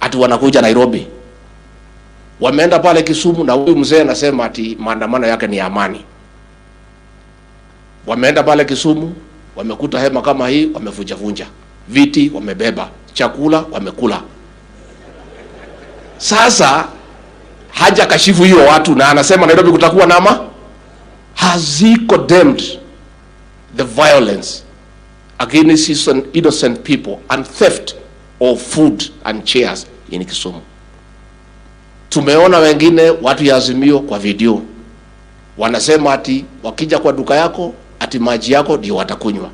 ati wanakuja Nairobi. Wameenda pale Kisumu na huyu mzee anasema ati maandamano yake ni amani. Wameenda pale Kisumu, wamekuta hema kama hii, wamevunja viti, wamebeba chakula, wamekula. Sasa haja kashifu hiyo watu na anasema Nairobi kutakuwa nama. Has he condemned the violence against innocent people and theft of food and chairs in Kisumu? Tumeona wengine watu ya Azimio kwa video wanasema ati wakija kwa duka yako ati maji yako ndio watakunywa.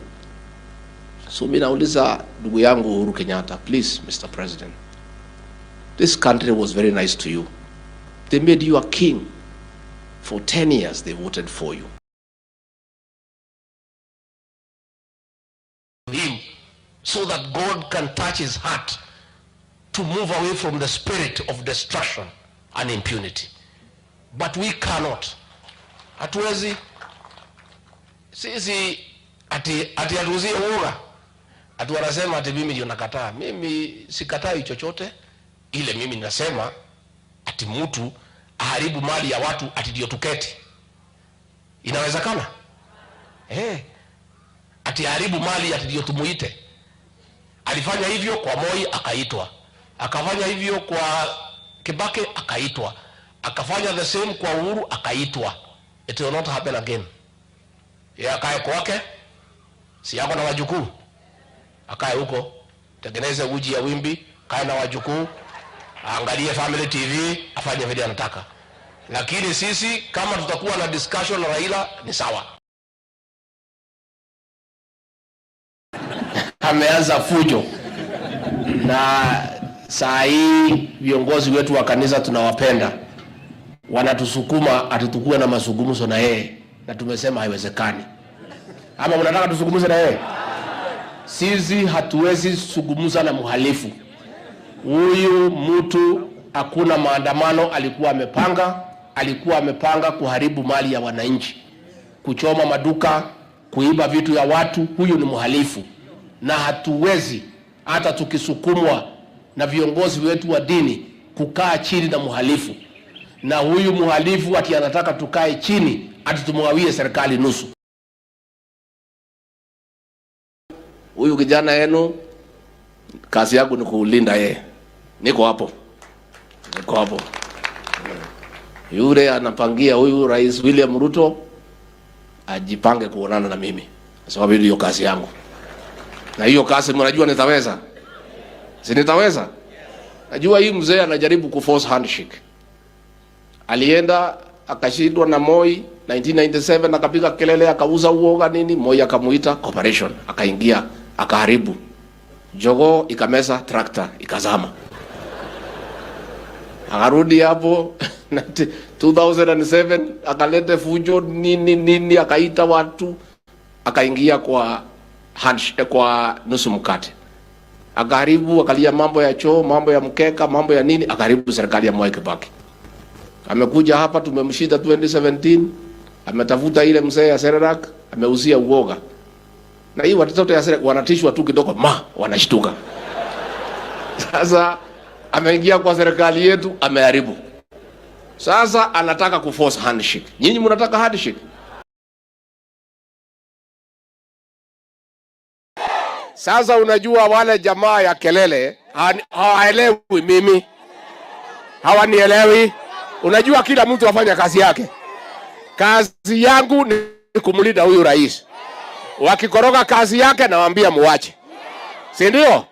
So mimi nauliza ndugu yangu Uhuru Kenyatta, please Mr. President, this country was very nice to you. They made you a king. For 10 years they voted for you. Him, so that God can touch his heart to move away from the spirit of destruction and impunity. But we cannot. Hatuwezi sisi ati aruzie uoga. Ati wanasema ati mimi ndio nakataa. Mimi sikatai chochote. Ile mimi ninasema ati mtu aharibu mali ya watu ati ndio tuketi. Inawezekana? Ati aharibu mali ati ndio tumuite. Alifanya hivyo kwa Moi akaitwa. Akafanya hivyo kwa Kibaki akaitwa. Akafanya the same kwa Uhuru akaitwa. It will not happen again. Akae kwake, si yako na wajukuu. Akae huko, tengeneze uji ya wimbi, kae na wajukuu, angalie Family TV, afanye vile anataka. Lakini sisi kama tutakuwa na discussion na Raila ni sawa. Ameanza fujo. Na saa hii viongozi wetu wa kanisa tunawapenda. Wanatusukuma atutukue na mazungumzo na yeye, na tumesema haiwezekani. Ama mnataka tusungumze na yeye? Sisi hatuwezi sungumza na mhalifu. Huyu mtu hakuna maandamano alikuwa amepanga kuharibu mali ya wananchi, kuchoma maduka, kuiba vitu ya watu. Huyu ni mhalifu. Na hatuwezi hata tukisukumwa na viongozi wetu wa dini kukaa chini na mhalifu. Na huyu mhalifu ati anataka tukae chini ati tumwawie serikali nusu. Huyu kijana yenu kazi yangu ni kuulinda yeye. Niko hapo. Yule anapangia huyu Rais William Ruto ajipange kuonana na mimi. Sababu hiyo kazi yangu. Na hiyo kazi mnajua nitaweza? Si nitaweza? Najua hii mzee anajaribu kuforce handshake. Alienda akashindwa na Moi 1997, akapiga kelele, akauza uoga nini, Moi akamuita cooperation, akaingia akaharibu. Jogo ikameza tractor ikazama. Akarudi hapo 2007 akalete fujo nini akaita watu, akaingia kwa handshake, kwa nusu mkate. Akaharibu, akalia mambo ya choo, mambo ya mkeka, mambo ya nini, akaharibu serikali ya Mwai Kibaki. Amekuja hapa tumemshinda 2017, ametafuta ile mzee ya Sererak, ameuzia uoga. Na hii watoto ya Sererak wanatishwa tu kidogo wanashtuka. Sasa ameingia kwa serikali yetu, ameharibu. Sasa anataka kuforce handshake. Nyinyi mnataka handshake? Sasa unajua wale jamaa ya kelele hawaelewi mimi. Hawanielewi. Unajua kila mtu afanya kazi yake. Kazi yangu ni kumlinda huyu rais. Wakikoroga kazi yake nawaambia muache. Si ndio?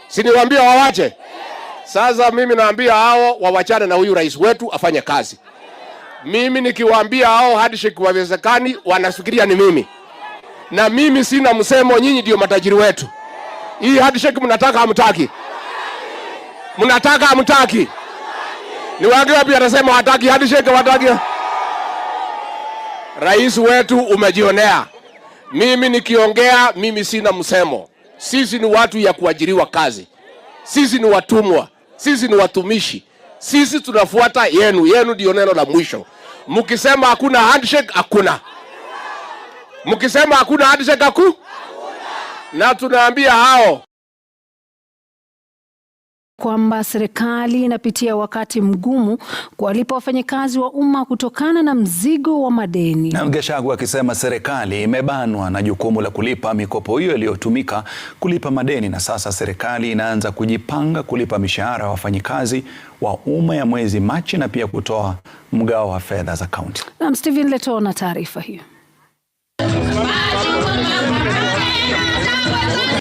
Si niwaambia wawache? Sasa mimi naambia hao wawachane na huyu rais wetu afanye kazi. Mimi nikiwaambia hao handshake wawezekani, wanafikiria ni mimi. Na mimi sina msemo, nyinyi ndio matajiri wetu. Hii handshake mnataka hamtaki? Mnataka hamtaki? Ni wangapi anasema hataki handshake, hataki? Rais wetu umejionea. Mimi nikiongea, mimi sina msemo. Sisi ni watu ya kuajiriwa kazi. Sisi ni watumwa. Sisi ni watumishi. Sisi tunafuata yenu. Yenu ndio neno la mwisho. Mkisema hakuna handshake, hakuna. Mkisema hakuna handshake, hakuna. Na tunaambia hao kwamba serikali inapitia wakati mgumu kuwalipa wafanyikazi wa umma kutokana na mzigo wa madeni. Na Gachagua akisema serikali imebanwa na jukumu la kulipa mikopo hiyo iliyotumika kulipa madeni, na sasa serikali inaanza kujipanga kulipa mishahara ya wafanyikazi wa umma ya mwezi Machi na pia kutoa mgao wa fedha za kaunti. Na Steven Leto na taarifa hiyo.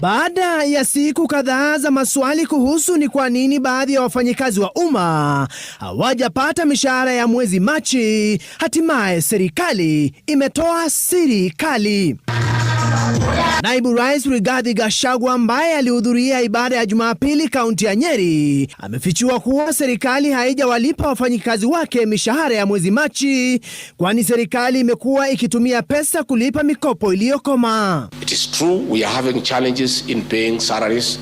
Baada ya siku kadhaa za maswali kuhusu ni kwa nini baadhi ya wafanyikazi wa umma hawajapata mishahara ya mwezi Machi, hatimaye serikali imetoa siri kali. Naibu Rais Rigathi Gachagua ambaye alihudhuria ibada ya Jumapili kaunti ya Nyeri amefichua kuwa serikali haijawalipa wafanyikazi wake mishahara ya mwezi Machi, kwani serikali imekuwa ikitumia pesa kulipa mikopo iliyokoma. It is true we are having challenges in paying salaries.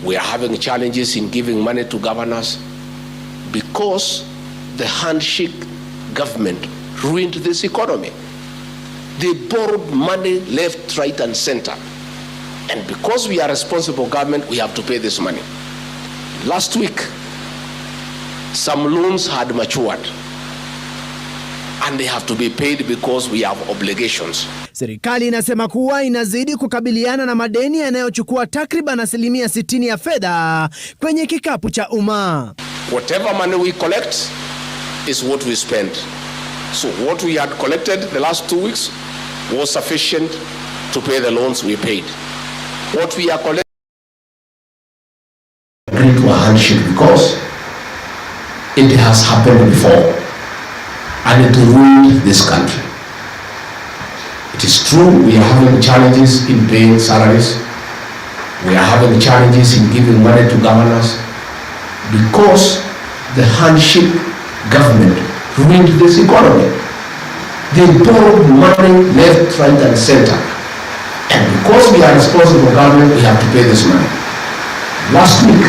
We are having challenges in giving money to governors because the handshake government ruined this economy. They borrowed money left, right, and center. And because we are a responsible government, we have to pay this money. Last week, some loans had matured. And they have to be paid because we have obligations. Serikali inasema kuwa inazidi kukabiliana na madeni yanayochukua takriban 60% ya fedha kwenye kikapu cha umma. Whatever money we collect is what we spend. So what we had collected the last 2 weeks was sufficient to pay the loans we paid. What we are collecting to a handshake because it has happened before and it ruined this country. It is true we are having challenges in paying salaries. We are having challenges in giving money to governors because the handshake government ruined this economy. They borrowed money left, right, and center. And because we are responsible government, we have to pay this money. Last week,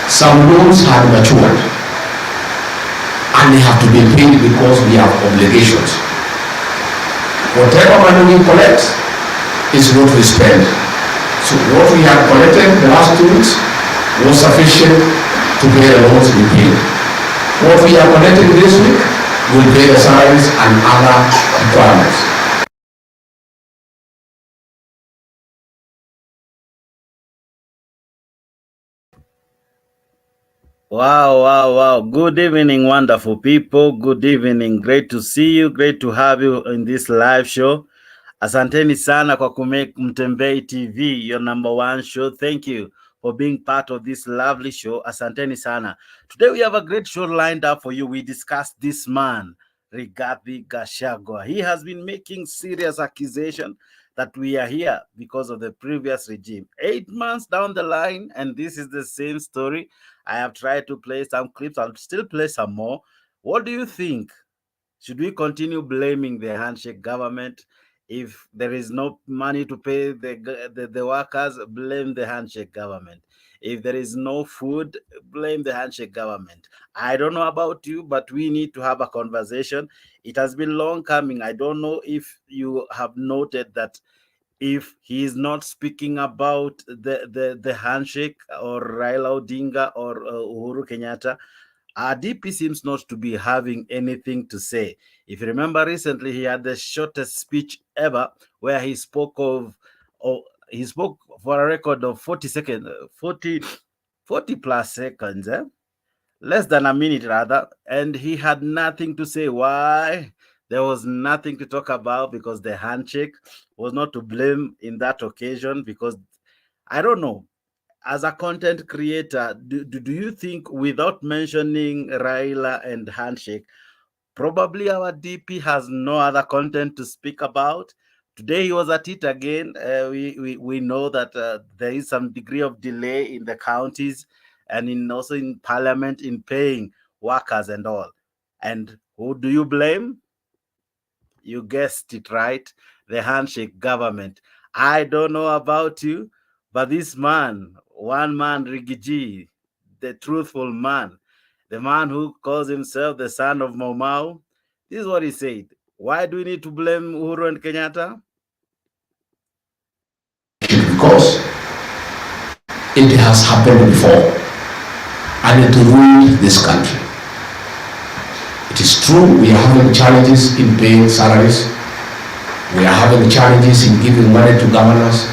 some loans had matured. And they have to be paid because we have obligations. Whatever money we collect is what we spend. So what we have collected the last 2 weeks was sufficient to pay the loans we paid. What we are collecting this week will pay the salaries and other requirements. Wow. Good evening, wonderful people. Good evening. Great to see you. Great to have you in this live show. Asanteni sana kwa kumake Mtembei TV your #1 show. Thank you for being part of this lovely show. Asanteni sana. Today we have a great show lined up for you. We discussed this man, Rigathi Gachagua. He has been making serious accusation that we are here because of the previous regime. 8 months down the line, and this is the same story. I have tried to play some clips. I'll still play some more. What do you think? Should we continue blaming the handshake government? If there is no money to pay the workers, blame the handshake government. If there is no food, blame the handshake government. I don't know about you, but we need to have a conversation. It has been long coming. I don't know if you have noted that if he is not speaking about the handshake or Raila Odinga or Uhuru Kenyatta, DP seems not to be having anything to say. If you remember recently, he had the shortest speech ever where he spoke for a record of 40 seconds, 40 plus seconds, less than a minute rather, and he had nothing to say. Why? There was nothing to talk about because the handshake was not to blame in that occasion. Because I don't know, as a content creator, do you think without mentioning Raila and handshake, probably our DP has no other content to speak about? Today he was at it again. We know that there is some degree of delay in the counties and also in parliament in paying workers and all. And who do you blame? You guessed it right, the handshake government. I don't know about you, but this man, one man, Rigiji, the truthful man, the man who calls himself the son of Mau, this is what he said. Why do we need to blame Uhuru and Kenyatta? Because It has happened before, and it ruined this country. It is true we are having challenges in paying salaries. We are having challenges in giving money to governors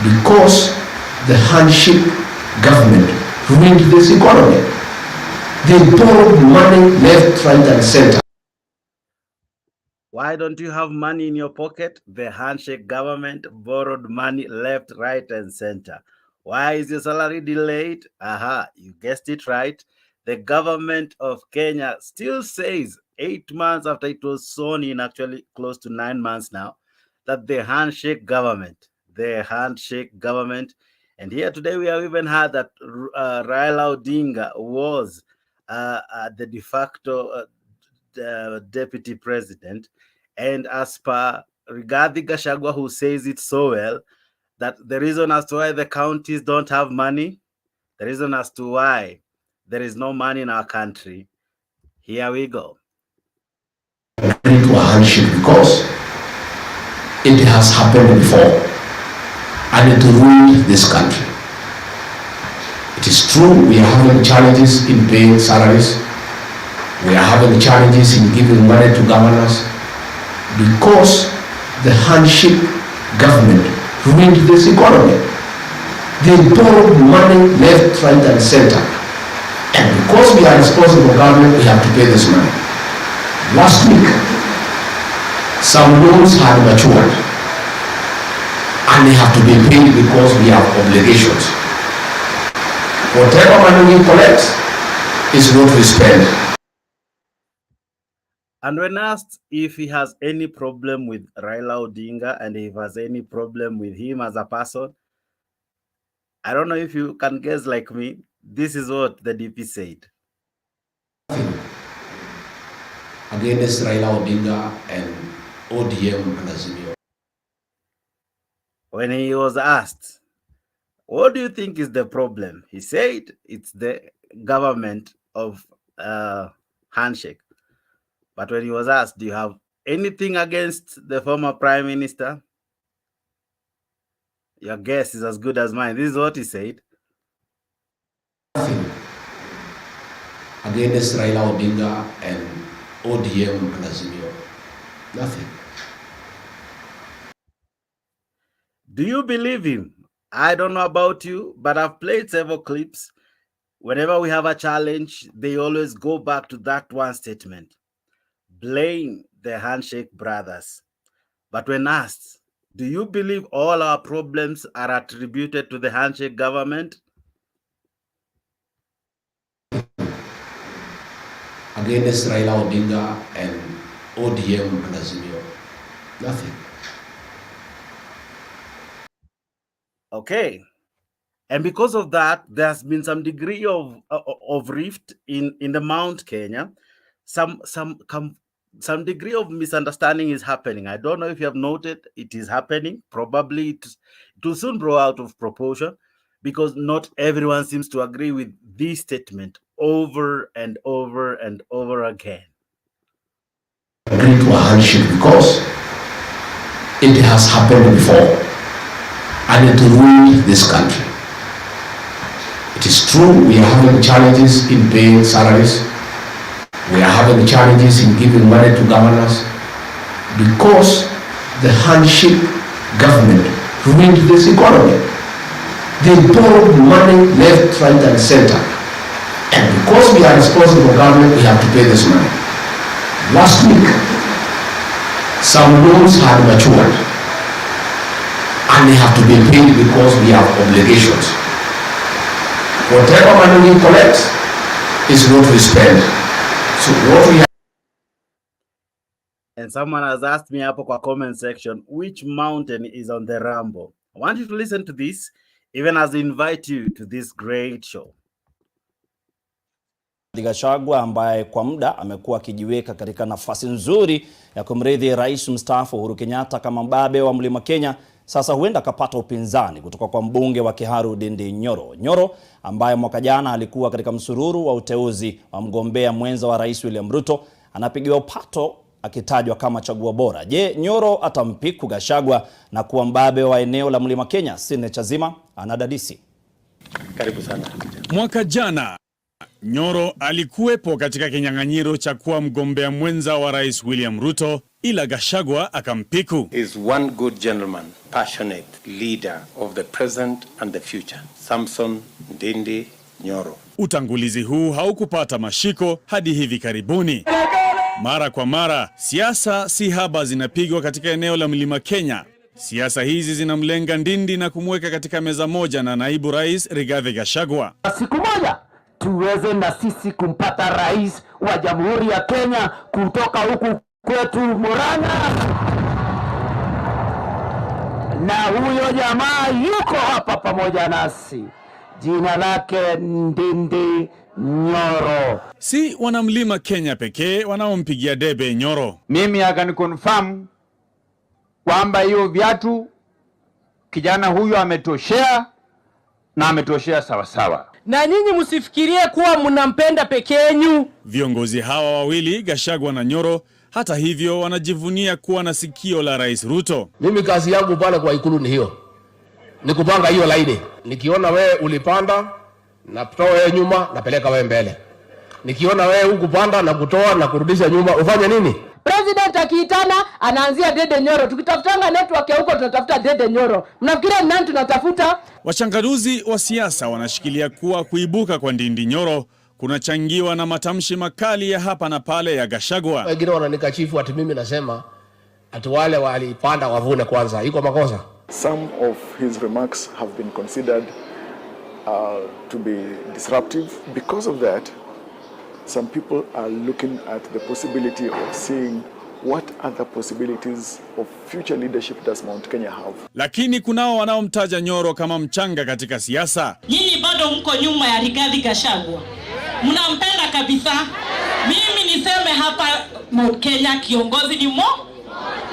because the handshake government ruined this economy. They borrowed money left, right, and center. Why don't you have money in your pocket? The handshake government borrowed money left, right, and center. Why is your salary delayed? Aha, you guessed it right. The government of Kenya still says 8 months after it was sworn in, actually close to 9 months now, that the handshake government, and here today we have even heard that Raila Odinga was the de facto deputy president, and as per Rigathi Gachagua, who says it so well, that the reason as to why the counties don't have money, the reason as to why there is no money in our country, here we go. Into a handshake because it has happened before, and it ruined this country. It is true we are having challenges in paying salaries. We are having challenges in giving money to governors because the handshake government ruined this economy. They borrowed money left, right, and center. And because we are responsible government, we have to pay this money. Last week, some loans had matured and they have to be paid because we have obligations. Whatever money we collect is what we spend. And when asked if he has any problem with Raila Odinga and if he has any problem with him as a person, I don't know if you can guess like me, this is what the DP said. Against Raila Odinga and ODM and Azimio. When he was asked, what do you think is the problem? He said it's the government of handshake. But when he was asked, do you have anything against the former prime minister? Your guess is as good as mine. This is what he said. Nothing against Raila Odinga and ODM and Azimio. Nothing. Do you believe him? I don't know about you, but I've played several clips. Whenever we have a challenge, they always go back to that one statement. Blame the handshake brothers. But when asked, do you believe all our problems are attributed to the handshake government? Against Raila Odinga and ODM and Azimio. Nothing. Okay. And because of that, there's been some degree of rift in the Mount Kenya. Some degree of misunderstanding is happening. I don't know if you have noted it is happening. Probably it will soon grow out of proportion because not everyone seems to agree with this statement over and over and over again. Agree to a handshake because it has happened before and it ruined this country. It is true we are having challenges in paying salaries. We are having challenges in giving money to governors because the handshake government ruined this economy. They borrowed money left, right, and center. And because we are responsible government, we have to pay this money. Last week, some loans had matured and they have to be paid because we have obligations. Whatever money we collect is what we spend. So what we have. And someone has asked me up in comment section, which mountain is on the Rambo? I want you to listen to this, even as I invite you to this great show. Gachagua ambaye kwa muda amekuwa akijiweka katika nafasi nzuri ya kumrithi rais mstaafu Uhuru Kenyatta kama mbabe wa Mlima Kenya, sasa huenda akapata upinzani kutoka kwa mbunge wa Kiharu Ndindi Nyoro. Nyoro ambaye mwaka jana alikuwa katika msururu wa uteuzi wa mgombea mwenza wa Rais William Ruto anapigiwa upato akitajwa kama chaguo bora. Je, Nyoro atampiku Gachagua na kuwa mbabe wa eneo la Mlima Kenya? Sine Chazima anadadisi. Karibu sana. Mwaka jana Nyoro alikuwepo katika kinyang'anyiro cha kuwa mgombea mwenza wa Rais William Ruto, ila Gachagua akampiku. Is one good gentleman, passionate leader of the present and the future. Samson Ndindi Nyoro. Utangulizi huu haukupata mashiko hadi hivi karibuni. Mara kwa mara, siasa si haba zinapigwa katika eneo la Mlima Kenya. Siasa hizi zinamlenga Ndindi na kumweka katika meza moja na naibu rais Rigathi Gachagua. Siku moja tuweze na sisi kumpata rais wa Jamhuri ya Kenya kutoka huku kwetu Murang'a. Na huyo jamaa yuko hapa pamoja nasi. Jina lake Ndindi Nyoro. Si wanamlima Kenya pekee wanaompigia debe Nyoro. Mimi akanikonfirm kwamba hiyo viatu kijana huyu ametoshea na ametoshea sawasawa. Na nyinyi msifikirie kuwa mnampenda peke yenu. Viongozi hawa wawili, Gachagua na Nyoro, hata hivyo wanajivunia kuwa na sikio la Rais Ruto. Mimi kazi yangu pale kwa ikulu ni hiyo. Ni kupanga hiyo laini. Nikiona wewe ulipanda na kutoa wewe nyuma napeleka wewe mbele. Nikiona wewe hukupanda na kutoa na kurudisha nyuma, ufanye nini? President akiitana anaanzia Dede Nyoro. Tukitafutanga network ya huko tunatafuta Dede Nyoro. Mnafikiria nani tunatafuta? Wachanganuzi wa siasa wanashikilia kuwa kuibuka kwa Ndindi Nyoro kunachangiwa na matamshi makali ya hapa na pale ya Gachagua. Wengine wananikashifu ati mimi nasema ati wale walipanda wavune kwanza. Iko makosa. Some of his remarks have been considered to be disruptive. Because of that, some people are looking at the possibility of seeing what other possibilities of future leadership does Mount Kenya have. Lakini kunao wanaomtaja Nyoro kama mchanga katika siasa. Nyinyi bado mko nyuma ya Rigathi Gachagua. Mnampenda kabisa. Mimi niseme hapa Mount Kenya kiongozi ni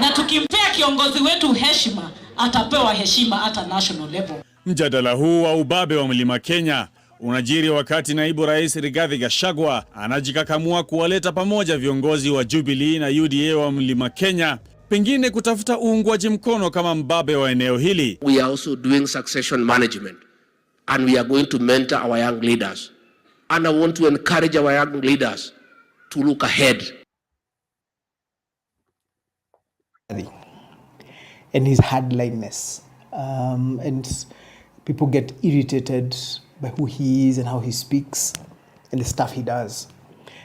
na tukimpea kiongozi wetu heshima, atapewa heshima hata national level. Mjadala huu wa ubabe wa Mlima Kenya unajiri wakati naibu rais Rigathi Gachagua anajikakamua kuwaleta pamoja viongozi wa Jubilee na UDA wa Mlima Kenya, pengine kutafuta uungwaji mkono kama mbabe wa eneo hili. We are also doing succession management and we are going to mentor our young leaders. And I want to encourage our young leaders to look ahead. And his hardliness. And people get irritated by who he is and how he speaks and the stuff he does.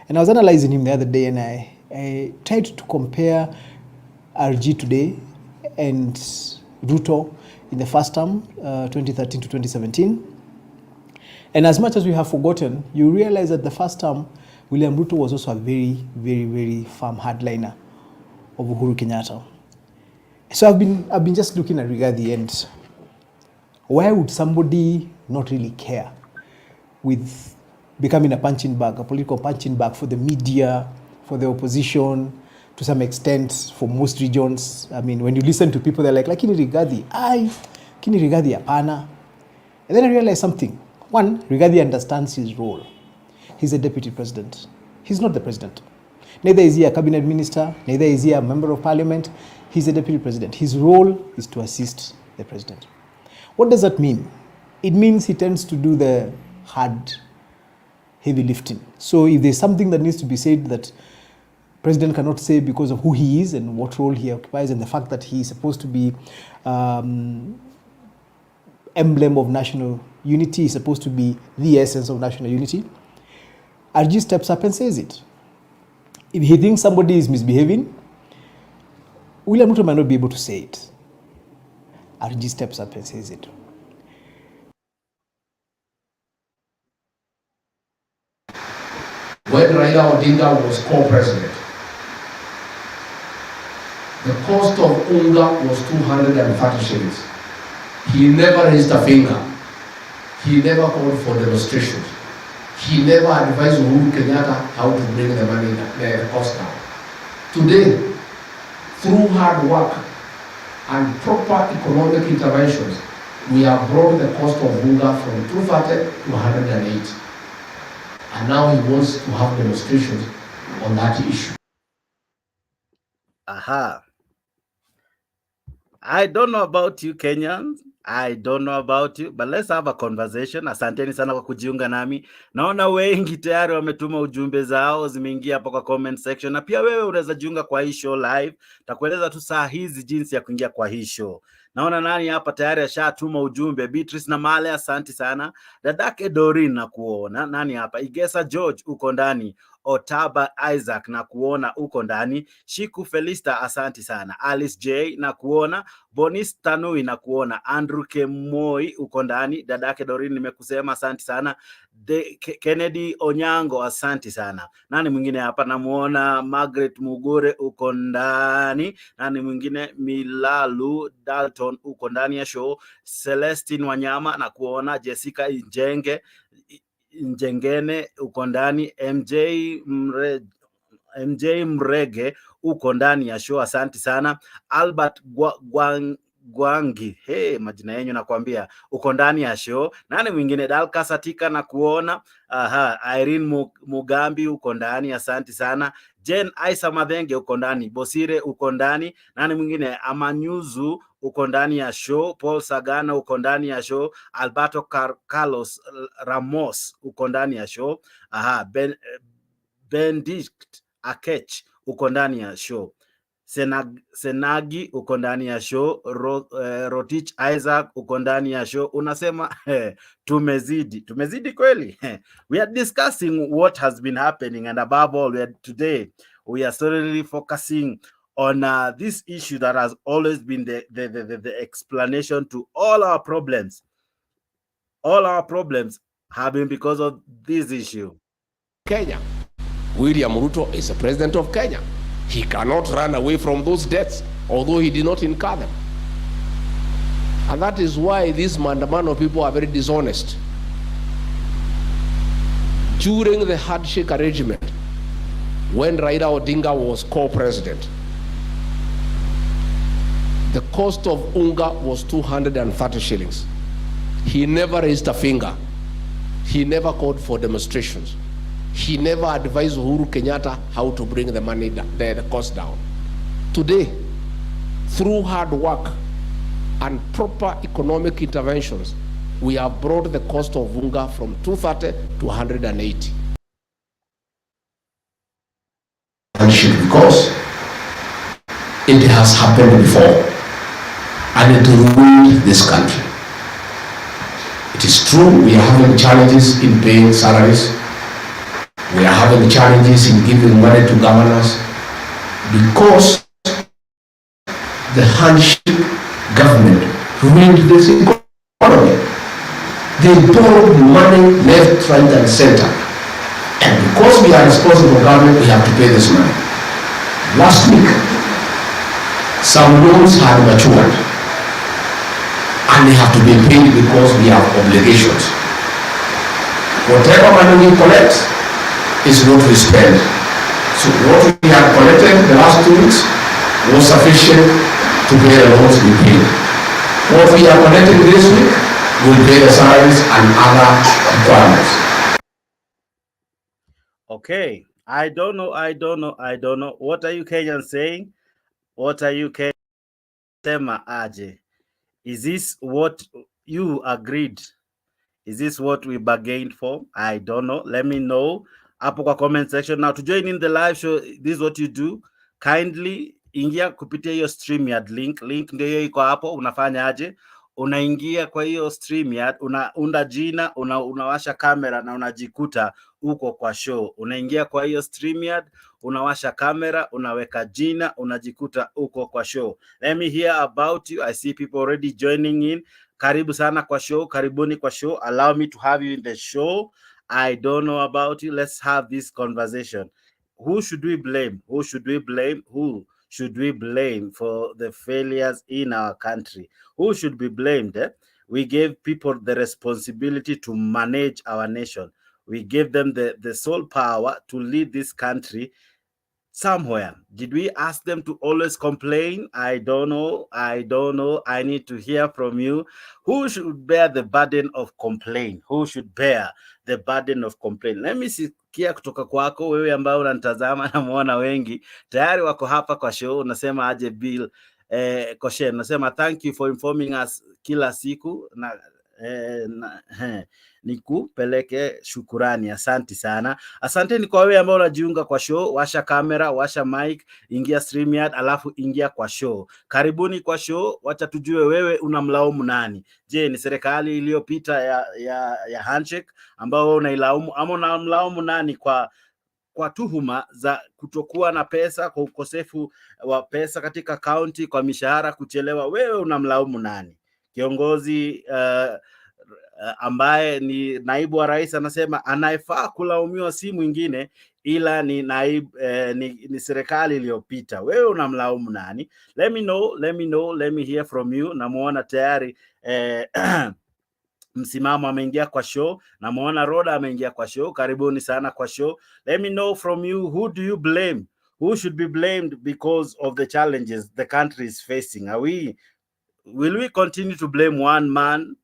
And I was analyzing him the other day and I tried to compare RG today and Ruto in the first term, 2013 to 2017. And as much as we have forgotten, you realize that the first term, William Ruto was also a very, very, very firm hardliner of Uhuru Kenyatta. So I've been just looking at Rigathi and why would somebody not really care with becoming a punching bag, a political punching bag for the media, for the opposition, to some extent, for most regions. I mean, when you listen to people, they're like kini Rigathi, kini Rigathi apana. And then I realized something. One, Rigathi understands his role. He's a deputy president. He's not the president. Neither is he a cabinet minister, neither is he a member of parliament. He's a deputy president. His role is to assist the president. What does that mean? It means he tends to do the hard, heavy lifting. So if there's something that needs to be said that president cannot say because of who he is and what role he occupies and the fact that he is supposed to be emblem of national unity, is supposed to be the essence of national unity, RG steps up and says it. If he thinks somebody is misbehaving, William Ruto might not be able to say it. RG steps up and says it. When Raila Odinga was co-president, the cost of unga was 230 shillings. He never raised a finger. He never called for demonstrations. He never advised Uhuru Kenyatta how to bring the money, the cost down. Today, through hard work and proper economic interventions, we have brought the cost of unga from 230 to 108. And now he wants to have demonstrations on that issue. Aha. I don't know about you Kenyans, I don't know about you, but let's have a conversation. Asanteni sana kwa kujiunga nami. Naona wengi tayari wametuma ujumbe zao, zimeingia hapo kwa comment section. Na pia wewe unaweza jiunga kwa hii show live. Takueleza tu saa hizi jinsi ya kuingia kwa hii show. Naona nani hapa tayari ashatuma ujumbe. Beatrice na Male, asante sana. Dadake Dorin na kuona. Nani hapa? Igesa George uko ndani. Otaba Isaac na kuona uko ndani. Shiku Felista, asante sana. Alice J na kuona. Bonis Tanui na kuona. Andrew Kemoi uko ndani. Dadake Dorin nimekusema, asante sana. Kennedy Onyango, asante sana. Nani mwingine hapa? Namuona Margaret Mugure uko ndani. Nani mwingine? Milalu Dalton uko ndani ya show. Celestine Wanyama na kuona. Jessica Njengene uko ndani. MJ Mrege uko ndani ya show, asante sana. Albert Gwangi, majina yenyu nakwambia, uko ndani ya show. Nani mwingine? Dalka Satika na kuona. Irene Mugambi uko ndani, asante sana. Jen Aisa Madhenge uko ndani. Bosire uko ndani. Nani mwingine? Amanyuzu uko ndani ya show. Paul Sagana uko ndani ya show. Alberto Carlos Ramos uko ndani ya show. Benedict Akech uko ndani ya show. Senagi uko ndani ya show. Rotich Isaac uko ndani ya show. Unasema tumezidi kweli. We are discussing what has been happening, and above all, today we are certainly focusing on this issue that has always been the explanation to all our problems. All our problems have been because of this issue. Kenya. William Ruto is the president of Kenya. He cannot run away from those debts, although he did not incur them. And that is why these Mandamano people are very dishonest. During the Handshake arrangement, when Raila Odinga was co-president, the cost of unga was 230 shillings. He never raised a finger. He never called for demonstrations. He never advised Uhuru Kenyatta how to bring the money down, the cost down. Today, through hard work and proper economic interventions, we have brought the cost of unga from 230 to 180. Because it has happened before, and it ruined this country. It is true we are having challenges in paying salaries. We are having challenges in giving money to governors because the Handshake government ruined this economy. They borrowed money left, right, and center. And because we are responsible government, we have to pay this money. Last week, some loans had matured, and they have to be paid because we have obligations. Whatever money we collect is what we spend. So what we have collected the last 2 weeks was sufficient to pay the loans we paid. What we are collecting this week will pay the salaries and other requirements. Okay, I don't know. What are you Kenyans saying? What are you Kenyans? Tema aje. Is this what you agreed? Is this what we bargained for? I don't know. Let me know hapo kwa comment section. Now to join in the live show, this is what you do. Kindly ingia kupitia hiyo StreamYard link ndio hiyo iko hapo. Unafanya aje? Unaingia kwa hiyo StreamYard, unaunda jina, unawasha kamera na unajikuta uko kwa show. Unaingia kwa hiyo StreamYard, unawasha kamera, unaweka jina, unajikuta uko kwa show. Let me hear about you. I see people already joining in. Karibu sana kwa show, karibuni kwa show. Allow me to have you in the show. I don't know about you. Let's have this conversation. Who should we blame? Who should we blame? Who should we blame for the failures in our country? Who should be blamed? We gave people the responsibility to manage our nation. We gave them the sole power to lead this country somewhere. Did we ask them to always complain? I don't know. I need to hear from you. Who should bear the burden of complaint? Who should bear the burden of complaint? Let me sikia kutoka kwako wewe ambao unanitazama na muona wengi tayari wako hapa kwa show. Unasema aje Bill? Koshen, nasema thank you for informing us kila siku nikupeleke shukurani. Asante sana. Asanteni kwa wewe ambao unajiunga kwa show. Washa kamera, washa mic, ingia StreamYard, alafu ingia kwa show. Karibuni kwa show. Wacha tujue wewe unamlaumu nani. Je, ni serikali iliyopita ya Handshake ambao unailaumu, ama unamlaumu nani kwa tuhuma za kutokuwa na pesa, kwa ukosefu wa pesa katika kaunti, kwa mishahara kuchelewa? Wewe unamlaumu nani? Kiongozi ambaye ni naibu wa rais anasema anayefaa kulaumiwa si mwingine ila ni ni serikali iliyopita. Wewe unamlaumu nani? Let me know, let me hear from you. Namuona tayari Msimamo ameingia kwa show, namuona Roda ameingia kwa show. Karibuni sana kwa show. Let me know from you, who do you blame? Who should be blamed because of the challenges the country is facing? Will we continue to blame one man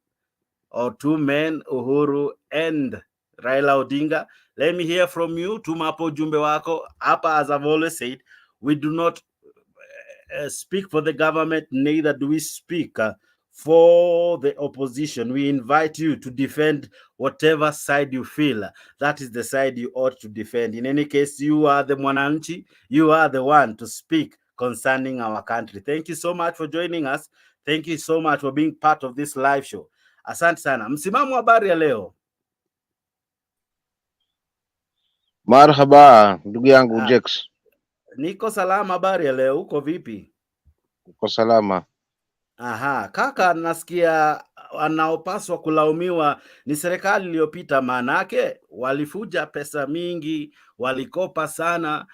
or two men, Uhuru and Raila Odinga? Let me hear from you. Tuma hapo ujumbe wako hapa. As I've always said, we do not speak for the government, neither do we speak for the opposition. We invite you to defend whatever side you feel that is the side you ought to defend. In any case, you are the mwananchi, you are the one to speak concerning our country. Thank you so much for joining us. Thank you so much for being part of this live show. Asante sana. Msimamo, habari ya leo? Marhaba ndugu yangu Jex. Niko salama. Habari ya leo, uko vipi? Uko salama. Aha, kaka, nasikia wanaopaswa kulaumiwa ni serikali iliyopita, manake walifuja pesa mingi, walikopa sana,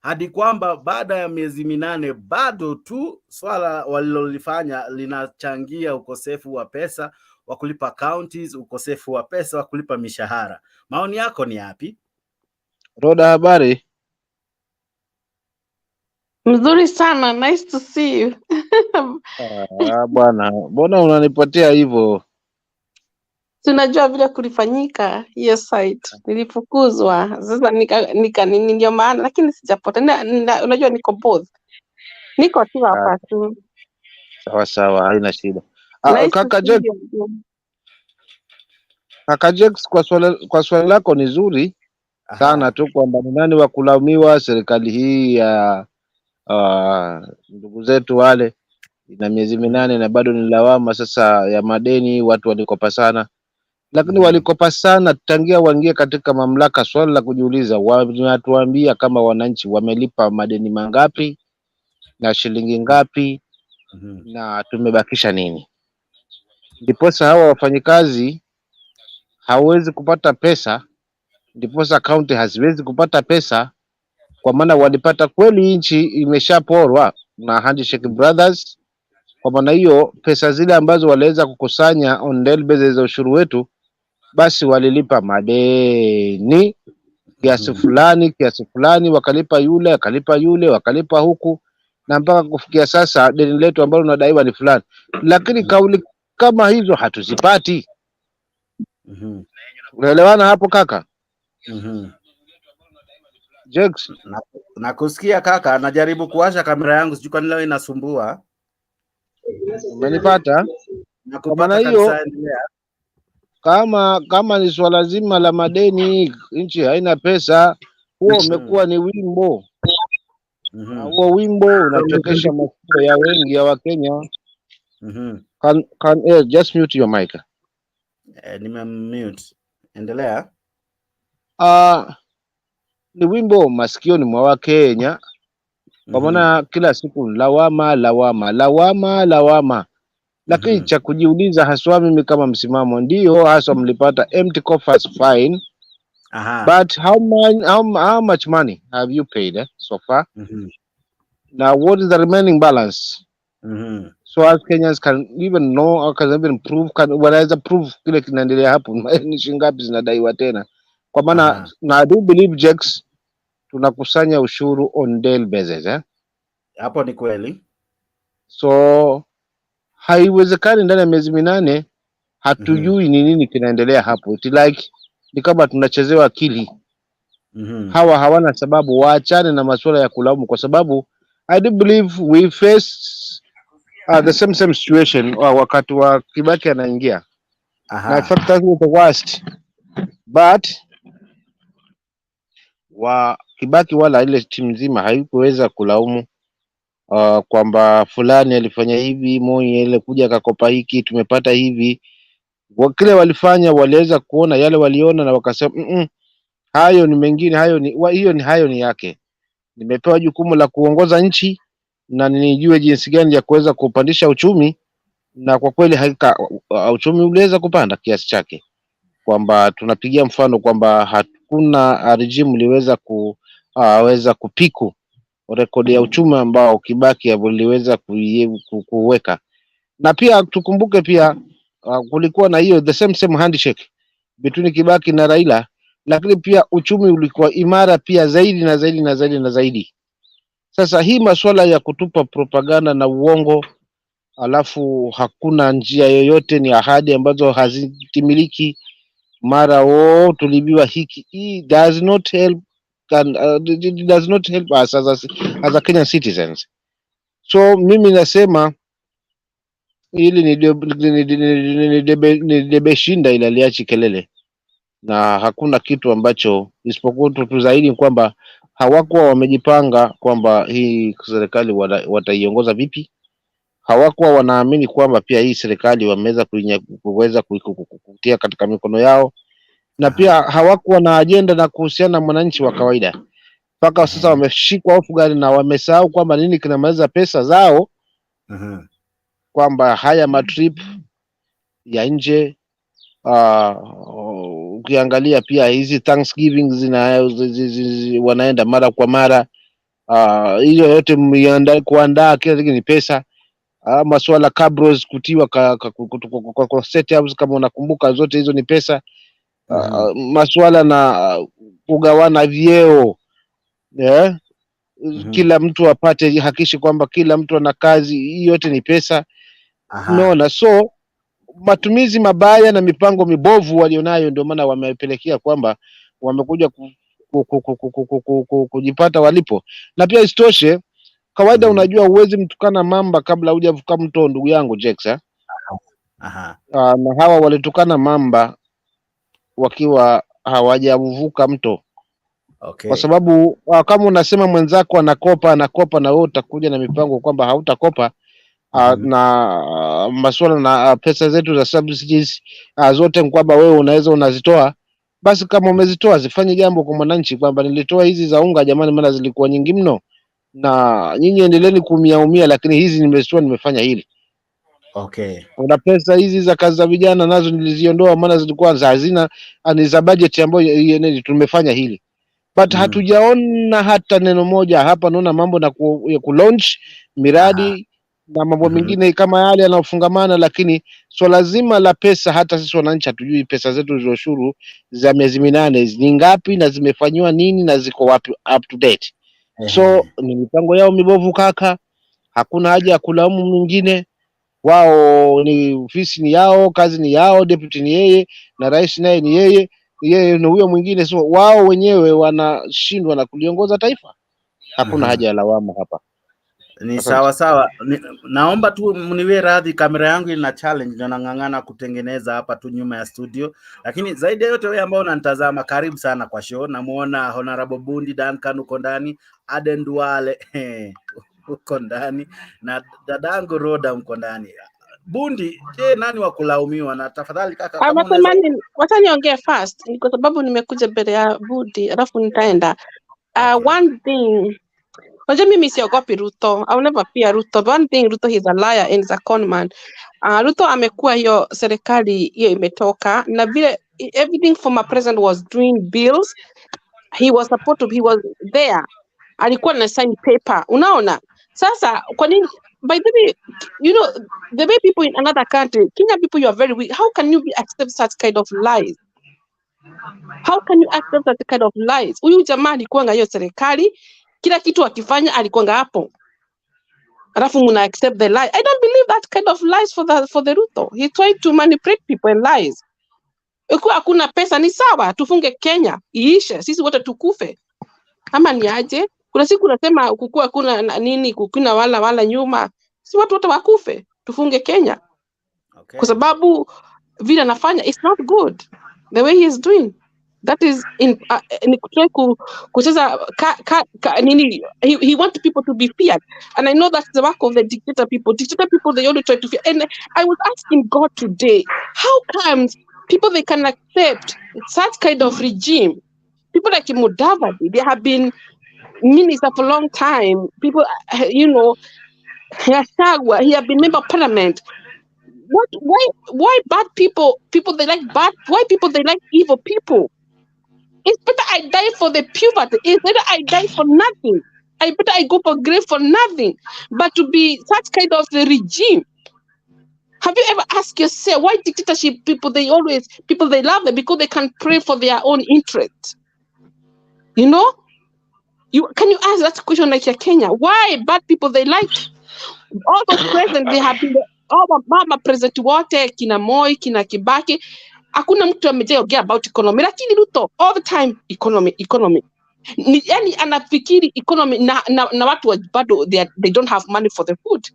hadi kwamba baada ya miezi 8 bado tu swala walilolifanya linachangia ukosefu wa pesa wa kulipa counties, ukosefu wa pesa wa kulipa mishahara. Maoni yako ni yapi? Roda, habari? Mzuri sana, nice to see you. Bwana, mbona unanipatia hivyo? Tunajua vile kulifanyika hiyo site. Nilifukuzwa. Sasa ndio maana, lakini sijapota. Unajua niko both. Niko tu hapa tu. Sawa sawa, haina shida. Nice Kaka Jex. Kaka Jex, kwa swali lako ni zuri sana tu, kwamba ni nani wa kulaumiwa. Serikali hii ya ndugu zetu wale ina miezi 8 na bado ni lawama sasa ya madeni. Watu walikopa sana, lakini walikopa sana tangia waingie katika mamlaka. Swali la kujiuliza, wanatuambia kama wananchi wamelipa madeni mangapi na shilingi ngapi na tumebakisha nini? Ndiposa hawa wafanyikazi hawezi kupata pesa, ndiposa county haziwezi kupata pesa, kwa maana walipata kweli nchi imeshaporwa na Handshake brothers. Kwa maana hiyo pesa zile ambazo waliweza kukusanya on daily basis za ushuru wetu, basi walilipa madeni kiasi fulani, wakalipa yule, akalipa yule, wakalipa huku, na mpaka kufikia sasa deni letu ambalo tunadaiwa ni fulani. Lakini kauli kama hizo hatuzipati. Unaelewana hapo kaka? Jex, nakusikia kaka, najaribu kuwasha kamera yangu, sijui kwa nini leo inasumbua. Umenipata? Kwa maana hiyo kama ni swala zima la madeni, nchi haina pesa, huo umekuwa ni wimbo. Na huo wimbo unachokesha masikio ya wengi ya Wakenya. Just mute your mic. Nimemute. Endelea. Ni wimbo masikioni mwa Wakenya, kwa maana kila siku lawama. Lakini cha kujiuliza haswa, mimi kama msimamo, ndio haswa mlipata empty coffers, fine. But how much money have you paid so far? Now what is the remaining balance? So as Kenyans can even know, or can even prove, wanaweza prove kile kinaendelea hapo ni shilingi ngapi zinadaiwa tena. Kwa maana na do believe Jex, tunakusanya ushuru on daily basis hapo ni kweli. So haiwezekani ndani ya miezi 8 hatujui ni nini kinaendelea hapo. It like ni kama tunachezewa akili. Hawa hawana sababu, waachane na masuala ya kulaumu, kwa sababu I do believe we face the same situation wakati wa Kibaki anaingia. Na in fact that was the worst. But wa Kibaki wala ile timu nzima haikuweza kulaumu kwamba fulani alifanya hivi, Moi ile kuja akakopa hiki, tumepata hivi. Kile walifanya waliweza kuona yale waliona na wakasema hayo ni mengine, hayo ni yake. Nimepewa jukumu la kuongoza nchi na nijue jinsi gani ya kuweza kupandisha uchumi, na kwa kweli hakika uchumi uliweza kupanda kiasi chake, kwamba tunapigia mfano kwamba hakuna regime liweza kuweza kupiku rekodi ya uchumi ambao Kibaki aliweza kuweka. Na pia tukumbuke pia kulikuwa na hiyo the same handshake between Kibaki na Raila, lakini pia uchumi ulikuwa imara pia zaidi na zaidi na zaidi na zaidi. Sasa hii masuala ya kutupa propaganda na uongo alafu hakuna njia yoyote, ni ahadi ambazo hazitimiliki, mara tulibiwa hiki, does not help us as a Kenyan citizens. So mimi nasema hili ni debe shinda ila liachi kelele, na hakuna kitu ambacho isipokuwa tu zaidi kwamba hawakuwa wamejipanga kwamba hii serikali wataiongoza vipi. Hawakuwa wanaamini kwamba pia hii serikali wameweza kuweza kutia katika mikono yao, na pia hawakuwa na ajenda na kuhusiana na mwananchi wa kawaida. Mpaka sasa wameshikwa hofu gani na wamesahau kwamba nini kinamaliza pesa zao, kwamba haya matrip ya nje. Ukiangalia pia hizi Thanksgiving wanaenda mara kwa mara, hiyo yote kuandaa kila kitu ni pesa. Masuala cabros kutiwa kwa setups kama unakumbuka, zote hizo ni pesa. Masuala na kugawana vyeo, kila mtu apate hakishi kwamba kila mtu ana kazi, hii yote ni pesa. Unaona, so matumizi mabaya na mipango mibovu walionayo ndio maana wamepelekea kwamba wamekuja kujipata walipo. Na pia isitoshe kawaida, unajua uwezi mtukana mamba kabla hujavuka mto, ndugu yangu Jex. Na hawa walitukana mamba wakiwa hawajavuka mto. Kwa sababu kama unasema mwenzako anakopa na wewe utakuja na mipango kwamba hautakopa, na masuala na pesa zetu za subsidies zote kwamba wewe unaweza unazitoa, basi kama umezitoa zifanye jambo kwa mwananchi kwamba nilitoa hizi za unga jamani, maana zilikuwa nyingi mno, na nyinyi endeleeni kuumia, lakini hizi nimezitoa, nimefanya hili. Kuna pesa hizi za kazi za vijana nazo niliziondoa, maana zilikuwa za hazina, ni za budget ambayo tumefanya hili. But hatujaona hata neno moja hapa. Naona mambo na kulaunch miradi na mambo mengine kama yale yanayofungamana, lakini swala zima la pesa, hata sisi wananchi hatujui pesa zetu za ushuru za miezi 8 ni ngapi na zimefanywa nini na ziko wapi up to date. So ni mipango yao mibovu kaka, hakuna haja ya kulaumu mwingine. Wao ni ofisi ni yao, kazi ni yao, deputy ni yeye, na rais naye ni yeye na huyo mwingine. So wao wenyewe wanashindwa na kuliongoza taifa. Hakuna haja ya lawama hapa. Ni sawa. Naomba tu mniwe radhi, kamera yangu ina challenge na nang'ang'ana kutengeneza hapa tu nyuma ya studio. Lakini zaidi ya yote, wewe ambao unanitazama, karibu sana kwa show. Namuona Honorable Bundi Duncan uko ndani, Aden Duale uko ndani, na dadangu Roda uko ndani. Bundi, nani wa kulaumiwa? Na tafadhali kaka, kama unaweza... Wacha niongee first kwa sababu nimekuja mbele ya Bundi alafu nitaenda. One thing, unajua mimi siogopi Ruto. I will never fear Ruto. But one thing, Ruto he's a liar and he's a con man. Ruto amekuwa hiyo serikali hiyo imetoka na vile everything from a president was doing bills. He was there. Alikuwa na sign paper. Unaona? Sasa kwa nini, by the way, you know the way people in another country, Kenya people, you are very weak. How can you accept such kind of lies? How can you accept that kind of lies? Huyu jamaa alikuwa hiyo serikali, kila kitu akifanya alikuwa hapo. Alafu muna accept the lie. I don't believe that kind of lies for the Ruto. He tried to manipulate people and lies. Ukiwa hakuna pesa ni sawa, tufunge Kenya, iishe, sisi wote tukufe. Ama ni aje? Kuna siku unasema kukua kuna nini, kukuna wala nyuma. si watu wote wakufe, tufunge Kenya. Okay. Kwa sababu vile anafanya, it's not good the way he is doing. That is in kucheza nini, he wants people to be feared, and I know that's the work of the dictator people. Dictator people, they only try to fear. And I was asking God today, how comes people, they can accept such kind of regime? People like Mudavadi, they have been minister for a long time. People, Gachagua, he have been member of parliament. Why bad people they like bad? Why people they like evil people? It's better I die for the puberty. It's better I die for nothing. I better I go for grave for nothing. But to be such kind of the regime. Have you ever asked yourself why dictatorship people, they love them because they can pray for their own interests? Can you ask that question like Kenya? Why bad people they like? All those presidents, they have been all the mama president wote, kina Moi, kina Kibaki, hakuna mtu ameongea about economy, lakini Ruto all the time economy. Yani anafikiri economy na watu bado they don't have money for the food.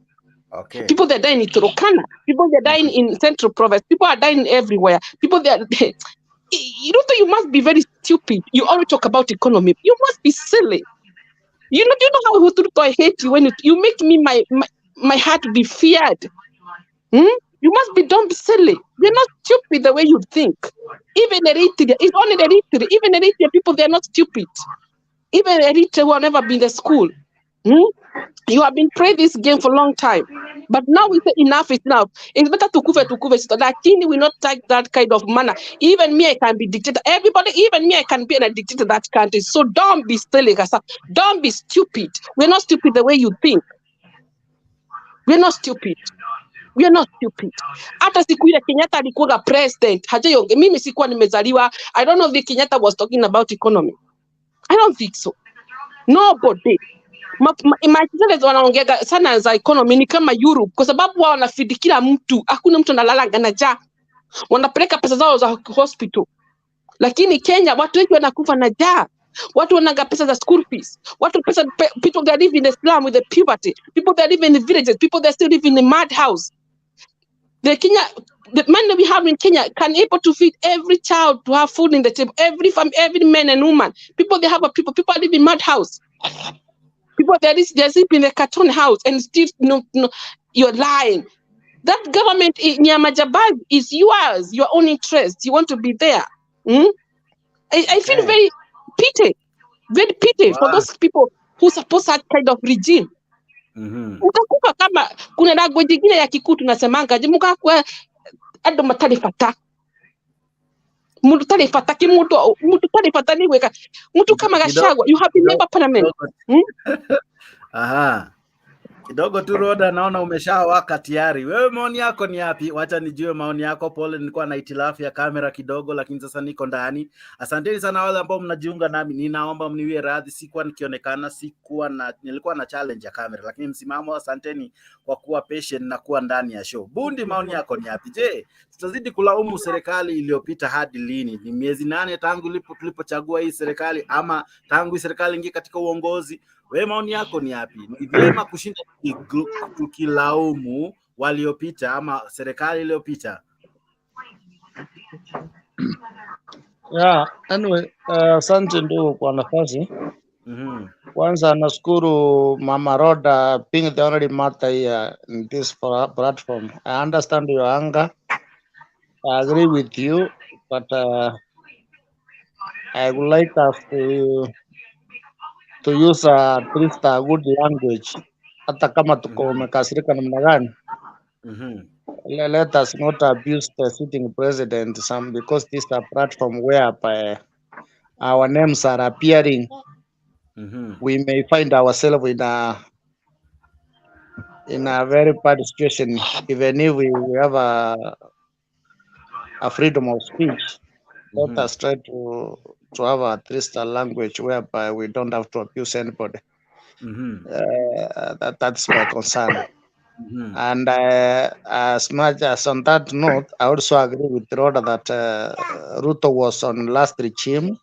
Okay. People they're dying in Turkana, people they're dying in Central Province, people are dying everywhere. People Ruto, you must be very stupid. You always talk about economy. You must be silly. You know how Ruto, I hate you when you make me my heart be feared. You must be dumb, silly. You're not stupid the way you think. Even Eritrea, it's only Eritrea. Even Eritrea people, they're not stupid. Even Eritrea who have never been to school. You have been playing this game for a long time. But now we say enough is enough. It's better to kuve. Lakini will not take that kind of manner. Even me, I can be dictator. Everybody, even me, I can be a dictator that country. So don't be silly, don't be stupid. We're not stupid the way you think. We're not stupid. We are not stupid. Hata siku ile Kenyatta alikuwa president, hajaonge. Mimi sikuwa nimezaliwa. I don't know if Kenyatta was talking about economy. I don't think so. Nobody. Machizelezi wanaongea sana za economy ni kama Europe, kwa sababu wao wanafidi kila mtu. Hakuna mtu analala na njaa. Wanapeleka pesa zao za hospital. Lakini Kenya watu wengi wanakufa na njaa. Watu wanaga pesa za school fees. People that live in the slum with the poverty. People that live in the villages. People that still live in the mud house. The money we have in Kenya can able to feed every child to have food in the table. Every family, every man and woman. People live in mud house. People they sleep in a carton house and still you're lying. That government Nyamajabad is yours, your own interest. You want to be there. I feel very pity for those people who support that kind of regime. Utakufa kama kuna language nyingine ya Kikuyu tunasemanga jimuka kwa ado matalifata. Mtu talifata mtu talifata ni weka. Mtu kama Gachagua, you have been member parliament. Aha. Kidogo tu Roda, naona umeshawaka tayari. Wewe maoni yako ni yapi? Wacha nijue maoni yako. Pole, nilikuwa na hitilafu ya kamera kidogo, lakini sasa niko ndani. Asanteni sana wale ambao mnajiunga nami. Ninaomba mniwie radhi, sikuwa nikionekana, nilikuwa na challenge ya kamera, lakini msimamo, asanteni kwa kuwa patient na kuwa ndani ya show. Bundi, maoni yako ni yapi? Je, tutazidi kulaumu serikali iliyopita hadi lini? Ni miezi 8 tangu tulipochagua hii serikali, ama tangu hii serikali ingie katika uongozi? Wewe maoni yako ni yapi? Ni vyema kushinda tukilaumu waliopita ama serikali iliyopita? Anyway, asante ndugu kwa nafasi. Kwanza nashukuru Mama Roda being the only mother here in this platform. I understand your anger. I agree with you, but I would like us to use at least a good language. Hata kama tuko umekasirika namna gani. Let us not abuse the sitting president because this is a platform where our names are appearing. We may find ourselves in a very bad situation, even if we have a freedom of speech. Let us try to have at least a language whereby we don't have to abuse anybody. That's my concern. And as much as on that note, I also agree with Rhoda that Ruto was on last regime.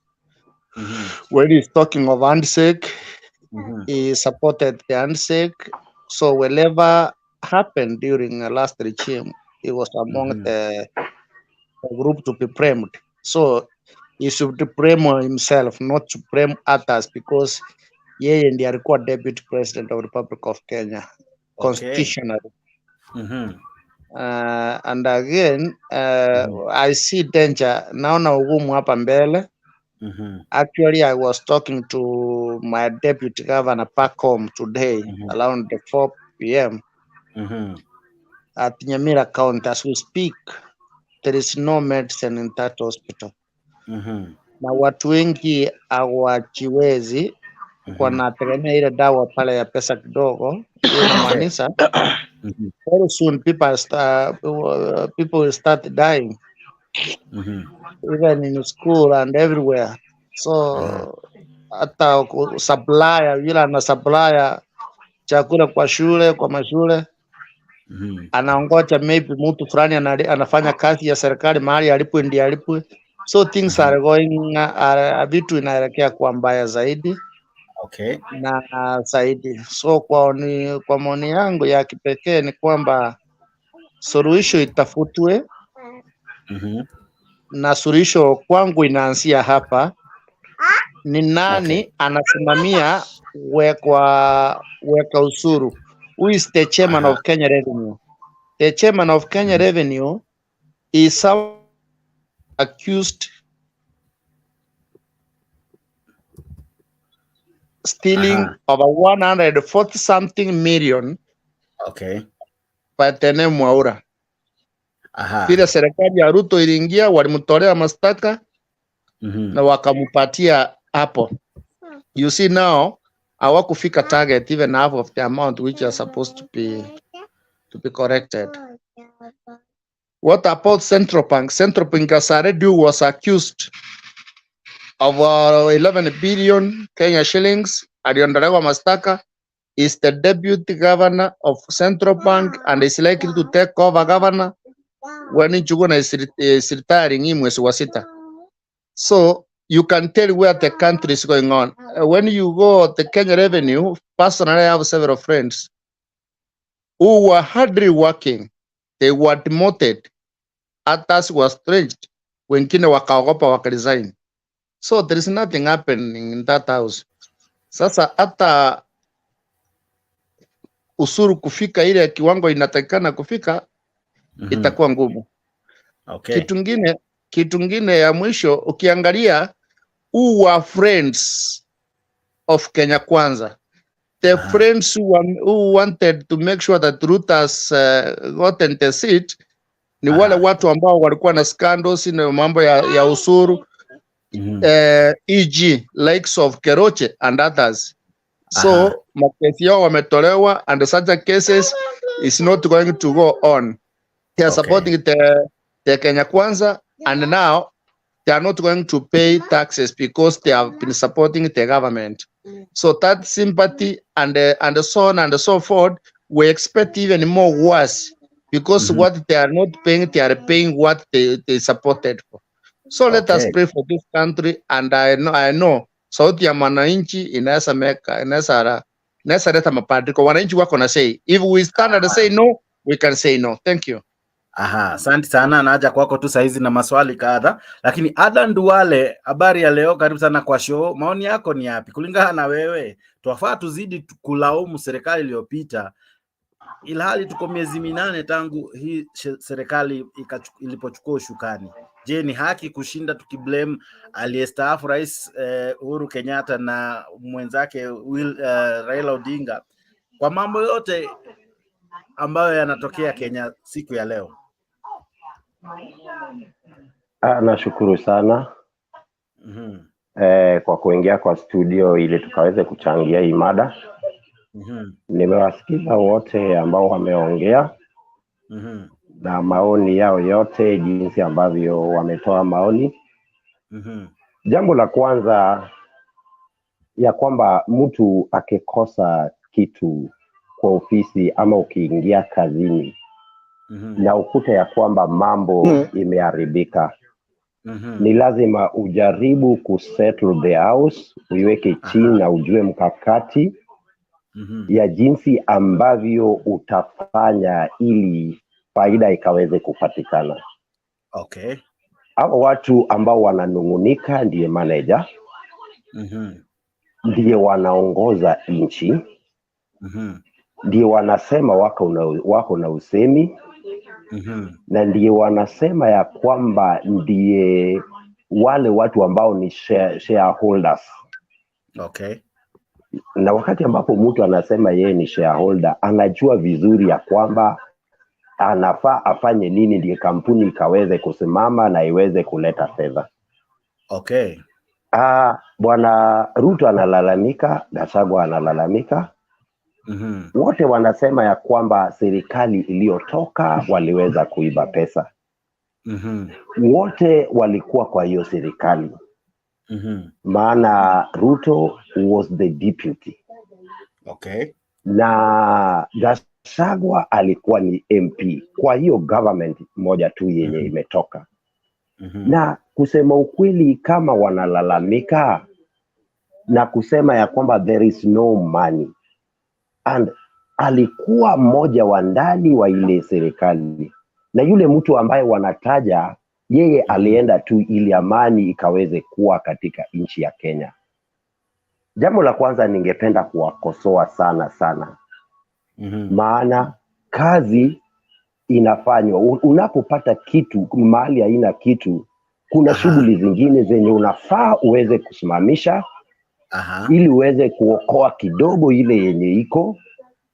When he's talking of Handshake, he supported the Handshake. So whenever happened during the last regime, he was among the group to be framed. So he should frame himself, not to frame others, because yeye ndiye alikuwa deputy president of the Republic of Kenya constitutionally. And again, I see danger. Naona ugumu hapa mbele. Actually, I was talking to my deputy governor back home today around the 4 p.m. At Nyamira County. As we speak, there is no medicine in that hospital. Na watu wengi hawajiwezi, wanategemea ile dawa pale ya pesa kidogo. Hiyo inamaanisha very soon people will start dying, even in school and everywhere. So hata supplier yule ana supplier chakula kwa shule, kwa mashule, anaongoja maybe mtu fulani anafanya kazi ya serikali mahali alipwe ndiye alipwe. So things are going, vitu inaelekea kwa mbaya zaidi na zaidi. So kwa maoni yangu ya kipekee ni kwamba suluhisho itafutwe, na suluhisho kwangu inaanzia hapa. Ni nani anasimamia weka ushuru? Who is the chairman of Kenya Revenue? The chairman of Kenya Revenue is accused stealing over 140 something million by the name Mwaura. Vile serikali ya Ruto iliingia, walimtolea mashtaka na wakampatia hapo. You see now, hawakufika target even half of the amount which are supposed to be corrected. What about Central Bank? Central Bank Gasaredu was accused of 11 billion Kenya shillings. Aliondolewa mashtaka. Is the deputy governor of Central Bank and is likely to take over governor when Njuguna is retiring in mwezi wa sita. So you can tell where the country is going on. When you go to the Kenya Revenue, personally I have several friends who were hardly working. They were demoted. Others were stretched. Wengine wakaogopa wakaresign. So there is nothing happening in that house. Sasa hata usuru kufika ile kiwango inatakikana kufika, itakuwa ngumu. Kitu ngine ya mwisho, ukiangalia who were friends of Kenya Kwanza, the friends who wanted to make sure that Ruto has gotten the seat, ni wale watu ambao walikuwa na scandals na mambo ya usuru, e.g. likes of Keroche and others. So makesi yao wametolewa, and such cases is not going to go on. They are supporting the Kenya Kwanza, and now they are not going to pay taxes because they have been supporting the government. So that sympathy and so on and so forth, we expect even more worse, because what they are not paying, they are paying what they supported for. So let us pray for this country, and I know sauti ya mwananchi inaweza leta mabadiliko. Wananchi wako na say, if we stand and say no, we can say no. Thank you. Asante sana, naja kwako tu saizi na maswali kadha. Lakini Adan Duale, habari ya leo, karibu sana kwa show. Maoni yako ni yapi? Kulingana na wewe, twafaa tuzidi kulaumu serikali iliyopita, ilhali tuko miezi 8 tangu hii serikali ilipochukua ushukani? Je, ni haki kushinda tukiblame aliyestaafu Rais Uhuru Kenyatta na mwenzake Raila Odinga kwa mambo yote ambayo yanatokea Kenya siku ya leo? Nashukuru sana kwa kuingia kwa studio ili tukaweze kuchangia hii mada. Nimewasikiza wote ambao wameongea na maoni yao yote, jinsi ambavyo wametoa maoni. Jambo la kwanza ya kwamba mtu akikosa kitu kwa ofisi ama ukiingia kazini na ukuta ya kwamba mambo imeharibika, ni lazima ujaribu kusettle the house, uiweke chini na ujue mkakati ya jinsi ambavyo utafanya ili faida ikaweze kupatikana. Okay. Hao watu ambao wananungunika ndiye manager, ndiye wanaongoza nchi, ndiye wanasema wako na usemi, na ndiye wanasema ya kwamba ndiye wale watu ambao ni shareholders. Okay. Na wakati ambapo mtu anasema yeye ni shareholder, anajua vizuri ya kwamba anafaa afanye nini ndiye kampuni ikaweze kusimama na iweze kuleta fedha. Okay. Bwana Ruto analalamika, Gachagua analalamika. Wote wanasema ya kwamba serikali iliyotoka waliweza kuiba pesa. Wote walikuwa kwa hiyo serikali. Maana Ruto was the deputy. Okay. Na Gachagua alikuwa ni MP kwa hiyo government moja tu yenye imetoka. Na kusema ukweli, kama wanalalamika na kusema ya kwamba there is no money, and alikuwa mmoja wa ndani wa ile serikali, na yule mtu ambaye wanataja yeye alienda tu ili amani ikaweze kuwa katika nchi ya Kenya. Jambo la kwanza ningependa kuwakosoa sana. Maana kazi inafanywa, unapopata kitu mahali haina kitu, kuna shughuli zingine zenye unafaa uweze kusimamisha ili uweze kuokoa kidogo ile yenye iko.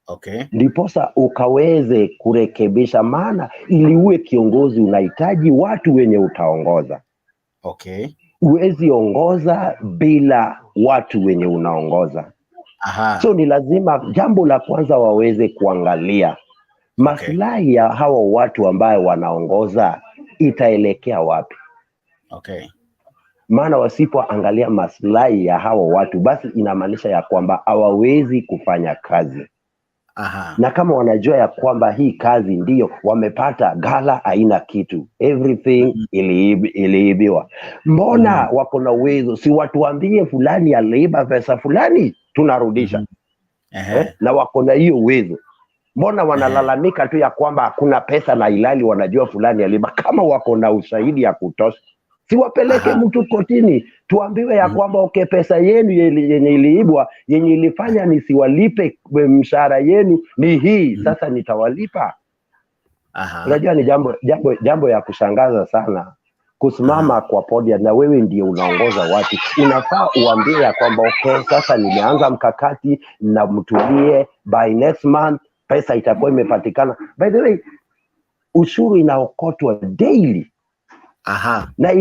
Okay. Ndiposa ukaweze kurekebisha, maana ili uwe kiongozi unahitaji watu wenye utaongoza. Okay. Uwezi ongoza bila watu wenye unaongoza. So ni lazima jambo la kwanza waweze kuangalia maslahi ya hawa watu ambaye wanaongoza itaelekea wapi. Okay. Maana wasipoangalia maslahi ya hawa watu, basi inamaanisha ya kwamba hawawezi kufanya kazi. Na kama wanajua ya kwamba hii kazi ndiyo wamepata gala haina kitu, everything iliibiwa, mbona wako na uwezo? Si watuambie fulani aliiba pesa fulani tunarudisha. Na wako na hiyo uwezo. Mbona wanalalamika tu ya kwamba hakuna pesa na ilali wanajua fulani aliiba? Kama wako na ushahidi ya kutosha, si wapeleke mtu kotini, tuambiwe ya kwamba okay, pesa yenu yenye iliibwa, yenye ilifanya nisiwalipe mshahara yenu ni hii, sasa nitawalipa. Unajua ni jambo ya kushangaza sana kusimama kwa podium na wewe ndiye unaongoza watu. Unafaa uambie ya kwamba okay, sasa nimeanza mkakati na mtulie, by next month pesa itakuwa imepatikana. By the way, ushuru inaokotwa daily. Na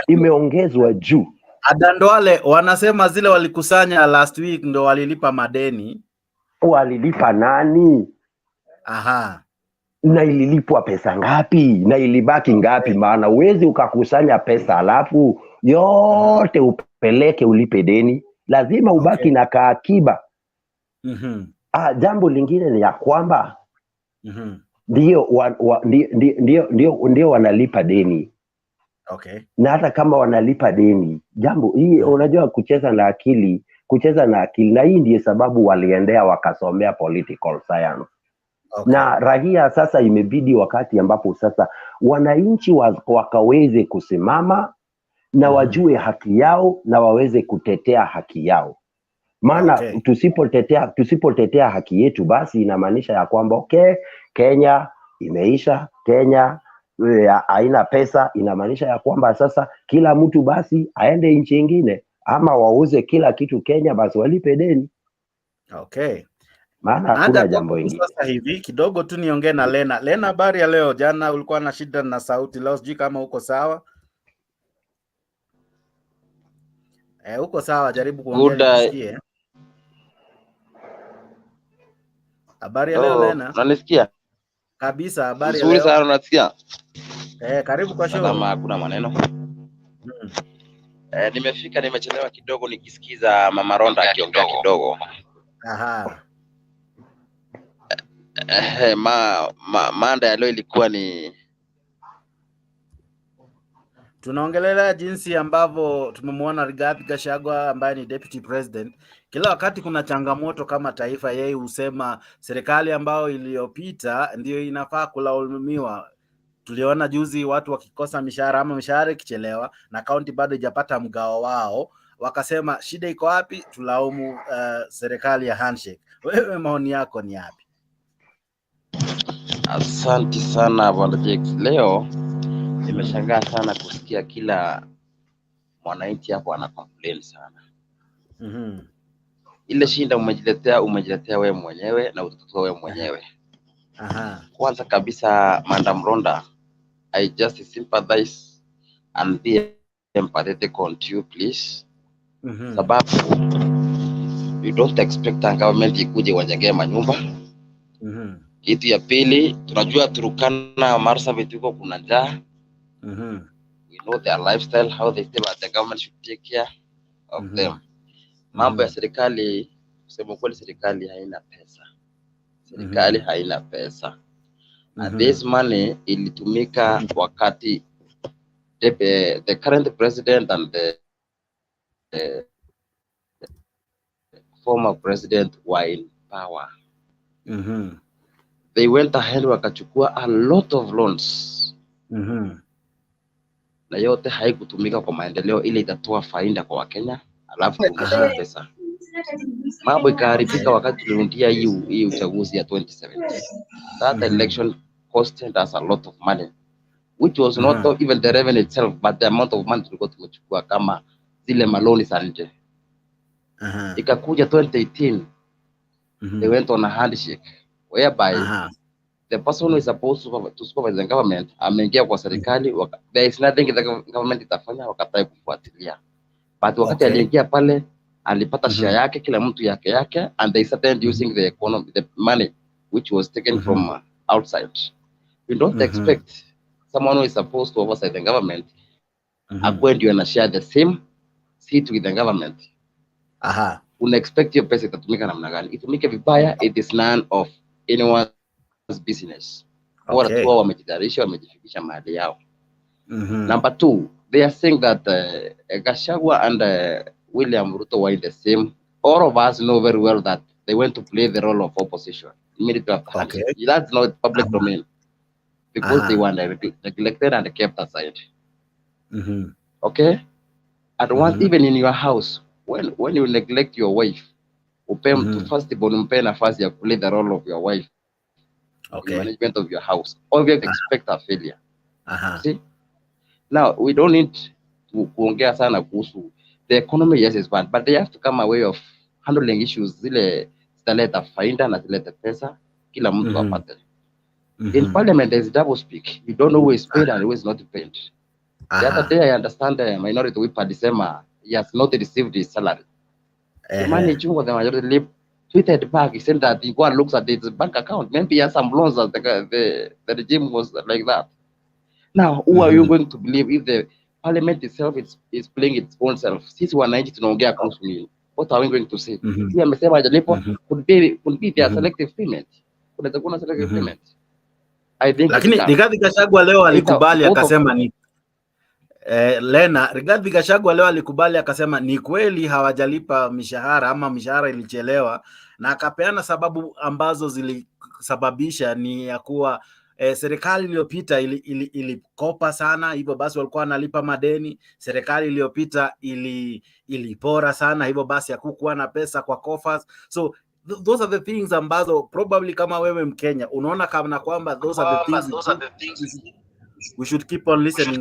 imeongezwa juu. Adandwale wanasema zile walikusanya last week ndo walilipa madeni. Walilipa nani? Na ililipwa pesa ngapi? Na ilibaki ngapi? Maana uwezi ukakusanya pesa alafu yote upeleke ulipe deni. Lazima ubaki na kaakiba. Jambo lingine ni ya kwamba ndio wanalipa deni. Okay. Na hata kama wanalipa deni, jambo hii unajua kucheza na akili, na hii ndiye sababu waliendea wakasomea political science. Na raia sasa imebidi wakati ambapo sasa wananchi wakaweze kusimama na wajue haki yao na waweze kutetea haki yao. Maana tusipotetea haki yetu, basi inamaanisha ya kwamba okay, Kenya imeisha, Kenya haina pesa, inamaanisha ya kwamba sasa kila mtu basi aende nchi nyingine ama wauze kila kitu Kenya basi walipe deni. Okay. Maana hakuna jambo lingine. Sasa hivi kidogo tu niongee na Lena. Lena, habari ya leo? Jana ulikuwa na shida na sauti, leo sijui kama uko sawa. Uko sawa, jaribu kuongea nisikie. Habari ya leo Lena? Unanisikia? Kabisa, habari ya leo. Nzuri sana, unasikia? Karibu kwa show. Kama hakuna maneno. Nimefika, nimechelewa kidogo nikisikiza Mama Ronda akiongea kidogo. Manda ya leo ilikuwa ni Tunaongelea jinsi ambavyo tumemwona Rigathi Gachagua ambaye ni deputy president. Kila wakati kuna changamoto kama taifa, yeye husema serikali ambayo iliyopita ndio inafaa kulaumiwa. Tuliona juzi watu wakikosa mishahara ama mishahara ikichelewa na kaunti bado haijapata mgao wao, wakasema shida iko wapi? Tulaumu serikali ya Handshake. Wewe maoni yako ni yapi? Asante sana Bwana Jex. Leo nimeshangaa sana kusikia kila mwananchi hapo ana complain sana. Ile shinda umejiletea wewe mwenyewe na utatoa wewe mwenyewe. Kwanza kabisa, Madam Ronda, I just sympathize and be empathetic on you please. Sababu you don't expect a government ikuje wajengee manyumba. Kitu ya pili, tunajua Turkana Marsabit huko kuna njaa. We know their lifestyle, how they feel, but the government should take care of them. Mambo ya serikali, kusema kweli serikali haina pesa. Serikali haina pesa. And this money ilitumika wakati the current president and the former president were in power. They went ahead wakachukua a lot of loans. Na yote haikutumika kwa maendeleo, ile itatoa faida kwa Wakenya, alafu kurudisha pesa. Mambo ikaharibika wakati tuliundia hii uchaguzi ya 2017. That election costed us a lot of money, which was not even the revenue itself, but the amount of money tulikuwa tumechukua kama zile maloni za nje. Ikakuja 2018, they went on a handshake, whereby the person who is supposed to supervise the government ameingia kwa serikali. There is nothing the government itafanya, wakatai kufuatilia. But wakati aliingia pale, alipata share yake, kila mtu yake, and they started using the economy, the money which was taken from outside. We don't expect someone who is supposed to oversight the government akuwe ndio na share the same seat with the government. Una expect your pesa itatumika namna gani? Itumike vibaya, it is none of anyone's business. Bora tu wao wamejitayarisha, wamejifikisha mahali yao. Number 2, they are saying that Gachagua and William Ruto were the same. All of us know very well that they went to play the role of opposition immediately after handshake. That's not public domain, because they were neglected and kept aside. Okay? And once even in your house, when you neglect your wife, first born umpe nafasi ya play the role of your wife in management of your house, or you expect a failure. See? Now, we don't need to kuongea sana kuhusu the economy. Yes, is bad, but they have to come a way of handling issues zile zitaleta faida na zilete pesa kila mtu apate. In parliament there is double speak. You don't know who is paid and who is not paid. The other day I understand the minority whip alisema he has not received his salary. The money the majority tweeted back. He said that he go and looks at his bank account. Maybe he has some loans that the regime was like that. Now, who are you going to believe if the parliament itself is playing its own self? Sisi wananchi tunaongea kuhusu nini? What are we going to say? He amesema hajalipo, could be their selective payment. Kunaweza kuwa selective payment. I think. Lakini Rigathi Gachagua leo alikubali akasema ni Rigathi Gachagua leo alikubali akasema ni kweli hawajalipa mishahara ama mishahara ilichelewa, na akapeana sababu ambazo zilisababisha ni ya kuwa serikali iliyopita ilikopa sana, hivyo basi walikuwa wanalipa madeni. Serikali iliyopita ilipora sana, hivyo basi hakukuwa na pesa kwa coffers. So those are the things ambazo probably kama wewe Mkenya unaona kama kwamba those are the things we should keep on listening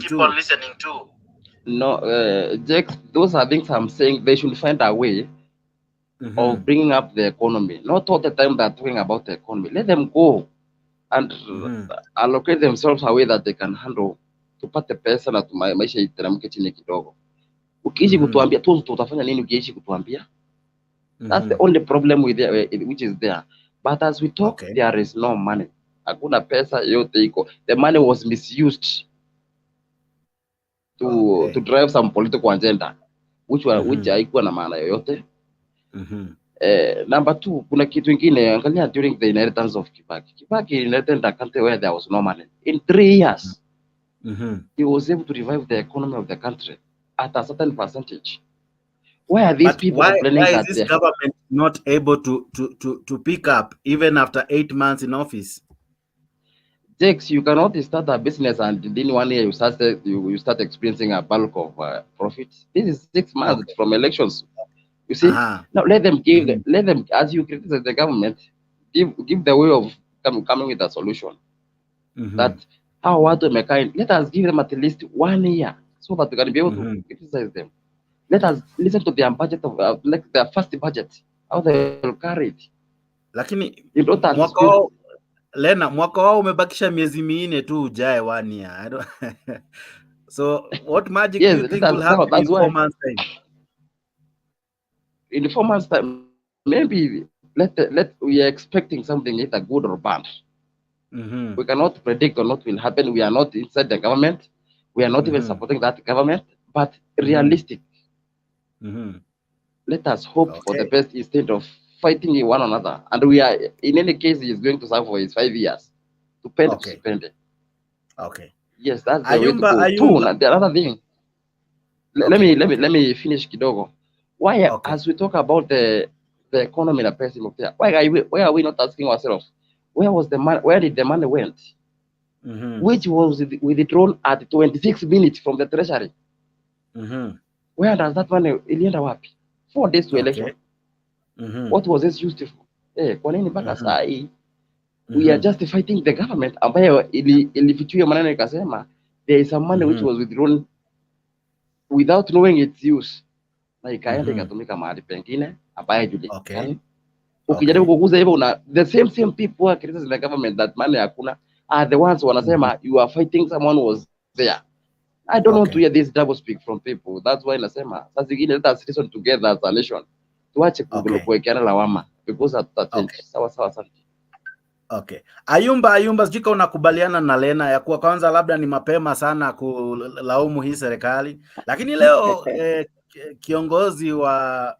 to. No, Jack, those are things I'm saying they should find a way of bringing up the economy. Not all the time they're talking about the economy. Let them go and allocate themselves a way that they can handle, tupate pesa na maisha iteremke chini kidogo. Ukiishi kutuambia tu tutafanya nini, ukiishi kutuambia. That's the only problem with which is there. But as we talk, there is no money. Hakuna pesa yote iko. The money was misused to drive some political agenda which haikuwa na maana yoyote. Number 2, kuna kitu kingine, angalia during the inheritance of Kibaki. Kibaki inherited a country where there was no money. In 3 years, he was able to revive the economy of the country at a certain percentage. Why are these people complaining why that is this government not able to pick up even after 8 months in office? Jakes, you cannot start a business and within 1 year you start experiencing a bulk of profit. This is 6 months from elections. You see, now let them give, let them, as you criticize the government, give the way of coming with a solution. That how what let us give them at least 1 year so that we can be able to criticize them. Let us listen to their budget of like their first budget, how they will carry it. Lakini mwaka wao umebakisha miezi 4 tu ujae 1 year. So what magic do you think will happen in 4 months time? In 4 months time, maybe we are expecting something either good or bad. We cannot predict on what will happen. We are not inside the government. We are not even supporting that government, but realistic. Let us hope for the best instead of fighting one another. And we are, in any case, he is going to serve for his 5 years. Spend it. Okay. Yes, that's the way to go. The other thing. Let me finish kidogo. Why, as we talk about the economy and pricing, why are we not asking ourselves, where was the money? Where did the money went? Which was withdrawn at 26 minutes from the treasury? Where does that money ilienda wapi? 4 days to election. What was this used for? Kwa nini mpaka saa hii we are just fighting the government ambayo ilifichua maneno ikasema there is some money which was withdrawn without knowing its use, na ikaenda ikatumika mahali pengine ambayo haijulikani. Ukijaribu kuguza hivyo the same people are criticizing the government that money hakuna are the ones wanasema you are fighting someone who was there. I don't want to hear this double speak from people. That's why nasema sasa zingine let us listen together as a nation. Tuache kuwekeana lawama because hatuta sawa sawa. Okay. Ayumba sijui kama unakubaliana na Lena ya kuwa kwanza labda ni mapema sana kulaumu hii serikali, lakini leo kiongozi wa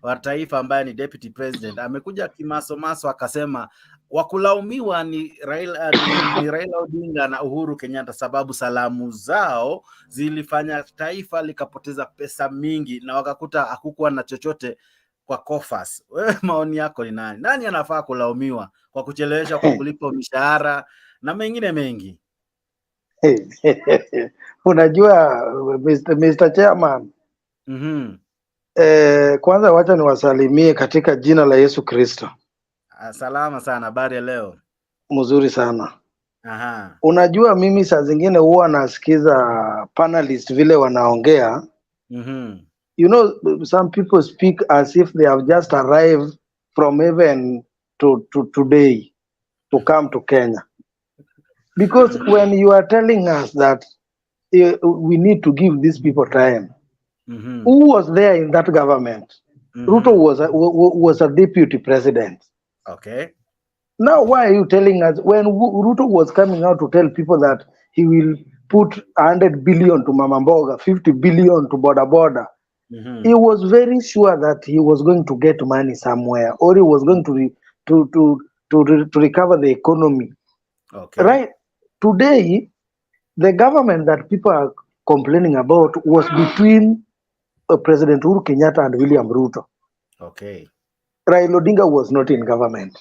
wa taifa ambaye ni deputy president amekuja kimasomaso akasema wakulaumiwa ni Raila Odinga na Uhuru Kenyatta sababu salamu zao zilifanya taifa likapoteza pesa mingi na wakakuta hakukuwa na chochote kwa coffers. Wewe maoni yako ni nani? Nani anafaa kulaumiwa kwa kuchelewesha kwa kulipa mishahara na mengine mengi? Unajua Mr. Chairman. Kwanza wacha niwasalimie katika jina la Yesu Kristo. Salama sana, habari leo? Mzuri sana. Unajua mimi saa zingine huwa nasikiza panelist vile wanaongea. You know, some people speak as if they have just arrived from heaven to today to come to Kenya. Because when you are telling us that we need to give these people time, who was there in that government? Ruto was a deputy president. Okay. Now, why are you telling us when Ruto was coming out to tell people that he will put 100 billion to Mama Mboga, 50 billion to Boda Boda? He was very sure that he was going to get money somewhere, or he was going to recover the economy. Okay. Right? Today, the government that people are complaining about was between President Uhuru Kenyatta and William Ruto. Okay. Raila Odinga was not in government.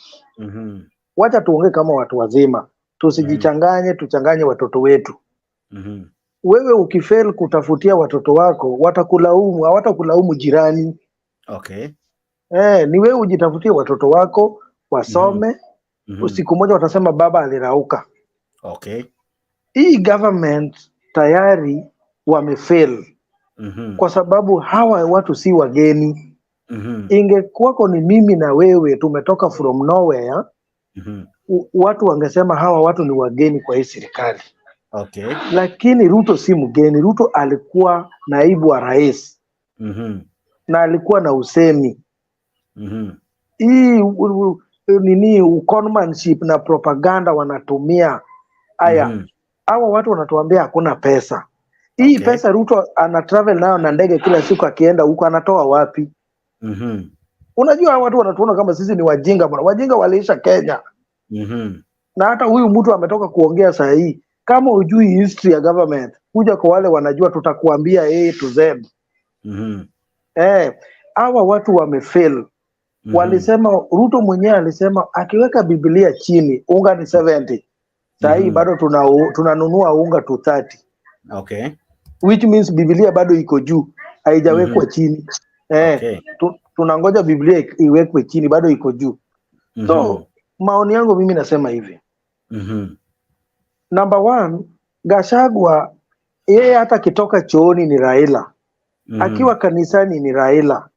Wacha tuongee kama watu wazima, tusijichanganye, tuchanganye watoto wetu. Wewe ukifail kutafutia watoto wako, watakulaumu, hawatakulaumu jirani. Okay. Ni wewe ujitafutie watoto wako, wasome, siku moja watasema baba alirauka. Okay. Hii government tayari wamefail. Kwa sababu hawa watu si wageni. Ingekuwako ni mimi na wewe tumetoka from nowhere, watu wangesema hawa watu ni wageni kwa hii serikali. Okay. Lakini Ruto si mgeni. Ruto alikuwa naibu wa rais. Na alikuwa na usemi. Hii conmanship na propaganda wanatumia. Hawa watu wanatuambia hakuna pesa. Hii pesa Ruto ana travel nayo na ndege kila siku akienda huko anatoa wapi? Unajua watu wanatuona kama sisi ni wajinga bwana. Wajinga waliisha Kenya. Na hata huyu mtu ametoka kuongea saa hii Kama ujui history ya government, kuja kwa wale wanajua, tutakuambia A to Z. Hawa watu wamefail. Walisema, Ruto mwenyewe alisema akiweka Biblia chini unga ni 70. Sasa hii bado tunanunua unga 230. Okay. Which means Biblia bado iko juu, haijawekwa chini. Tunangoja Biblia iwekwe chini, bado iko juu. So maoni yangu mimi nasema hivi. Number one, Gachagua yeye hata kitoka chooni ni Raila. Akiwa kanisani ni Raila.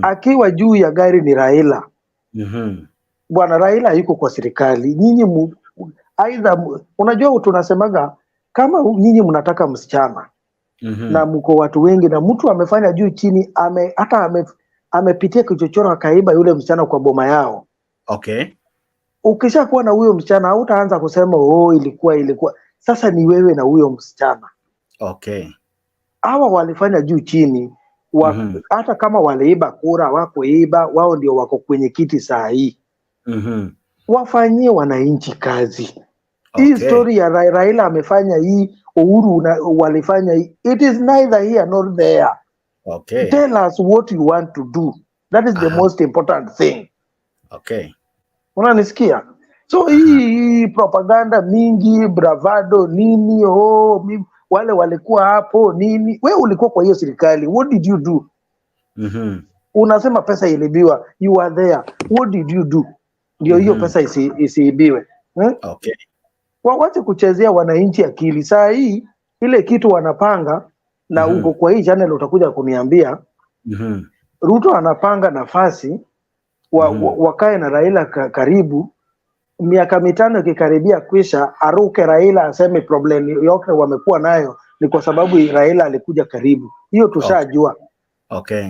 Akiwa juu ya gari ni Raila. Bwana Raila yuko kwa serikali. Nyinyi aidha, unajua tunasemaga kama nyinyi mnataka msichana na mko watu wengi na mtu amefanya juu chini, amepitia kichochoro akaiba yule msichana kwa boma yao. Okay. Ukishakuwa na huyo msichana hautaanza kusema ilikuwa. Sasa ni wewe na huyo msichana. Okay. Hawa walifanya juu chini. Hata kama waliiba kura, wakuiba, wao ndio wako kwenye kiti saa hii. Wafanyie wananchi kazi. Hii story ya Raila amefanya hii, Uhuru walifanya hii. It is neither here nor there. Okay. Tell us what you want to do. That is the most important thing. Okay. Unanisikia? So hii propaganda mingi, bravado nini, wale walikuwa hapo nini. Wewe ulikuwa kwa hiyo serikali. What did you do? Unasema pesa ilibiwa. You are there. What did you do? Ndio hiyo pesa isiibiwe. Okay. Wawache kuchezea wananchi akili. Saa hii ile kitu wanapanga na uko kwa hii channel utakuja kuniambia. Ruto anapanga nafasi wakae na Raila karibu. Miaka 5 ikikaribia kwisha, aruke Raila aseme problem yote wamekuwa nayo ni kwa sababu Raila alikuja karibu. Hiyo tushajua. Okay.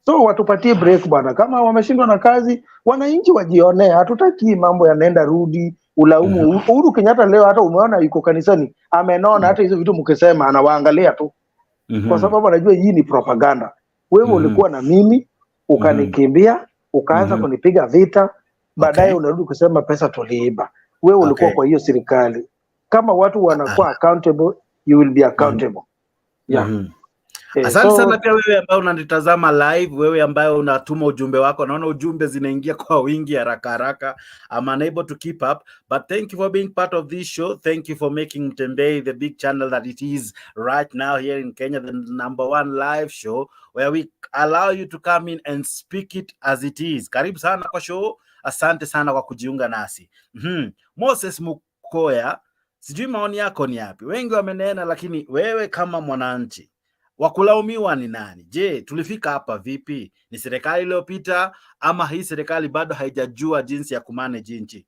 So watupatie break bwana. Kama wameshindwa na kazi, wananchi wajionee. Hatutaki mambo yanaenda rudi, ulaumu. Uhuru Kenyatta leo hata umeona yuko kanisani, amenona hata hizo vitu mkisema anawaangalia tu. Kwa sababu anajua hii ni propaganda. Wewe ulikuwa na mimi, ukanikimbia, ukaanza kunipiga vita, baadaye unarudi kusema pesa tuliiba. Wewe ulikuwa kwa hiyo serikali. Kama watu wanakuwa accountable, you will be accountable. Asante sana pia wewe ambaye unanitazama live, wewe ambaye unatuma ujumbe wako. Naona ujumbe zinaingia kwa wingi haraka. I'm unable to keep up, but thank you for being part of this show. Thank you for making Mtembei the big channel that it is right now here in Kenya, the #1 live show where we allow you to come in and speak it as it is. Karibu sana kwa show. Asante sana kwa kujiunga nasi. Moses Mukoya, sijui maoni yako ni yapi? Wengi wamenena, lakini wewe kama mwananchi, wakulaumiwa ni nani? Je, tulifika hapa vipi? Ni serikali iliyopita ama hii serikali bado haijajua jinsi ya kumanage nchi?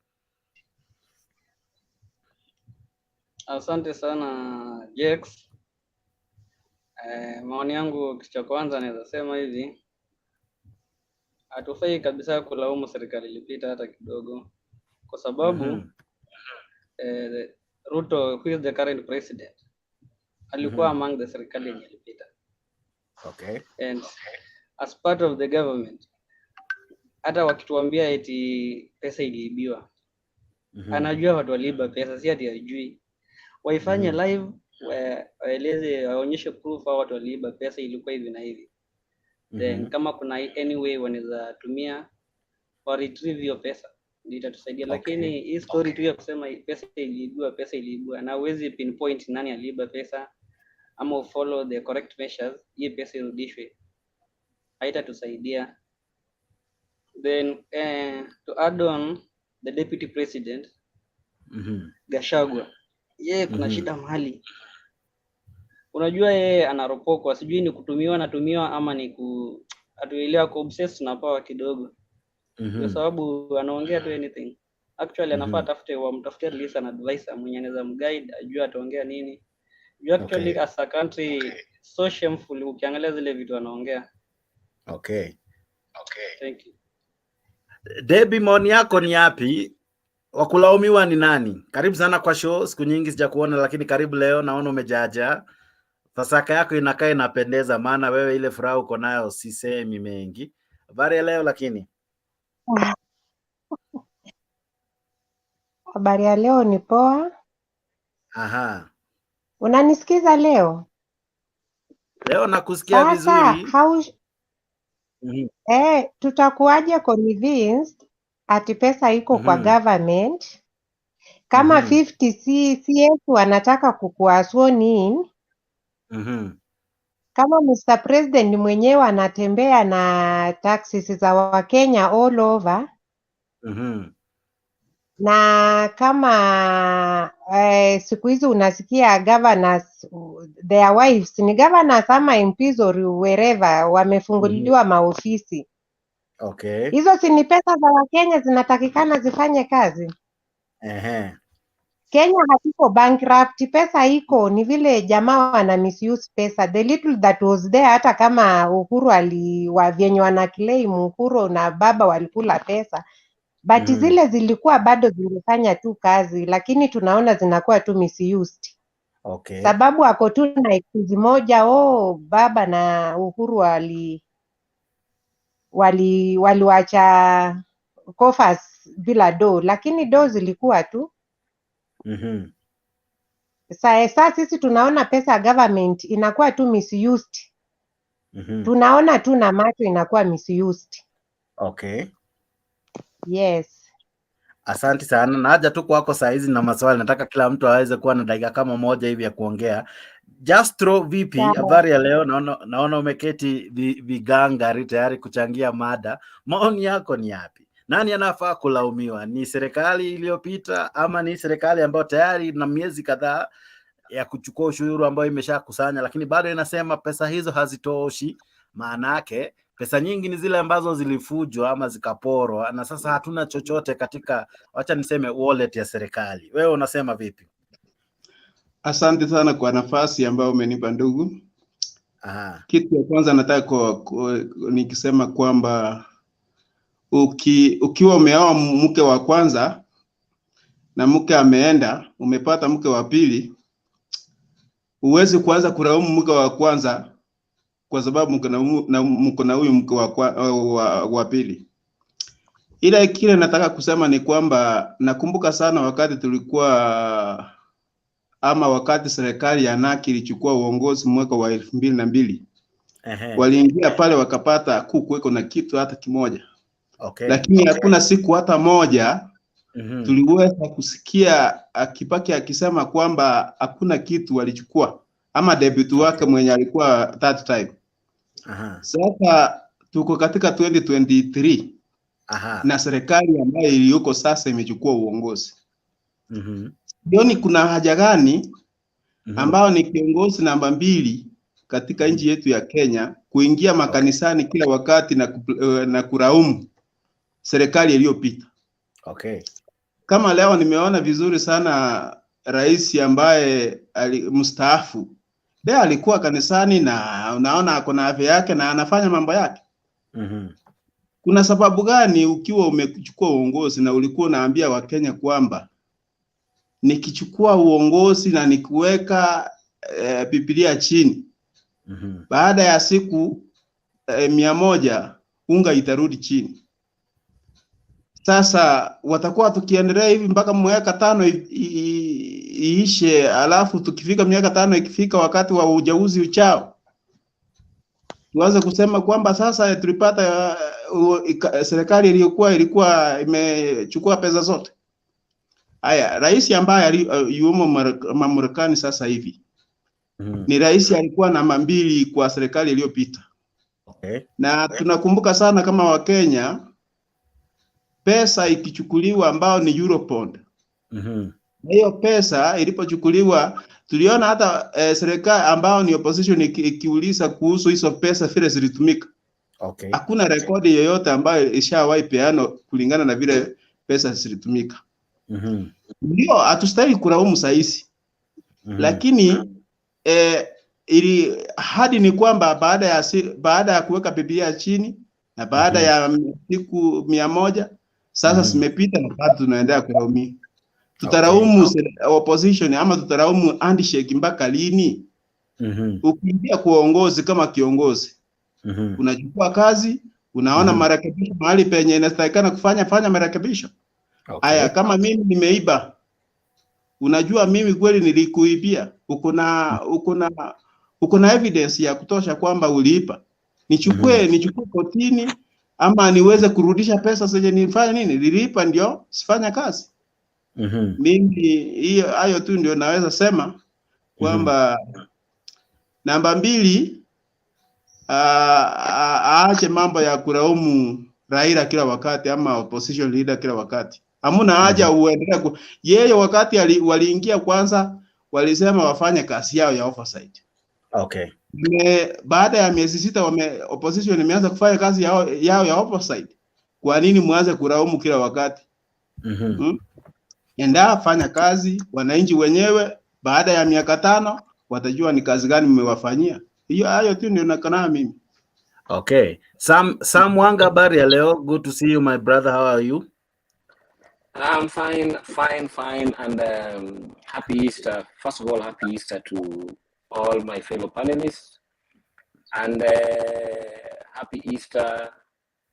Asante sana Jex. Maoni yangu kitu cha kwanza naweza sema hivi, hatufai kabisa kulaumu serikali iliyopita hata kidogo, kwa sababu Ruto, who is the current president, alikuwa among the serikali yenye ilipita. Okay. And as part of the government, hata wakituambia eti pesa iliibiwa, anajua watu waliiba pesa, si ati hajui. Waifanye live, waeleze, waonyeshe proof au watu waliiba pesa ilikuwa hivi na hivi. Then kama kuna any way wanaweza tumia or retrieve hiyo pesa, ndio itatusaidia. Lakini hii story tu ya kusema pesa iliibiwa na uwezi pinpoint nani aliiba pesa ama follow the correct measures, hii pesa irudishwe, haitatusaidia. Then to add on the deputy president Gachagua, yeye kuna shida mahali. Unajua yeye anaropokwa, sijui ni kutumiwa ama ni atuelewa ku obsessed na power kidogo. Kwa sababu anaongea tu anything. Actually anafaa wamtafutie at least an advisor mwenye anaweza mguide, ajue ataongea nini. You actually as a country so shameful ukiangalia zile vitu anaongea. Okay. Thank you. Debbie, maoni yako ni yapi? Wakulaumiwa ni nani? Karibu sana kwa show. Siku nyingi sijakuona, lakini karibu leo, naona umejaja. Fasaka yako inakaa inapendeza, maana wewe ile furaha uko nayo sisemi mengi. Habari ya leo lakini? Habari ya leo ni poa. Aha. Unanisikiza leo? Leo nakusikia vizuri. Tutakuwaje convinced ati pesa iko kwa government kama 50 CS wanataka kukuwa sworn in, kama Mr. President mwenyewe anatembea na taxes za Wakenya all over, na kama siku hizi unasikia governors, their wives ni governors ama MPs or wherever wamefunguliwa maofisi. Okay. Hizo si ni pesa za Wakenya zinatakikana zifanye kazi. Kenya hatuko bankrupt, pesa iko, ni vile jamaa wana misuse pesa. The little that was there, hata kama Uhuru vyenye wana claim Uhuru na baba walikula pesa, but zile zilikuwa bado zilifanya tu kazi, lakini tunaona zinakuwa tu misused. Okay. Sababu ako tu na excuse moja, baba na Uhuru waliwacha coffers bila do, lakini do zilikuwa tu. Sasa sisi tunaona pesa government inakuwa tu misused. Tunaona tu na macho inakuwa misused. Okay. Yes. Asante sana. Naja tu kwako saa hizi na maswali, nataka kila mtu aweze kuwa na dakika kama moja hivi ya kuongea. Justro, vipi? Habari ya leo? Naona umeketi vigangari tayari kuchangia mada. Maoni yako ni yapi? Nani anafaa kulaumiwa? Ni serikali iliyopita ama ni serikali ambayo tayari na miezi kadhaa ya kuchukua ushuru ambayo imeshakusanya, lakini bado inasema pesa hizo hazitoshi? Maana yake pesa nyingi ni zile ambazo zilifujwa ama zikaporwa, na sasa hatuna chochote katika, wacha niseme, wallet ya serikali. Wewe unasema vipi? Asante sana kwa nafasi ambayo umenipa ndugu. Kitu ya kwanza nataka nikisema kwamba ukiwa umeoa mke wa kwanza na mke ameenda, umepata mke wa pili, uwezi kuanza kulaumu mke wa kwanza kwa sababu mko na huyu mke wa pili. Ila kile nataka kusema ni kwamba nakumbuka sana wakati tulikuwa wakati serikali ya Naki ilichukua uongozi mwaka wa 2002. Waliingia pale wakapata kukuweko na kitu hata kimoja. Lakini hakuna siku hata moja tuliweza kusikia Kibaki akisema kwamba hakuna kitu walichukua, ama debut wake mwenye alikuwa that time. Sasa tuko katika 2023 na serikali ambayo iliyoko sasa imechukua uongozi. Sioni kuna haja gani ambao ni kiongozi namba 2 katika nchi yetu ya Kenya kuingia makanisani kila wakati na kulaumu serikali iliyopita. Kama leo nimeona vizuri sana rais ambaye mstaafu, yeye alikuwa kanisani na unaona ako na afya yake na anafanya mambo yake. Kuna sababu gani ukiwa umechukua uongozi na ulikuwa unaambia Wakenya kwamba nikichukua uongozi na nikuweka Biblia chini, baada ya siku 100 unga itarudi chini? Sasa watakuwa tukiendelea hivi mpaka miaka 5 iishe, alafu tukifika miaka 5 ikifika wakati wa uchaguzi uchao, tuanze kusema kwamba sasa tulipata serikali ilikuwa imechukua pesa zote. Haya, rais ambaye yumo mamlakani sasa hivi ni rais alikuwa namba 2 kwa serikali iliyopita. Na tunakumbuka sana kama Wakenya, pesa ikichukuliwa ambao ni Eurobond. Hiyo pesa ilipochukuliwa tuliona hata serikali ambao ni opposition ikiuliza kuhusu hizo pesa vile zilitumika. Hakuna rekodi yoyote ambayo ishawahi peano kulingana na vile pesa zilitumika. Ndio hatustahili kulaumu sahihi. Lakini ili hadi ni kwamba baada ya kuweka Biblia chini na baada ya siku 100 sasa zimepita na bado tunaendelea kulaumu. Tutaraumu opposition ama tutaraumu handshake mpaka lini? Ukiingia kuongozi kama kiongozi, unachukua kazi, unaona marekebisho mahali penye inatakikana fanya marekebisho. Haya, kama mimi nimeiba unajua mimi kweli nilikuibia, uko na evidence ya kutosha kwamba uliipa, nichukue kotini ama niweze kurudisha pesa zenye nilifanya nini, niliipa ndio sifanya kazi. Mimi hayo tu ndio naweza sema kwamba namba 2, aache mambo ya kulaumu Raila kila wakati ama opposition leader kila wakati. Hamuna haja uendelee yeye, wakati waliingia kwanza walisema wafanye kazi yao ya oversight. Okay. Baada ya miezi 6 opposition imeanza kufanya kazi yao ya oversight. Kwa nini mwanze kulaumu kila wakati? Enda fanya kazi, wananchi wenyewe baada ya miaka 5 watajua ni kazi gani mmewafanyia. Hayo tu ndio nakana mimi. Okay. Sam Wanga, habari ya leo. Good to see you my brother. How are you? I'm fine, and happy Easter. First of all, happy Easter to all my fellow panelists, and happy Easter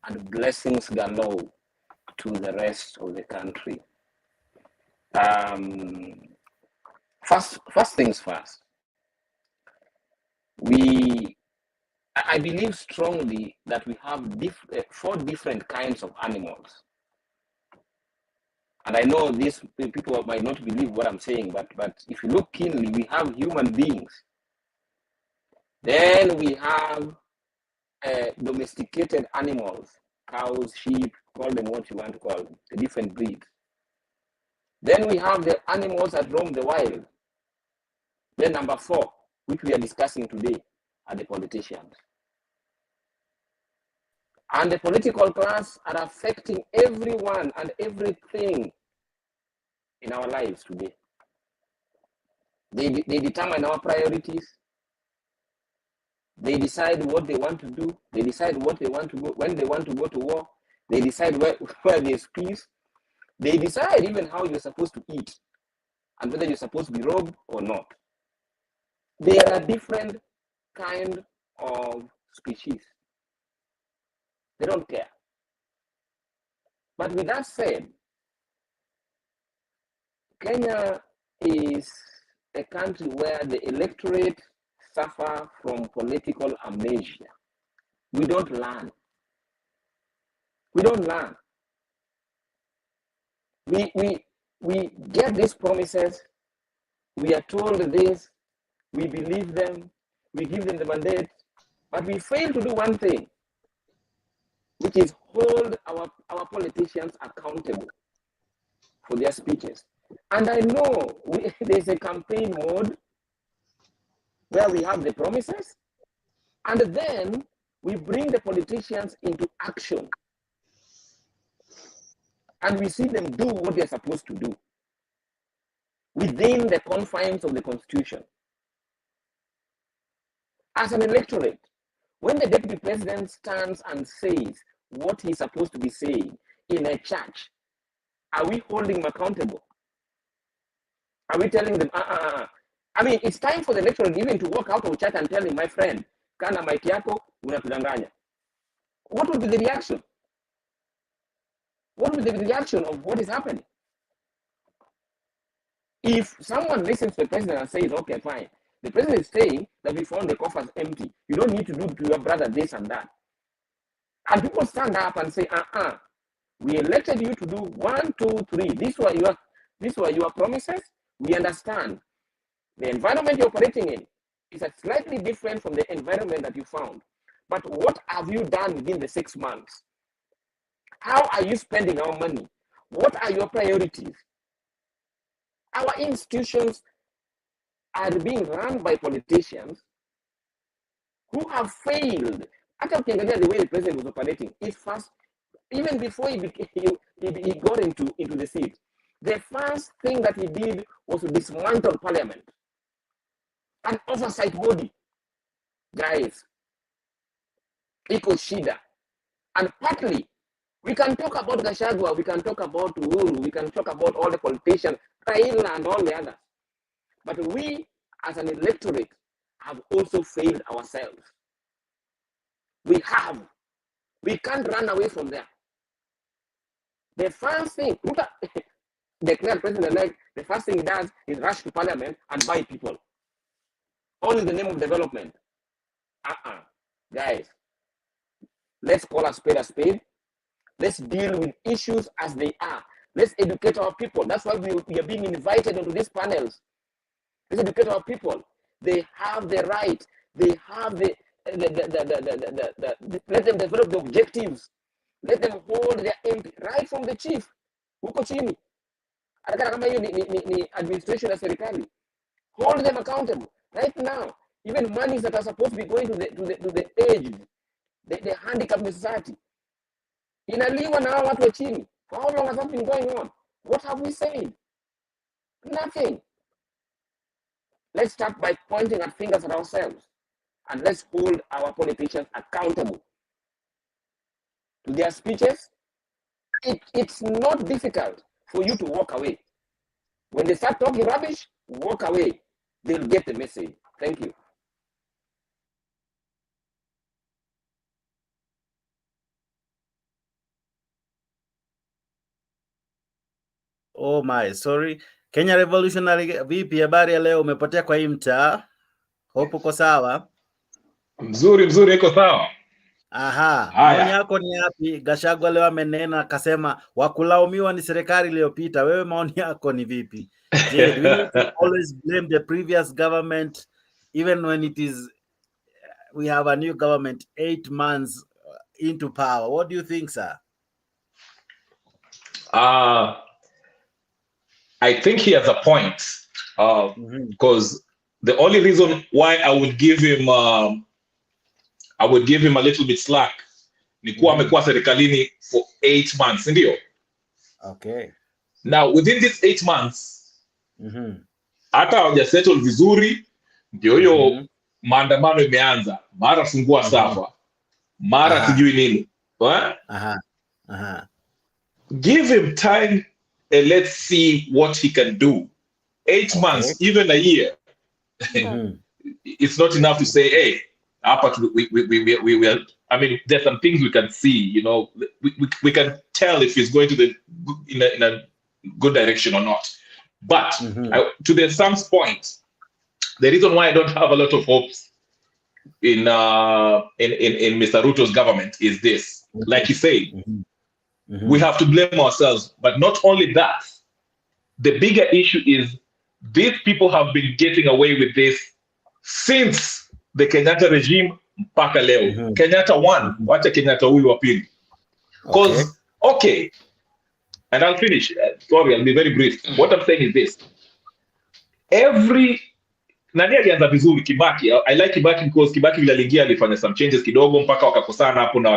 and blessings galore to the rest of the country. First things first. I believe strongly that we have 4 different kinds of animals. And I know these people might not believe what I'm saying, but if you look keenly, we have human beings. Then we have domesticated animals, cows, sheep, call them what you want to call them, the different breeds. Then we have the animals that roam the wild. Then number 4, which we are discussing today, are the politicians. And the political class are affecting everyone and everything in our lives today. They determine our priorities. They decide what they want to do. They decide what they want to go, when they want to go to war. They decide where there's peace. They decide even how you're supposed to eat and whether you're supposed to be robbed or not. There are different kind of species. They don't care. But with that said, Kenya is a country where the electorate suffer from political amnesia. We don't learn. We don't learn. We get these promises. We are told this. We believe them. We give them the mandate. But we fail to do one thing, which is hold our politicians accountable for their speeches. And I know there's a campaign mode where we have the promises, and then we bring the politicians into action. And we see them do what they're supposed to do within the confines of the Constitution. As an electorate, when the deputy president stands and says what he's supposed to be saying in a church, are we holding him accountable? Are we telling them, I mean, it's time for the electorate even to walk out of church and tell him, my friend, kana maiki yako unatudanganya. What would be the reaction? What would be the reaction of what is happening? If someone listens to the president and says, okay, fine, the president is saying that we found the coffers empty. You don't need to do to your brother this and that. And people stand up and say, we elected you to do 1, 2, 3. These were your promises. We understand. The environment you're operating in is slightly different from the environment that you found. But what have you done within the 6 months? How are you spending our money? What are your priorities? Our institutions are being run by politicians who have failed. After the way the president was operating, it first, even before he got into the seat, the first thing that he did was to dismantle parliament, an oversight body. Guys, iko shida. And partly, we can talk about Gachagua, we can talk about Uhuru, we can talk about all the politicians, Raila and all the others. But we, as an electorate, have also failed ourselves. We have. We can't run away from them. The first thing, declared president-elect, the first thing he does is rush to parliament and buy people. All in the name of development. Guys, let's call a spade a spade. Let's deal with issues as they are. Let's educate our people. That's why we are being invited into these panels. Let's educate our people. They have the right. They have let them develop the objectives. Let them hold their MP right from the chief. Huko chini. Hata kama hiyo ni administration ya serikali. Hold them accountable. Right now, even monies that are supposed to be going to the aged, the handicapped society. Inaliwa na watu wa chini. For how long has that been going on? What have we said? Nothing. Let's start by pointing our fingers at ourselves, and let's hold our politicians accountable to their speeches. It's not difficult for you to walk away. When they start talking rubbish, walk away. They'll get the message. Thank you. Oh my, sorry. Kenya Revolutionary, vipi habari ya leo? Umepotea kwa hii mtaa? Hope uko sawa? Mzuri iko sawa. Aha, maoni yako ni yapi? Gachagua leo amenena akasema wakulaumiwa ni serikali iliyopita. Wewe maoni yako ni vipi? Je, do we need to always blame the previous government even when it is we have a new government 8 months into power? What do you think, sir? I think he has a point, because the only reason why I would give him a little bit slack ni kuwa amekuwa serikalini for 8 months, ndio? Okay. Now within these 8 months, hata hawaja settle vizuri, ndio hiyo maandamano imeanza, mara fungua safa, mara sijui nini. Give him time and let's see what he can do. 8 months, even a year, it's not enough to say, hey, we are, I mean, there's some things we can see, you know, we can tell if he's going to in a good direction or not. But to some point, the reason why I don't have a lot of hopes in Mr. Ruto's government is this. Like you say, we have to blame ourselves. But not only that, the bigger issue is these people have been getting away with this since the Kenyatta regime mpaka leo. Kenyatta 1, wacha Kenyatta huyu wa pili. Because, okay, and I'll finish. Sorry, I'll be very brief. What I'm saying is this. Nani alianza vizuri? Kibaki. I like Kibaki because Kibaki vile aliingia alifanya some changes kidogo mpaka wakakosana hapo na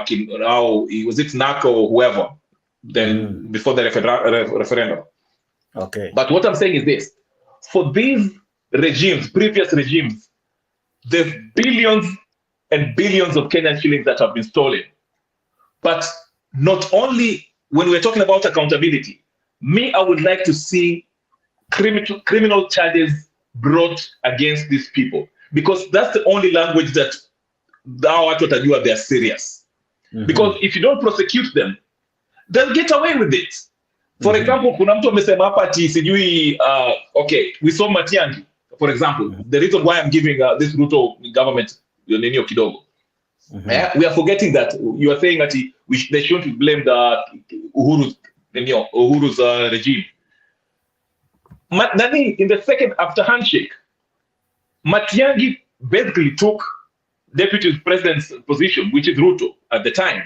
was it Nako or whoever then before the referendum. Okay. But what I'm saying is this. For these regimes, previous regimes, there's billions and billions of Kenyan shillings that have been stolen. But not only when we're talking about accountability, I would like to see criminal charges brought against these people, because that's the only language that they are serious. Because if you don't prosecute them, they'll get away with it. For example, kuna mtu amesema hapa ati sijui okay, we saw Matiang'i, for example. The reason why I'm giving this Ruto government nini kidogo. We are forgetting that you are saying that they shouldn't blame the Uhuru's regime. In the second after handshake, Matiang'i basically took deputy president's position, which is Ruto at the time.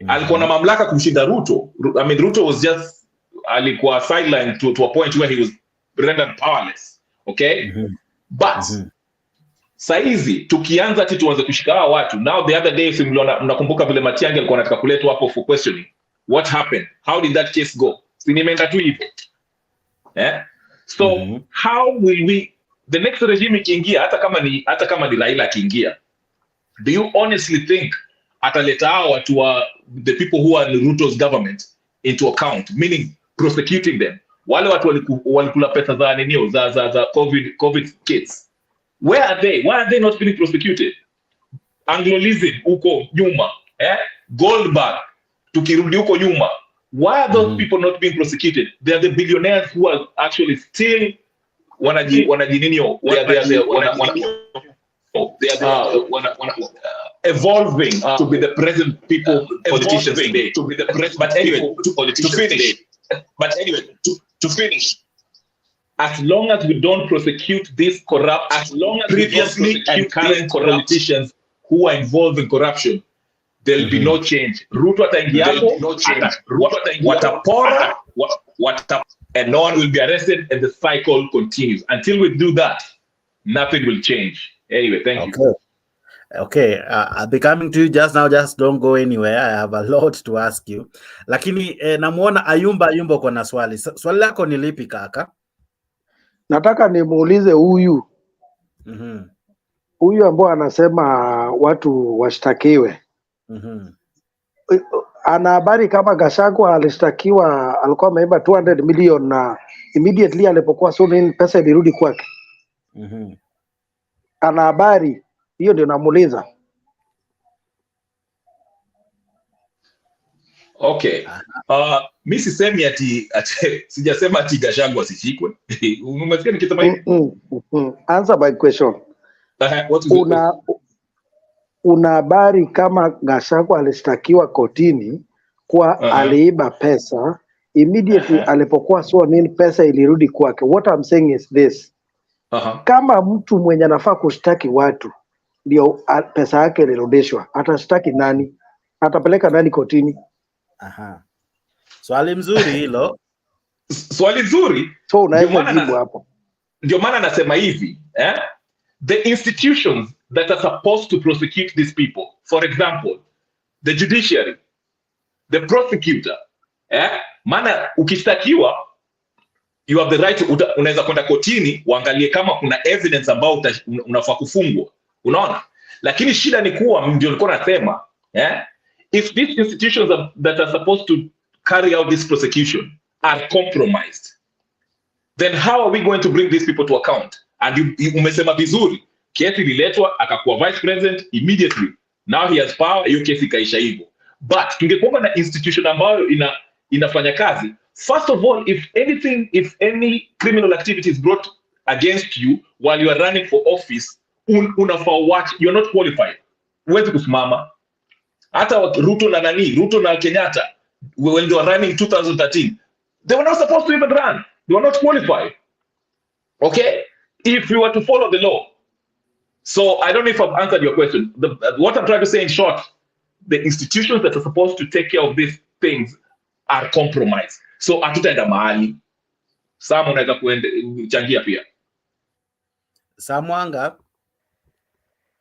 Alikuwa na mamlaka kumshinda Ruto. I mean, Ruto was just alikuwa sidelined to a point where he was rendered powerless. Okay? But saizi tukianza ati tuanze kushika hawa watu. Now the other day mnakumbuka vile Matiang'i alikuwa anataka kuletwa hapo for questioning. What happened? How did that case go? Sinimeenda tu hivyo. So how will we, the next regime ikiingia, hata kama ni Raila akiingia, do you honestly think ataleta hao watu wa the people who are in Ruto's government into account, meaning prosecuting them? Wale watu walikula pesa za nini za COVID kids, where are they? Why are they not being prosecuted? Anglolism huko nyuma, Goldberg tukirudi huko nyuma, Why are those people not being prosecuted? They are the billionaires who are actually still evolving to be the present politicians today. But anyway, to finish, as long as we don't prosecute these corrupt, previously and current politicians who are involved in corruption, there'll be no change. Ruto ataingia hapo, watapora, and no one will be arrested, and the cycle continues. Until we do that, nothing will change. Anyway, thank you. Okay, I'll be coming to you just now. Just don't go anywhere. I have a lot to ask you. Lakini namuona Ayumba uko na swali. Swali lako ni lipi kaka? Nataka nimuulize huyu huyu ambao anasema watu washtakiwe. Ana habari kama Gachagua alishtakiwa, alikuwa ameiba 200 million na immediately alipokuwa sworn pesa ilirudi kwake. Ana habari hiyo, ndio namuuliza. Okay. Mimi sisemi ati sijasema ati Gachagua asishikwe. Umesikia nikisema hivi? Answer my question. Una habari kama Gachagua alishtakiwa kotini kwa aliiba pesa, immediately alipokuwa sworn pesa ilirudi kwake. What I'm saying is this. Kama mtu mwenye anafaa kushtaki watu ndio pesa yake ilirudishwa, atashtaki nani? Atapeleka nani kotini? Swali mzuri hilo. Swali nzuri. So unaweza jibu hapo. Ndio maana nasema hivi, the institutions that are supposed to prosecute these people, for example, the judiciary, the prosecutor, maana ukishtakiwa, you have the right, unaweza kwenda kotini uangalie kama kuna evidence ambao unafaa kufungwa, unaona? Lakini shida ni kuwa, ndio nilikuwa nasema, if these institutions that are supposed to carry out this prosecution are compromised, then how are we going to bring these people to account? And umesema vizuri, kesi ililetwa, akakuwa vice president immediately, now he has power, hiyo kesi ikaisha hivyo. But tungekuwa na institution ambayo inafanya kazi. First of all, if any criminal activity is brought against you while you are running for office, unafaa watch, you're not qualified. Huwezi kusimama. Hata Ruto na Kenyatta, when they were running in 2013, they were not supposed to even run. They were not qualified. Okay? If you were to follow the law. So I don't know if I've answered your question. What I'm trying to say in short, the institutions that are supposed to take care of these things are compromised. So hatutaenda mahali. Sam unaweza kuchangia pia. Samwanga.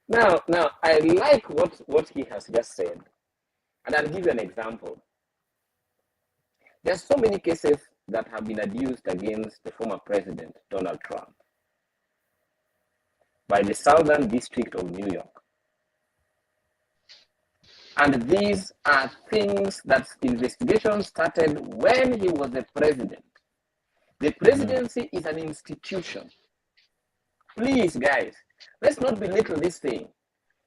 Now, I like what he has just said. And I'll give you an example. There are so many cases that have been adduced against the former president, Donald Trump, by the Southern District of New York. And these are things that investigation started when he was the president. The presidency is an institution. Please, guys, let's not belittle this thing.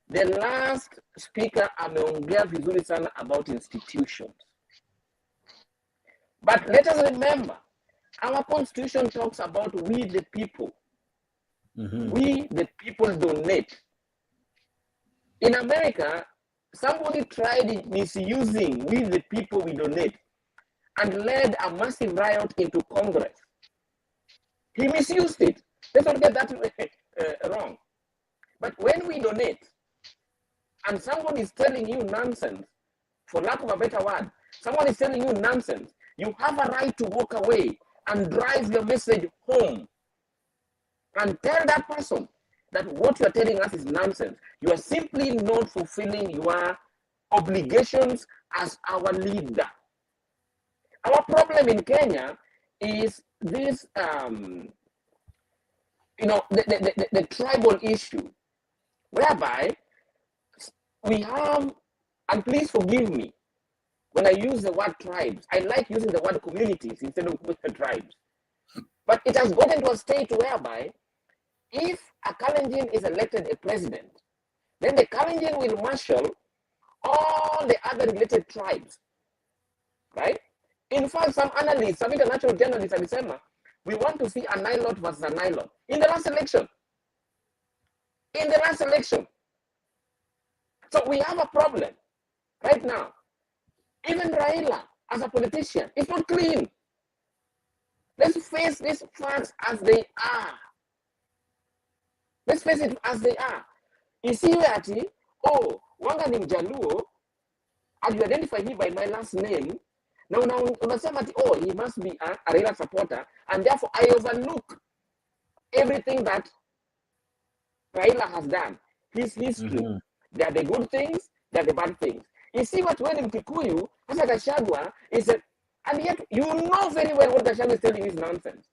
The last speaker ameongea vizuri sana about institutions. But let us remember, our constitution talks about we the people. We the people donate. In America, somebody tried misusing we the people we donate and led a massive riot into Congress. He misused it. Let's not get that wrong. But when we donate, and someone is telling you nonsense, for lack of a better word, someone is telling you nonsense, you have a right to walk away and drive your message home and tell that person that what you are telling us is nonsense. You are simply not fulfilling your obligations as our leader. Our problem in Kenya is this, the tribal issue, whereby we have, and please forgive me, when I use the word tribes, I like using the word communities instead of tribes. But it has gotten to a state whereby if a Kalenjin is elected a president, then the Kalenjin will marshal all the other related tribes, right? In fact, some analysts, some international journalists have said, we want to see a Nilot versus a Nilot in the last election. In the last election. So we have a problem right now. Even Raila, as a politician, is not clean. Let's face these facts as they are. Let's face it as they are. Isiwe ati, oh, wanga ni Mjaluo, and you identify him by my last name. Now, unasema ati, oh, he must be a Raila supporter, and therefore I overlook everything that Raila has done. His history. There are the good things, there are the bad things. You see what when in Kikuyu, Coz of Gachagua is a, and yet you know very well what Gachagua is telling is nonsense.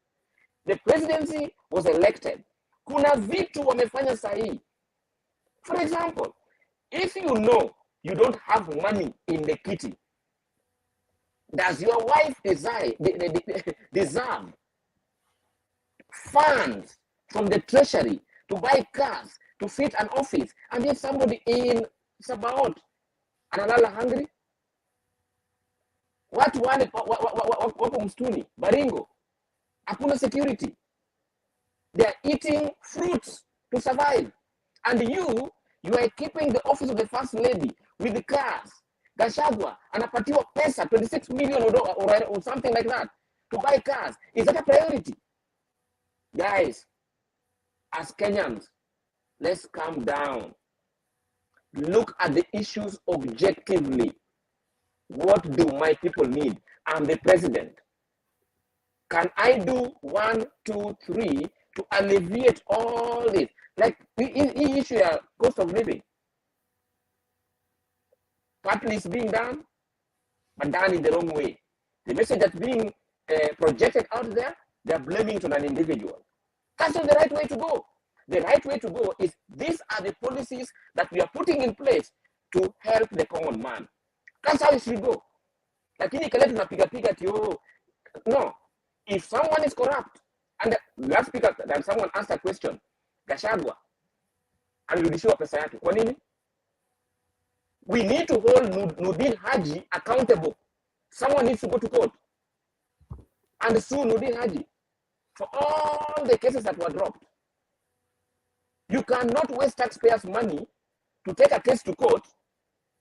The presidency was elected. Kuna vitu wamefanya sahi. For example, if you know you don't have money in the kitty, does your wife deserve funds from the treasury to buy cars, to fit an office, and if somebody in Sabaot analala hungry? Watu wale wako mstuni, Baringo, hakuna security. They are eating fruits to survive. And you are keeping the office of the first lady with the cars. Gachagua anapatiwa pesa 26 million or something like that to buy cars. Is that a priority? Guys, as Kenyans, let's calm down. Look at the issues objectively. What do my people need? I'm the president. Can I do 1, 2, 3 to alleviate all this? Like the issue of cost of living. Partly is being done, but done in the wrong way. The message that's being projected out there, they're blaming it on an individual. That's not the right way to go. The right way to go is these are the policies that we are putting in place to help the common man. That's how it should go. Lakini kale tunapiga tio. No. If someone is corrupt, and last speaker that someone asked a question, Gachagua, alirudishiwa pesa yake. Kwa nini? We need to hold Nurdin Haji accountable. Someone needs to go to court and sue Nurdin Haji for all the cases that were dropped. You cannot waste taxpayers' money to take a case to court,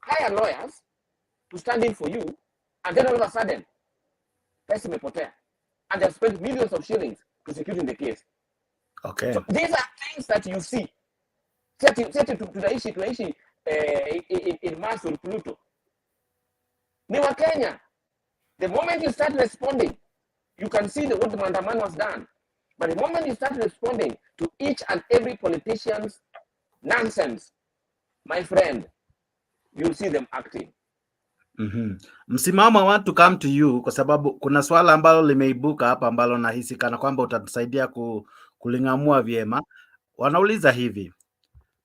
hire lawyers to stand in for you, and then all of a sudden, pesa imepotea. And they've spent millions of shillings prosecuting the case. Okay. So these are things that you see. Tunaishi in Mars with Pluto. Ni wa Kenya. The moment you start responding, you can see what the Mandaman was done. But the moment you start responding to each and every politician's nonsense, my friend, you'll see them acting. Msimamo, I want to come to you kwa sababu kuna swala ambalo limeibuka hapa ambalo nahisi kana kwamba utatusaidia kulingamua vyema. Wanauliza hivi,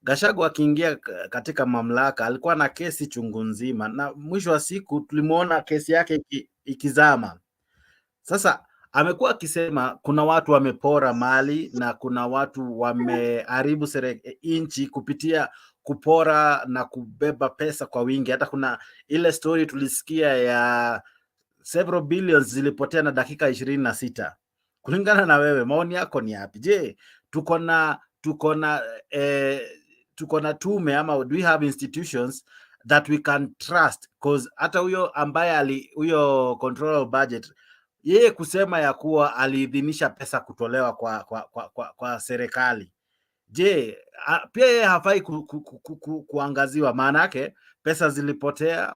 Gachagua akiingia katika mamlaka alikuwa na kesi chungu nzima, na mwisho wa siku tulimuona kesi yake ikizama. Sasa amekuwa akisema kuna watu wamepora mali na kuna watu wameharibu nchi kupitia kupora na kubeba pesa kwa wingi. Hata kuna ile story tulisikia ya several billions zilipotea na dakika 26. Kulingana na wewe, maoni yako ni yapi? Je, tuko na tume ama do we have institutions that we can trust? Because hata huyo ambaye huyo control budget, yeye kusema ya kuwa aliidhinisha pesa kutolewa kwa serikali. Je, pia yeye hafai kuangaziwa? Maana yake pesa zilipotea,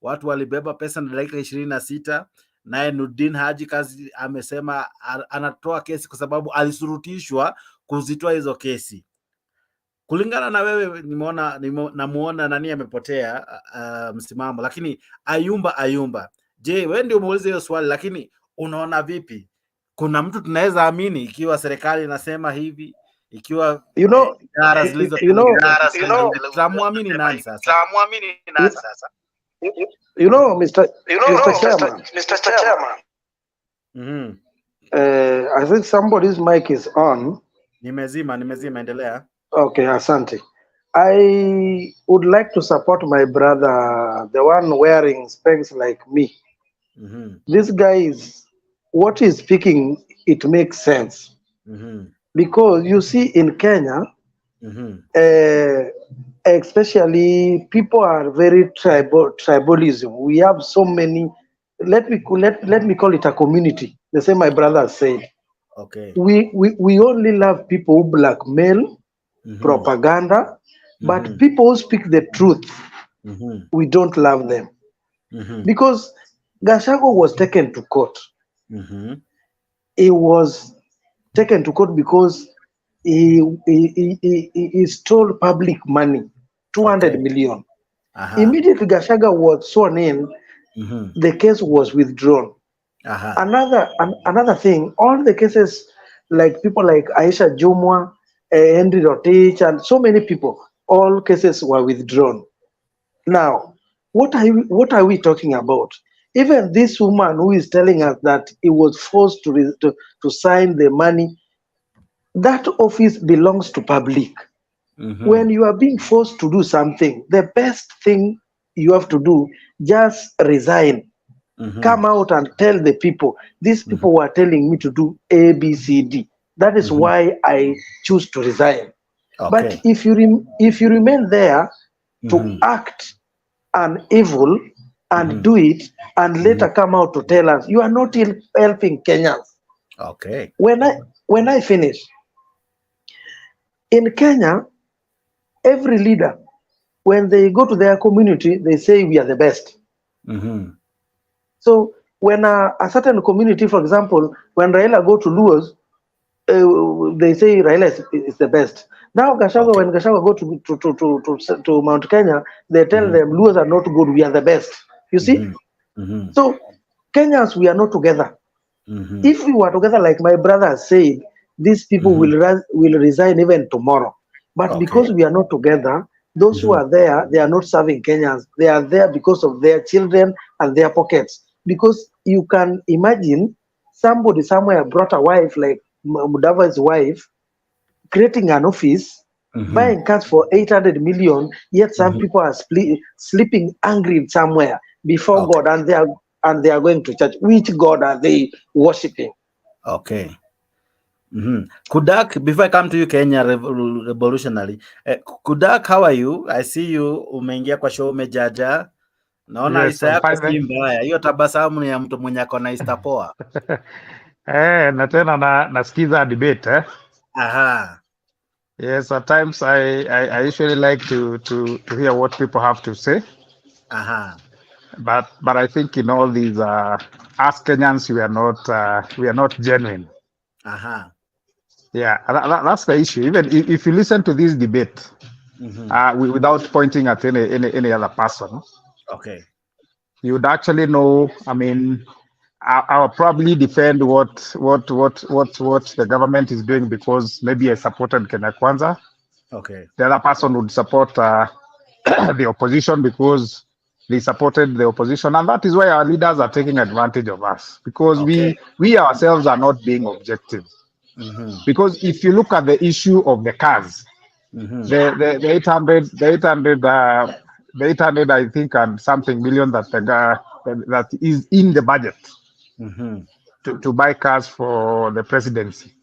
watu walibeba pesa na dakika 26, naye Nurdin Haji kazi amesema anatoa kesi kwa sababu alisurutishwa kuzitoa hizo kesi. Kulingana na wewe, namuona nani amepotea msimamo, lakini Ayumba. Je, wewe ndio umeuliza hiyo swali, lakini unaona vipi? Kuna mtu tunaweza amini ikiwa serikali inasema hivi, ikiwa tutamwamini nani sasa? Mr. Chairman. I think somebody's mic is on. Nimezima, endelea. Okay, asante. I would like to support my brother, the one wearing specs like me. This guy is, what he's speaking, it makes sense. Because you see in Kenya, especially people are very tribalism. We have so many, let me call it a community. The same my brother said. Okay. We only love people who blackmail, propaganda, but people who speak the truth, we don't love them. Because Gachagua was taken to court. He was taken to court because he stole public money, 200 million. Immediately Gachagua was sworn in, the case was withdrawn. Another thing, all the cases, like people like Aisha Jumwa, Henry Rotich, and so many people, all cases were withdrawn. Now, what are we talking about? Even this woman who is telling us that he was forced to sign the money, that office belongs to public. When you are being forced to do something, the best thing you have to do, just resign. Come out and tell the people, these people were telling me to do A, B, C, D. That is why I choose to resign. But if you remain there to act an evil and do it, and later come out to tell us, you are not helping Kenyans. Okay. When I finish, in Kenya, every leader, when they go to their community, they say we are the best. So when a certain community, for example, when Raila go to Luos, they say Raila is the best. Now Gachagua, when Gachagua go to Mount Kenya, they tell them Luos are not good, we are the best. You see? So Kenyans, we are not together. If we were together, like my brother said, these people will resign even tomorrow. But because we are not together, those who are there, they are not serving Kenyans. They are there because of their children and their pockets. Because you can imagine somebody somewhere brought a wife like Mudava's wife, creating an office, buying cars for 800 million, yet some people are sleeping angry somewhere before God, and they are going to church. Which God are they worshiping? Okay. Kudak, before I come to you, Kenya Revolutionary, Kudak, how are you? I see you umeingia kwa show umejaja. Naona Yes, isa I'm yako fine, si mbaya. Hiyo tabasamu ni ya mtu mwenye ako na istapoa. na tena nasikiza debate eh? Aha. Yes, at times I usually like to hear what people have to say. Aha. But I think in all these us Kenyans we are not genuine. Aha. Yeah, that's the issue. Even if you listen to this debate, without pointing at any other person, okay, you would actually know. I mean, I'll probably defend what the government is doing because maybe I supported Kenya Kwanza. Okay. The other person would support the opposition because they supported the opposition, and that is why our leaders are taking advantage of us because we ourselves are not being objective. Because if you look at the issue of the cars, the 800 I think and something million that is in the budget to buy cars for the presidency.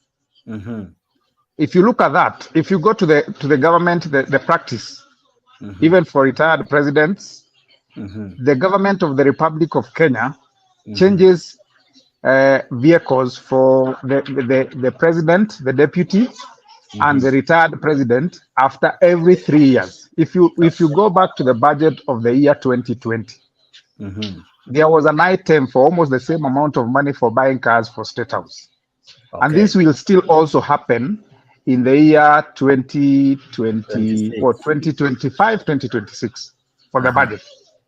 If you look at that, if you go to the government, the practice, even for retired presidents, the government of the Republic of Kenya changes vehicles for the president, the deputy, and the retired president after every 3 years. If you go back to the budget of the year 2020, there was an item for almost the same amount of money for buying cars for State House. And this will still also happen in the year 2020 or 2025, 2026 for the budget,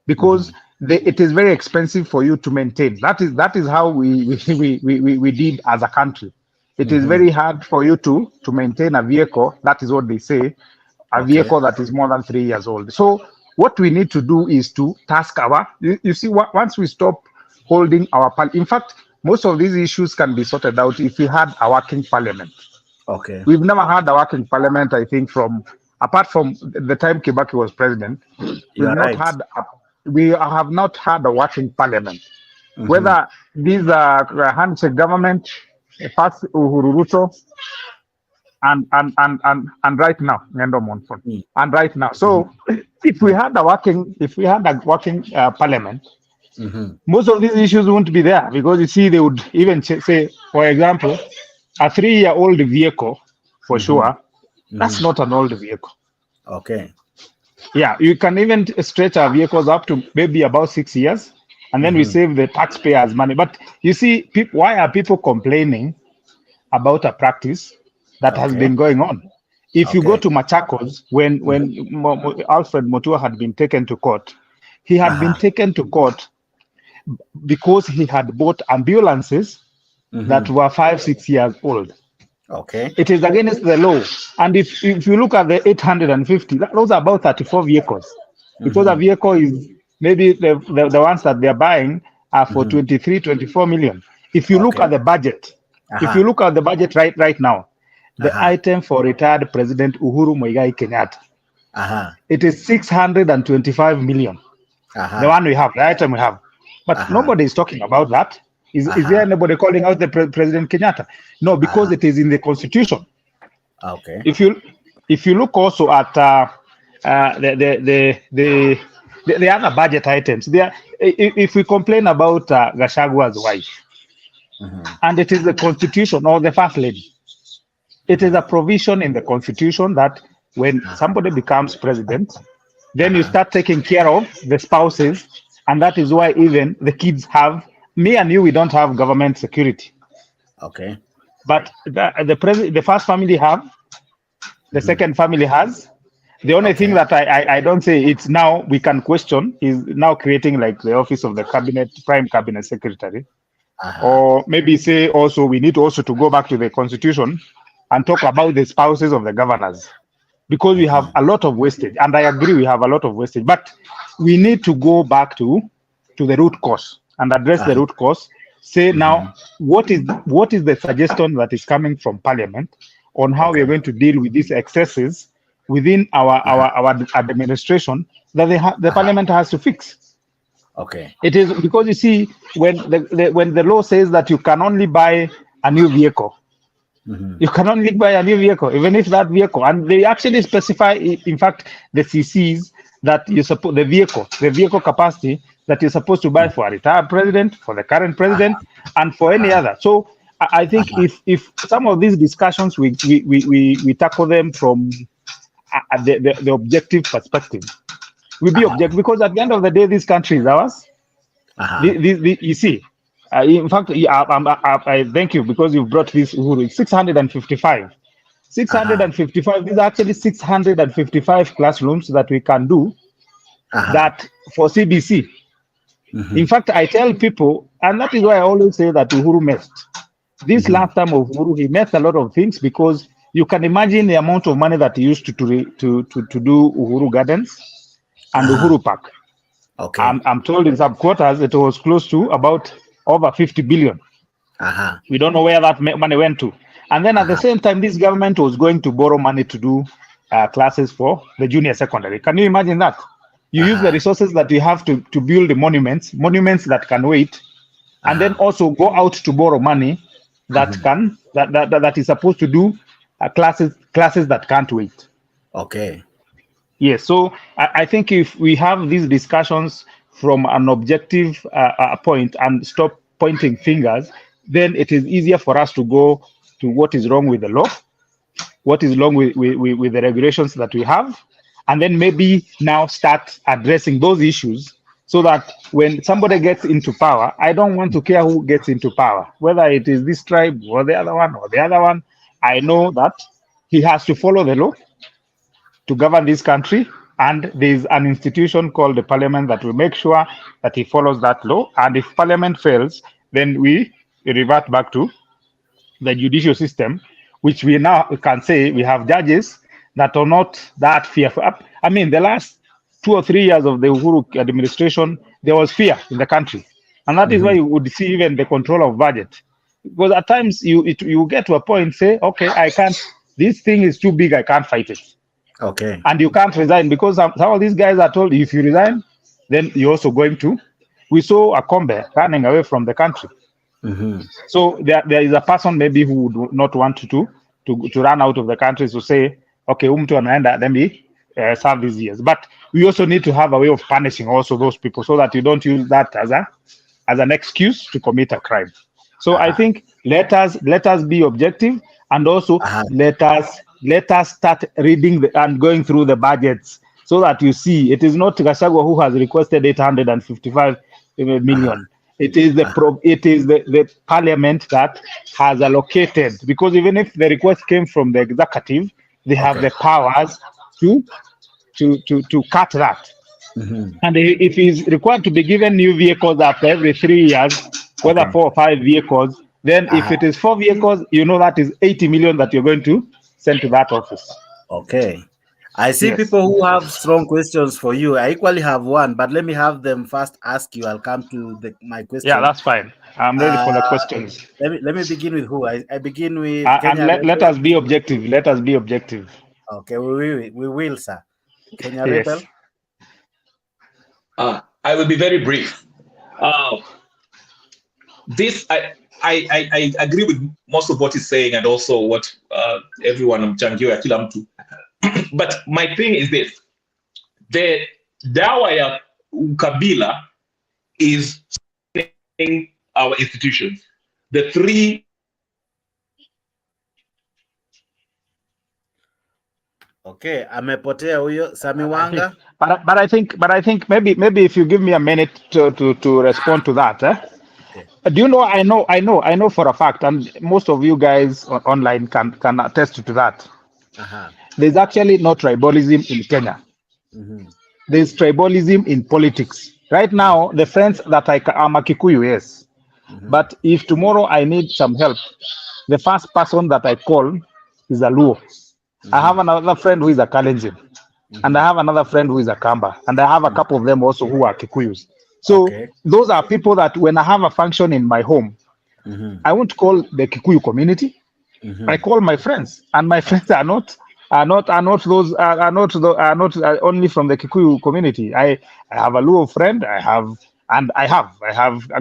because it is very expensive for you to maintain. That is how we did as a country. It is very hard for you to maintain a vehicle. That is what they say, a vehicle that is more than 3 years old. So what we need to do is to task you see, once we stop holding our in fact, most of these issues can be sorted out if we had a working parliament. Okay. We've never had a working parliament, I think, apart from the time Kibaki was president. We have not had a working parliament. whether these are handshake government, first Uhuru Ruto, and right now, and right now. So if we had a working parliament, most of these issues won't be there, because you see, they would even say, for example, a 3-year-old vehicle, for sure, that's not an old vehicle. Okay. Yeah, you can even stretch our vehicles up to maybe about 6 years, and then we save the taxpayers money. But you see, why are people complaining about a practice that has been going on? If you go to Machakos, when Alfred Mutua had been taken to court, he had been taken to court because he had bought ambulances that were 5-6 years old. Okay. It is against the law. And if you look at the 850, those are about 34 vehicles. Because a vehicle is maybe the ones that they're buying are for 23, 24 million. If you look at the budget, if you look at the budget right now, the item for retired President Uhuru Muigai Kenyatta, it is 625 million. The one we have, the item we have. But nobody is talking about that. Is there anybody calling out the President Kenyatta? No, because it is in the constitution. Okay. If you look also at the other budget items, there, if we complain about Gashagua's wife, and it is the constitution or the first lady, it is a provision in the constitution that when somebody becomes president, then you start taking care of the spouses, and that is why even the kids have. Me and you, we don't have government security. Okay. But the first family have, the second family has. The only thing that I don't say it's now we can question is now creating like the office of the cabinet, prime cabinet secretary, or maybe say also we need also to go back to the constitution and talk about the spouses of the governors, because we have a lot of wastage, and I agree we have a lot of wastage, but we need to go back to the root cause and address the root cause. Say now, what is the suggestion that is coming from Parliament on how we are going to deal with these excesses within our administration that the Parliament has to fix. Okay. It is because you see, when the law says that you can only buy a new vehicle, you can only buy a new vehicle, even if that vehicle, and they actually specify, in fact, the CCs that you support, the vehicle capacity that you're supposed to buy for a retired president, for the current president, and for any other. So I think if some of these discussions we tackle them from the objective perspective, we be objective, because at the end of the day, this country is ours. You see, in fact, I thank you because you brought this Uhuru. 655. 655. These are actually 655 classrooms that we can do that for CBC. In fact, I tell people, and that is why I always say that Uhuru messed. This last time of Uhuru, he messed a lot of things, because you can imagine the amount of money that he used to do Uhuru Gardens and Uhuru Park. Okay. I'm told in some quarters it was close to about over 50 billion. We don't know where that money went to. And then at the same time, this government was going to borrow money to do classes for the junior secondary. Can you imagine that? You use the resources that you have to build the monuments that can wait, and then also go out to borrow money that that is supposed to do classes that can't wait. Okay. Yes. So I think if we have these discussions from an objective point and stop pointing fingers, then it is easier for us to go to what is wrong with the law, what is wrong with the regulations that we have, and then maybe now start addressing those issues, so that when somebody gets into power, I don't want to care who gets into power, whether it is this tribe or the other one. I know that he has to follow the law to govern this country, and there's an institution called the Parliament that will make sure that he follows that law. And if Parliament fails, then we revert back to the judicial system, which we now can say we have judges that are not that fearful. I mean, the last 2 or 3 years of the Uhuru administration, there was fear in the country. And that is why you would see even the control of budget. Because at times you get to a point, say, okay, I can't, this thing is too big, I can't fight it. Okay. And you can't resign, because some of these guys are told, if you resign, then you're also going to we saw Akombe running away from the country. So there is a person maybe who would not want to run out of the country to say, okay, umtu anaenda, let me serve these years. But we also need to have a way of punishing also those people so that you don't use that as an excuse to commit a crime. So I think let us be objective, and also let us start reading and going through the budgets so that you see it is not Gachagua who has requested 855 million. It is the parliament that has allocated, because even if the request came from the executive, they have the powers to cut that. And if he's required to be given new vehicles after every 3 years, whether 4 or 5 vehicles, then if it is 4 vehicles, you know that is 80 million that you're going to send to that office. Okay. I see people who have strong questions for you. I equally have one, but let me have them first ask you. I'll come to my question. Yeah, that's fine. I'm ready for the questions. Let me begin with who? I begin with and let us be objective. Let us be objective. Okay, we will, sir. Kenya Yes. Rebel. I will be very brief. I agree with most of what he's saying, and also what everyone mchangio kila mtu. But my thing is this: the dawa ya ukabila is in our institutions. The three. Okay, amepotea huyo Sami Wanga. But I think maybe if you give me a minute to respond to that. Okay. Do you know? I know for a fact, and most of you guys online can attest to that. There's actually no tribalism in Kenya. There's tribalism in politics. Right now, the friends that I'm a Kikuyu, yes. But if tomorrow I need some help, the first person that I call is a Luo. I have another friend who is a Kalenjin. And I have another friend who is a Kamba. And I have a couple of them also who are Kikuyus. So those are people that when I have a function in my home, I won't call the Kikuyu community. I call my friends, and my friends are not only from the Kikuyu community. I have a Luo friend. I have a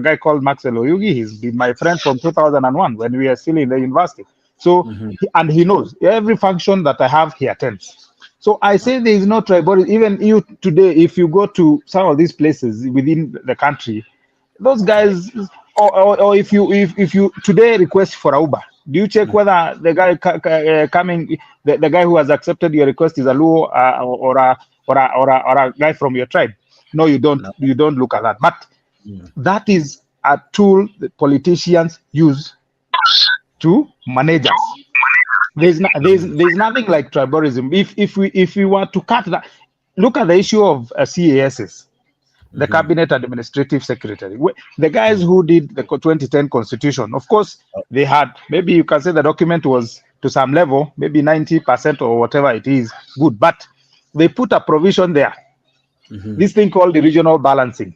guy called Maxwell Oyugi. He's been my friend from 2001 when we are still in the university. So and he knows every function that I have, he attends. So I say there is no tribalism. Even you today, if you go to some of these places within the country, those guys, or if you today request for a Uber, do you check whether the guy coming, the guy who has accepted your request is a Luo or a guy from your tribe? No, you don't. You don't look at that. But that is a tool that politicians use to manage us. There's nothing like tribalism. If we were to cut that, look at the issue of CASs, the Cabinet Administrative Secretary, the guys who did the 2010 Constitution. Of course, they had, maybe you can say the document was to some level, maybe 90% or whatever it is, good, but they put a provision there, this thing called the regional balancing.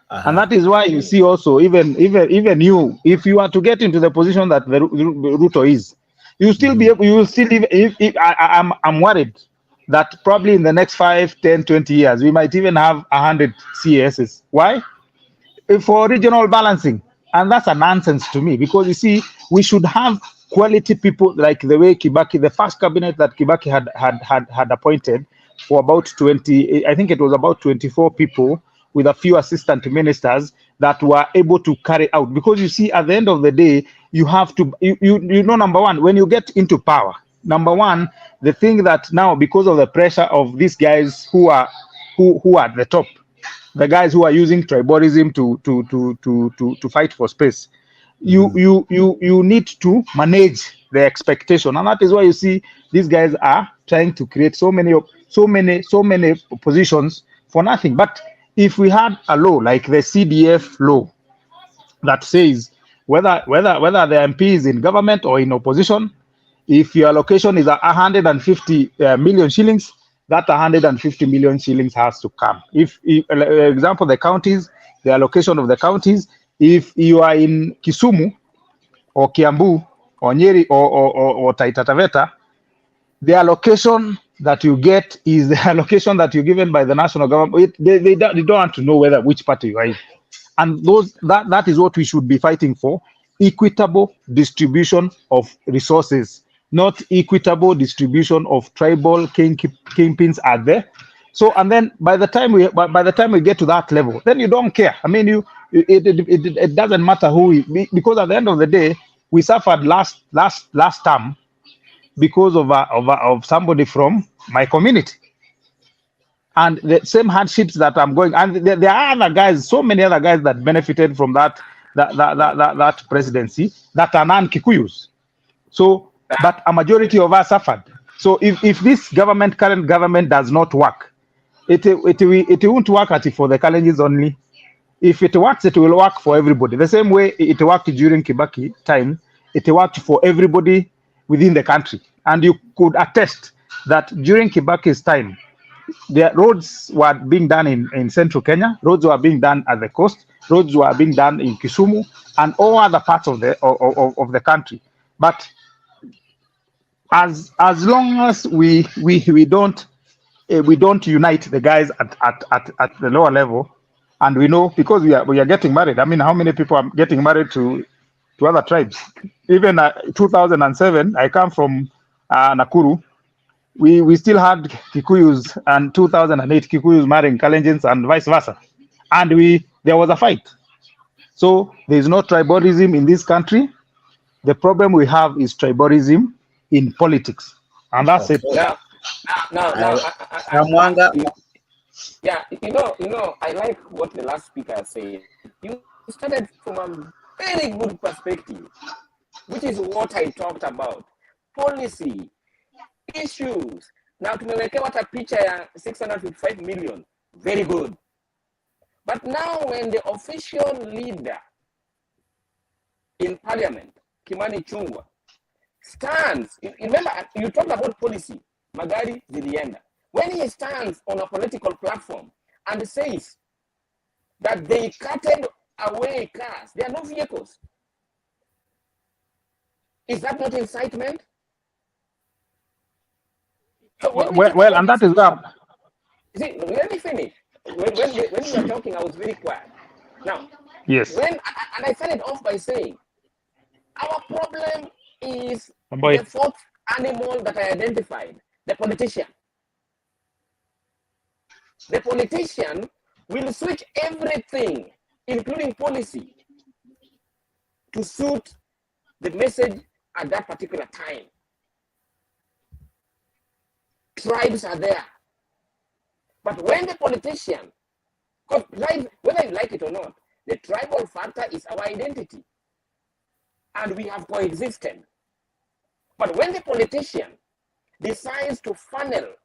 And that is why you see also, even you, if you are to get into the position that the Ruto is, you will still live. I'm worried that probably in the next 5, 10, 20 years, we might even have 100 CASs. Why? For regional balancing. And that's a nonsense to me, because you see, we should have quality people like the way Kibaki, the first cabinet that Kibaki had appointed for about 20, I think it was about 24 people with a few assistant ministers that were able to carry out. Because you see, at the end of the day, you have to, you know, number one, when you get into power, number one, the thing that now, because of the pressure of these guys who are at the top, the guys who are using tribalism to fight for space, you need to manage the expectation, and that is why you see these guys are trying to create so many positions for nothing. But if we had a law like the CDF law that says whether the MP is in government or in opposition, if your allocation is 150 million shillings, that 150 million shillings has to come. If example, the counties, the allocation of the counties, if you are in Kisumu or Kiambu or Nyeri or Taita Taveta, the allocation that you get is the allocation that you're given by the national government. They don't want to know which party you are in. And that is what we should be fighting for: equitable distribution of resources, not equitable distribution of tribal kingpins are there. So, and then by the time we get to that level, then you don't care. I mean, it doesn't matter who because at the end of the day, we suffered last term because of somebody from my community. And the same hardships that I'm going, and there are other guys, so many other guys that benefited from that presidency that are non-Kikuyus. So, but a majority of us suffered. So if this current government does not work, it won't work for the Kalenjins only. If it works, it will work for everybody. The same way it worked during Kibaki time, it worked for everybody within the country. And you could attest that during Kibaki's time, the roads were being done in central Kenya, roads were being done at the coast, roads were being done in Kisumu and all other parts of the country. But as long as we don't unite the guys at the lower level, and we know, because we are getting married. I mean, how many people are getting married to other tribes? Even 2007, I come from Nakuru. We still had Kikuyus, and 2008 Kikuyus marrying Kalenjins and vice versa, and there was a fight. So there is no tribalism in this country. The problem we have is tribalism in politics, and that's it. Yeah, you know, I like what the last speaker said. You started from a very good perspective, which is what I talked about. Policy, issues. Now tumewekewa hata picha ya 655 million. Very good. But now when the official leader in parliament, Kimani Chungwa, stands, remember you talked about policy, magari zilienda. When he stands on a political platform and says that they cutted away cars, there are no vehicles, is that not incitement? So well, and that is that. See, let me finish. When you were talking, I was very quiet. Now, yes. And I started off by saying, our problem is the fourth animal that I identified, the politician. The politician will switch everything, including policy, to suit the message at that particular time. Tribes are there. But when the politician, because whether you like it or not, the tribal factor is our identity. And we have coexisted. But when the politician decides to funnel,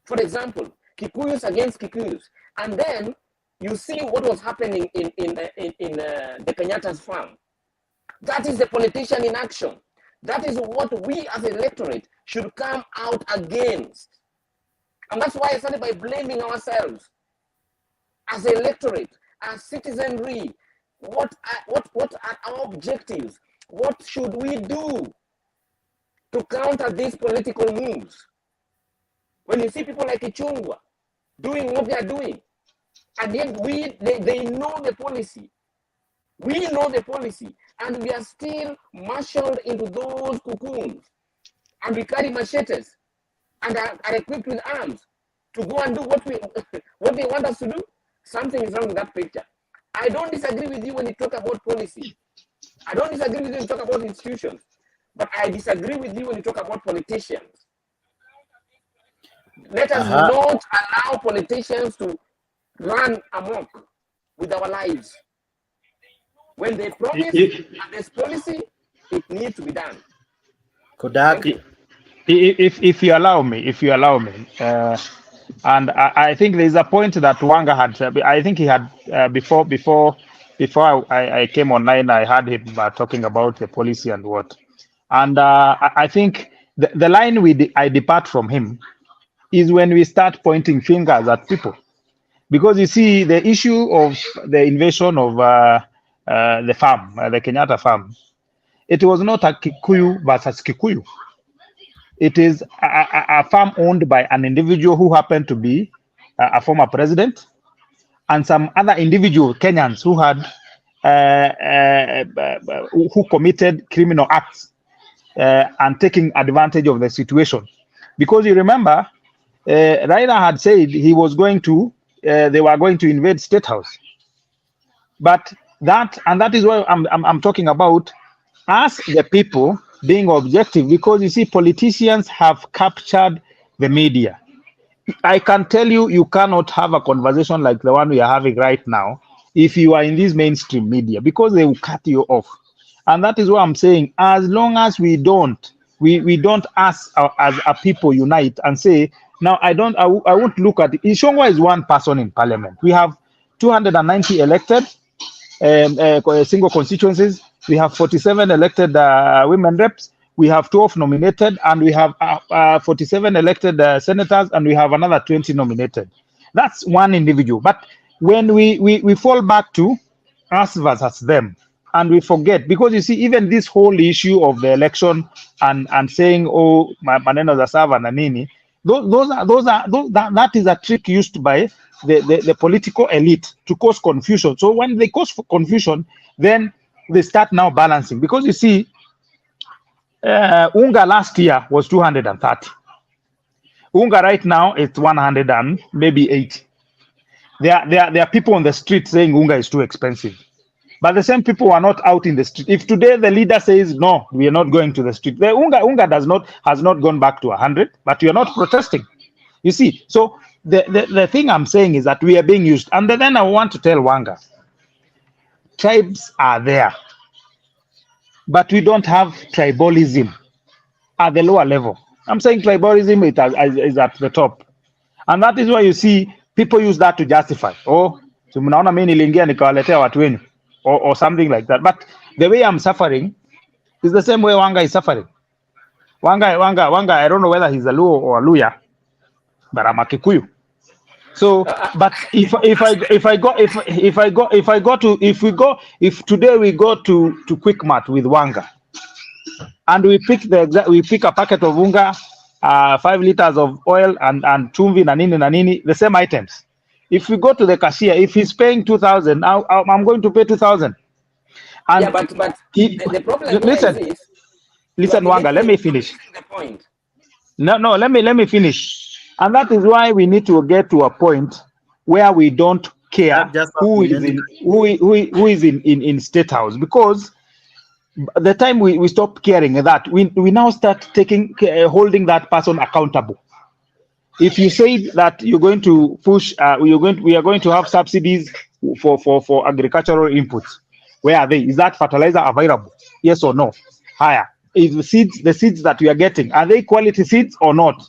for example, Kikuyus against Kikuyus, and then you see what was happening in the Kenyatta's farm. That is the politician in action. That is what we as electorate should come out against. And that's why I started by blaming ourselves as electorate, as citizenry. What are our objectives? What should we do to counter these political moves? When you see people like Ichungwa doing what they are doing, and yet they know the policy. We know the policy, and we are still marshaled into those cocoons, and we carry machetes and are equipped with arms to go and do what they want us to do. Something is wrong with that picture. I don't disagree with you when you talk about policy. I don't disagree with you when you talk about institutions, but I disagree with you when you talk about politicians. Let us not allow politicians to run amok with our lives. When they promise and there's policy, it needs to be done. Kodaki, if you allow me, and I think there's a point that Wanga had. I think he had before I came online. I heard him talking about the policy and what. And I think the line I depart from him is when we start pointing fingers at people, because you see the issue of the invasion of the farm, the Kenyatta farm. It was not a Kikuyu versus Kikuyu. It is a farm owned by an individual who happened to be a former president, and some other individual Kenyans who had who committed criminal acts and taking advantage of the situation. Because you remember, Raila had said he was going to, they were going to invade State House. But that is why I'm talking about us, the people, being objective, because you see, politicians have captured the media. I can tell you, you cannot have a conversation like the one we are having right now if you are in this mainstream media, because they will cut you off. And that is what I'm saying. As long as we don't as a people unite and say, now I won't look at it. Ishongwa is one person in parliament. We have 290 elected single constituencies. We have 47 elected women reps. We have 12 nominated, and we have 47 elected senators, and we have another 20 nominated. That's one individual. But when we fall back to us versus them, and we forget, because you see, even this whole issue of the election and saying, oh, maneno za sawa na nini, that is a trick used by the political elite to cause confusion. So when they cause confusion, then they start now balancing. Because you see, Unga last year was 230. Unga right now it's 100 and maybe 80. There are people on the street saying Unga is too expensive. But the same people are not out in the street. If today the leader says, no, we are not going to the street, the Unga has not gone back to 100, but you are not protesting. You see, so the thing I'm saying is that we are being used. And then I want to tell Wanga, tribes are there, but we don't have tribalism at the lower level. I'm saying tribalism is at the top. And that is why you see people use that to justify. Oh, so mnaona mimi niliingia nikawaletea watu wenu, or something like that. But the way I'm suffering is the same way Wanga is suffering. Wanga, I don't know whether he's a Luo or a Luya, but I'm a Kikuyu. So, but if today we go to Quickmart with Wanga, and we pick a packet of unga, 5 liters of oil, and chumvi na nini, the same items. If we go to the cashier, if he's paying 2,000, I'm going to pay 2,000. And yeah, but the problem listen, Wanga, let me finish. The point. No, let me finish. And that is why we need to get to a point where we don't care who is in State House, because the time we stop caring that, we now start holding that person accountable. If you say that you're going to push, we are going to have subsidies for agricultural inputs, where are they? Is that fertilizer available? Yes or no? Higher. Is the seeds that we are getting, are they quality seeds or not?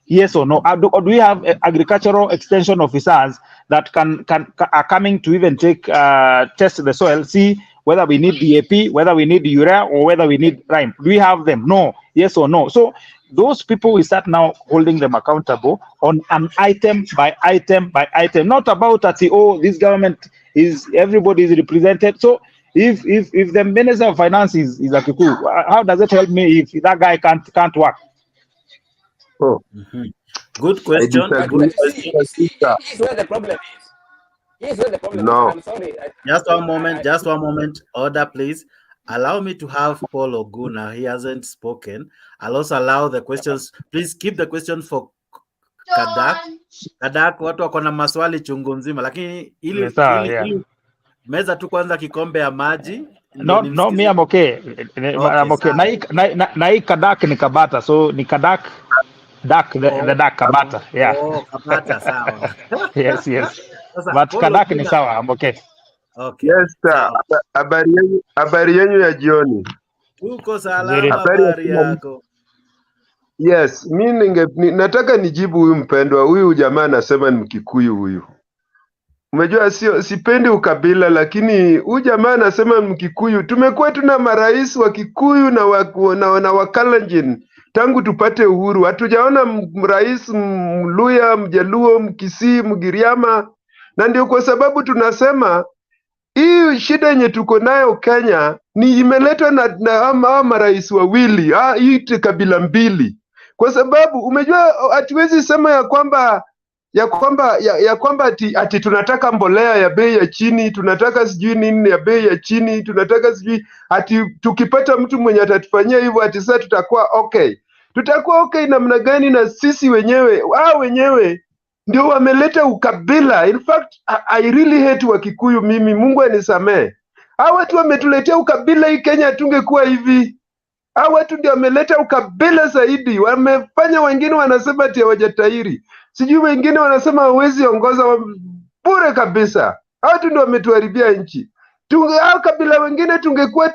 Yes or no? Do we have agricultural extension officers that are coming to even test the soil, see whether we need DAP, whether we need urea, or whether we need rime? Do we have them? No. Yes or no? So those people, we start now holding them accountable on an item by item by item, not about that, oh, this government is, everybody is represented. So if the Minister of Finance is a Kikuyu, how does it help me if that guy can't work? Oh, good question. Here's where the problem is. Here's where the problem is. I'm sorry. Just one moment. Order, please. Allow me to have Paul Oguna. He hasn't spoken. I'll also allow the questions. Please keep the question for Kadak. Kadak, watu wako na maswali chungu nzima, lakini ili meza tu kwanza kikombe ya maji. No, me I'm okay. I'm okay. Na hii Kadak ni Kabata, so ni Kadak. The duck Kabata, yeah. Oh, Kabata, sawa. Yes. But Kadak ni sawa, I'm okay. Okay. Yes, sir. Habari yenu ya jioni. Uko salama, habari yako. Yes, mimi nataka nijibu huyu mpendwa. Huyu jamaa anasema ni Mkikuyu huyu. Umejua sipendi ukabila, lakini huyu jamaa anasema Mkikuyu. Tumekuwa tuna marais wa Kikuyu na Wakalenjin tangu tupate uhuru. Hatujaona rais Mluya, Mjaluo, Mkisii, Mgiriama. Na ndio kwa sababu tunasema hii shida yenye tuko nayo Kenya ni imeletwa na marais wawili, hii kabila mbili. Kwa sababu umejua hatuwezi sema ya kwamba ya kwamba ati tunataka mbolea ya bei ya chini, tunataka sijui nini ya bei ya chini, tunataka sijui ati tukipata mtu mwenye atatufanyia hivyo ati sasa tutakuwa okay. Tutakuwa okay namna gani? Na sisi wenyewe, wao wenyewe ndio wameleta ukabila. In fact, I really hate Wakikuyu mimi, Mungu anisamee. Hao watu wametuletea ukabila hii Kenya, tungekuwa hivi. Hao watu ndio wameleta ukabila zaidi, wamefanya wengine wanasema ati hawajatahiri. Sijui wengine wanasema hawezi ongoza, bure kabisa. Hao watu ndio wametuharibia nchi. Hao kabila wengine tungekuwa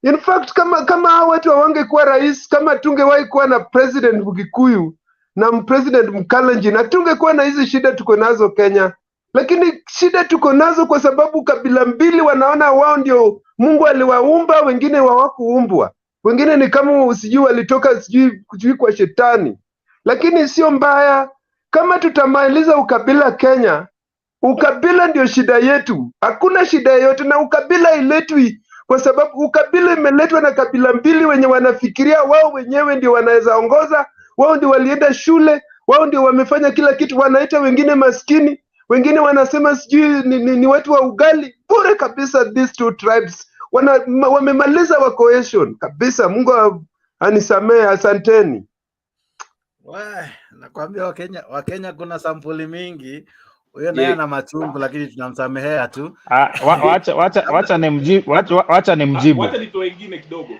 in fact kama hao watu hawangekuwa rais, kama tungewahi kuwa na president Mkikuyu na president Mkalenjin, na tungekuwa na hizi shida tuko nazo Kenya. Lakini shida tuko nazo kwa sababu kabila mbili wanaona wao ndio Mungu aliwaumba, wengine hawakuumbwa. Wengine ni kama usijui walitoka sijui kwa shetani. Lakini sio mbaya kama tutamaliza ukabila Kenya. Ukabila ndio shida yetu. Hakuna shida yote na ukabila iletwi, kwa sababu ukabila imeletwa na kabila mbili wenye wanafikiria wao wenyewe ndio wanaweza ongoza, wao ndio walienda shule, wao ndio wamefanya kila kitu, wanaita wengine maskini, wengine wanasema sijui ni watu wa ugali. Bure kabisa. These two tribes wamemaliza wa cohesion kabisa. Mungu anisamee. Asanteni. Nakwambia Wakenya kuna sampuli mingi. Huyo naye ana machungu lakini tunamsamehea tu. Wacha nimjibu. Wacha nitoe wengine kidogo.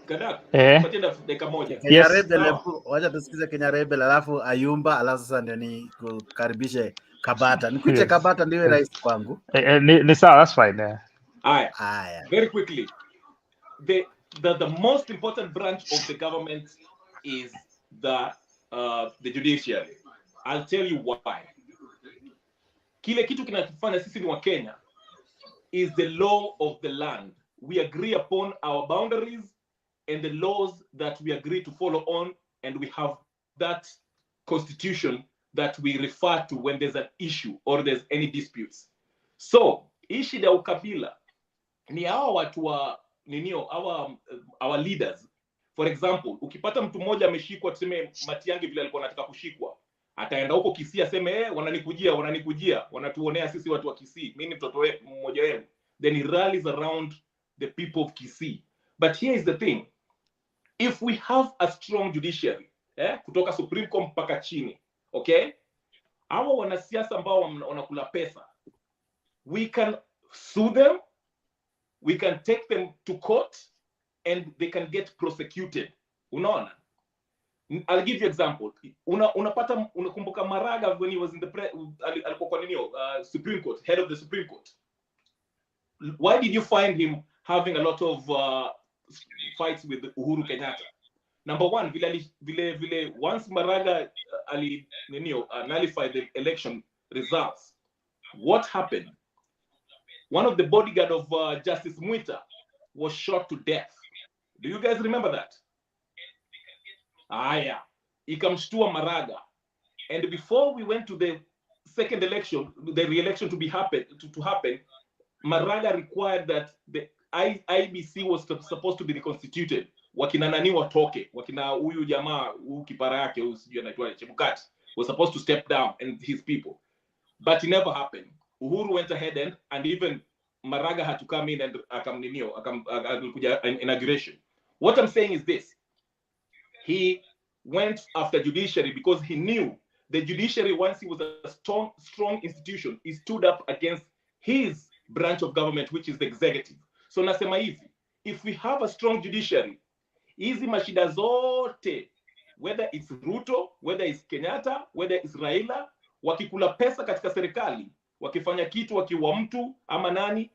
Patia dakika moja. Wacha tusikize Kenya Rebel alafu Ayumba alafu sasa ndio ni kukaribishe Kabata. Nikuche Kabata ndiwe rais kwangu. Ni sawa, that's fine. Aya. Very quickly. The most important branch of the government is the judiciary. I'll tell you why. Kile kitu kinatufanya sisi ni wa Kenya is the law of the land. We agree upon our boundaries and the laws that we agree to follow on, and we have that constitution that we refer to when there's an issue or there's any disputes. So, ishi ya ukabila ni hawa watu wa ninio, our leaders. For example, ukipata mtu mmoja ameshikwa, tuseme Matiang'i vile alikuwa anataka kushikwa, ataenda huko Kisii aseme wananikujia, wanatuonea sisi watu wa Kisii, mimi mtoto mmoja wenu. Then he rallies around the people of Kisii. But here is the thing. If we have a strong judiciary, kutoka Supreme Court mpaka chini, okay? Hawa wanasiasa ambao wanakula pesa, we can sue them, we can take them to court, and they can get prosecuted. Unaona? I'll give you example. Unakumbuka Maraga when he was in the Supreme Court, head of the Supreme Court. Why did you find him having a lot of fights with Uhuru Kenyatta? Number one, vile once Maraga nullified the election results, what happened? One of the bodyguard of Justice Mwita was shot to death. Do you guys remember that? Yeah. Ikamshtua Maraga. And before we went to the second election, the re-election to happen, Maraga required that the IBC was supposed to be reconstituted. Wakina nani watoke, wakina huyu jamaa, huyu kipara yake, huyu sijui anaitwa Chebukati, was supposed to step down, and his people. But it never happened. Uhuru went ahead and even Maraga had to come in and akakuja inauguration. What I'm saying is this. He went after judiciary because he knew the judiciary, once he was a strong institution, he stood up against his branch of government, which is the executive. So nasema hivi, if we have a strong judiciary, hizi mashida zote, whether it's Ruto, whether it's Kenyatta, whether it's Raila, wakikula pesa katika serikali, wakifanya kitu wakiwa mtu ama nani,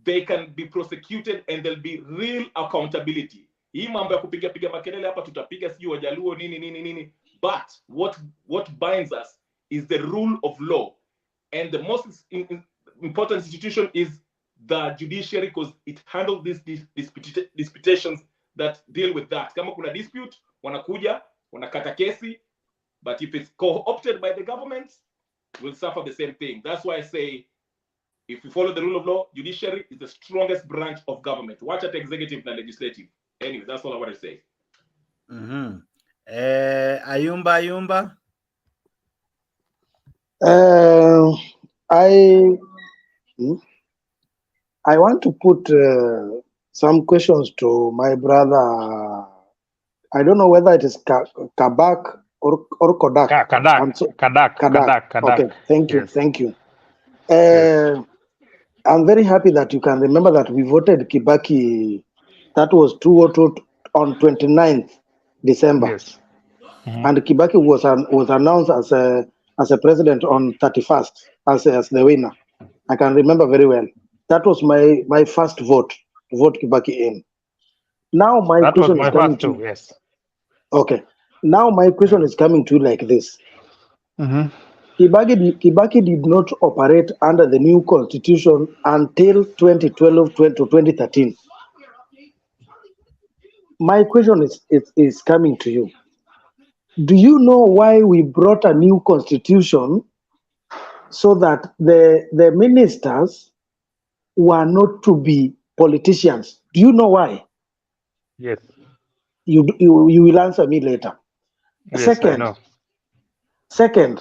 they can be prosecuted and there'll be real accountability. Hii mambo ya kupiga makelele hapa tutapiga sijui wajaluo nini. But what binds us is the rule of law. And the most important institution is the judiciary, because it handles these disputations that deal with that. Kama kuna dispute, wanakuja, wanakata kesi, but if it's co-opted by the government, we'll suffer the same thing. That's why I say, if we follow the rule of law, judiciary is the strongest branch of government. Watch at executive and legislative. Anyway, that's all I want to say. Ayumba. I want to put some questions to my brother. I don't know whether it is Kabak or Kodak. Kadak. Okay, thank you, Yes. thank you. Yes. I'm very happy that you can remember that we voted Kibaki. That was on 29th December. Yes. And Kibaki was announced as a president on 31st as the winner. I can remember very well. That was my first vote to vote Kibaki in. Now my That was question my is coming first to too. Yes. Okay. Now my question is coming to you like this. Mm-hmm. Kibaki did not operate under the new constitution until 2012 to 2013. My question is coming to you. Do you know why we brought a new constitution so that the ministers were not to be politicians? Do you know why? Yes. You will answer me later. Yes, I know. Second,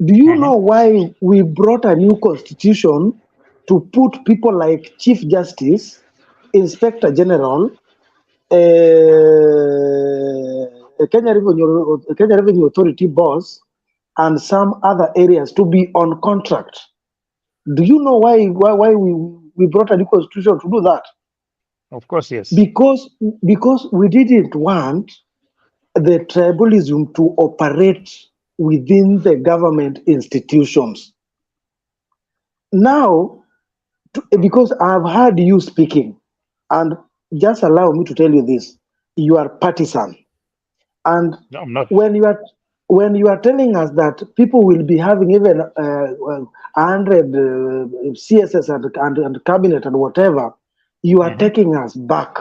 do you know why we brought a new constitution to put people like Chief Justice, Inspector General, Kenya Revenue Authority boss, and some other areas to be on contract? Do you know why we brought a new constitution to do that? Of course, yes. Because we didn't want the tribalism to operate within the government institutions. Now, because I've heard you speaking, and just allow me to tell you this: you are partisan, and no, I'm not. When you are telling us that people will be having even 100 CSS and cabinet and whatever, you are taking us back,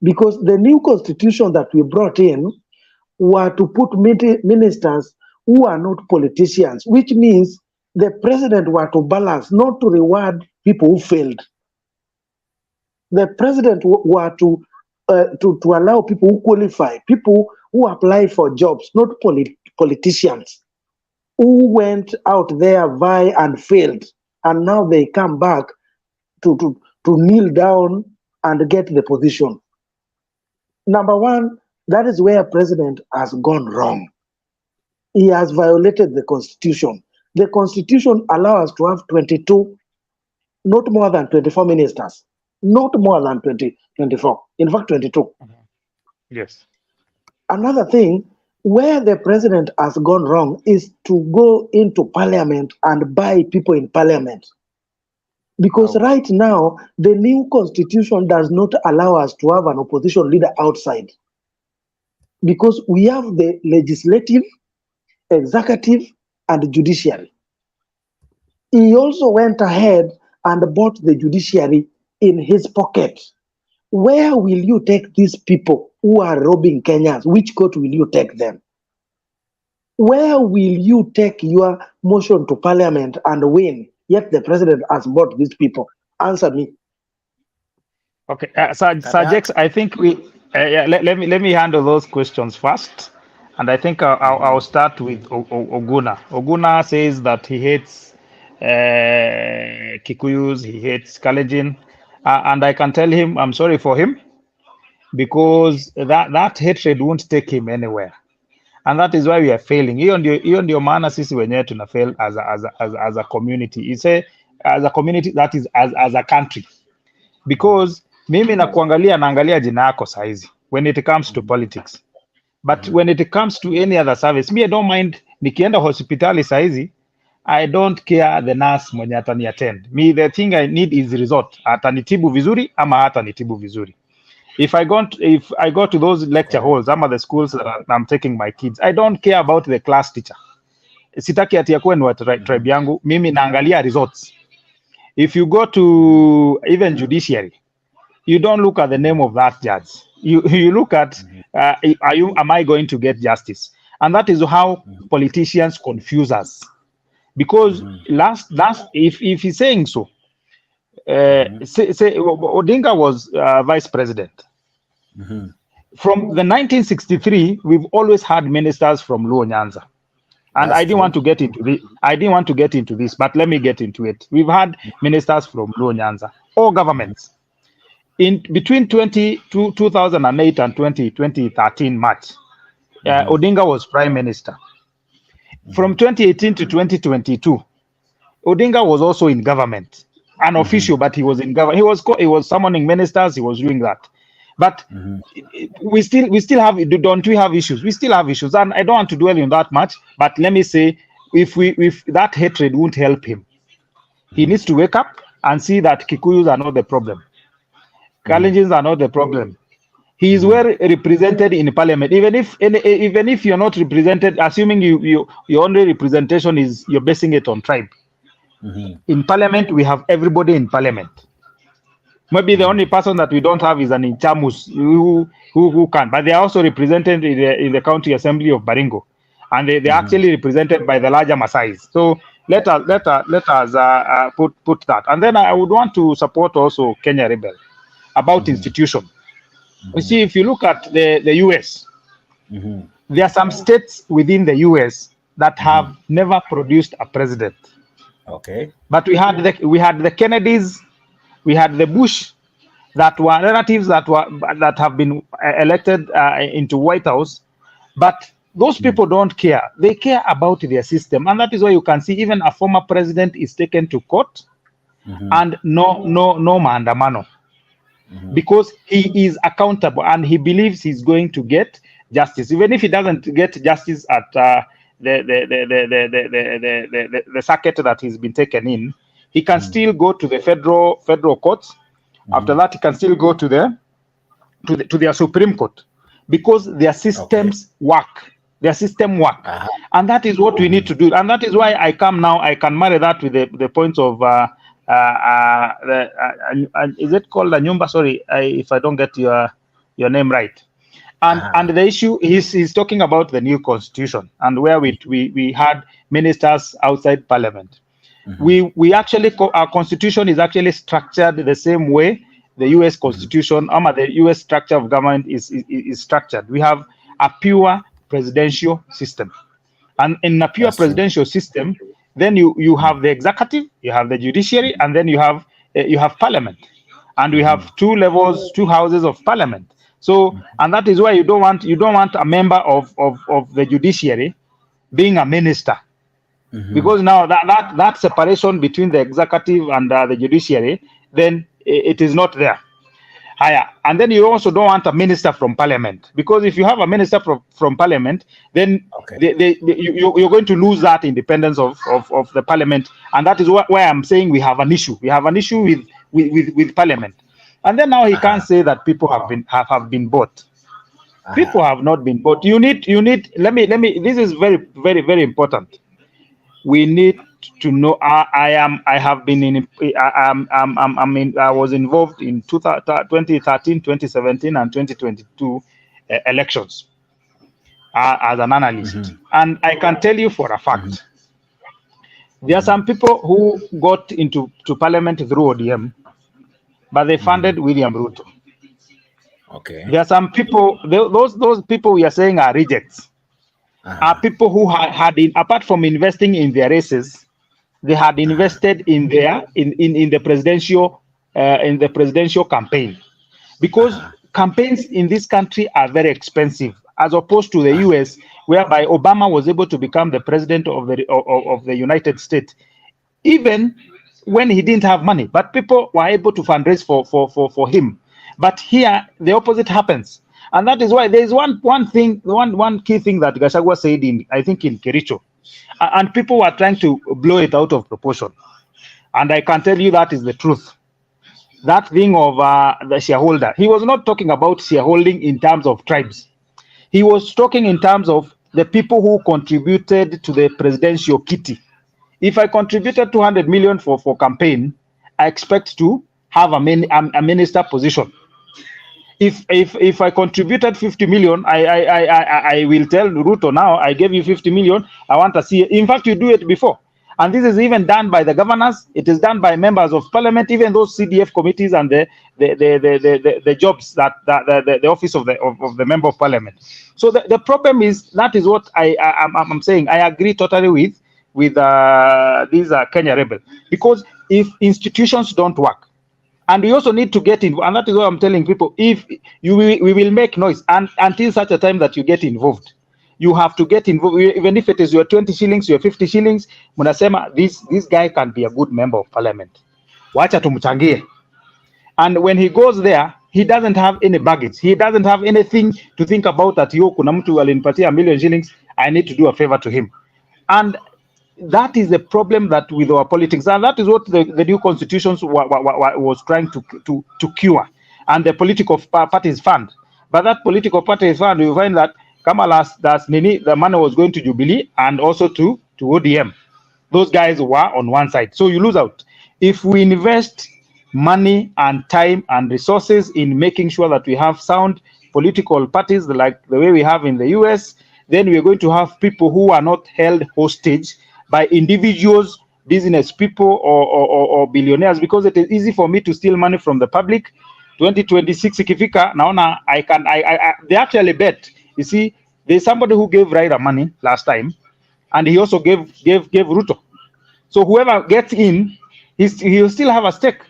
because the new constitution that we brought in were to put ministers who are not politicians, which means the president were to balance, not to reward people who failed. The president were to allow people who qualify, people who apply for jobs, not politicians who went out there, vie and failed, and now they come back to kneel down and get the position. Number one, that is where president has gone wrong. He has violated the constitution. The constitution allows us to have 22, not more than 24 ministers. Not more than 24. In fact, 22. Yes. Another thing, where the president has gone wrong is to go into parliament and buy people in parliament. Because right now, the new constitution does not allow us to have an opposition leader outside. Because we have the legislative, executive, and judiciary. He also went ahead and bought the judiciary in his pocket. Where will you take these people who are robbing Kenyans? Which court will you take them? Where will you take your motion to parliament and win? Yet the president has bought these people. Answer me. Okay, Sajek, I think let me handle those questions first, and I think I'll start with Oguna. Oguna says that he hates Kikuyus, he hates Kalenjin, and I can tell him I'm sorry for him, because that hatred won't take him anywhere, and that is why we are failing. Hiyo ndio maana sisi wenyewe tuna fail as a community. It's as a community, that is as a country, because mimi naangalia jina yako saizi when it comes to politics, but when it comes to any other service, me I don't mind nikienda hospitali saizi. I don't care the nurse mwenye atani attend me. The thing I need is result, atanitibu vizuri ama hatanitibu vizuri. If I go to those lecture halls, some of the schools that I'm taking my kids, I don't care about the class teacher. Sitaki ati yakuwe ni wa tribe yangu, mimi naangalia results. If you go to even judiciary, you don't look at the name of that judge. You look at am I going to get justice? And that is how politicians confuse us. Because last if he's saying so, say Odinga was vice president. From the 1963, we've always had ministers from Luo Nyanza. And That's I didn't want to get into this. I didn't want to get into this, but let me get into it. We've had ministers from Luo Nyanza, all governments. In between 2008 and 2013 March, Odinga was prime minister. From 2018 to 2022, Odinga was also in government, unofficial, but he was in government. He was summoning ministers. He was doing that. But we still have, don't we have issues? We still have issues, and I don't want to dwell on that much. But let me say, if that hatred won't help him, he needs to wake up and see that Kikuyus are not the problem. Kalenjins are not the problem. He is well represented in parliament. Even if you're not represented, assuming your only representation is you're basing it on tribe. In parliament, we have everybody in parliament. Maybe the only person that we don't have is an Inchamus who can, but they are also represented in the county assembly of Baringo, and they're actually represented by the larger Masais. So let us put that. And then I would want to support also Kenya Rebel about institution. You see, if you look at the US, there are some states within the US that have never produced a president. Okay. But we had the Kennedys, we had the Bush, that were relatives that have been elected into White House, but those people don't care. They care about their system, and that is why you can see even a former president is taken to court, and no maandamano, because he is accountable and he believes he's going to get justice, even if he doesn't get justice at the circuit that he's been taken in. He can still go to the federal courts. After that, he can still go to their Supreme Court, because their systems work. Their system work, and that is what we need to do. And that is why I come now. I can marry that with the points of is it called Anyumba? Sorry, if I don't get your name right. And the issue he's talking about the new constitution, and where we had ministers outside parliament. We actually, our constitution is actually structured the same way the US constitution, the US structure of government is structured. We have a pure presidential system, and in a pure presidential system, then you have the executive, you have the judiciary, and then you have parliament, and we have two levels, two houses of parliament. So, and that is why you don't want a member of the judiciary being a minister. Because now that separation between the executive and the judiciary, then it is not there. And then you also don't want a minister from parliament, because if you have a minister from parliament, then you're going to lose that independence of the parliament, and that is why I'm saying we have an issue. We have an issue with parliament, and then now he can't say that people have been bought. People have not been bought. You need. Let me. This is very, very, very important. We need to know. I was involved in 2013, 2017, and 2022 elections as an analyst, and I can tell you for a fact, there are some people who got into parliament through ODM, but they funded William Ruto. Okay. There are some people. Those people we are saying are rejects. Are people who had apart from investing in their races, they had invested in the presidential campaign, because campaigns in this country are very expensive, as opposed to the US, whereby Obama was able to become the president of the United States, even when he didn't have money, but people were able to fundraise for him. But here the opposite happens. And that is why there is one key thing that Gachagua said in Kericho, and people were trying to blow it out of proportion. And I can tell you that is the truth. That thing of the shareholder, he was not talking about shareholding in terms of tribes. He was talking in terms of the people who contributed to the presidential kitty. If I contributed 200 million for campaign, I expect to have a minister position. If I contributed 50 million, I will tell Ruto now, I gave you 50 million. I want to see. In fact, you do it before. And this is even done by the governors. It is done by members of parliament, even those CDF committees and the jobs that the office of the member of parliament. So the problem is, that is what I'm saying. I agree totally with these Kenya rebel, because if institutions don't work, and we also need to get in, and that is what I'm telling people, if we will make noise, and until such a time that you get involved. You have to get involved, even if it is your 20 shillings, your 50 shillings. Munasema, this guy can be a good member of parliament. Wacha tumchangie. And when he goes there, he doesn't have any baggage. He doesn't have anything to think about that, yo, kuna mtu alinipatia 1 million shillings, I need to do a favor to him. And that is the problem that with our politics, and that is what the new constitutions was trying to cure, and the political parties fund. But that political parties fund, you find that the money was going to Jubilee and also to ODM. Those guys were on one side, so you lose out. If we invest money and time and resources in making sure that we have sound political parties like the way we have in the US, then we are going to have people who are not held hostage by individuals, business people, or billionaires, because it is easy for me to steal money from the public. 2026 ikifika, naona they actually bet. You see, there's somebody who gave Raila money last time, and he also gave Ruto. So whoever gets in, he'll still have a stake.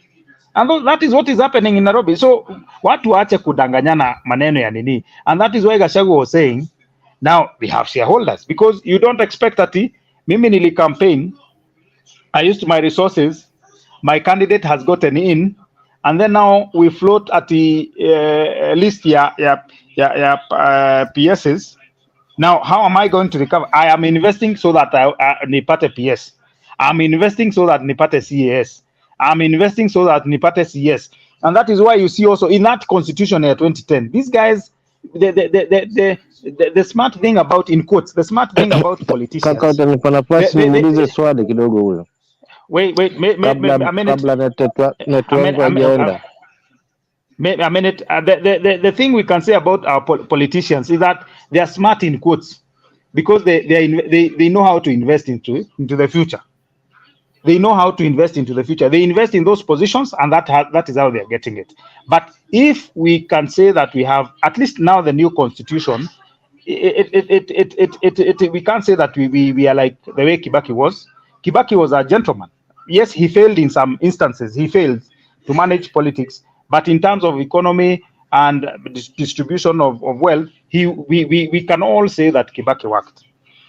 And that is what is happening in Nairobi. So watu waache kudanganyana maneno ya nini. And that is why Gachagua was saying, now we have shareholders, because you don't expect that mimi nili campaign, I used my resources, my candidate has gotten in, and then now we float at the list PSs. Now, how am I going to recover? I am investing so that nipate PS. I'm investing so that nipate CAS. I'm investing so that nipate CS. And that is why you see also in that constitution in 2010, these guys, the smart thing about, in quotes, the smart thing about politicians. Kaka, utanipa nafasi nimuulize swali kidogo huyo. Wait, a minute. Kabla network hajaenda. A minute. The thing we can say about our politicians is that they are smart, in quotes, because they know how to invest into the future. They know how to invest into the future. They invest in those positions, and that is how they are getting it. But if we can say that we have, at least now, the new constitution, we can't say that we are like the way Kibaki was. Kibaki was a gentleman. Yes, he failed in some instances. He failed to manage politics, but in terms of economy and distribution of wealth, we can all say that Kibaki worked.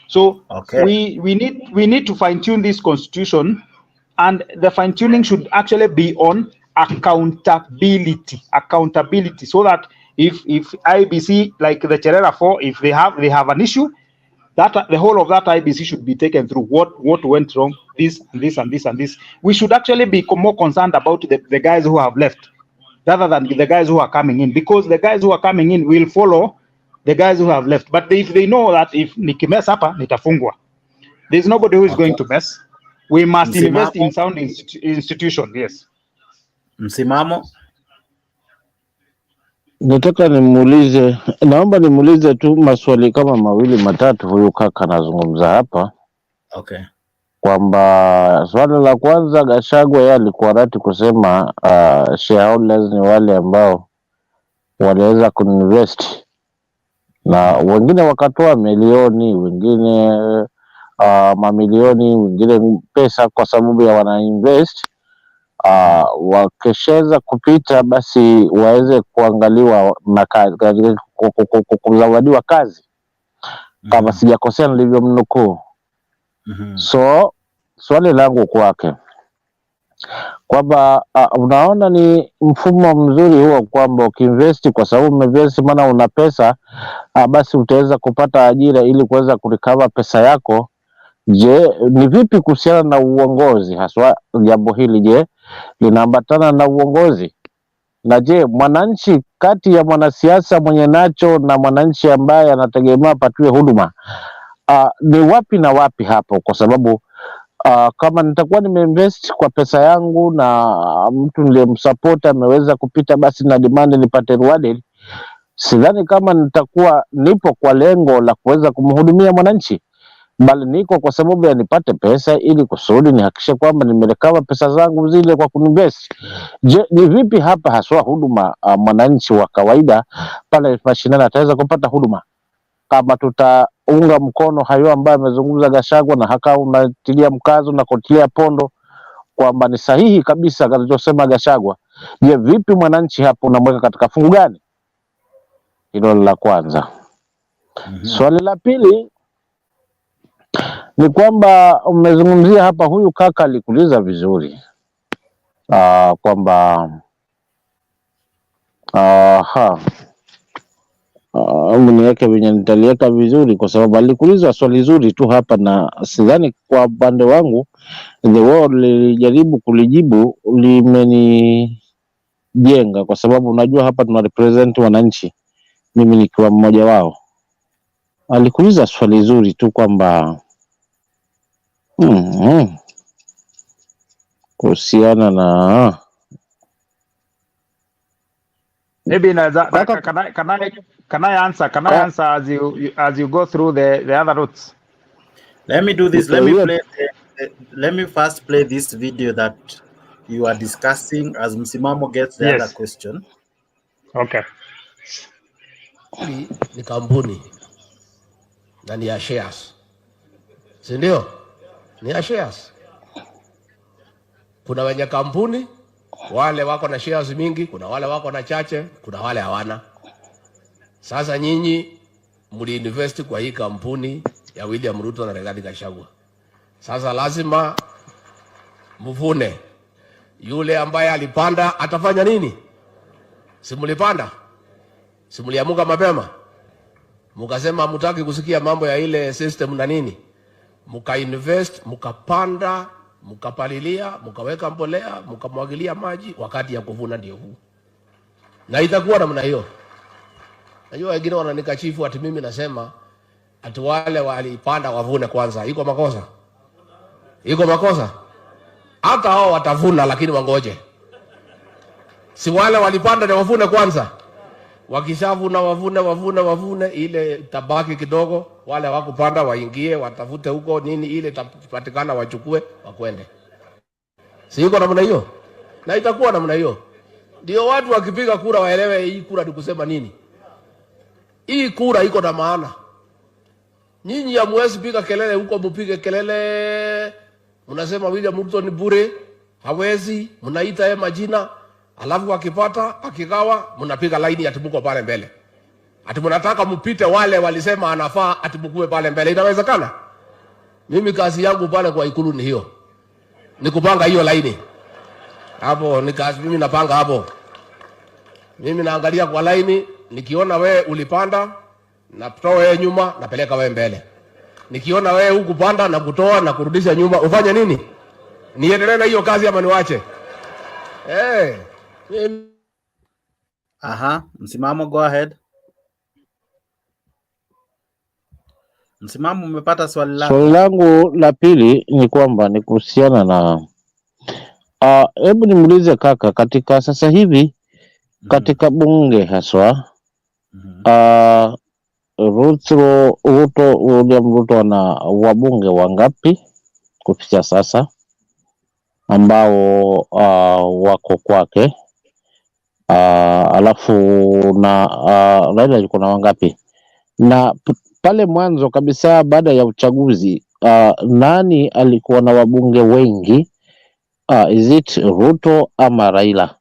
So we need to fine tune this constitution, and the fine tuning should actually be on accountability, so that if IBC, like the Cherera 4, if they have an issue, that the whole of that IBC should be taken through what went wrong, this and this and this and this. We should actually be more concerned about the guys who have left rather than the guys who are coming in, because the guys who are coming in will follow the guys who have left. But if they know that if nikimess hapa nitafungwa, there's nobody who is going to mess. We must invest in sound institution. Yes. Msimamo. Nataka naomba nimuulize tu maswali kama mawili matatu huyu kaka anazungumza hapa. Okay. Kwamba swali la kwanza, Gachagua yeye alikuwa rati kusema shareholders ni wale ambao waliweza kuinvest, na wengine wakatoa milioni, wengine mamilioni, wengine pesa kwa sababu ya wana invest. Wakisheza kupita basi waweze kuangaliwa na kazi, kuzawadiwa kazi, kama sijakosea nilivyomnukuu. So swali langu kwake kwamba unaona ni mfumo mzuri huo kwamba ukiinvest, kwa sababu umeinvest maana una pesa, basi utaweza kupata ajira ili kuweza kurecover pesa yako. Je, ni vipi kuhusiana na uongozi haswa jambo hili? Je, linaambatana na uongozi? Na je, mwananchi, kati ya mwanasiasa mwenye nacho na mwananchi ambaye anategemea apatiwe huduma, ni wapi na wapi hapo? Kwa sababu kama nitakuwa nimeinvest kwa pesa yangu na mtu niliyemsupport ameweza kupita, basi na demand nipate reward, sidhani kama nitakuwa nipo kwa lengo la kuweza kumhudumia mwananchi. bali niko kwa sababu ya nipate pesa ili kusudi nihakikishe kwamba nimerekava pesa zangu zile kwa kuinvest. Je, ni vipi hapa haswa huduma mwananchi wa kawaida pale mashinani ataweza kupata huduma kama tutaunga mkono hayo ambayo amezungumza Gachagua na haka unatilia mkazo na kutilia pondo kwamba ni sahihi kabisa alichosema Gachagua? Je, vipi mwananchi hapo unamweka katika fungu gani? Hilo la kwanza. Swali la pili ni kwamba umezungumzia hapa, huyu kaka alikuuliza vizuri kwamba niweke venye nitaliweka vizuri, kwa sababu alikuuliza swali zuri tu hapa, na sidhani kwa upande wangu the world lilijaribu kulijibu limenijenga, kwa sababu unajua hapa tuna represent wananchi, mimi nikiwa mmoja wao. Alikuuliza swali zuri tu kwamba kuhusiana na maybe can I answer as you go through the other routes? Let me do this. Let me first play this video that you are discussing as Msimamo gets the other question. Okay. Ni kampuni na ni ya shares, si ndio? Ni ya shares. Kuna wenye kampuni wale wako na shares mingi, kuna wale wako na chache, kuna wale hawana. Sasa nyinyi mliinvest kwa hii kampuni ya William Ruto na Rigathi Gachagua. Sasa lazima mvune. Yule ambaye alipanda atafanya nini? Simulipanda? Simuliamuka mapema? Mukasema mutaki kusikia mambo ya ile system na nini? Muka invest, mukapanda, mukapalilia, mukaweka mbolea, mukamwagilia maji, wakati ya kuvuna ndio huu. Na itakuwa namna hiyo. Najua wengine wananikashifu ati mimi nasema ati wale walipanda wavune kwanza. Iko makosa? Iko makosa? Hata hao watavuna, lakini wangoje. Si wale walipanda na wavune kwanza. Wakishavuna wavune ile tabaki kidogo, wale wakupanda waingie watafute huko nini ile tapatikana wachukue wakwende. Si iko namna hiyo? Na itakuwa namna hiyo. Ndio watu wakipiga kura waelewe hii kura ni kusema nini. Hii kura iko na maana. Nyinyi hamwezi piga kelele huko, mpige kelele. Mnasema William Ruto ni bure, hawezi, mnaita yeye majina. Alafu akipata, akigawa, mnapiga laini ati mko pale mbele. Ati mnataka mpite wale walisema anafaa ati mkue pale mbele. Inawezekana? Mimi kazi yangu pale kwa Ikulu ni hiyo. Ni kupanga hiyo laini. Hapo ni kazi mimi napanga hapo. Mimi naangalia kwa laini, nikiona wewe ulipanda, natoa wewe nyuma, napeleka wewe mbele. Nikiona wewe hukupanda na kutoa na kurudisha nyuma, ufanye nini? Niendelee na hiyo kazi ama niwache? Msimamo, go ahead. Msimamo, umepata swali lako? Swali langu la pili ni kwamba ni kuhusiana na hebu nimuulize kaka, katika sasa hivi katika bunge haswa William Ruto na wabunge wangapi kufikia sasa ambao wako kwake? Alafu na Raila yuko na wangapi? Na pale mwanzo kabisa baada ya uchaguzi nani alikuwa na wabunge wengi? Is it Ruto ama Raila?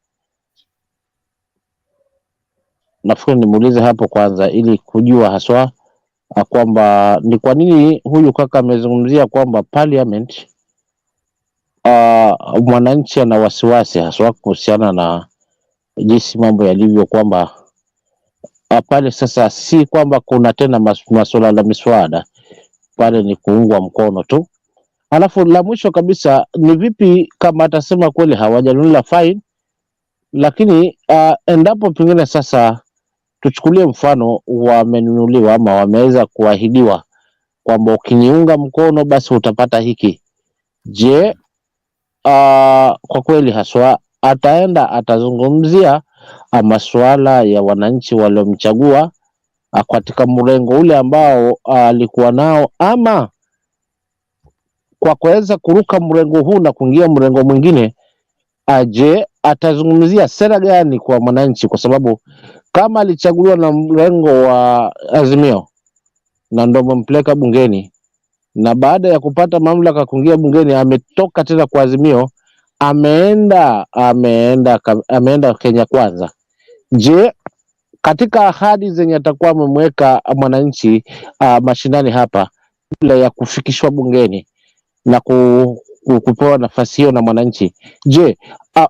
Nafikiri nimuulize hapo kwanza ili kujua haswa kwamba ni kwa nini huyu kaka amezungumzia kwamba parliament mwananchi ana wasiwasi haswa kuhusiana na jinsi mambo yalivyo, kwamba pale sasa si kwamba kuna tena masuala la miswada, pale ni kuungwa mkono tu. Alafu la mwisho kabisa ni vipi kama atasema kweli hawajanunula fine, lakini endapo pengine sasa tuchukulie mfano wamenunuliwa ama wameweza kuahidiwa kwamba ukiniunga mkono basi utapata hiki. Je, kwa kweli haswa ataenda atazungumzia masuala ya wananchi waliomchagua katika mrengo ule ambao alikuwa nao, ama kwa kuweza kuruka mrengo huu na kuingia mrengo mwingine, aje atazungumzia sera gani kwa mwananchi? Kwa sababu kama alichaguliwa na mrengo wa Azimio na ndio mpeleka bungeni, na baada ya kupata mamlaka kuingia bungeni ametoka tena kwa Azimio, ameenda Kenya Kwanza. Je, katika ahadi zenye atakuwa amemweka mwananchi mashinani hapa bila ya kufikishwa bungeni na kupewa nafasi hiyo na mwananchi, je,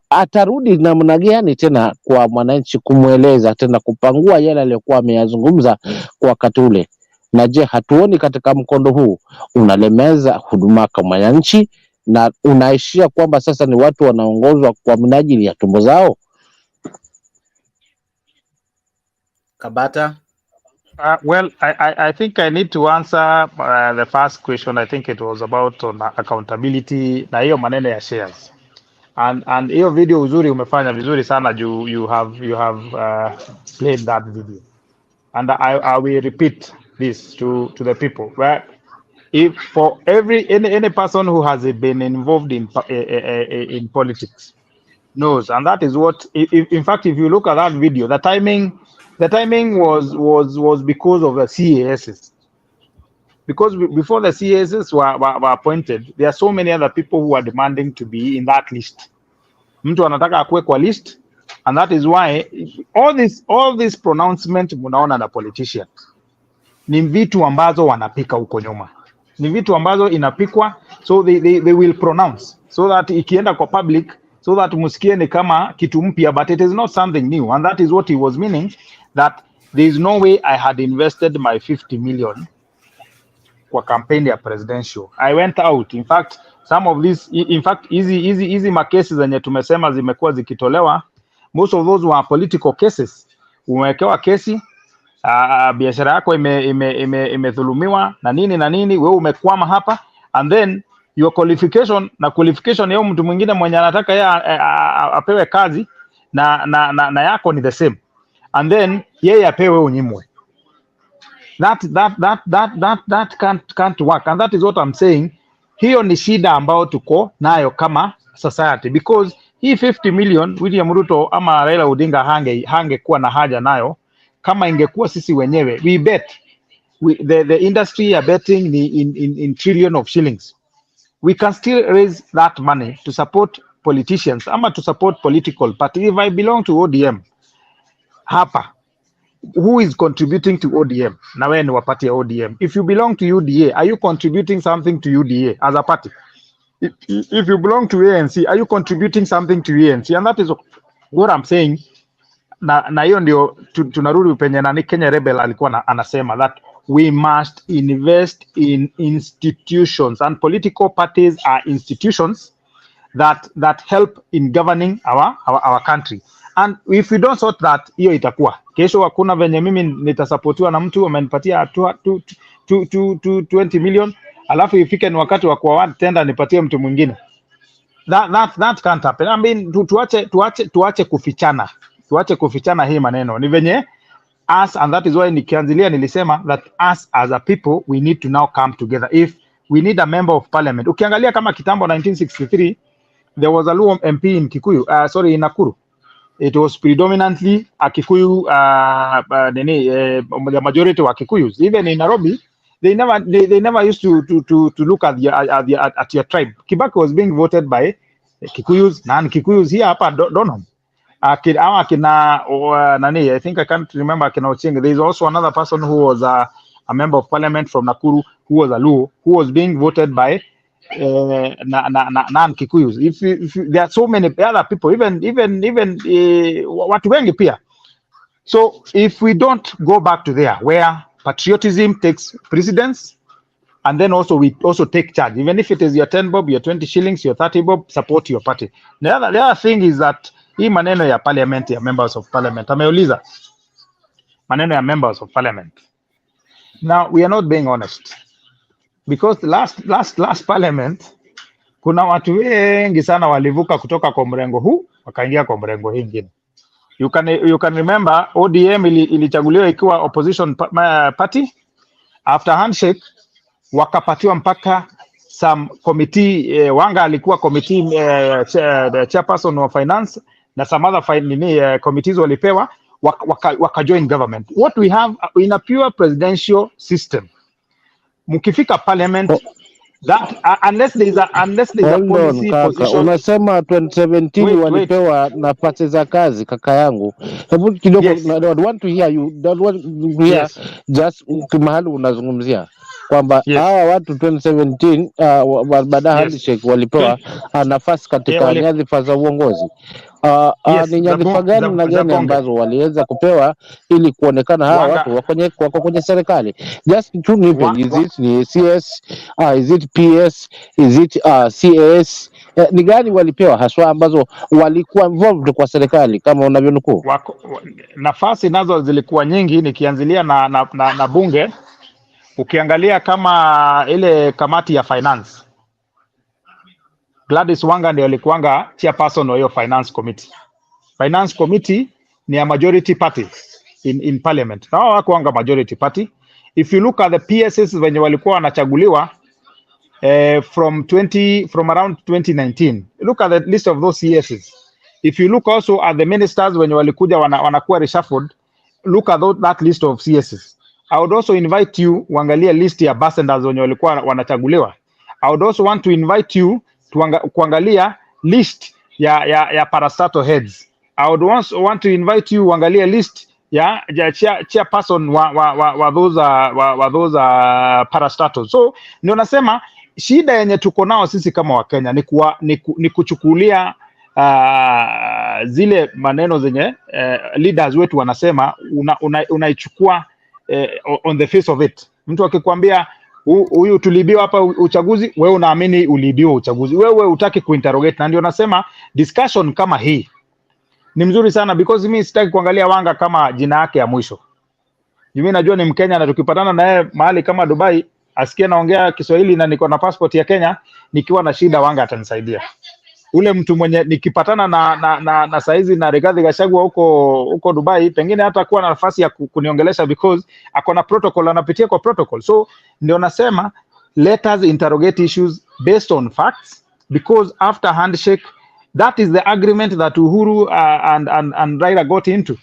atarudi namna gani tena kwa mwananchi kumweleza tena kupangua yale aliyokuwa ameyazungumza kwa wakati ule? Na je, hatuoni katika mkondo huu unalemeza huduma kwa mwananchi na unaishia kwamba sasa ni watu wanaongozwa kwa minajili ya tumbo zao? Kabata? Well, I think I need to answer the first question. I think it was about on accountability na hiyo maneno ya shares. And hiyo video uzuri umefanya vizuri sana, you have played that video. And I will repeat this to the people. Where if for any person who has been involved in politics knows, and that is what, in fact, if you look at that video, the timing was because of the CASs. Because before the CASs were appointed, there are so many other people who are demanding to be in that list. Mtu anataka akue kwa list, and that is why all this pronouncement munaona na politicians ni vitu ambazo wanapika huko nyuma, ni vitu ambazo inapikwa, so they will pronounce so that ikienda kwa public, so that musikie ni kama kitu mpya, but it is not something new. And that is what he was meaning, that there is no way I had invested my 50 million kwa campaign ya presidential. I went out, in fact some of these, in fact easy makesi zenye tumesema zimekuwa zikitolewa, most of those were political cases. Umewekewa kesi, biashara yako imedhulumiwa na nini, wewe umekwama hapa, and then your qualification ya mtu mwingine mwenye anataka yeye apewe kazi na yako ni the same, and then yeye apewe unyimwe. That can't work, and that is what I'm saying. Hiyo ni shida ambayo tuko nayo kama society, because hii 50 million William Ruto ama Raila Odinga hangekuwa na haja nayo kama ingekuwa sisi wenyewe. We bet, the industry are betting in trillion of shillings. We can still raise that money to support politicians ama to support political party. If I belong to ODM hapa, who is contributing to ODM? Na wewe ni wapati ya ODM. If you belong to UDA, are you contributing something to UDA as a party? If you belong to ANC, are you contributing something to ANC? And that is what I'm saying. Na hiyo ndio tunarudi penye nani Kenya Rebel alikuwa anasema, that we must invest in institutions, and political parties are institutions that help in governing our country. And if we don't sort that, hiyo itakuwa kesho hakuna venye mimi nitasapotiwa na mtu amenipatia 20 million, alafu ifike ni wakati wa kuwa tenda nipatie mtu mwingine. That can't happen. I mean, tuache kufichana. Tuache kufichana hii maneno. Ni venye us, and that is why nikianzilia nilisema that us as a people, we need to now come together. If we need a member of parliament. Ukiangalia kama kitambo 1963, there was a Luo MP in Kikuyu, in Nakuru. It was predominantly a Kikuyu, the majority were Kikuyus. Even in Nairobi, they never used to look at your tribe. Kibaki was being voted by Kikuyus, non-Kikuyus here hapa Donham. I think I can't remember Akina Ochenga. There is also another person who was a member of parliament from Nakuru who was a Luo, who was being voted by non-Kikuyus. If there are so many other people, even watu wengi pia. So if we don't go back to there, where patriotism takes precedence, and then also we also take charge, even if it is your 10 bob, your 20 shillings, your 30 bob, support your party. The other thing is that hii maneno ya parliament, ya members of parliament, ameuliza maneno ya members of parliament. Now we are not being honest, because the last parliament kuna watu wengi sana walivuka kutoka kwa mrengo huu wakaingia kwa mrengo hii nyingine. You can remember ODM ilichaguliwa ikiwa opposition party. After handshake wakapatiwa mpaka some committee Wanga alikuwa committee the chairperson of finance na some other committees walipewa waka join government. What we have in a pure presidential system, mukifika parliament, that unless there is a policy kaka, position. unasema 2017 walipewa nafasi za kazi kaka yangu. Hebu kidogo, I want to hear you. Don't want to hear just mahali unazungumzia kwamba hawa watu 2017 baada ya handshake walipewa nafasi katika nyadhifa za uongozi. Ni nyadhifa gani na gani ambazo waliweza kupewa ili kuonekana hawa watu wako kwenye serikali? Just to nipe, is it ni CS, is it PS, is it CAS? Ni gani walipewa haswa ambazo walikuwa involved kwa serikali kama unavyonukuu? Nafasi nazo zilikuwa nyingi, nikianzilia na bunge. Ukiangalia kama ile kamati ya finance, Gladys Wanga ndiye alikuanga chairperson wa hiyo finance committee. Finance committee ni a majority party in parliament. Na wako wanga majority party. If you look at the PSs wenye walikuwa wanachaguliwa from around 2019, look at the list of those CSs. If you look also at the ministers wenye walikuja wanakuwa reshuffled, look at that list of CSs. I would also invite you uangalie list ya ambassadors wenye walikuwa wanachaguliwa. I would also want to invite you kuangalia list ya parastatal heads. I would also want to invite you uangalie list ya chairperson wa those parastatals. So ndio nasema shida yenye tuko nao sisi kama Wakenya ni kuchukulia zile maneno zenye leaders wetu wanasema unaichukua on the face of it. Mtu akikwambia huyu tulibiwa hapa uchaguzi, wewe unaamini ulibiwa uchaguzi, wewe utaki kuinterrogate. Na ndio nasema discussion kama hii ni mzuri sana, because mimi sitaki kuangalia Wanga kama jina yake ya mwisho. Mimi najua ni Mkenya, na tukipatana na yeye mahali kama Dubai asikie naongea Kiswahili na niko na passport ya Kenya, nikiwa na shida Wanga atanisaidia. Ule mtu mwenye nikipatana na saizi na Rigathi Gachagua huko Dubai, pengine hata kuwa na nafasi ya kuniongelesha, because akona protocol, anapitia kwa protocol. So ndio nasema let us interrogate issues based on facts, because after handshake, that is the agreement that Uhuru and Raila got into.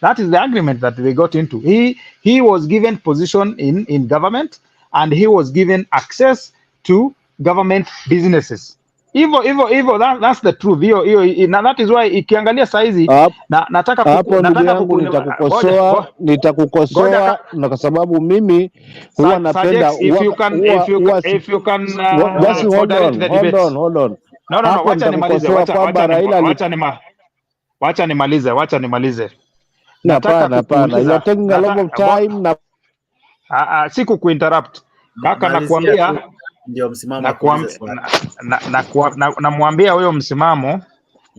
That is the agreement that they got into. He was given position in government, and he was given access to government businesses. Hivyo, that's the truth. Na that is why ikiangalia saizi nataka nitakukosoa na kwa sababu mimi huwa napenda if you can hold on. No, wacha nimalize. Wacha nimalize. Hapana, you are taking a lot of time na siku kuinterrupt. Kaka nakwambia ndio msimamo namwambia huyo msimamo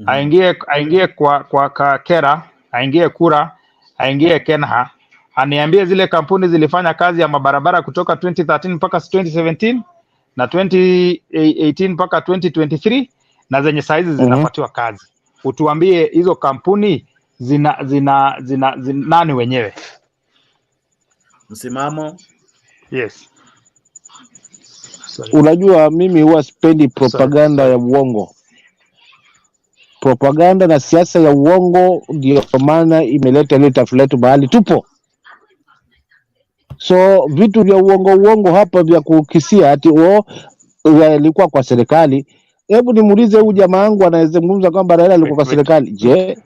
aingie kwa Kera, aingie kura, aingie Kenha, aniambie zile kampuni zilifanya kazi ya mabarabara kutoka 2013 mpaka 2017 na 2018 mpaka 2023 na zenye saizi zinapatiwa kazi. Utuambie hizo kampuni zina nani wenyewe? Msimamo. Yes. Unajua mimi huwa sipendi propaganda ya uongo. Propaganda na siasa ya uongo ndio maana imeleta ile tafletu mahali tupo. So vitu vya uongo hapa vya kukisia ati alikuwa kwa serikali. Hebu nimuulize huyu jamaa wangu anayezungumza kwamba Raila alikuwa kwa serikali. Je,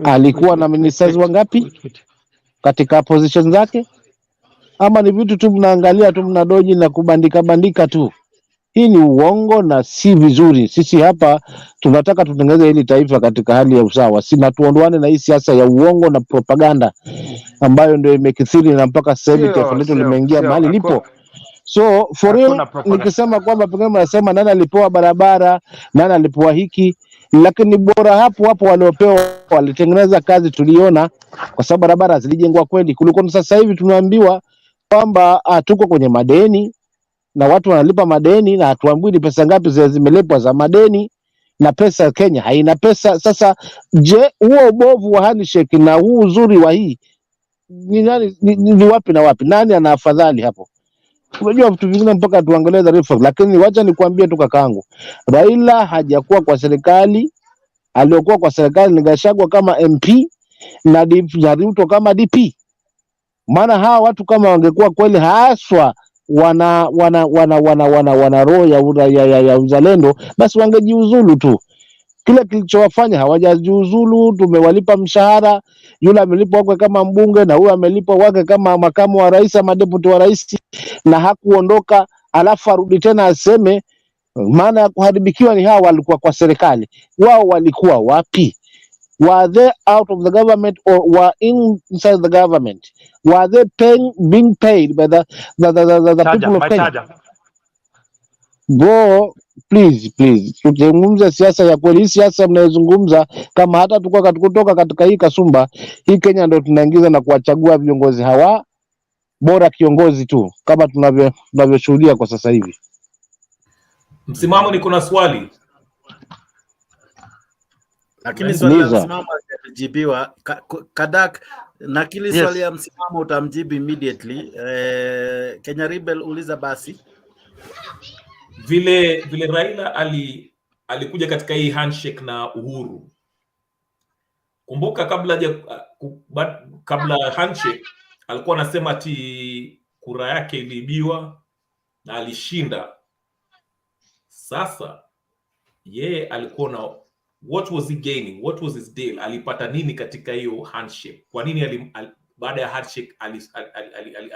alikuwa na ministers wangapi katika position zake? Ama ni vitu tu mnaangalia tu mnadoji na kubandika tu? Hii ni uongo na si vizuri. Sisi hapa tunataka tutengeneze hili taifa katika hali ya usawa. Sina tuondoane na hii siasa ya uongo na propaganda ambayo ndio imekithiri na mpaka sasa hivi taifa letu limeingia mahali lipo. So for real nikisema kwamba pengine mnasema nani alipewa barabara, nani alipewa hiki, lakini bora hapo waliopewa walitengeneza kazi tuliona, kwa sababu barabara zilijengwa kweli. Kuliko sasa hivi tunaambiwa kwamba tuko kwenye madeni na watu wanalipa madeni na hatuambiwi ni pesa ngapi zimelipwa za madeni, na pesa Kenya haina pesa. Sasa je, huo ubovu wa handshake na huu uzuri wa hii ni nani, ni wapi na wapi? Nani ana afadhali hapo? Unajua vitu vingine mpaka tuangalie the reform, lakini wacha nikwambie tu kakaangu, Raila hajakuwa kwa serikali, aliokuwa kwa serikali ni Gachagua kama MP na Ruto kama DP. Maana hawa watu kama wangekuwa kweli haswa wana roho ya uzalendo, basi wangejiuzulu tu. Kile kilichowafanya hawajajiuzulu, tumewalipa mshahara, yule amelipwa wake kama mbunge na huyu amelipwa wake kama makamu wa rais ama deputy wa rais, na hakuondoka, alafu arudi tena aseme maana ya kuharibikiwa ni hawa walikuwa kwa serikali. Wao walikuwa wapi? Were they out of the government or were inside the government? Were they being paid by the people of Kenya? Bro, please, tuzungumze siasa ya kweli. Hii siasa mnayozungumza, kama hata kutoka katika hii kasumba, hii Kenya ndio tunaingiza na kuwachagua viongozi hawa bora kiongozi tu, kama tunavyoshuhudia kwa sasa hivi. Msimamo, ni kuna swali. Lakini swali la msimamo halijibiwa. Kadak, na kile swali ya msimamo utamjibu immediately. Kenya Rebel, uliza basi. Vile Raila alikuja katika hii handshake na Uhuru. Kumbuka kabla handshake alikuwa anasema ati kura yake iliibiwa na alishinda. Sasa yeye alikuwa na what was he gaining? What was his deal? Alipata nini katika hiyo handshake? Kwa nini baada ya handshake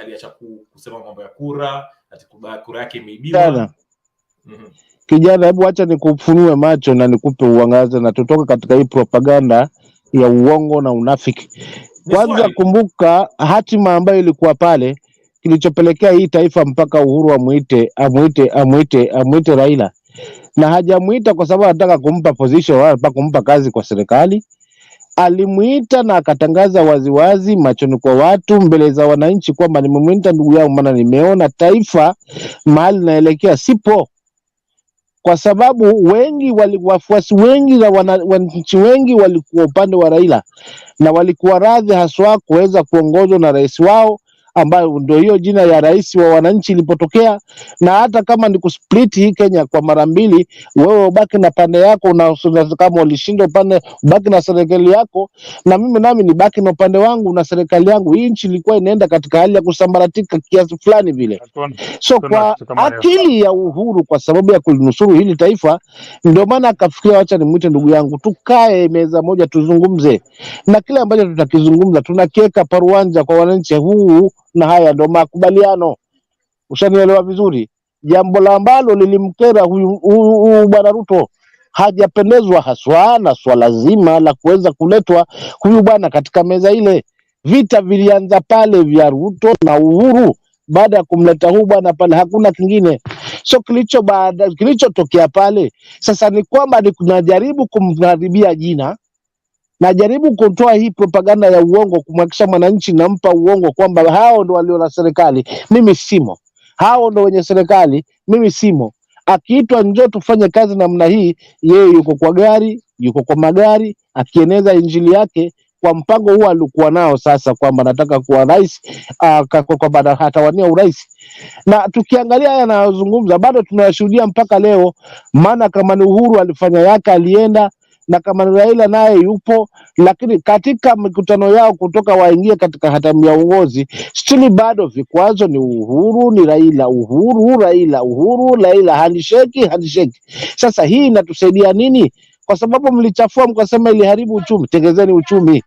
aliacha kusema mambo ya kura, ati kura yake imeibiwa? Kijana, hebu acha nikufunue macho na nikupe uangaze na tutoke katika hii propaganda ya uongo na unafiki. Kwanza kumbuka hatima ambayo ilikuwa pale, kilichopelekea hii taifa mpaka Uhuru amuite Raila. Na hajamuita kwa sababu anataka kumpa position wala kumpa kazi kwa serikali. Alimuita na akatangaza waziwazi machoni kwa watu, mbele za wananchi, kwamba nimemuita ndugu yangu, maana nimeona taifa mahali naelekea sipo. Kwa sababu wafuasi wengi na wananchi wengi walikuwa upande wa Raila, na walikuwa radhi haswa kuweza kuongozwa na rais wao, ambayo ndio hiyo jina ya rais wa wananchi ilipotokea. Na hata kama ni kusplit hii Kenya kwa mara mbili, wewe ubaki na pande yako, na kama ulishinda upande ubaki na serikali yako, na mimi nami nibaki na upande wangu na serikali yangu, hii nchi ilikuwa inaenda katika hali ya kusambaratika kiasi fulani vile. So kwa akili ya Uhuru, kwa sababu ya kulinusuru hili taifa, ndio maana akafikiria wacha nimuite ndugu yangu, tukae meza moja tuzungumze, na kile ambacho tutakizungumza tunakiweka paruanja kwa wananchi. Huu na haya ndio makubaliano. Ushanielewa vizuri? Jambo la ambalo lilimkera huyu bwana Ruto, hajapendezwa haswa na swala zima la kuweza kuletwa huyu bwana katika meza ile. Vita vilianza pale vya Ruto na Uhuru baada ya kumleta huyu bwana pale, hakuna kingine. So kilichotokea pale sasa ni kwamba tunajaribu kumharibia jina, najaribu kutoa hii propaganda ya uongo, kumhakikisha mwananchi nampa uongo kwamba hao ndo walio na serikali, mimi simo. Hao ndo wenye serikali, mimi simo. Akiitwa njoo tufanye kazi namna hii, yeye yuko kwa gari, yuko kwa magari, akieneza injili yake kwa mpango huo alikuwa nao sasa, kwamba nataka kuwa rais, kwa baada hatawania urais. Na tukiangalia haya anayozungumza bado tunayashuhudia mpaka leo. Maana kama ni Uhuru alifanya yake, alienda, na kama ni Raila naye yupo, lakini katika mikutano yao kutoka waingie katika hatamu ya uongozi, still bado vikwazo ni Uhuru, ni Raila, Uhuru, Raila, Uhuru, Raila, handshake. Sasa hii inatusaidia nini? Kwa sababu mlichafua mkasema iliharibu uchumi, tengezeni uchumi.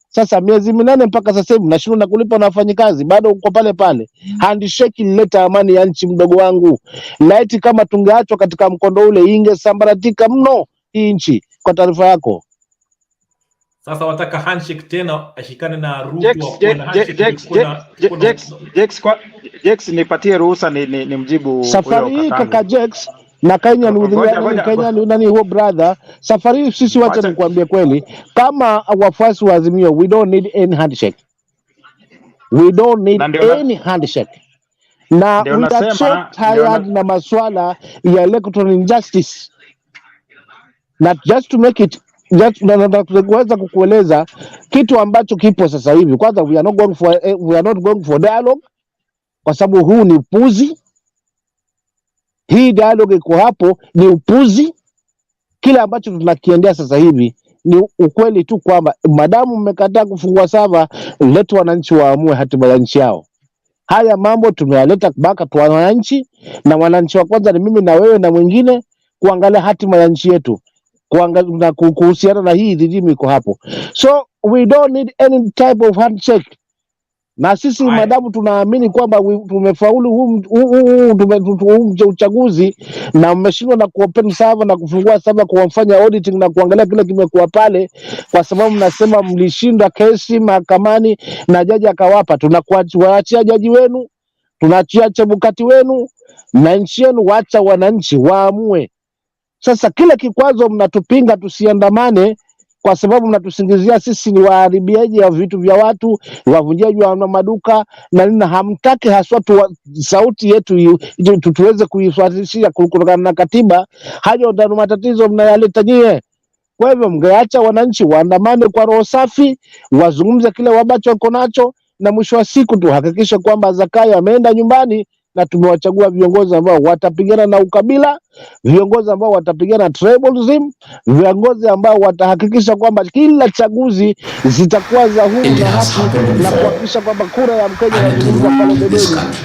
Sasa miezi 8 mpaka sasa hivi mnashindwa na kulipa na wafanyikazi, bado uko pale pale. Handshake ilileta amani ya nchi, mdogo wangu. Laiti kama tungeachwa katika mkondo ule, ingesambaratika mno hii nchi, kwa taarifa yako. Sasa wataka handshake tena, ashikane na Ruto kwa handshake. Jex, nipatie ruhusa ni mjibu safari hii kaka Jex. Na Kenya ni Kenya ni nani huo brother? Safari hii sisi wacha nikwambie kweli, kama wafuasi wa Azimio, we don't need any handshake. We don't need any handshake. Na we are so tired na maswala ya electoral injustice. Not just to make it, kuweza kukueleza kitu ambacho kipo sasa hivi. Kwanza we are not going for dialogue. kwa sababu huu ni upuzi. Hii dialogue iko hapo ni upuzi. Kile ambacho tunakiendea sasa hivi ni ukweli tu kwamba madamu mmekataa kufungua sava, letu wananchi waamue hatima ya nchi yao. Haya mambo tumeyaleta baka kwa wananchi, na wananchi wa kwanza ni mimi na wewe na mwingine, kuangalia hatima ya nchi yetu, kuangalia kuhusiana na hii regime iko hapo. So we don't need any type of handshake. Na sisi madamu tunaamini kwamba tumefaulu huu uchaguzi, na mmeshindwa na kuopen server na kufungua server kuwafanya auditing na kuangalia kile kimekuwa pale, kwa sababu mnasema mlishinda kesi mahakamani na jaji akawapa. Tunakuachia jaji wenu, tunaachia Chebukati wenu na nchi yenu, wacha wananchi waamue. Sasa kila kikwazo mnatupinga tusiandamane, kwa sababu mnatusingizia sisi ni waharibiaji wa vitu vya watu, wavunjaji wa maduka na nini. Hamtaki haswa sauti yetu tuweze kuifuatilishia kutokana na katiba. Hayo ndio matatizo mnayaleta nyie. Kwa hivyo mngeacha wananchi waandamane kwa roho safi, wazungumze kile ambacho wako nacho, na mwisho wa siku tuhakikishe kwamba Zakayo ameenda nyumbani na tumewachagua viongozi ambao watapigana na ukabila, viongozi ambao watapigana tribalism, viongozi ambao watahakikisha kwamba kila chaguzi zitakuwa za huru na haki, na kuhakikisha kwamba kura ya Mkenya inazungumza pale mbeleni.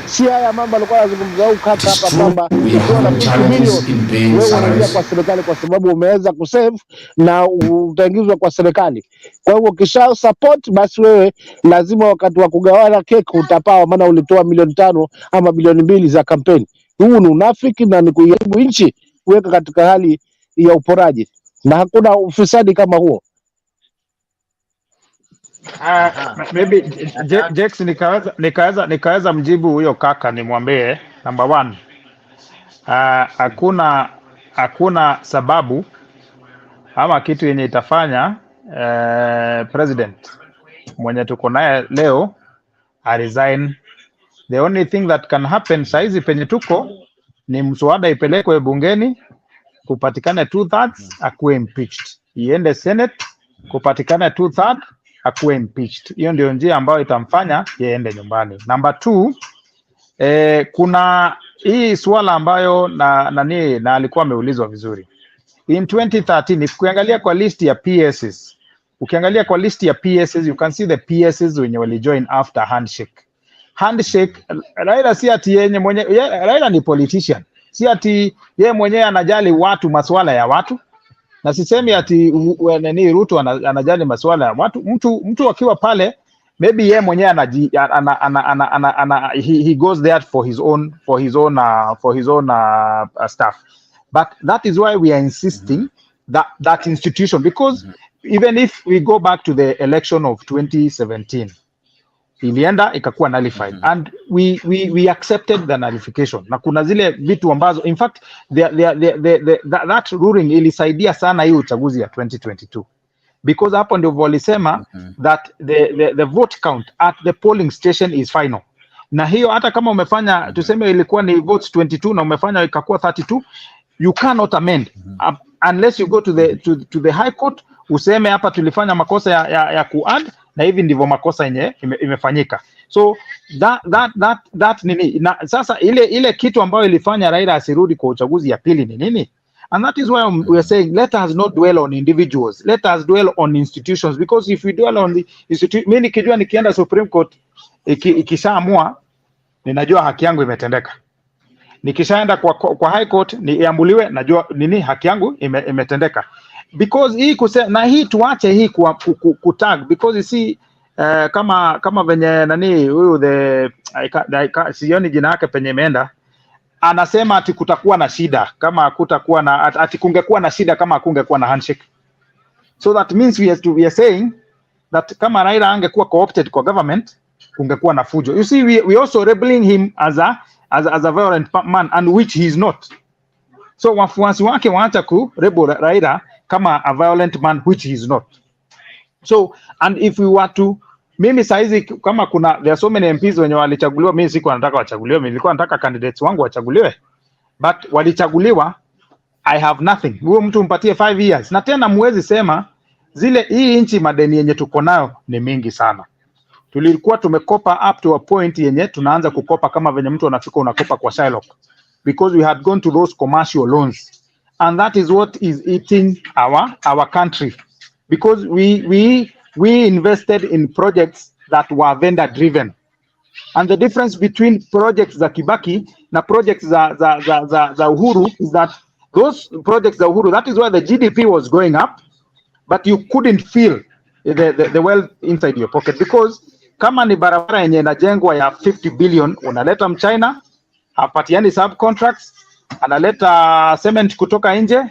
Si haya mambo alikuwa anazungumza huko kaka hapa kwamba ukiwa na 50 milioni wewe unaingia kwa serikali kwa sababu umeweza kusave na utaingizwa kwa serikali. Kwa hivyo kisha support, basi wewe lazima wakati wa kugawana keki utapawa, maana ulitoa milioni 5 ama bilioni 2 za kampeni. Huu ni unafiki na ni kuiharibu nchi, kuweka katika hali ya uporaji, na hakuna ufisadi kama huo. Maybe Jex nikaweza mjibu huyo kaka, nimwambie number 1, hakuna sababu ama kitu yenye itafanya president mwenye tuko naye leo a resign. The only thing that can happen saizi penye tuko ni mswada ipelekwe bungeni, kupatikane 2/3 akuwe impeached, iende Senate kupatikane 2/3 akuwe impeached. Hiyo ndio njia ambayo itamfanya iende nyumbani. Number 2, kuna hii swala ambayo na alikuwa ameulizwa vizuri. In 2013 ukiangalia kwa list ya PSs, you can see the PSs wenye walijoin after Handshake. Raila si ati yeye mwenye, Raila ni politician, si ati yeye mwenyewe anajali watu, masuala ya watu, na sisemi ati Ruto anajali masuala ya watu. Mtu akiwa pale, maybe yeye mwenyewe he goes there for his own stuff, but that is why we are insisting that institution, because even if we go back to the election of 2017, ilienda ikakuwa nullified, and we accepted the nullification. Na kuna zile vitu ambazo in fact that ruling ilisaidia sana hii uchaguzi ya 2022, because hapo ndio walisema that the vote count at the polling station is final. Na hiyo hata kama umefanya tuseme ilikuwa ni votes 22 na umefanya ikakuwa 32, you cannot amend unless you go to the high court useme hapa tulifanya makosa ya kuadd, na hivi ndivyo makosa yenye imefanyika. So that nini, na sasa ile kitu ambayo ilifanya Raila asirudi kwa uchaguzi ya pili ni nini? And that is why we are saying let us not dwell on individuals, let us dwell on institutions, because if we dwell on the institution, mimi nikijua nikienda Supreme Court ikishaamua ninajua haki yangu imetendeka. Nikishaenda kwa High Court niambuliwe, najua nini haki yangu imetendeka. Because hii na hii tuache hii kutag, because you see kama venye nani huyu sioni jina yake penye imeenda, anasema ati kutakuwa na shida kama kutakuwa na ati kungekuwa na shida kama kungekuwa na handshake. So that means we are saying that kama Raila angekuwa co-opted kwa government kungekuwa na fujo. You see, we also labeling him as a violent man, and which he is not. So wafuasi wake waacha ku label Raila kama a violent man, which he is not. So and if we were to, mimi saizi kama there are so many MPs wenye walichaguliwa, mimi siko nataka wachaguliwe, mimi nilikuwa nataka candidates wangu wachaguliwe, but walichaguliwa, I have nothing. Huyo mtu mpatie 5 years, na tena muwezi sema hii nchi madeni yenye tuko nayo ni mingi sana. tulikuwa tumekopa up to a point yenye tunaanza kukopa kama venye mtu anafika unakopa kwa Shylock, because we had gone to those commercial loans, and that is what is eating our country, because we invested in projects that were vendor driven. And the difference between projects za Kibaki na projects za Uhuru is that those projects za Uhuru, that is why the GDP was going up, but you couldn't feel the wealth inside your pocket, because kama ni barabara yenye inajengwa ya 50 billion, unaleta mchina, hapatiani subcontracts, analeta cement kutoka nje,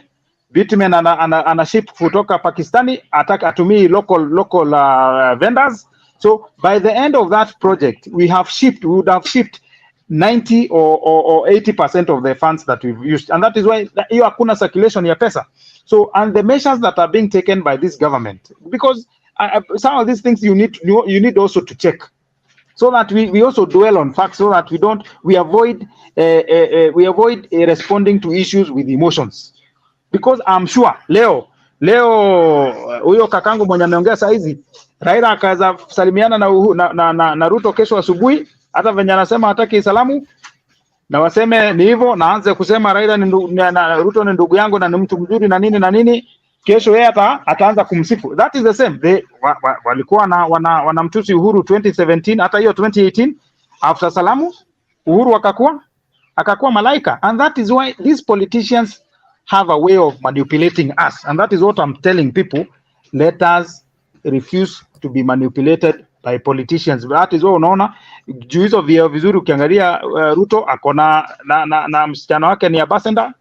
bitumen ana ship kutoka Pakistani, atumii local vendors. So by the end of that project, we would have shipped 90 or 80% of the funds that we've used, and that is why hiyo hakuna circulation ya pesa. So, and the measures that are being taken by this government, because some of these things you need also to check, so that we also dwell on facts, so that we avoid responding to issues with emotions, because I'm sure leo huyo kakangu mwenye ameongea saa hizi, Raila akaanza salimiana na Ruto kesho asubuhi, hata venye anasema hataki salamu na waseme ni hivyo, naanze kusema Raila na Ruto ni ndugu yangu na ni mtu mzuri na nini, kesho yeye ataanza kumsifu. That is the same. Walikuwa wanamtusi Uhuru 2017, hata hiyo 2018 after salamu Uhuru akakuwa malaika. And that is why these politicians have a way of manipulating us, and that is what I'm telling people. Let us refuse to be manipulated by politicians. That is why unaona juu hizo vyeo vizuri, ukiangalia Ruto akona na msichana wake ni ambassador,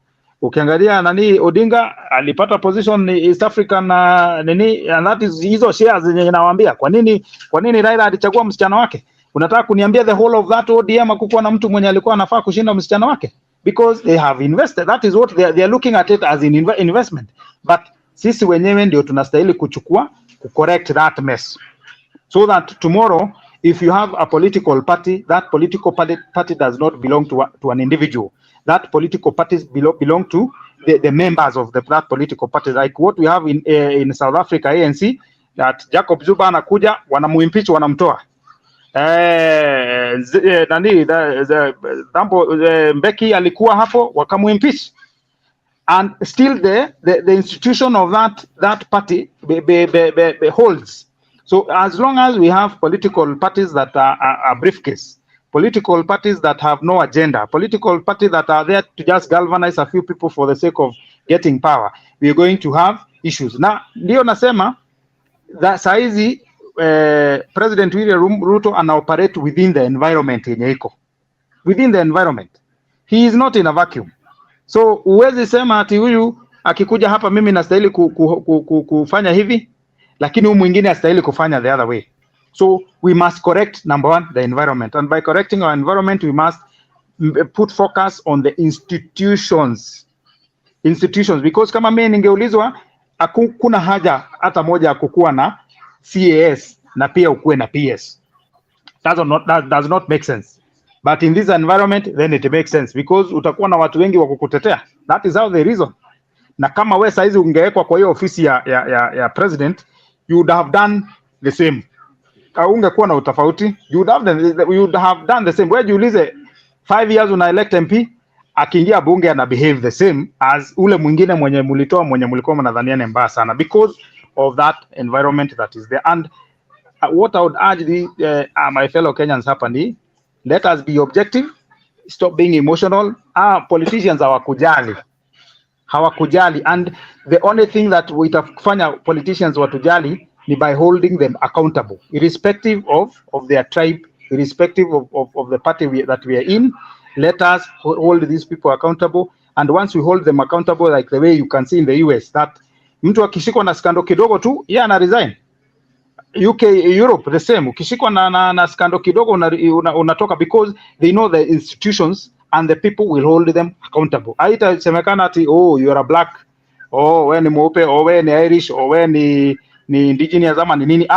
ukiangalia nani Odinga alipata position ni East African na nini, and that is hizo shares zenye nawaambia. Kwa nini Raila alichagua msichana wake? Unataka kuniambia the whole of that ODM hakukuwa na mtu mwenye alikuwa anafaa kushinda msichana wake? Because they have invested. That is what they are looking at it as in investment. But sisi wenyewe ndio tunastahili kuchukua correct that mess, so that tomorrow if you have a political party, that political party does not belong to an individual. That political parties belong to the members of that political party, like what we have in South Africa, ANC, that Jacob Zuma anakuja, wanamuimpeach, wanamtoa Mbeki alikuwa hapo, wakamuimpeach, and still the institution of that party holds. So as long as we have political parties that are a briefcase, political parties that have no agenda, political parties that are there to just galvanize a few people for the sake of getting power, we are going to have issues. Na ndio nasema that saizi President William Ruto anaoperate within the environment yenye iko. Within the environment. He is not in a vacuum. So uwezi sema ati huyu akikuja hapa mimi nastahili kufanya hivi, lakini huyu mwingine astahili kufanya the other way. So we must correct, number one, the environment, and by correcting our environment we must put focus on the institutions, because kama mimi ningeulizwa hakuna haja hata moja ya kukuwa na CAS na pia ukuwe na PS. That does not make sense. But in this environment, then it makes sense, because utakuwa na watu wengi wa kukutetea. That is how they reason. Na kama we saizi ungewekwa kwa hiyo ofisi ya president, you would have done the same. Ungekuwa na utofauti, you would have done the same. Wewe jiulize 5 years una elect MP, akiingia bunge ana behave the same as ule mwingine mwenye mlikuwa mnadhania mbaya sana, because of that environment that is there. And what I would urge my fellow Kenyans hapa ni, let us be objective, stop being emotional. Politicians hawakujali, and the only thing that itafanya politicians watujali ni by holding them accountable, irrespective of their tribe, irrespective of the party that we are in. Let us hold these people accountable, and once we hold them accountable, like the way you can see in the US, that mtu akishikwa na skando kidogo tu ana resign. UK, Europe the same. Ukishikwa na skando kidogo unatoka, because they know the institutions and the people will hold them accountable. Haitasemekana ati you are a black, we ni mweupe, we ni Irish, we ni indigenous ama ni nini.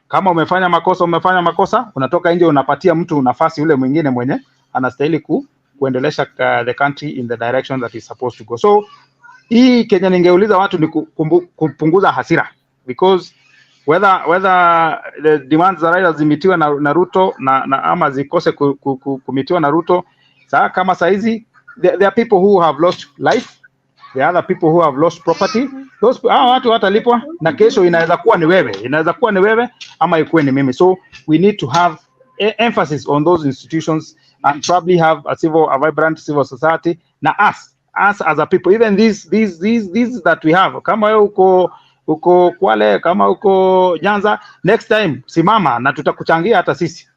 Kama umefanya makosa, unatoka nje, unapatia mtu nafasi ule mwingine mwenye anastahili kuendelesha the country in the direction that is supposed to go. So hii Kenya ningeuliza watu ni kupunguza hasira, because whether the demands za Raila zimitiwa na Ruto na ama zikose kumitiwa na Ruto. Sasa kama saizi there are people who have lost life, there are other people who have lost property. Those watu watalipwa na kesho inaweza kuwa ni wewe ama ikuwe ni mimi. So we need to have emphasis on those institutions and probably have a vibrant civil society. Na us as a people, even these that we have, kama uko Kwale, kama uko Nyanza, next time simama na tutakuchangia hata sisi.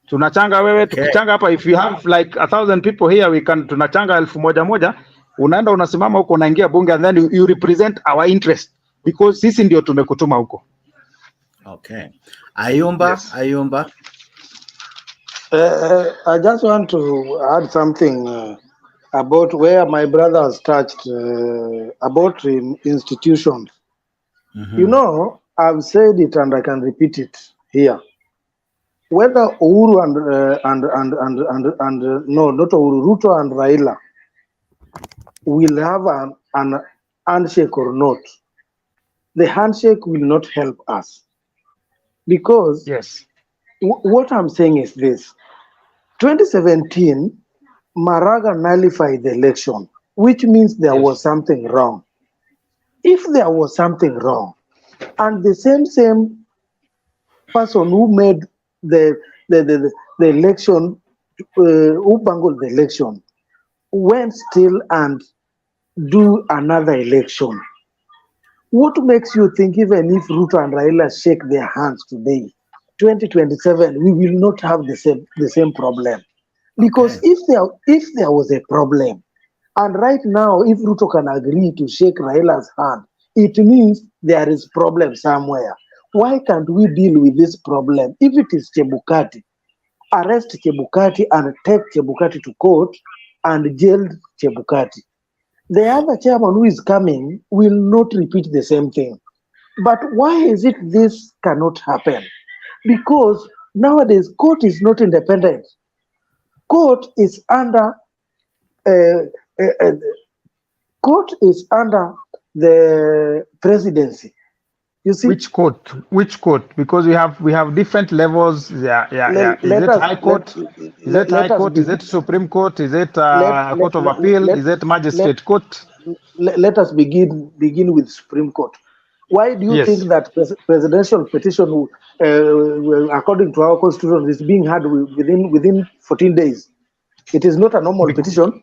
Tunachanga wewe, tukichanga hapa, if you have like 1,000 people here, tunachanga 1,000, unaenda unasimama huko, unaingia bunge, and then you represent our interest because sisi ndio tumekutuma huko. Okay. Ayumba, yes. Ayumba. I just want to add something about where my brother has touched about institutions. You know, I've said it and I can repeat it here. Whether Uhuru and no, not Uhuru, Ruto and Raila will have an handshake or not, the handshake will not help us. Because yes, what I'm saying is this: 2017, Maraga nullified the election, which means there was something wrong. If there was something wrong, and the same person who made the election, who bungled the election, went still and do another election, what makes you think even if Ruto and Raila shake their hands today, 2027, we will not have the same problem? Because if there was a problem, and right now, if Ruto can agree to shake Raila's hand, it means there is problem somewhere. Why can't we deal with this problem? If it is Chebukati, arrest Chebukati and take Chebukati to court and jail Chebukati. The other chairman who is coming will not repeat the same thing. But why is it this cannot happen? Because nowadays, court is not independent. Court is under the presidency. You see, which court? Because we have different levels. Is it High Court? Is it High Court? Is it Supreme Court? Is it Court of Appeal? Is it Magistrate Court? Let us begin with Supreme Court. Why do you think that presidential petition, according to our constitution, is being had within 14 days? It is not a normal petition.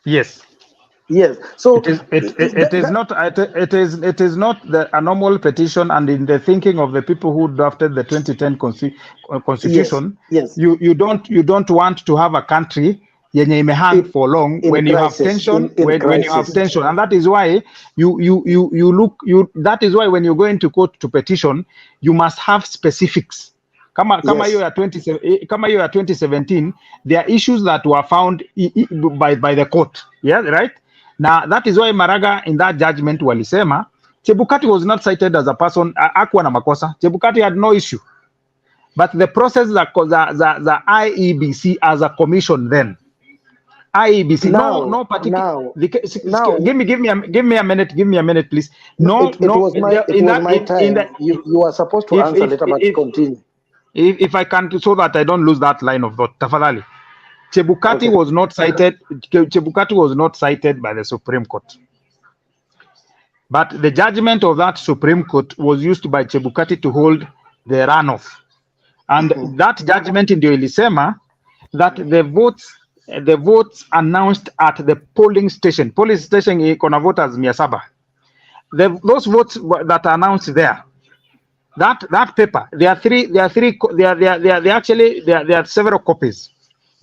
Yes. Yes. So it is not a normal petition, and in the thinking of the people who drafted the 2010 constitution, yes. You don't want to have a country yenye imehang for long when you have tension, when you have tension, and that is why that is why when you go into court to petition, you must have specifics. Kama hiyo ya 2017, there are issues that were found by the court. Yeah, right? Now that is why Maraga in that judgment walisema Chebukati was not cited as a person, hakuwa na makosa. Chebukati had no issue. But the process the IEBC as a commission then. IEBC no particular give me a minute please. It was my time. You are supposed to answer later, but continue. If I can, so that I don't lose that line of thought. Tafadhali. Chebukati was not cited. Chebukati was not cited by the Supreme Court. But the judgment of that Supreme Court was used by Chebukati to hold the runoff. And that judgment in the ilisema that the votes announced at the polling station ikona voters 700. Those votes that are announced there, that paper, there are several copies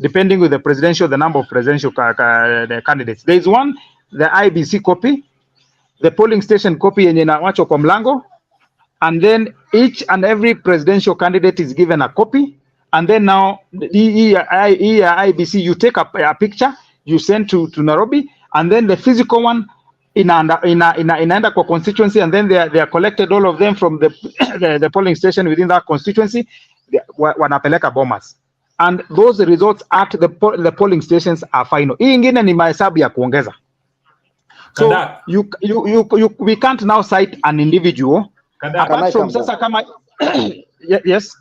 depending with the number of presidential candidates. There is one, the IBC copy, the polling station copy yenye inawachwa kwa mlango, and then each and every presidential candidate is given a copy, and then now IBC, you take a picture, you send to Nairobi, and then the physical one inaenda kwa constituency, and then they are collected, all of them from the polling station within that constituency, wanapeleka Bomas. And those results at the polling stations are final. Hii ingine ni mahesabu ya kuongeza. So we can't now cite an individual Apart from sasa kama yes.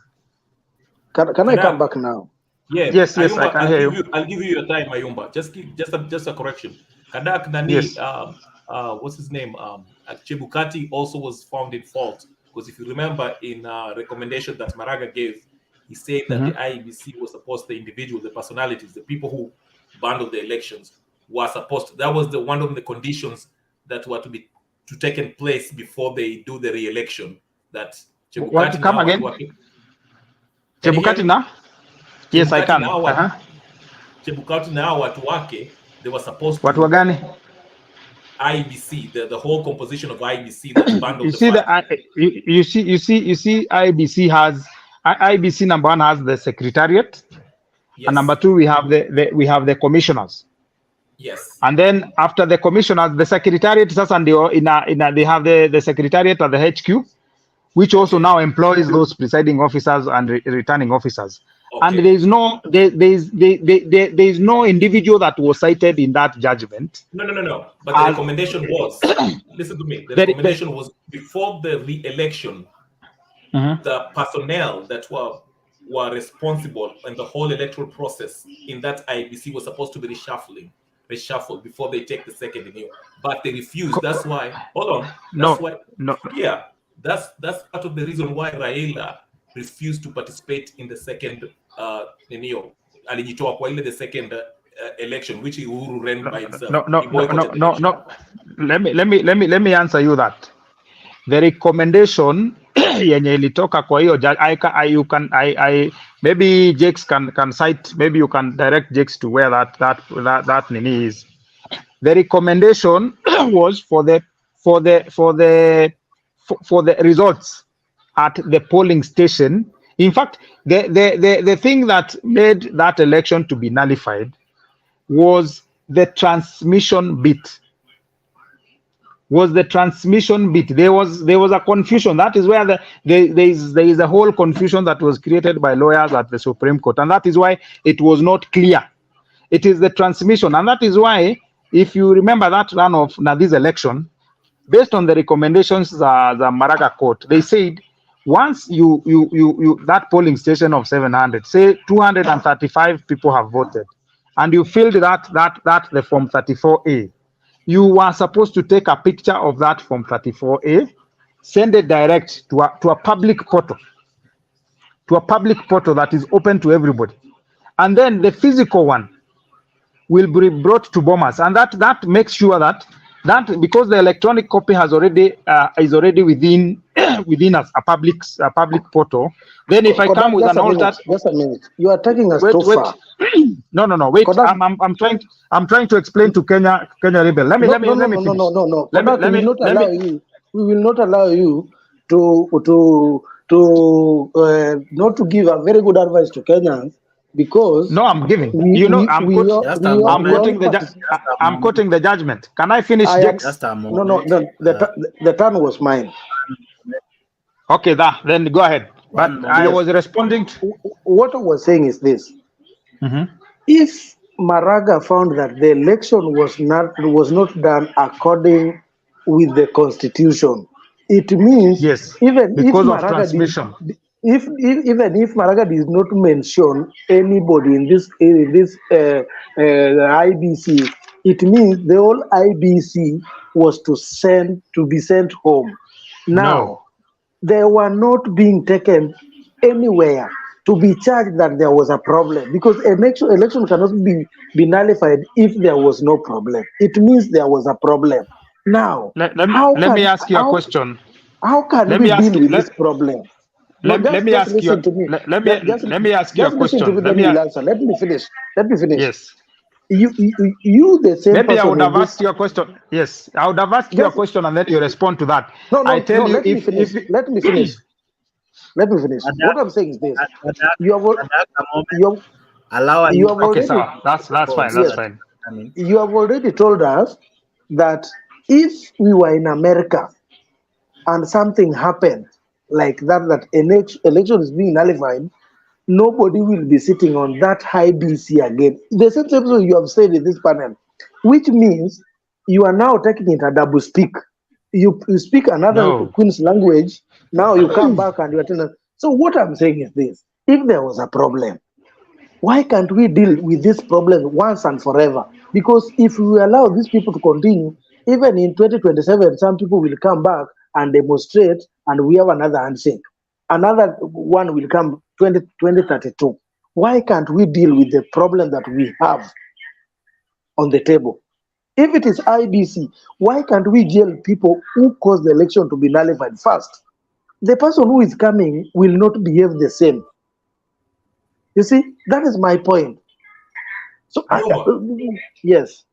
Can I come back now? Yeah. Yes, Ayumba, I can hear you. I'll give you your time, Ayumba. Just a correction. Kadak Nani, Yes. what's his name? Chebukati also was found in fault because if you remember in recommendation that Maraga gave, he said that the IEBC was supposed the individuals, the personalities, the people who bundled the elections were supposed to. That was one of the conditions that were to taken place before they do the re-election. That Chebukati What, come again? Chebukati na? Yes, I can. Chebukati na watu wake, they were supposed watu to wagani? IBC, the whole composition of IBC that bundled you the see party. you see IBC has IBC number 1 has the secretariat, Yes. and number 2 we have the commissioners. Yes. And then after the commissioners, the secretariat sasa ndio they have the secretariat at the HQ, which also now employs those presiding officers and returning officers. Okay. And there is no individual that was cited in that judgment. No. But the recommendation was, listen to me. The recommendation was before the re-election, the personnel that were responsible in the whole electoral process in that IBC was supposed to be reshuffled before they take the second renewal. But they refused. That's why. Hold on. Yeah. That's part of the reason why Raila refused to participate in the second renewal. Alijitoa kwa ile the second election, which Uhuru ran by himself. No. Let me answer you that. The recommendation yenye ilitoka kwa hiyo maybe Jakes can cite, maybe you can direct Jakes to where that nini is. The recommendation was for the results at the polling station. In fact, the thing that made that election to be nullified was the transmission bit. There was a confusion. That is where there is a whole confusion that was created by lawyers at the Supreme Court, and that is why it was not clear. It is the transmission, and that is why, if you remember that runoff, now this election, based on the recommendations the Maraga court, they said once you that polling station of 700, say 235 people have voted, and you filled that the form 34A, you were supposed to take a picture of that form 34A, send it direct to a public portal, that is open to everybody, and then the physical one will be brought to Bomas, and that makes sure that because the electronic copy is already within a public portal. Then if I come with an altered, just a minute, you are taking us too far. No. Wait, I'm trying to explain to Kenya Rebel. Let me finish. We will not allow you to not to give a very good advice to Kenyans, because I'm giving. I'm quoting the judgment. Can I finish? No. The turn was mine. Okay, then go ahead. But I was responding to what I was saying is this: if Maraga found that the election was not done according with the constitution, it means even if Maraga even if Maraga did not mention anybody in this IBC, it means the whole IBC was to be sent home. Now, they were not being taken anywhere to be charged that there was a problem, because election cannot be nullified if there was no problem. It means there was a problem. Now, let me ask you a question. How can we deal with this problem? Let me ask you a question. Let me finish. Yes. You the same. Maybe I would have asked you a question. Yes, I would have asked you a question, and then you respond to that. Let me finish. Let me finish. What I'm saying is this: that's fine. You have already told us that if we were in America and something happened like that election is being nullified, nobody will be sitting on that high BC again. The same thing you have said in this panel, which means you are now taking it a double speak. You speak another Queen's language Now you come back and you're telling us. So what I'm saying is this: if there was a problem, why can't we deal with this problem once and forever? Because if we allow these people to continue, even in 2027, some people will come back and demonstrate, and we have another handshake. Another one will come 2032. Why can't we deal with the problem that we have on the table? If it is IBC, why can't we jail people who caused the election to be nullified first? The person who is coming will not behave the same. You see, that is my point. So, yes.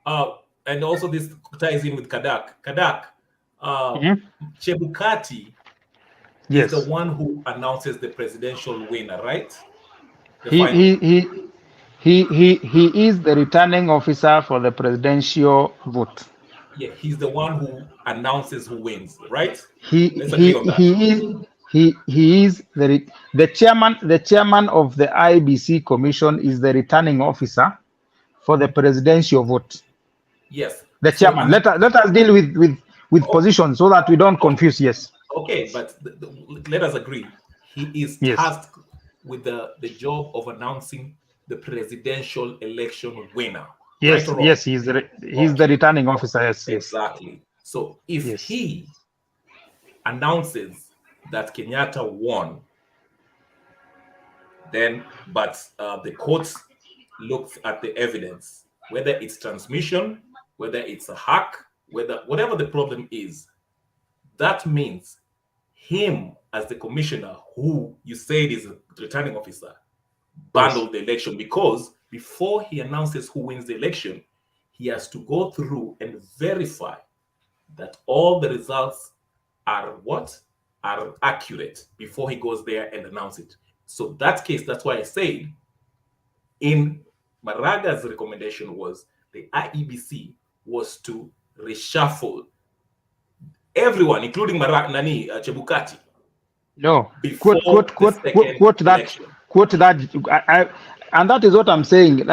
And also this ties in with Kadak. Kadak, Chebukati is the one who announces the presidential winner, right? He is the returning officer for the presidential vote. Yeah, he's the one who announces who wins, right? He is the chairman. The chairman of the IBC Commission is the returning officer for the presidential vote. Yes, the chairman. Let us deal with positions so that we don't confuse. Yes. Okay, but let us agree. He is tasked with the job of announcing the presidential election winner. Yes, right or wrong? yes, he's the returning officer. Yes, exactly. So if he announces that Kenyatta won, then the court looks at the evidence, whether it's transmission, whether it's a hack, whatever the problem is, that means him as the commissioner, who you said is a returning officer, bundled the election, because before he announces who wins the election, he has to go through and verify that all the results are accurate before he goes there and announce it. So that case, that's why I said in Maraga's recommendation was the IEBC was to reshuffle everyone, including Chebukati. No, quote that. And that is what I'm saying,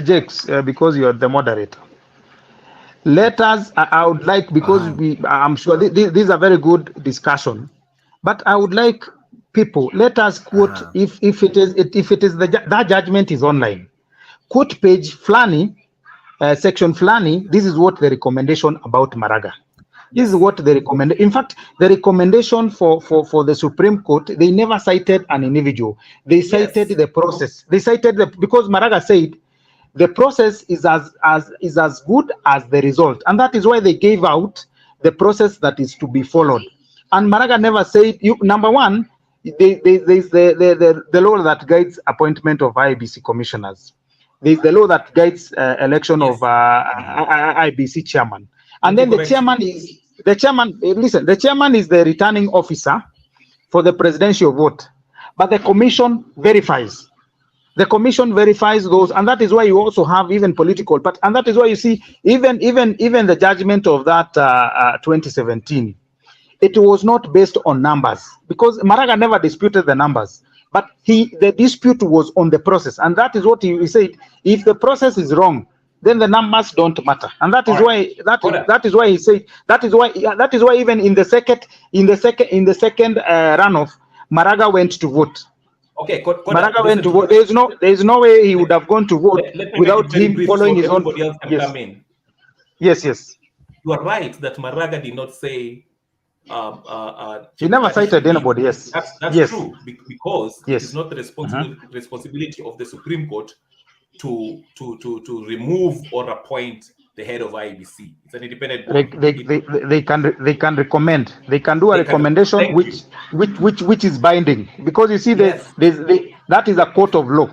Jakes, because you're the moderator. Let us. I would like, because I'm sure this is a very good discussion, but I would like people. Let us quote if it is that judgment is online. Quote page Flani, section Flani. This is what the recommendation about Maraga. This is what they recommend. In fact, the recommendation for the Supreme Court, they never cited an individual. They cited the process. They cited because Maraga said the process is as good as the result, and that is why they gave out the process that is to be followed. And Maraga never said number one. There's the law that guides appointment of IBC commissioners. There's the law that guides election of IBC chairman. And then the chairman is the chairman is the returning officer for the presidential vote, but the commission verifies. The commission verifies those, and that is why you also have even political. And that is why you see even the judgment of that 2017, it was not based on numbers, because Maraga never disputed the numbers, but the dispute was on the process, and that is what he said. If the process is wrong, then the numbers don't matter, and that is why that is why he said that is why even in the second runoff, Maraga went to vote. Okay, Maraga went to vote. There is no way he would have gone to vote without him following his own. Yes. You are right that Maraga did not say. He never cited anybody. Yes, that's true, because it is not the responsibility of the Supreme Court to remove or appoint the head of IEBC. It's an independent board. They can recommend. They can do a recommendation which is binding, because you see that is a court of law.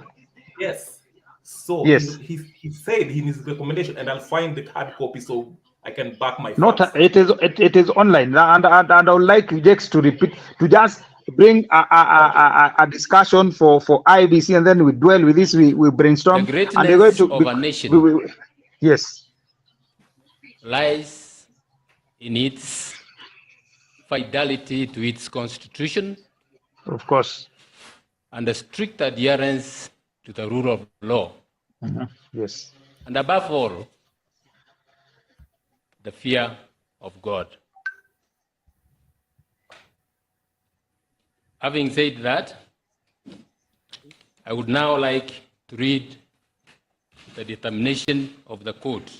Yes. So he said in his recommendation, and I'll find the hard copy so I can back my facts. It is online, and I would like Jakes to repeat, to just bring a discussion for IBC, and then we dwell with this, we brainstorm. The greatness of a nation lies in its fidelity to its constitution, of course, and a strict adherence to the rule of law. Yes, and above all, the fear of God. Having said that, I would now like to read the determination of the court.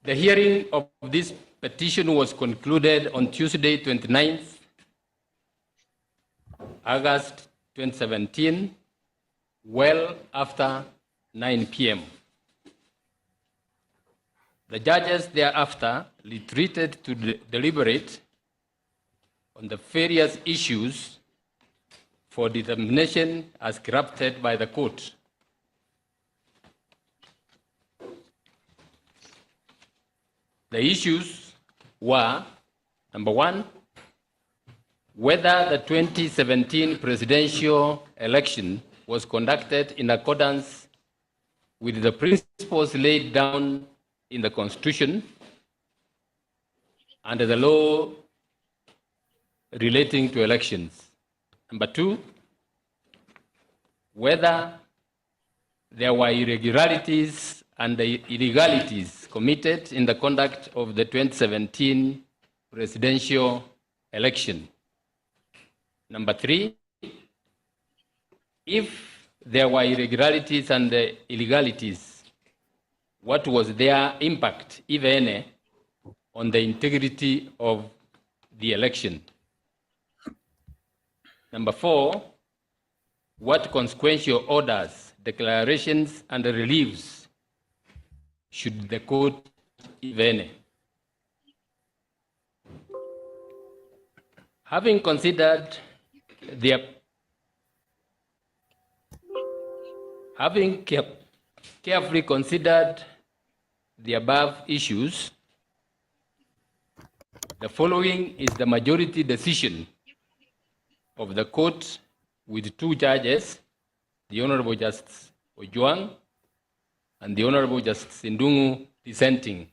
The hearing of this petition was concluded on Tuesday, 29th August 2017, well after 9 p.m. The judges thereafter retreated to deliberate on the various issues for determination as crafted by the court. The issues were, number one, whether the 2017 presidential election was conducted in accordance with the principles laid down in the Constitution and the law relating to elections. Number two, whether there were irregularities and illegalities committed in the conduct of the 2017 presidential election. Number three, if there were irregularities and illegalities, what was their impact, if any, on the integrity of the election? Number four, what consequential orders, declarations, and reliefs should the court, if any? Having considered carefully considered the above issues, the following is the majority decision of the court with two judges, the Honorable Justice Ojwang and the Honorable Justice Ndungu dissenting.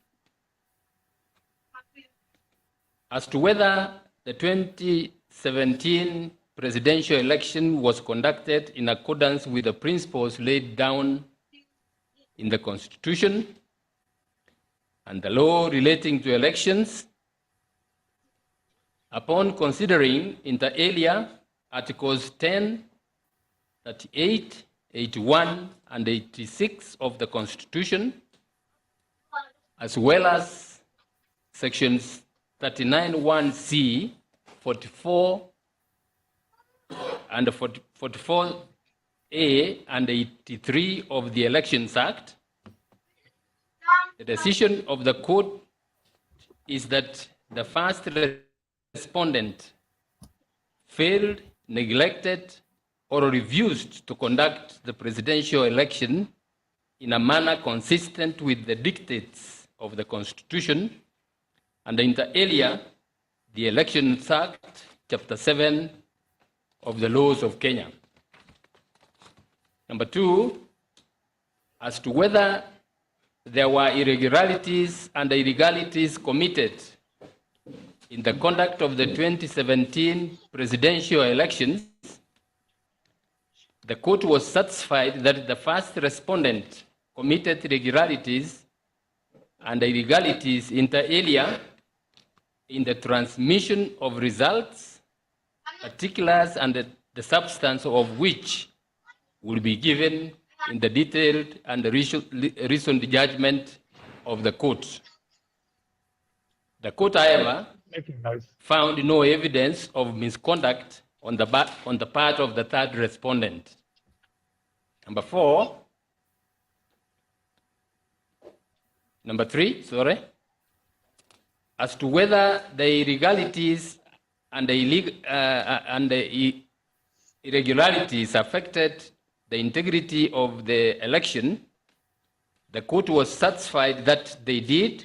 As to whether the 2017 presidential election was conducted in accordance with the principles laid down in the Constitution and the law relating to elections, upon considering inter alia Articles 10, 38, 81, and 86 of the Constitution, as well as Sections 39(1)(c), 44, and 44A and 83 of the Elections Act, the decision of the court is that the first respondent failed, neglected, or refused to conduct the presidential election in a manner consistent with the dictates of the Constitution and inter alia the Elections Act, Chapter 7 of the laws of Kenya. Number two, as to whether there were irregularities and illegalities committed in the conduct of the 2017 presidential elections, the court was satisfied that the first respondent committed irregularities and illegalities inter alia in the transmission of results, particulars, and the substance of which will be given in the detailed and reasoned judgment of the court. The court, however, found no evidence of misconduct on the part of the third respondent. Number three, as to whether the irregularities and the irregularities affected the integrity of the election, the court was satisfied that they did,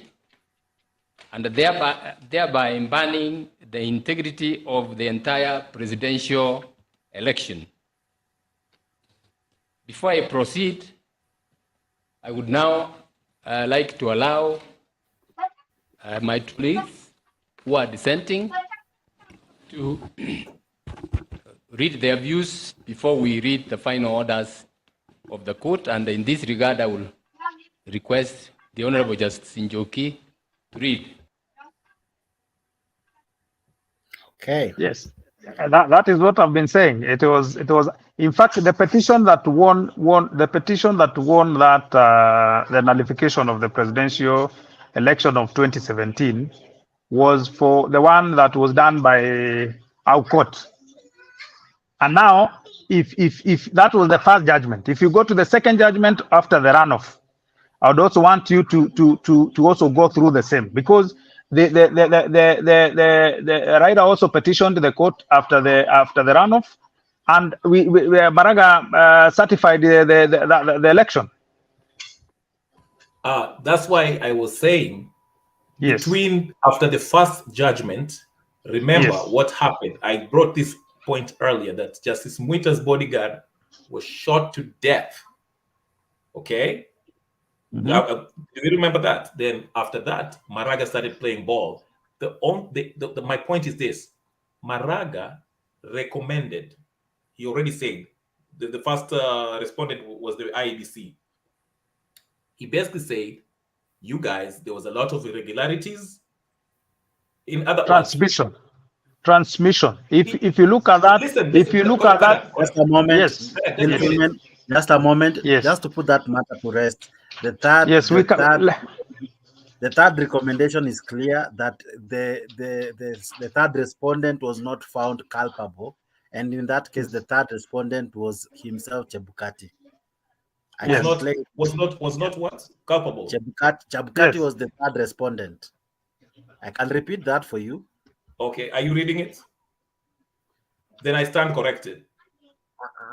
and thereby impairing the integrity of the entire presidential election. Before I proceed, I would now like to allow my colleagues who are dissenting to read their views before we read the final orders of the court. And in this regard, I will request the Honorable Justice Njoki to read. Okay. Yes, that is what I've been saying. It was in fact the petition that won that the nullification of the presidential election of 2017 was for the one that was done by our court. And now, if that was the first judgment, if you go to the second judgment after the runoff, I would also want you to also go through the same, because the writer also petitioned the court after the runoff, and we Maraga certified the election. That's why I was saying, yes, between after the first judgment, remember yes, what happened. I brought this point earlier that Justice Mwita's bodyguard was shot to death. Okay. Mhm. Do you remember that? Then after that, Maraga started playing ball. My point is this: Maraga recommended. He already said the first respondent was the IEBC. He basically said, "You guys, there was a lot of irregularities." In other transmission. If you look at that, listen, if you look at that, just a moment, yes, gentlemen, just a moment, yes, just to put that matter to rest. The third, yes, we can. The third recommendation is clear that the third respondent was not found culpable, and in that case, the third respondent was himself, Chebukati. Was not what? Culpable. Chebukati was the third respondent. I can repeat that for you. Okay, are you reading it? Then I stand corrected.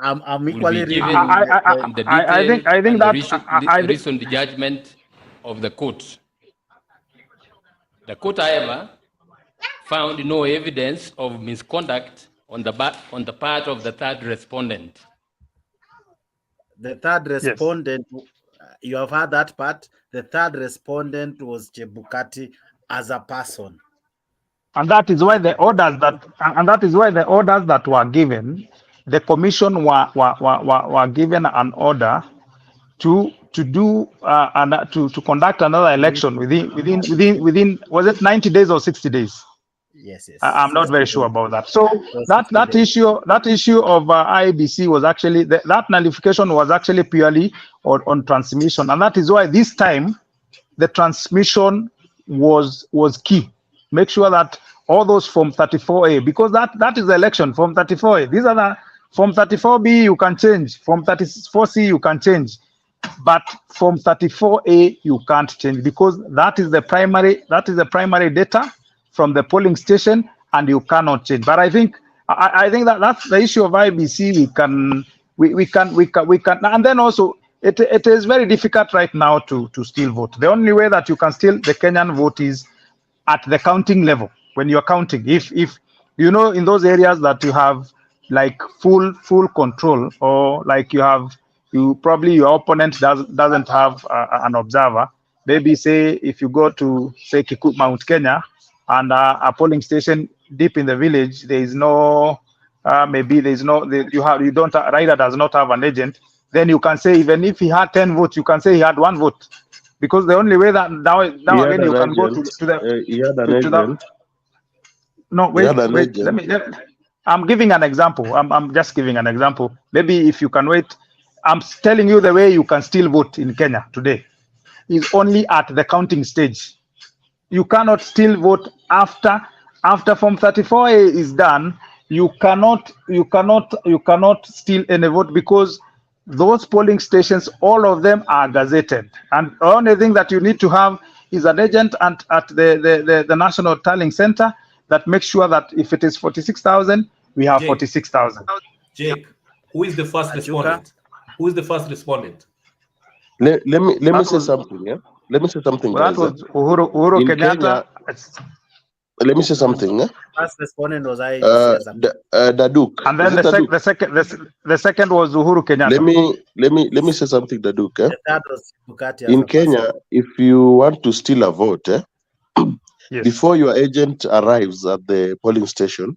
I'm equally reading. I think that recent judgment of the court. The court, however, found no evidence of misconduct on the part of the third respondent. The third respondent, you have heard that part. The third respondent was Chebukati as a person. And that is why the orders that were given, the commission were given an order to conduct another election within was it 90 days or 60 days? Yes. I'm not very sure about that. So that issue of IEBC was actually that nullification was actually purely on transmission, and that is why this time the transmission was key. Make sure that all those Form 34A, because that is the election, Form 34A. These are the Form 34B you can change, Form 34C you can change, but Form 34A you can't change, because that is the primary data from the polling station, and you cannot change. But I think that's the issue of IBC. We can, and then also it is very difficult right now to still vote. The only way that you can still the Kenyan vote is at the counting level. When you're counting, if you know, in those areas that you have like full control, or like probably your opponent doesn't have an observer. Maybe say if you go to say Mount Kenya, and a polling station deep in the village, there is no Raila does not have an agent, then you can say even if he had 10 votes, you can say he had 1 vote, because the only way that now again you can go to the no, wait, I'm giving an example. I'm just giving an example. Maybe if you can wait, I'm telling you the way you can still vote in Kenya today is only at the counting stage. You cannot still vote after Form 34A is done. You cannot steal any vote, because those polling stations, all of them are gazetted, and the only thing that you need to have is an agent at the National Tallying Center that makes sure that if it is 46,000, we have 46,000. Jake, who is the first respondent? Who is the first respondent? Let me say something. Yeah, let me say something. Well, that was Uhuru Kenyatta. Let me say something. First respondent was Daduk. And then the second was Uhuru Kenyatta. Let me say something, Daduk. The third was Bukati. In Kenya, if you want to steal a vote, yes, before your agent arrives at the polling station,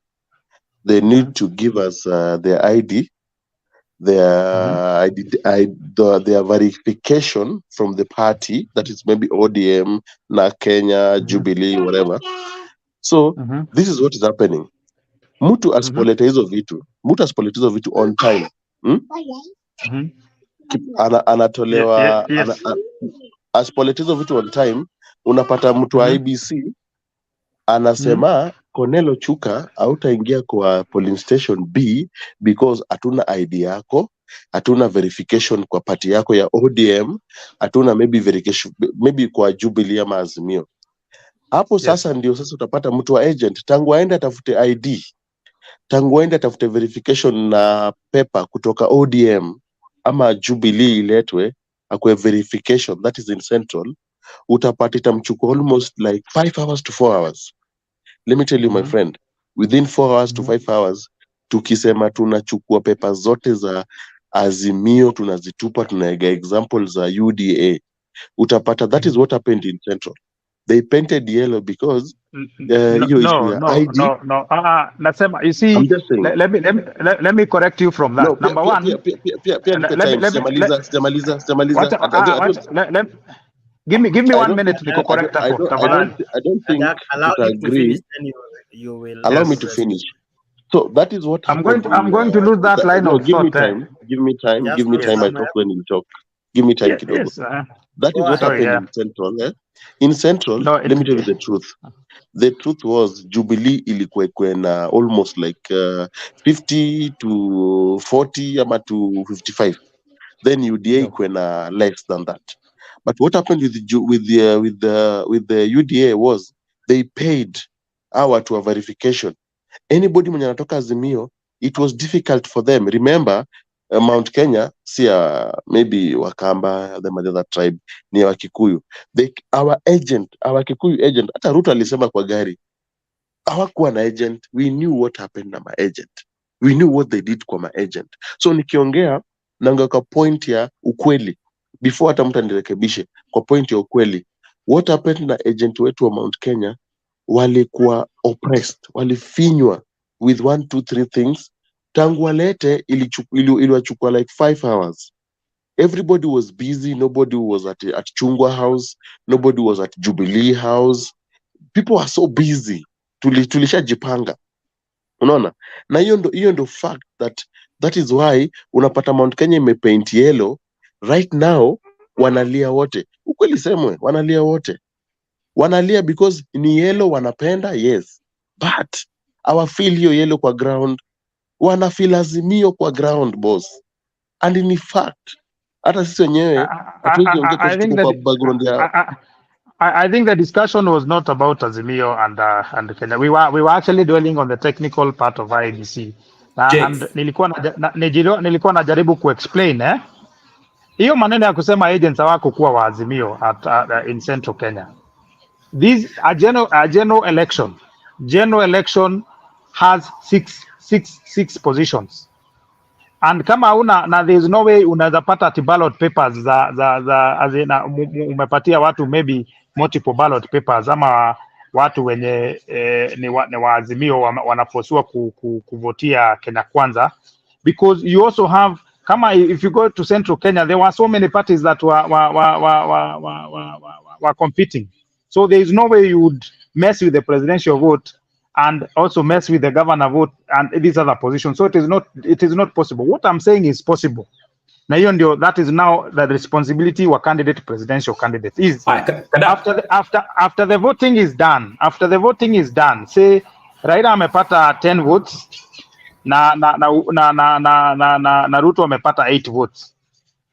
they need to give us their ID, their their verification from the party, that is maybe ODM, Na Kenya, Jubilee, whatever. So this is what is happening. Mtu asipoleta hizo vitu on time, anatolewa asipoleta hizo vitu on time, unapata mtu wa IBC anasema Cornelo Chuka hautaingia kwa polling station B because hatuna ID yako, hatuna verification kwa party yako ya ODM, hatuna maybe verification maybe kwa Jubilee ama Azimio. Hapo sasa ndio sasa utapata mtu wa agent tangu aende atafute ID, tangu aende atafute verification na paper kutoka ODM ama Jubilee iletwe akwe verification, that is in Central, utapata itamchukua almost like 5 hours to 4 hours. Let me tell you my friend, within 4 hours to 5 hours, tukisema tunachukua papers zote za Azimio tunazitupa, tunaiga examples za UDA, utapata that is what happened in Central. They painted yellow because ID. No. Nasema, you see, let me correct you from that. No, Number one, give me 1 minute to correct that. I don't think allow you him to agree. finish, then you will allow me to finish. So that is what I'm going to lose that line of give thought. Give me time. I talk when you talk. Give me time, kidogo. That is what happened in Central. In Central, let me tell you the truth. The truth was Jubilee ilikuwa na almost like 50 to 40 ama to 55. Then UDA ilikuwa na less than that. But what happened with the UDA was they paid our to a verification. Anybody mwenye anatoka Azimio, it was difficult for them. Remember, Mount Kenya, maybe Wakamba, the other tribe, ni Wakikuyu. Our Kikuyu agent, hata Ruto alisema kwa gari, hawakuwa na agent. We knew what happened na my agent. We knew what they did kwa my agent. So nikiongea, nangaka point ya ukweli, before hata mtu anirekebishe, kwa point ya ukweli, what happened na agent wetu wa Mount Kenya, walikuwa oppressed, walifinywa with 1, 2, 3 things. Tangu walete iliwachukua like 5 hours. Everybody was busy. Nobody was at Chungwa House. Nobody was at Jubilee House. People are so busy. Tulishajipanga. Unaona? Na hiyo ndo fact that is why unapata Mount Kenya imepaint yellow. Right now wanalia wote. Ukweli semwe, wanalia wote. Wanalia because ni yellow wanapenda, yes. But our feel hiyo yellow kwa ground, wana feel Azimio kwa ground, boss. And in fact, hata sisi wenyewe hatuwezi ongea kwa background yao. I think the discussion was not about Azimio and Kenya. We were actually dwelling on the technical part of IEBC. And nilikuwa najaribu kuexplain hiyo maneno ya kusema agents hawako kuwa wa Azimio in Central Kenya. This a general election. General election has six positions. And kama there is no way unaweza pata ballot papers za umepatia watu maybe multiple ballot papers ama watu wenye ni waazimio wanaforsiwa kuvotia Kenya Kwanza, because you also have, kama if you go to Central Kenya, there were so many parties that were competing. So there is no way you would mess with the presidential vote and also mess with the governor vote and these other positions. So it is not possible. What I'm saying is possible. Now, that is now the responsibility of presidential candidate is after the voting is done. After the voting is done, say Raila amepata 10 votes, na Ruto amepata 8 votes.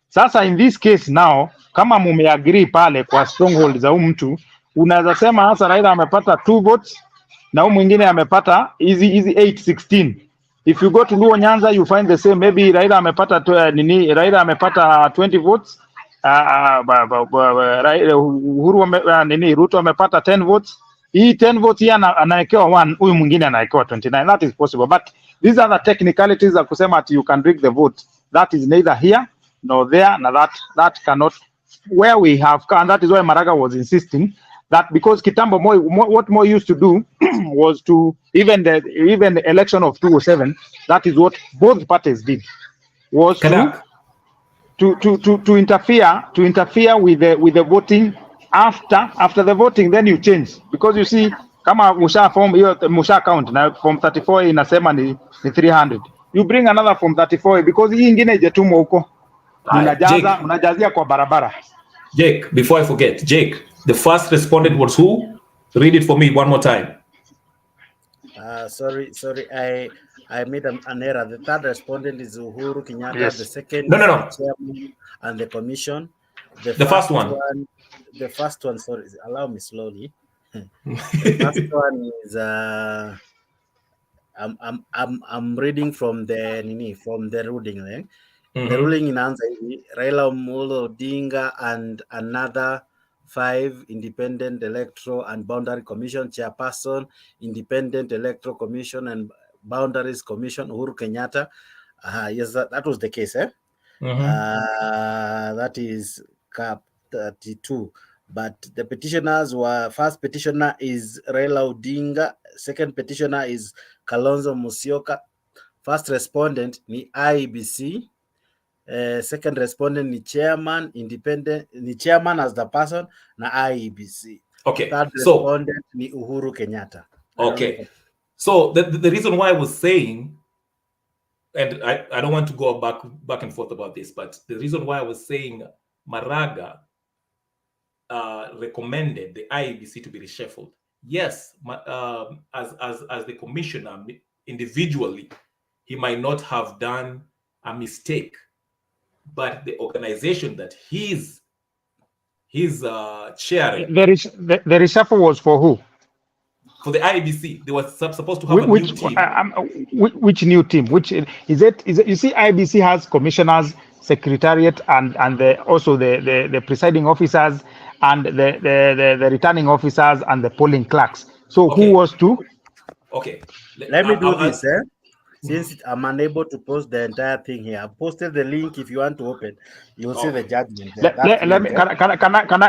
Sasa in this case now, kama mumeagree pale kwa stronghold za mtu, unaweza sema hasa Raila amepata 2 votes na mwingine amepata hizi 8-16. If you go to Luo Nyanza, you find the same. Maybe Raila amepata Raila amepata 20 votes, Uhuru Ruto amepata 10 votes. Hii 10 votes hii anawekewa 1, huyu mwingine anawekewa 29. That is possible, but these are the technicalities za kusema ati you can rig the vote. That is neither here nor there, and that cannot, where we have, and that is why Maraga was insisting that, because Kitambo what Moi used to do was to, even the election of 2007, that is what both parties did, was to interfere with the voting after the voting. Then you change, because you see Kama usha form hiyo musha count na form 34 inasema ni 300. You bring another form 34 because hii ingine ijetumwa huko. Mnajazia kwa barabara. Jake, before I forget, Jake, the first respondent was who? Read it for me one more time. Sorry, I made an error. The third respondent is Uhuru Kenyatta. Yes. The second No. is the chairman and the commission. The first one. The first one, sorry, allow me slowly. The first one is I'm reading from the ruling. The ruling in answer Raila Uhuru Odinga and another 5 independent electoral and boundary commission chairperson, independent electoral commission and boundaries commission, Uhuru Kenyatta. Yes, that was the case. That is cap 32. But the petitioners were, first petitioner is Raila Odinga, second petitioner is Kalonzo Musyoka, first respondent ni IEBC, second respondent ni chairman, independent ni chairman as the person na IEBC. Okay. Third respondent ni Uhuru Kenyatta. Okay. So the reason why I was saying, and I don't want to go back and forth about this, but the reason why I was saying Maraga recommended the IEBC to be reshuffled. Yes, as the commissioner individually, he might not have done a mistake, but the organization that he's chairing. The reshuffle was for who? For the IEBC, they were supposed to have a new team. Which new team? Which is it? You see, IEBC has commissioners, secretariat, and also the presiding officers, and the returning officers, and the polling clerks. So who was to? Okay. Let me do this. Since I'm unable to post the entire thing here, I've posted the link. If you want to open, you'll see the judgment.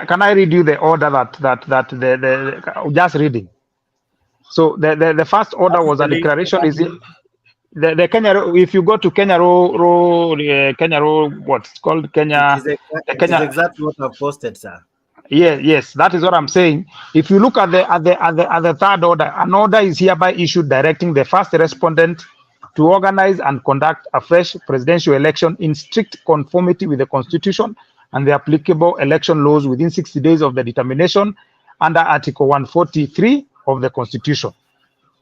Can I read you the order that the just reading? So the first order was a declaration. Is it the Kenya? If you go to Kenya what's called Kenya? It is exactly what I've posted, sir. Yes, that is what I'm saying. If you look at the third order, an order is hereby issued directing the first respondent to organize and conduct a fresh presidential election in strict conformity with the Constitution and the applicable election laws within 60 days of the determination under Article 143 of the Constitution.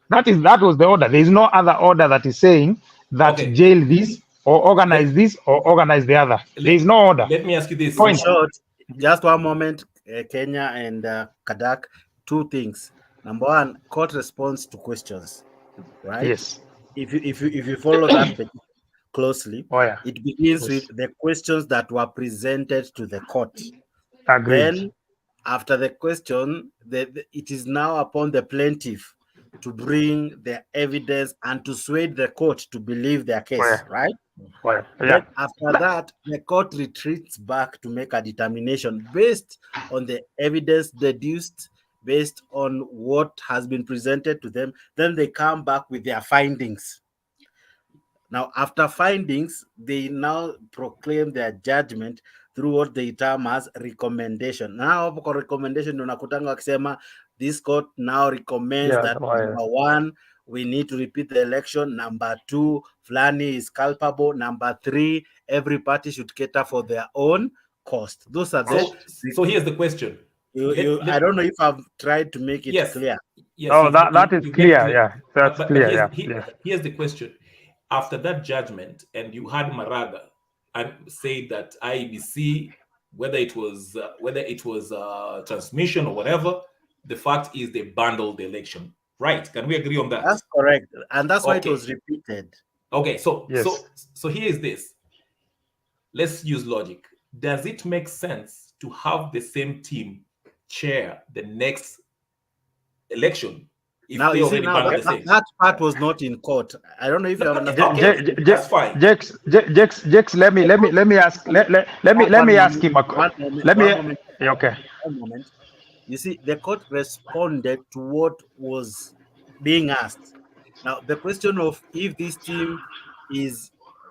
That was the order. There is no other order that is saying that jail this or organize this or organize the other. There is no order. Let me ask you this. In short, just one moment, Kenya and Kadak, two things. Number one, court responds to questions, right? Yes. If you follow that closely, it begins with the questions that were presented to the court. Agreed. Then, after the question, it is now upon the plaintiff to bring the evidence and to sway the court to believe their case, right? Then after that, the court retreats back to make a determination based on the evidence deduced, based on what has been presented to them. Then they come back with their findings. Now, after findings, they now proclaim their judgment through what they term as recommendation. Now, for recommendation, unakutanga wakisema this court now recommends that number one, we need to repeat the election. Number two, Flani is culpable. Number three, every party should cater for their own cost. Those are so here's the question. I don't know if I've tried to make it clear. Yes. Oh, that is clear. That's clear. Here's the question. After that judgment, and you had Maraga and say that IEBC, whether it was transmission or whatever, the fact is they bundled the election. Right? Can we agree on that? That's correct, and that's why it was repeated. Okay, so here is this. Let's use logic. Does it make sense to have the same team chair the next election? Now, you see, now that part was not in court. I don't know if you understand. That's fine. Jex, let me ask him. Okay. One moment. You see, the court responded to what was being asked. Now, the question of if this team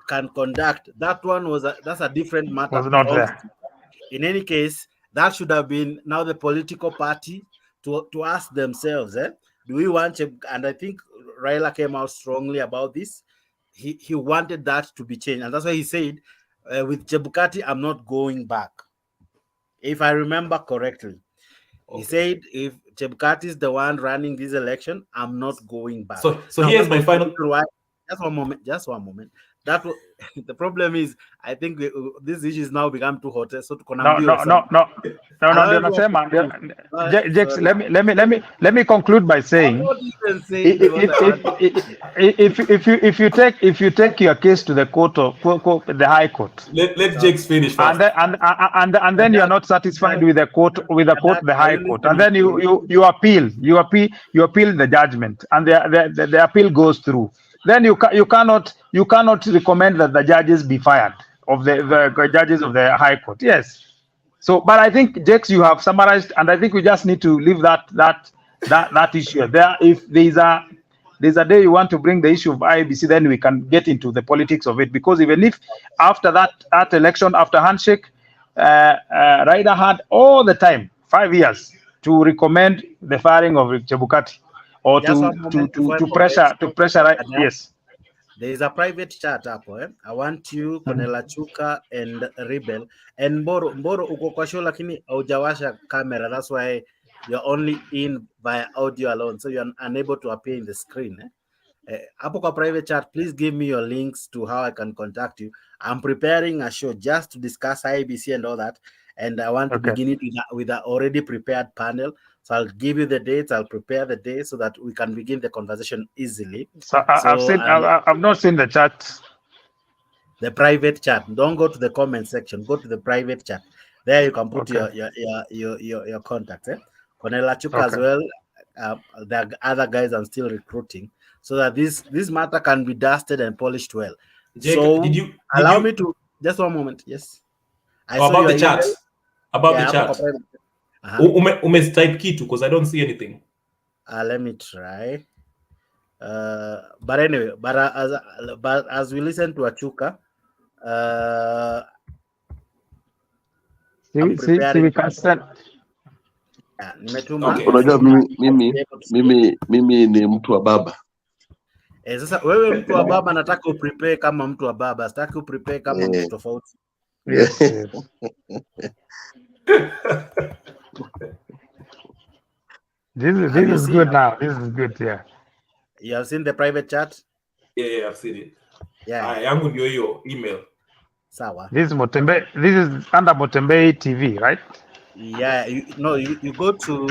can conduct, that one that's a different matter. Was not there. In any case, that should have been now the political party to ask themselves, do we want and I think Raila came out strongly about this. He wanted that to be changed, and that's why he said, with Chebukati, I'm not going back. If I remember correctly, he said, if Chebukati is the one running this election, I'm not going back. So now, here's my final. Just one moment. That the problem is, I think this issue is now become too hot. So Jakes, let me conclude by saying, if you take your case to the the High Court, let Jakes finish first, and then you are not satisfied with the High Court, and then you appeal the judgment, and the appeal goes through. Then you cannot recommend that the judges be fired of the judges of the High Court. Yes. So, but I think, Jakes, you have summarized, and I think we just need to leave that issue there. If there's a day you want to bring the issue of IEBC, then we can get into the politics of it. Because even if after that election, after Handshake, Raila had all the time, 5 years, to recommend the firing of Chebukati, or to pressure. Yes. There is a private chat up. I want you, Cornelia Chuka and Rebel and Mboro uko kwa show lakini haujawasha camera. That's why you're only in via audio alone, so you're unable to appear in the screen. Hapo kwa private chat, please give me your links to how I can contact you. I'm preparing a show just to discuss IBC and all that, and I want to begin it with an already prepared panel. So I'll give you the dates. I'll prepare the dates so that we can begin the conversation easily. So I've not seen the chat. The private chat. Don't go to the comment section. Go to the private chat. There you can put your contacts. Cornelia Chuka as well. There are other guys I'm still recruiting, so that this matter can be dusted and polished well. Jake, so did allow you me to just one moment. Yes. About the chat. About the chat. Type kitu because I don't see anything. Let me try. But anyway, but as we listen to Achuka, we can send. Unajua mimi ni mtu wa baba. Sasa wewe mtu wa baba, nataka uprepare kama mtu wa baba, sitaki uprepare kama mtu tofauti. Yes. This is good now. This is good, yeah. You have seen the private chat? Yeah, I've seen it. Yeah. Yangu ndio hiyo email. Sawa. This is under Motembe TV, right? Yeah, you go to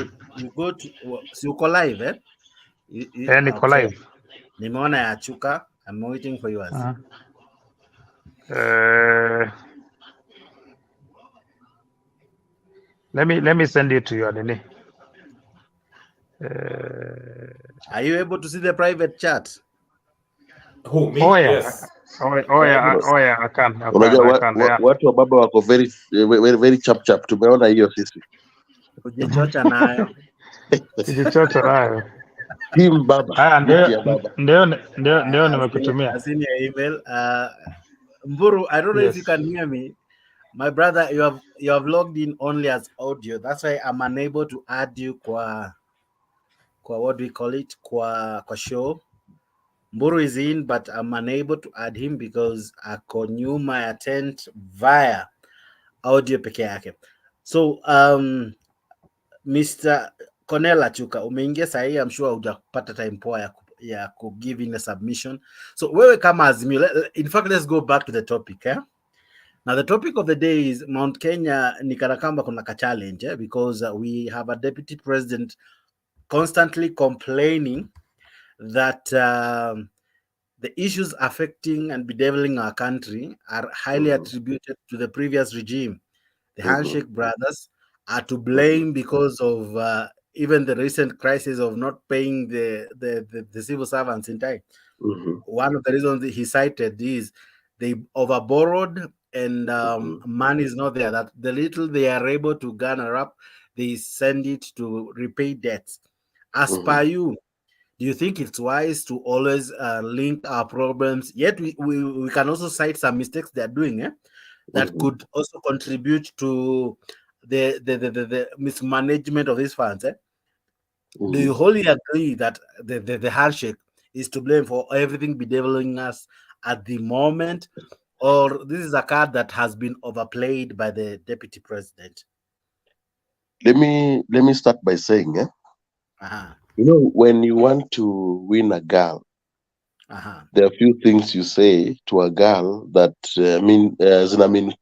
so you live, eh? Niko live. Nimeona ya Chuka. I'm waiting for yours. Let me send it to you, Nini. Are you able to see the private chat? Who, me? Oh yeah. Yes. Oh yeah, I can. Watu wa baba wako very chap. Tumeona hiyo sisi. Kujichocha nayo. Kujichocha nayo. Team baba. Ndio nimekutumia. I've seen your email. Mburu, I don't know if you can hear me. My brother, you have logged in only as audio. That's why I'm unable to add you kwa what do we call it? Kwa show. Mburu is in, but I'm unable to add him because ako nyuma ya tent via audio peke yake. So Mr. Cornelia Chuka, umeingia sahi, I'm sure hujapata time poa ya ku give in a submission. So wewe kama Azimio, in fact, let's go back to the topic. Now the topic of the day is Mount Kenya ni kana kwamba kuna ka challenge because we have a deputy president constantly complaining that the issues affecting and bedeviling our country are highly attributed to the previous regime. The Handshake brothers are to blame because of even the recent crisis of not paying the civil servants in time. One of the reasons he cited is they overborrowed and money is not there. That the little they are able to garner up, they send it to repay debts. As per you, do you think it's wise to always link our problems? Yet we can also cite some mistakes they're doing that could also contribute to the mismanagement of these funds. Do you wholly agree that the handshake is to blame for everything bedeviling us at the moment, or this is a card that has been overplayed by the deputy president? Let me start by saying, you know, when you want to win a girl, there are a few things you say to a girl that mean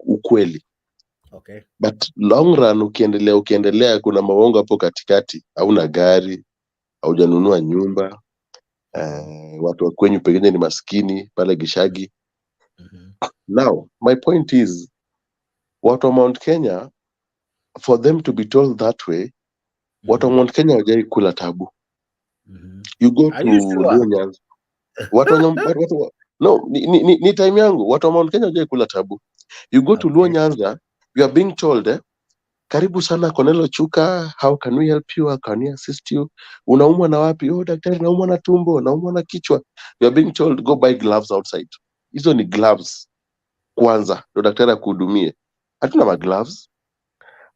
ukweli. Okay. But long run ukiendelea kuna mawongo hapo katikati, hauna gari, haujanunua nyumba, watu wa kwenyu pengine ni maskini pale Gishagi. Now, my point is, watu wa Mount Kenya, for them to be told that way, watu wa Mount Kenya hawajai kula tabu. You go to Luo Nyanza. Ni time yangu. Watu wa Mount Kenya hawajai kula tabu. You go to Luo Nyanza, you are being told, karibu sana Cornelo Chuka, how can we help you? How can we assist you? Unaumwa na wapi? Oh, daktari, naumwa na tumbo, naumwa na kichwa. You are being told, go buy gloves outside. Hizo ni gloves. Kwanza, ndo daktari akuhudumie. Hatuna magloves,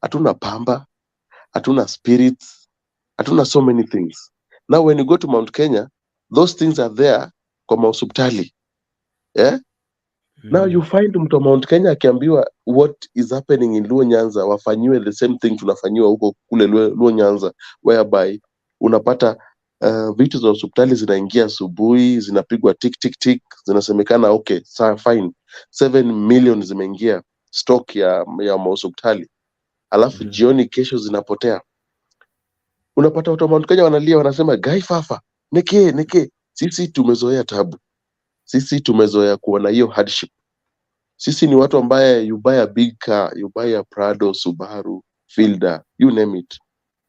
hatuna pamba, hatuna spirits, hatuna so many things. Now when you go to Mount Kenya, those things are there kwa mahospitali. Yeah? Now you find mtu wa Mount Kenya akiambiwa what is happening in Luo Nyanza, wafanyiwe the same thing tunafanyiwa huko kule Luo Nyanza, whereby unapata vitu za hospitali zinaingia asubuhi, zinapigwa tick tick tick, zinasemekana okay, fine, 7 million zimeingia stock ya hospitali, alafu jioni kesho zinapotea. Unapata watu wa Mount Kenya wanalia, wanasema gai fafa neke. Sisi tumezoea tabu, sisi tumezoea kuona hiyo hardship. Sisi ni watu ambaye you buy a big car, you buy a Prado, Subaru, Fielder, you name it.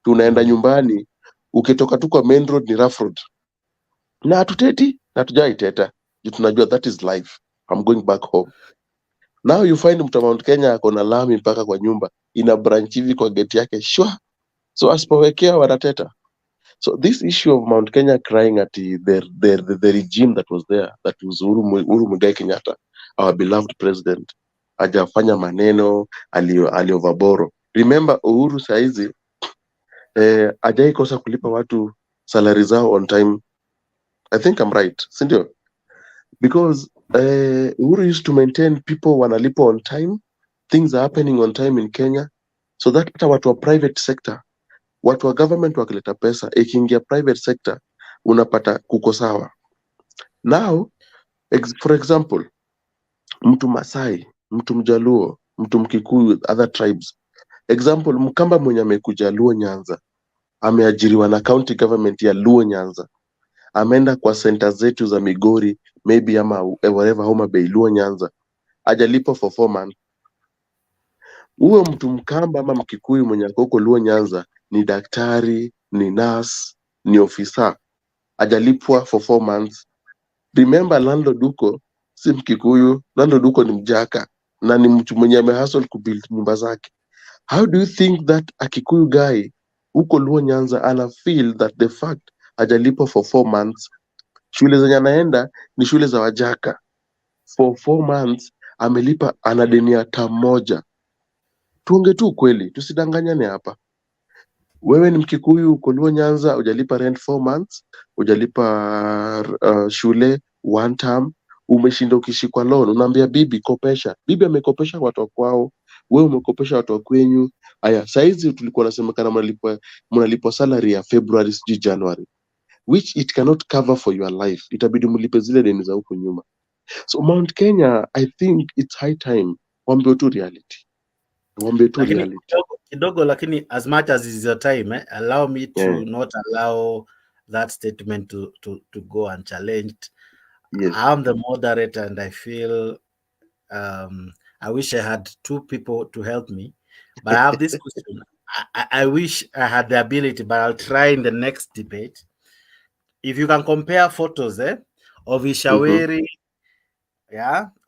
Tunaenda nyumbani, ukitoka tu kwa main road ni rough road. Na hatuteti, na hatujai teta. Tunajua that is life. I'm going back home. Now you find mtu wa Mount Kenya akona lami mpaka kwa nyumba, ina branch hivi kwa gate yake, shwa. So asipowekea wanateta. So this issue of Mount Kenya crying at the regime that was there, that was Uhuru Muigai Kenyatta, our beloved president, hajafanya maneno, aliovaboro. Remember Uhuru saizi hajai kosa kulipa watu salary zao on time. I think I'm right, sindio? Because Uhuru used to maintain people wanalipa on time, things are happening on time in Kenya, so that hata watu wa private sector, watu wa government wakileta pesa, ikiingia private sector, unapata kuko sawa. Now, for example, mtu Masai, mtu Mjaluo, mtu Mkikuyu, other tribes. Example, Mkamba mwenye amekuja Luo Nyanza, ameajiriwa na county government ya Luo Nyanza, ameenda kwa center zetu za Migori, maybe ama whatever, Homa Bay, Luo Nyanza, hajalipo for 4 months. Uwe mtu Mkamba ama Mkikuyu mwenye ako Luo Nyanza, ni daktari, ni nurse, ni ofisa, hajalipwa for 4 months. Remember, landlord huko si Mkikuyu, landlord huko ni Mjaka, na ni mtu mwenye amehustle kubuild nyumba zake. How do you think that a Kikuyu guy huko Luo Nyanza ana feel that the fact hajalipwa for 4 months, shule zenye anaenda ni shule za Wajaka, for 4 months amelipa, ana deni ya term moja? Tuonge tu kweli, tusidanganyane hapa. Wewe ni Mkikuyu uko Luo Nyanza, hujalipa rent 4 months, hujalipa shule 1 term, umeshinda ukishikwa loan, unaambia bibi kopesha. Bibi amekopesha watu wa kwao, wewe umekopesha watu wa kwenyu. Aya, saizi tulikuwa nasemekana mnalipwa salary ya February sijui January, which it cannot cover for your life. Itabidi mlipe zile deni za huko nyuma. So Mount Kenya, I think it's high time waambie tu reality. Waambie tu reality. Kidogo, lakini as much as is your time, allow me to not allow that statement to go unchallenged. Yes. I'm the moderator and I feel I wish I had 2 people to help me, but I have this question. I wish I had the ability, but I'll try in the next debate. If you can compare photos of Ishaweri,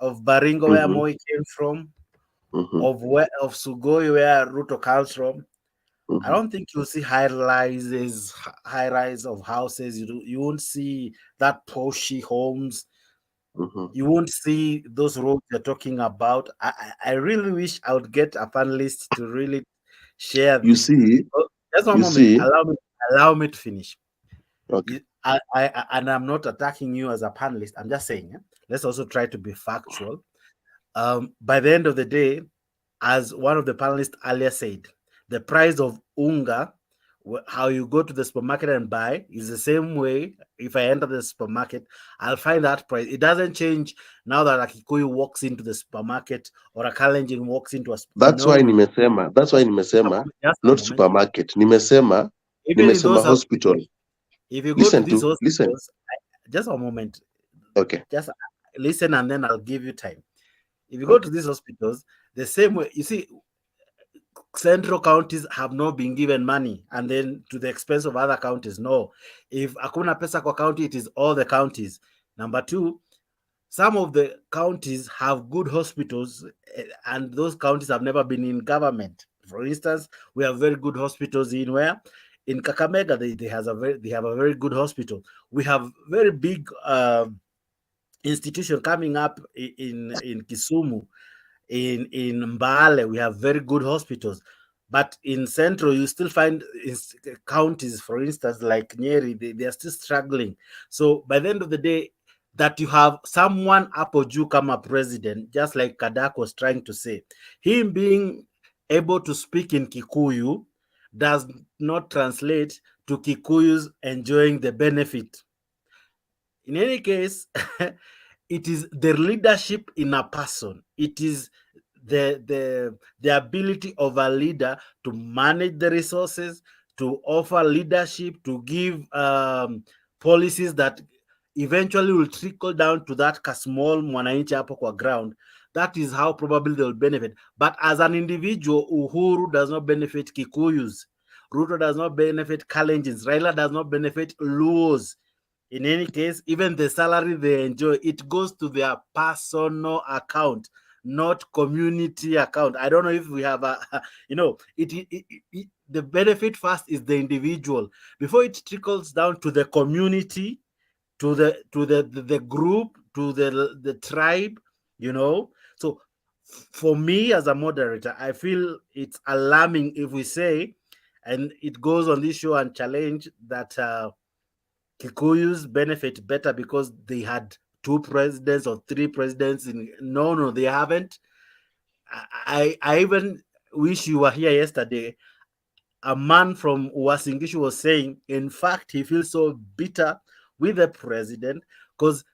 of Baringo where Moi came from, of Sugoi where Ruto comes from, I don't think you'll see high rise of houses. You won't see that poshy homes. You won't see those roads you're talking about. I really wish I would get a panelist to really share this. You see, Just one moment. allow me to finish. Okay. And I'm not attacking you as a panelist. I'm just saying, let's also try to be factual. By the end of the day, as one of the panelists earlier said, the price of unga, how you go to the supermarket and buy, is the same way. If I enter the supermarket, I'll find that price. It doesn't change now that a Kikuyu walks into the supermarket or a Kalenjin walks into a That's why nimesema, not supermarket. Nimesema hospital. If you go to these hospitals, just a moment. Okay. Just listen and then I'll give you time. If you go to these hospitals, the same way, you see, central counties have not been given money and then to the expense of other counties. No. If hakuna pesa kwa county, it is all the counties. Number two, some of the counties have good hospitals and those counties have never been in government. For instance, we have very good hospitals in where? In Kakamega, they have a very good hospital. We have very big institution coming up in Kisumu. In Mbale, we have very good hospitals. But in Central, you still find counties, for instance, like Nyeri, they are still struggling. So by the end of the day, that you have someone hapo juu kama president, just like Kadak was trying to say, him being able to speak in Kikuyu does not translate to Kikuyus enjoying the benefit. In any case, it is the leadership in a person. It is the ability of a leader to manage the resources, to offer leadership, to give policies that eventually will trickle down to that small mwananchi hapo kwa ground. That is how probably they will benefit. But as an individual, Uhuru does not benefit Kikuyus. Ruto does not benefit Kalenjins. Raila does not benefit Luos. In any case, even the salary they enjoy, it goes to their personal account, not community account. I don't know if we have a, the benefit first is the individual before it trickles down to the community, to the group, to the tribe, So for me as a moderator, I feel it's alarming if we say, and it goes on this show and challenge that Kikuyus benefit better because they had 2 presidents or 3 presidents. No, they haven't. I even wish you were here yesterday. A man from Uasin was saying, in fact, he feels so bitter with the president because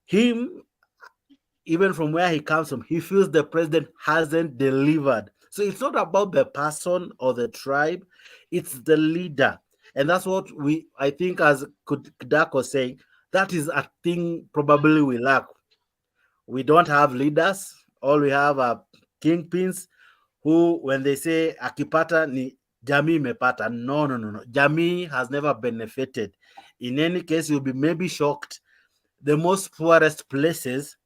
him, even from where he comes from, he feels the president hasn't delivered. So it's not about the person or the tribe, it's the leader. And that's what I think, as Kudak was saying, that is a thing probably we lack. We don't have leaders. All we have are kingpins who, when they say akipata ni jamii imepata. No. Jamii has never benefited. In any case, you'll be maybe shocked. The most poorest places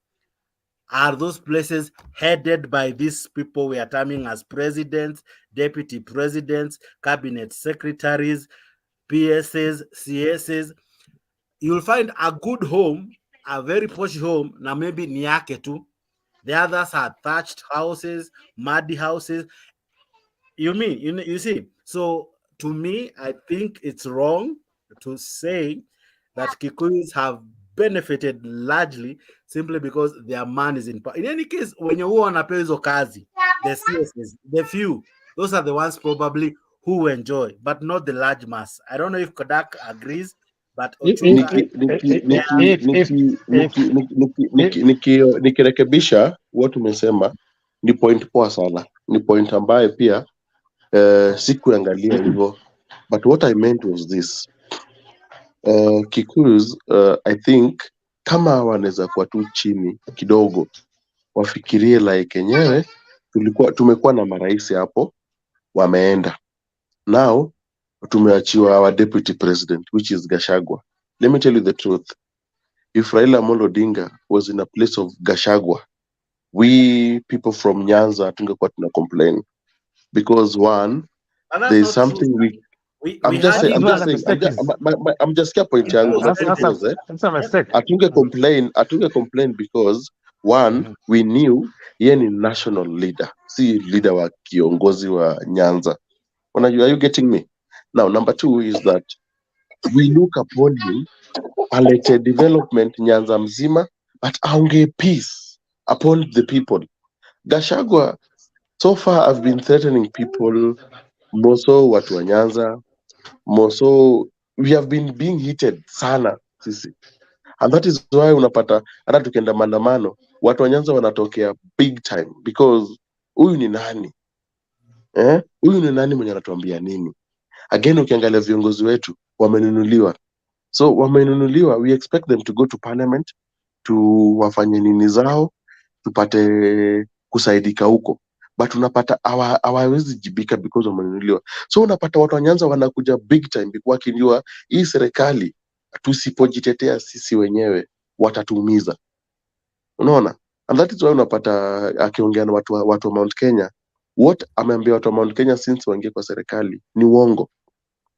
are those places headed by these people we are terming as presidents, deputy presidents, cabinet secretaries, PSs, CSs. You'll find a good home, a very posh home, na maybe ni yake tu. The others are thatched houses, muddy houses. You see? So to me, I think it's wrong to say that Kikuyus have benefited largely simply because their man is in power. In any case, when you want to pay hizo kazi, the CSs, the few, those are the ones probably who enjoy, but not the large mass. I don't know if Kodak agrees, but nikirekebisha what umesema ni point poa sana, ni point ambaye pia sikuangalia hivyo, but what I meant was this. Kikuyus, I think kama wanaweza kuwa tu chini kidogo, wafikirie like yenyewe tumekuwa na marais hapo wameenda, now tumeachiwa our deputy president which is Gachagua. Let me tell you the truth, if Raila Amolo Odinga was in a place of Gachagua, we people from Nyanza tungekuwa tuna complain because one, there is something I'm just saying point yangu atunge complain because one, we knew yeye ni national leader, si leader wa kiongozi wa Nyanza. Are you getting me? Now, number two is that we look upon him alete development Nyanza mzima, but aunge peace upon the people. Gachagua, so far I've been threatening people, more so watu wa Nyanza, more so we have been being heated sana sisi. And that is why unapata hata tukienda maandamano watu wa Nyanza wanatokea big time because huyu ni nani? Huyu ni nani mwenye anatuambia nini? Again, ukiangalia viongozi wetu wamenunuliwa. So wamenunuliwa, we expect them to go to parliament to wafanye nini zao tupate kusaidika huko, but unapata hawawezi jibika because wamenunuliwa. So unapata watu wa Nyanza wanakuja big time wakijua hii serikali tusipojitetea sisi wenyewe watatuumiza, unaona. And that is why unapata akiongea na watu wa Mount Kenya, what ameambia watu wa Mount Kenya since waingie kwa serikali ni uongo.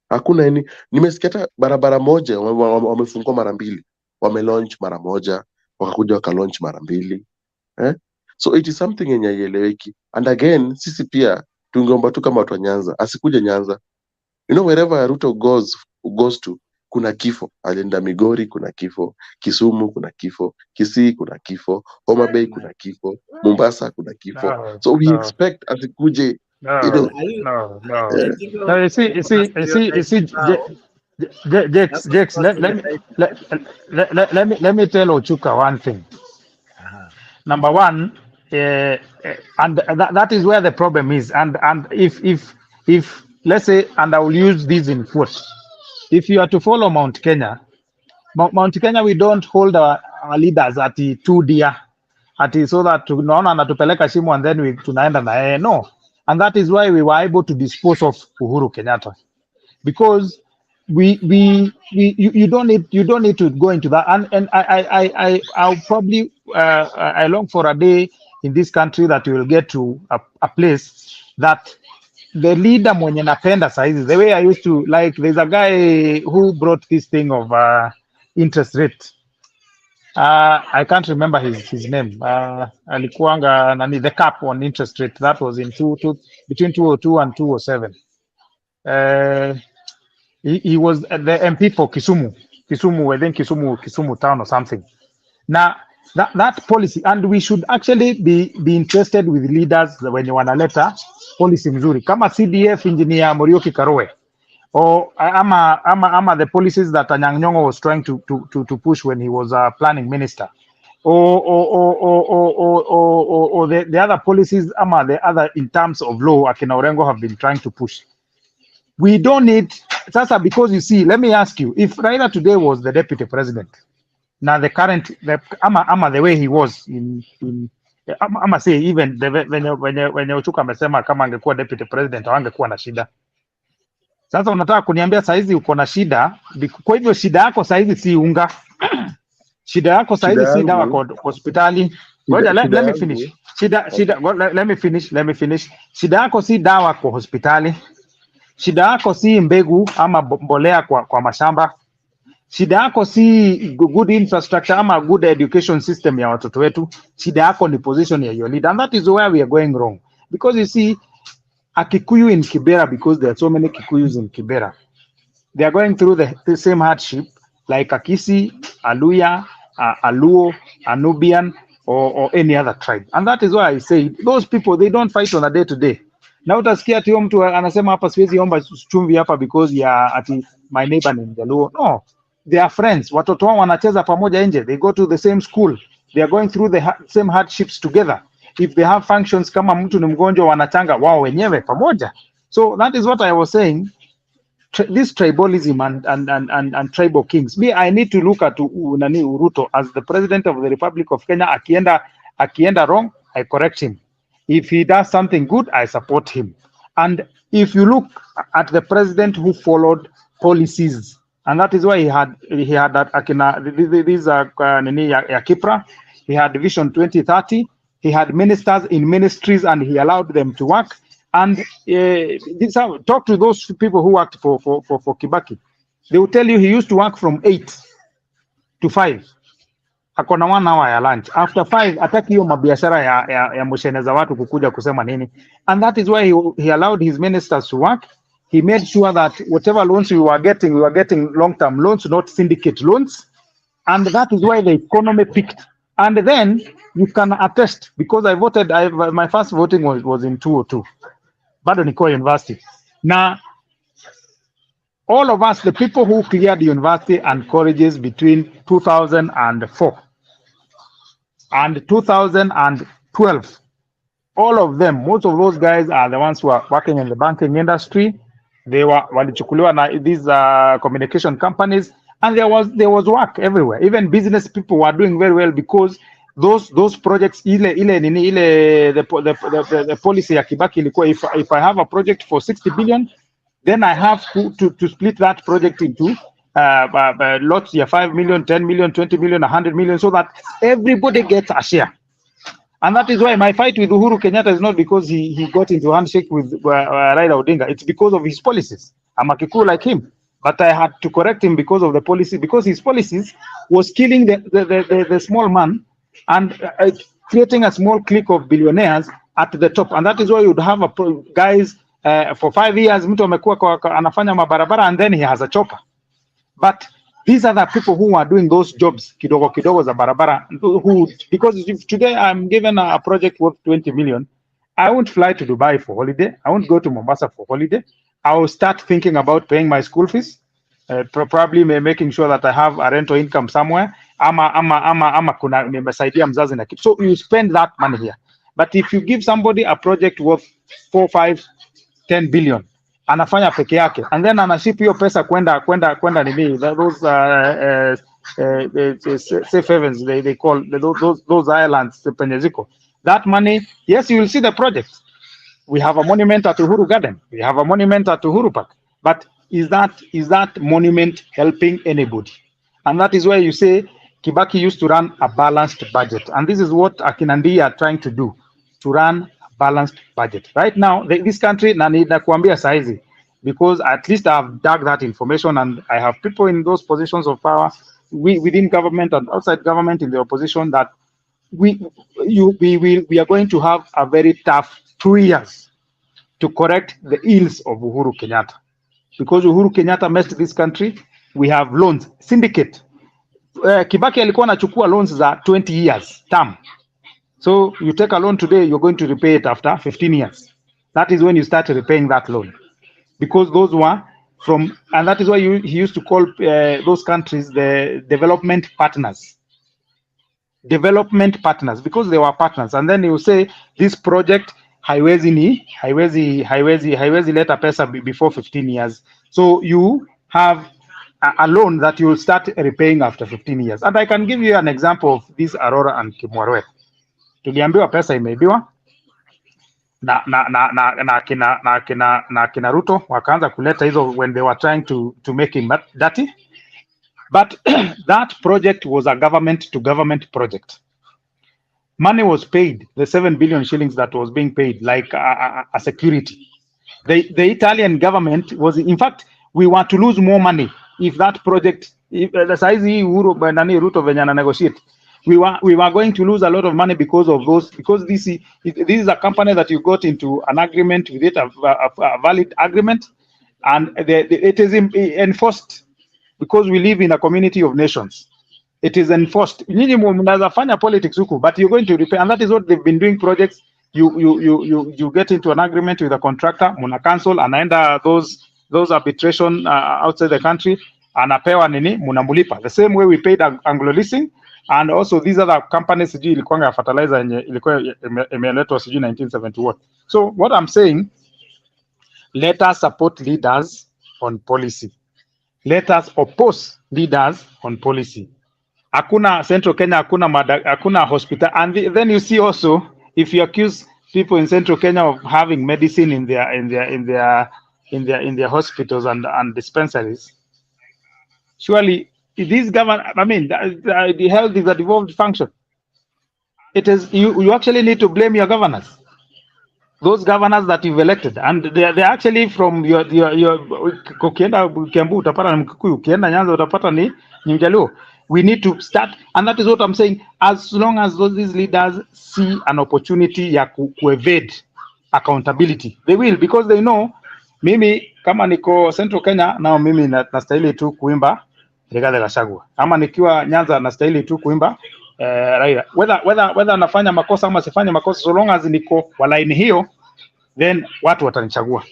Hakuna nimesikia hata barabara moja wamefungua mara mbili, wamelaunch mara moja, wakakuja wakalaunch mara mbili. So it is something yenye haieleweki. And again, sisi pia tungeomba tu kama watu wa Nyanza asikuje Nyanza. You know, wherever Ruto goes to kuna kifo. Alienda Migori kuna kifo, Kisumu kuna kifo, Kisii kuna kifo, Homa Bay kuna kifo, Mombasa kuna kifo. So we expect asikuje. No. You see, Jakes, let me tell Ochuka one thing. Number one, and that is where the problem is. And if let's say, and I will use this in quotes, if you are to follow Mount Kenya, we don't hold our leaders at the 2 dear, so that tunaona anatupeleka shimo and then tunaenda na no. And that is why we were able to dispose of Uhuru Kenyatta, because you don't need to go into that. And I'll probably I long for a day in this country that we will get to a place that the leader mwenye napenda saizi, the way I used to like, there's a guy who brought this thing of interest rate. I can't remember his name. Alikuanga nani, the cap on interest rate, that was in between 202 and 207. He was the MP for Kisumu, I think Kisumu town or something. Now that policy, and we should actually be interested with leaders when you want a letter policy mzuri kama CDF engineer Morioki Karowe, or ama the policies that Anyang' Nyong'o was trying to push when he was a planning minister, or the other policies ama the other in terms of law akina Orengo have been trying to push. We don't need sasa, because you see, let me ask you, if Raila today was the deputy president, now the current the way he was in say even when Ochuka amesema kama angekuwa deputy president hangekuwa na shida. Sasa unataka kuniambia saizi uko na shida, kwa hivyo shida yako saizi si unga. Shida yako saizi si dawa kwa hospitali. Ngoja let me finish. Let me finish. Shida yako si dawa kwa hospitali. Shida yako si mbegu ama mbolea kwa mashamba. Shida yako si good infrastructure ama good education system ya watoto wetu. Shida yako ni position ya your leader, and that is where we are going wrong. Because you see, a Kikuyu in Kibera, because there are so many Kikuyus in Kibera, they are going through the same hardship like a Kisi, a Luya, a Luo, a Nubian, or any other tribe. And that is why I say those people, they don't fight on a day to day. Na utasikia ati mtu anasema hapa siwezi omba chumvi hapa because ya ati my neighbor ni Mjaluo. No, they are friends. Watoto wao wanacheza pamoja nje. They go to the same school. They are going through the same hardships together. If they have functions, kama mtu ni mgonjwa wanachanga wao wenyewe pamoja. So that is what I was saying. This tribalism and tribal kings. Me, I need to look at Ruto as the president of the Republic of Kenya. Akienda wrong, I correct him. If he does something good, I support him. And if you look at the president who followed policies, and that is why he had that Kipra, he had Vision 2030, he had ministers in ministries, and he allowed them to work. And talk to those people who worked for Kibaki. They will tell you he used to work from 8 to 5. Hakona 1 hour ya lunch. After 5, ataki hiyo mabiashara ya msheneza watu kukuja kusema nini. And that is why he allowed his ministers to work. he made sure that whatever loans we were getting long-term loans, not syndicate loans. And that is why the economy peaked. And then you can attest, because I voted, my first voting was in 2002, bado niko university. Now, all of us, the people who cleared university and colleges between 2004 and 2012, all of them, most of those guys are the ones who are working in the banking industry. They were walichukuliwa na these communication companies, and there was work everywhere. Even business people were doing very well because those projects, the policy ya Kibaki ilikuwa, if I have a project for 60 billion, then I have to split that project into lots of 5 million, 10 million, 20 million, 100 million, so that everybody gets a share. And that is why my fight with Uhuru Kenyatta is not because he got into handshake with Raila Odinga. It's because of his policies. I'm a Kikuyu like him, but I had to correct him because of the policy, because his policies was killing the small man and creating a small clique of billionaires at the top. And that is why you would have guys for 5 years, mtu amekuwa anafanya mabarabara, and then he has a chopper. But these are the people who are doing those jobs, kidogo kidogo za barabara, who, because if today I'm given a project worth 20 million, I won't fly to Dubai for holiday. I won't go to Mombasa for holiday. I will start thinking about paying my school fees, probably making sure that I have a rental income somewhere. Kuna nimesaidia mzazi na kitu. So you spend that money here. But if you give somebody a project worth 4, 5, 10 billion, anafanya peke yake, and then anaship hiyo pesa kwenda nini, those safe havens they call those islands penye ziko. That money, yes, you will see the project. We have a monument at Uhuru Garden, we have a monument at Uhuru Park, but is that monument helping anybody? And that is where you say Kibaki used to run a balanced budget, and this is what Akinandi are trying to do, to run balanced budget. Right now, this country, na kuambia saizi, because at least I've dug that information, and I have people in those positions of power, within government and outside government in the opposition, that we are going to have a very tough 2 years to correct the ills of Uhuru Kenyatta. Because Uhuru Kenyatta messed this country. We have loans, syndicate. Kibaki alikuwa anachukua loans za 20 years term. So you take a loan today, you're going to repay it after 15 years. That is when you start repaying that loan. Because those were from, and that is why he used to call those countries the development partners. Development partners, because they were partners. And then you say, this project, haiwezi leta pesa before 15 years. So you have a loan that you will start repaying after 15 years. And I can give you an example of this Aurora and Kimwarwe. Tuliambiwa pesa imeibiwa na kina Ruto wakaanza kuleta hizo when they were trying to make him dirty. But that project was a government to government project. Money was paid, the 7 billion shillings that was being paid, like a security. The Italian government was, in fact, we want to lose more money if that project, if the size Ruto venye negotiate. We were going to lose a lot of money because of those, because this is a company that you got into an agreement with it, a valid agreement, and it is enforced because we live in a community of nations. It is enforced. Nyinyi mnaweza fanya politics huku, but you're going to repay, and that is what they've been doing projects. You get into an agreement with a contractor, muna cancel, anaenda those arbitration outside the country, anapewa nini, munamulipa. The same way we paid Anglo Leasing. And also these other companies, sijui ilikuwa ya fertilizer yenye ilikuwa imeletwa sijui 1970 what. So what I'm saying, let us support leaders on policy. Let us oppose leaders on policy. Hakuna Central Kenya, hakuna hospital. And then you see also, if you accuse people in Central Kenya of having medicine in their hospitals and dispensaries, surely this government, I mean, the health is a devolved function. It is you actually need to blame your governors, those governors that you've elected, and they're actually from your ukienda Kiambu utapata ni Mkikuyu, ukienda Nyanza utapata ni Mjaluo. We need to start, and that is what I'm saying. As long as these leaders see an opportunity ya ku evade accountability, they will, because they know, mimi kama niko Central Kenya nao mimi nastahili tu kuimba Rigathi Gachagua, ama nikiwa Nyanza nastahili tu kuimba Raila. Whether nafanya makosa ama sifanye makosa, so long as niko kwa line hiyo, then watu watanichagua.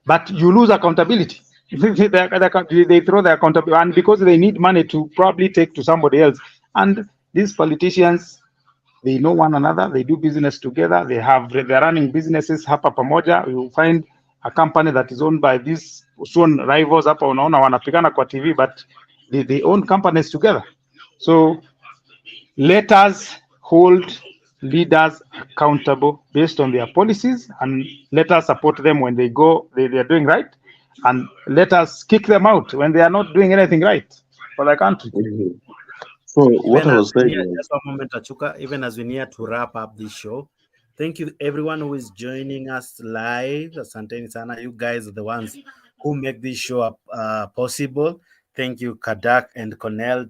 But you lose accountability. They throw the accountability, and because they need money to probably take to somebody else. And these politicians, they know one another, they do business together, they're running businesses hapa pamoja. You find a company that is owned by these soon rivals hapa, unaona wanapigana kwa TV, but they own companies together. So let us hold leaders accountable based on their policies, and let us support them when they are doing right, and let us kick them out when they are not doing anything right for the country. So what I was saying is, just one moment, Achuka, even as we near to wrap up this show, thank you everyone who is joining us live. Asanteni sana, you guys are the ones who make this show possible. Thank you, Kadak and Cornell,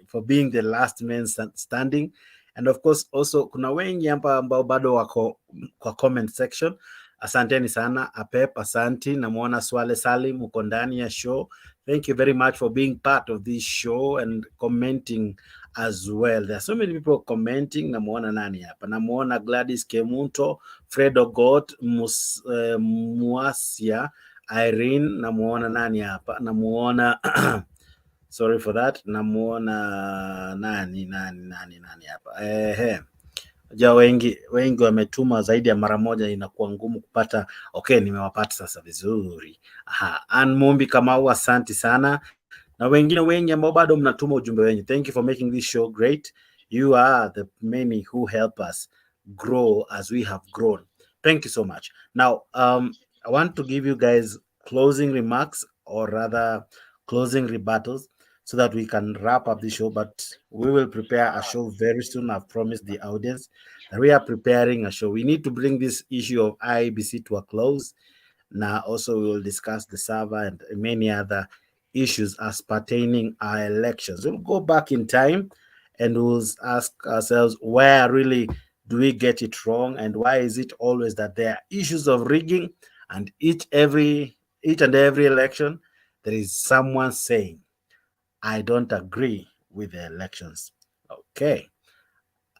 for being the last men standing. And of course, also, kuna wengi hapa ambao bado wako kwa comment section. Asanteni sana, Apep, asanti, namuona Swale Salim, uko ndani ya show. Thank you very much for being part of this show and commenting as well. There are so many people commenting. Namuona nani hapa? Namuona Gladys Kemunto, Fredo Got, Muasia, Irene. Namuona nani hapa? Namuona sorry for that. Namuona nani hapa? Ja wengi wametuma zaidi ya mara moja, inakuwa ngumu kupata. Okay, nimewapata sasa vizuri. Mumbi Kamau, asante sana, na wengine wengi ambao bado mnatuma ujumbe wenyu. Thank you for making this show great. You are the many who help us grow as we have grown. Thank you so much. Now, I want to give you guys closing remarks, or rather closing rebuttals, so that we can wrap up the show. But we will prepare a show very soon. I've promised the audience that we are preparing a show. We need to bring this issue of IEBC to a close. Now, also, we will discuss the server and many other issues as pertaining our elections. We'll go back in time and we'll ask ourselves, where really do we get it wrong, and why is it always that there are issues of rigging, and each and every election there is someone saying, I don't agree with the elections. Okay.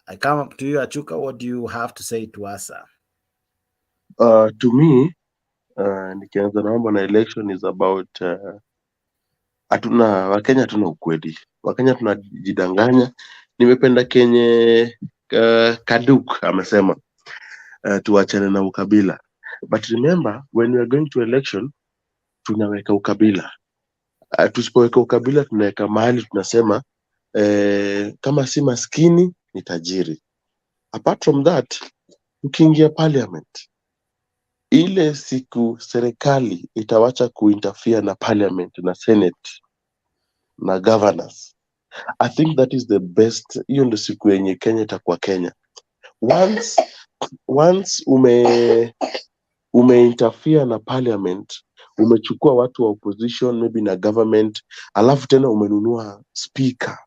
I come up to you, Achuka. What do you have to say to us, sir? To me, nikianza na mambo na election is about Wakenya hatuna ukweli. Wakenya tunajidanganya. Nimependa kenye Kaduk amesema tuachane na ukabila. But remember, when we are going to election, tunaweka ukabila. Tusipoweka ukabila, tunaweka mahali tunasema kama si maskini ni tajiri. Apart from that, ukiingia parliament, ile siku serikali itawacha kuinterfere na parliament na senate na governors, I think that is the best. Hiyo ndio siku yenye Kenya itakuwa Kenya. Once umeinterfere na parliament, umechukua watu wa opposition maybe na government, alafu tena umenunua speaker,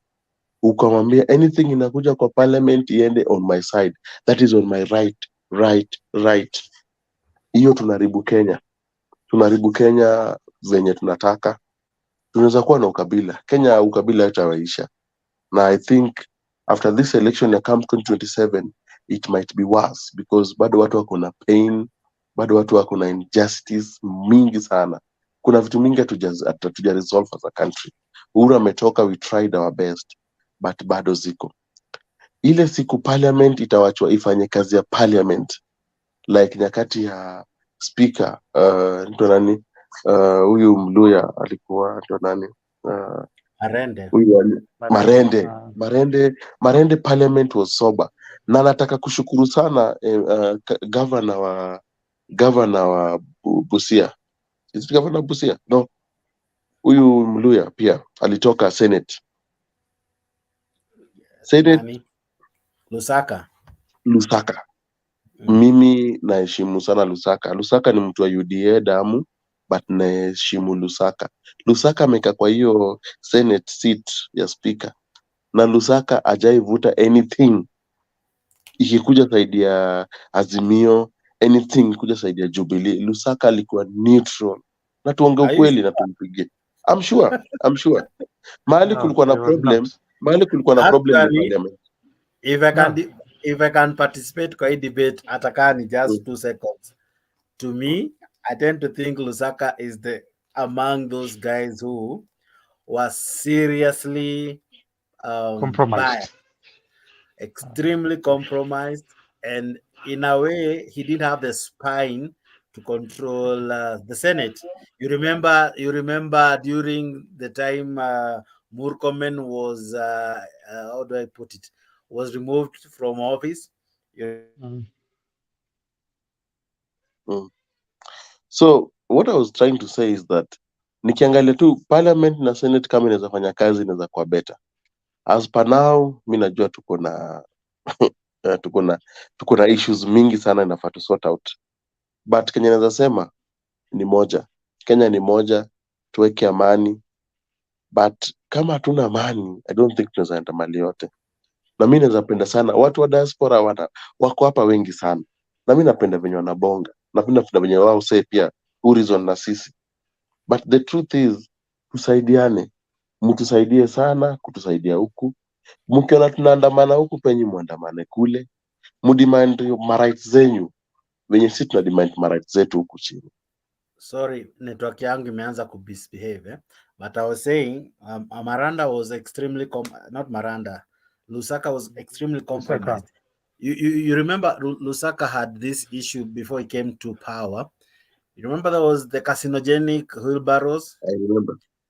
ukamwambia anything inakuja kwa parliament iende on my side, that is on my right. Hiyo tunaribu Kenya venye tunataka. Tunaweza kuwa na ukabila Kenya, ukabila hautawaisha. Na I think after this election ya come 2027 it might be worse, because bado watu wako na pain, bado watu wako na injustice mingi sana. Kuna vitu mingi hatuja resolve as a country. Uhuru ametoka, we tried our best, but bado ziko. Ile siku parliament itawachwa ifanye kazi ya parliament, like nyakati ya speaker ndo nani huyu Mluya alikuwa ndo nani Marende parliament was sober. Na nataka kushukuru sana governor wa Busia. Is it governor Busia? No. Huyu Mluya pia alitoka Senate. Lusaka. Mimi naheshimu sana Lusaka. Lusaka ni mtu wa UDA damu, but naheshimu Lusaka. Lusaka ameka kwa hiyo Senate seat ya speaker. Na Lusaka hajaivuta anything ikikuja zaidi ya Azimio, anything kuja zaidi ya Jubilee. Lusaka alikuwa neutral. na tuonge ukweli na tumpigie. I'm sure. Mahali No, kulikuwa na they will problem, not. ni parliament. If I can participate kwa hii debate atakani just 2 seconds. To me, I tend to think Lusaka is among those guys who was seriously Compromised. biased, extremely compromised, and in a way he didn't have the spine to control the Senate. You remember during the time Murkomen was how do I put it, was removed from office. So what I was trying to say is that nikiangalia tu parliament na senate kama inaweza fanya kazi inaweza kuwa better. As per now, mi najua tuko na tuko na issues mingi sana inafaa tu sort out, but Kenya naweza sema ni moja. Kenya ni moja, tuweke amani, but kama hatuna amani, I don't think tunaweza enda mali yote. Na mi naweza penda sana watu wa diaspora wako hapa wengi sana, na mi napenda venye wanabonga, napenda venye wao say pia reason na sisi, but the truth is tusaidiane, mtusaidie sana kutusaidia huku. Mkiona tunaandamana huku penye muandamane kule, mudemand marights zenyu venye sisi tuna demand marights zetu huku chini. Sorry, network yangu imeanza kubehave, but I was saying Maranda was extremely not Maranda, Lusaka was extremely compromised. You remember Lusaka had this issue before he came to power. You remember there was the carcinogenic wheelbarrows?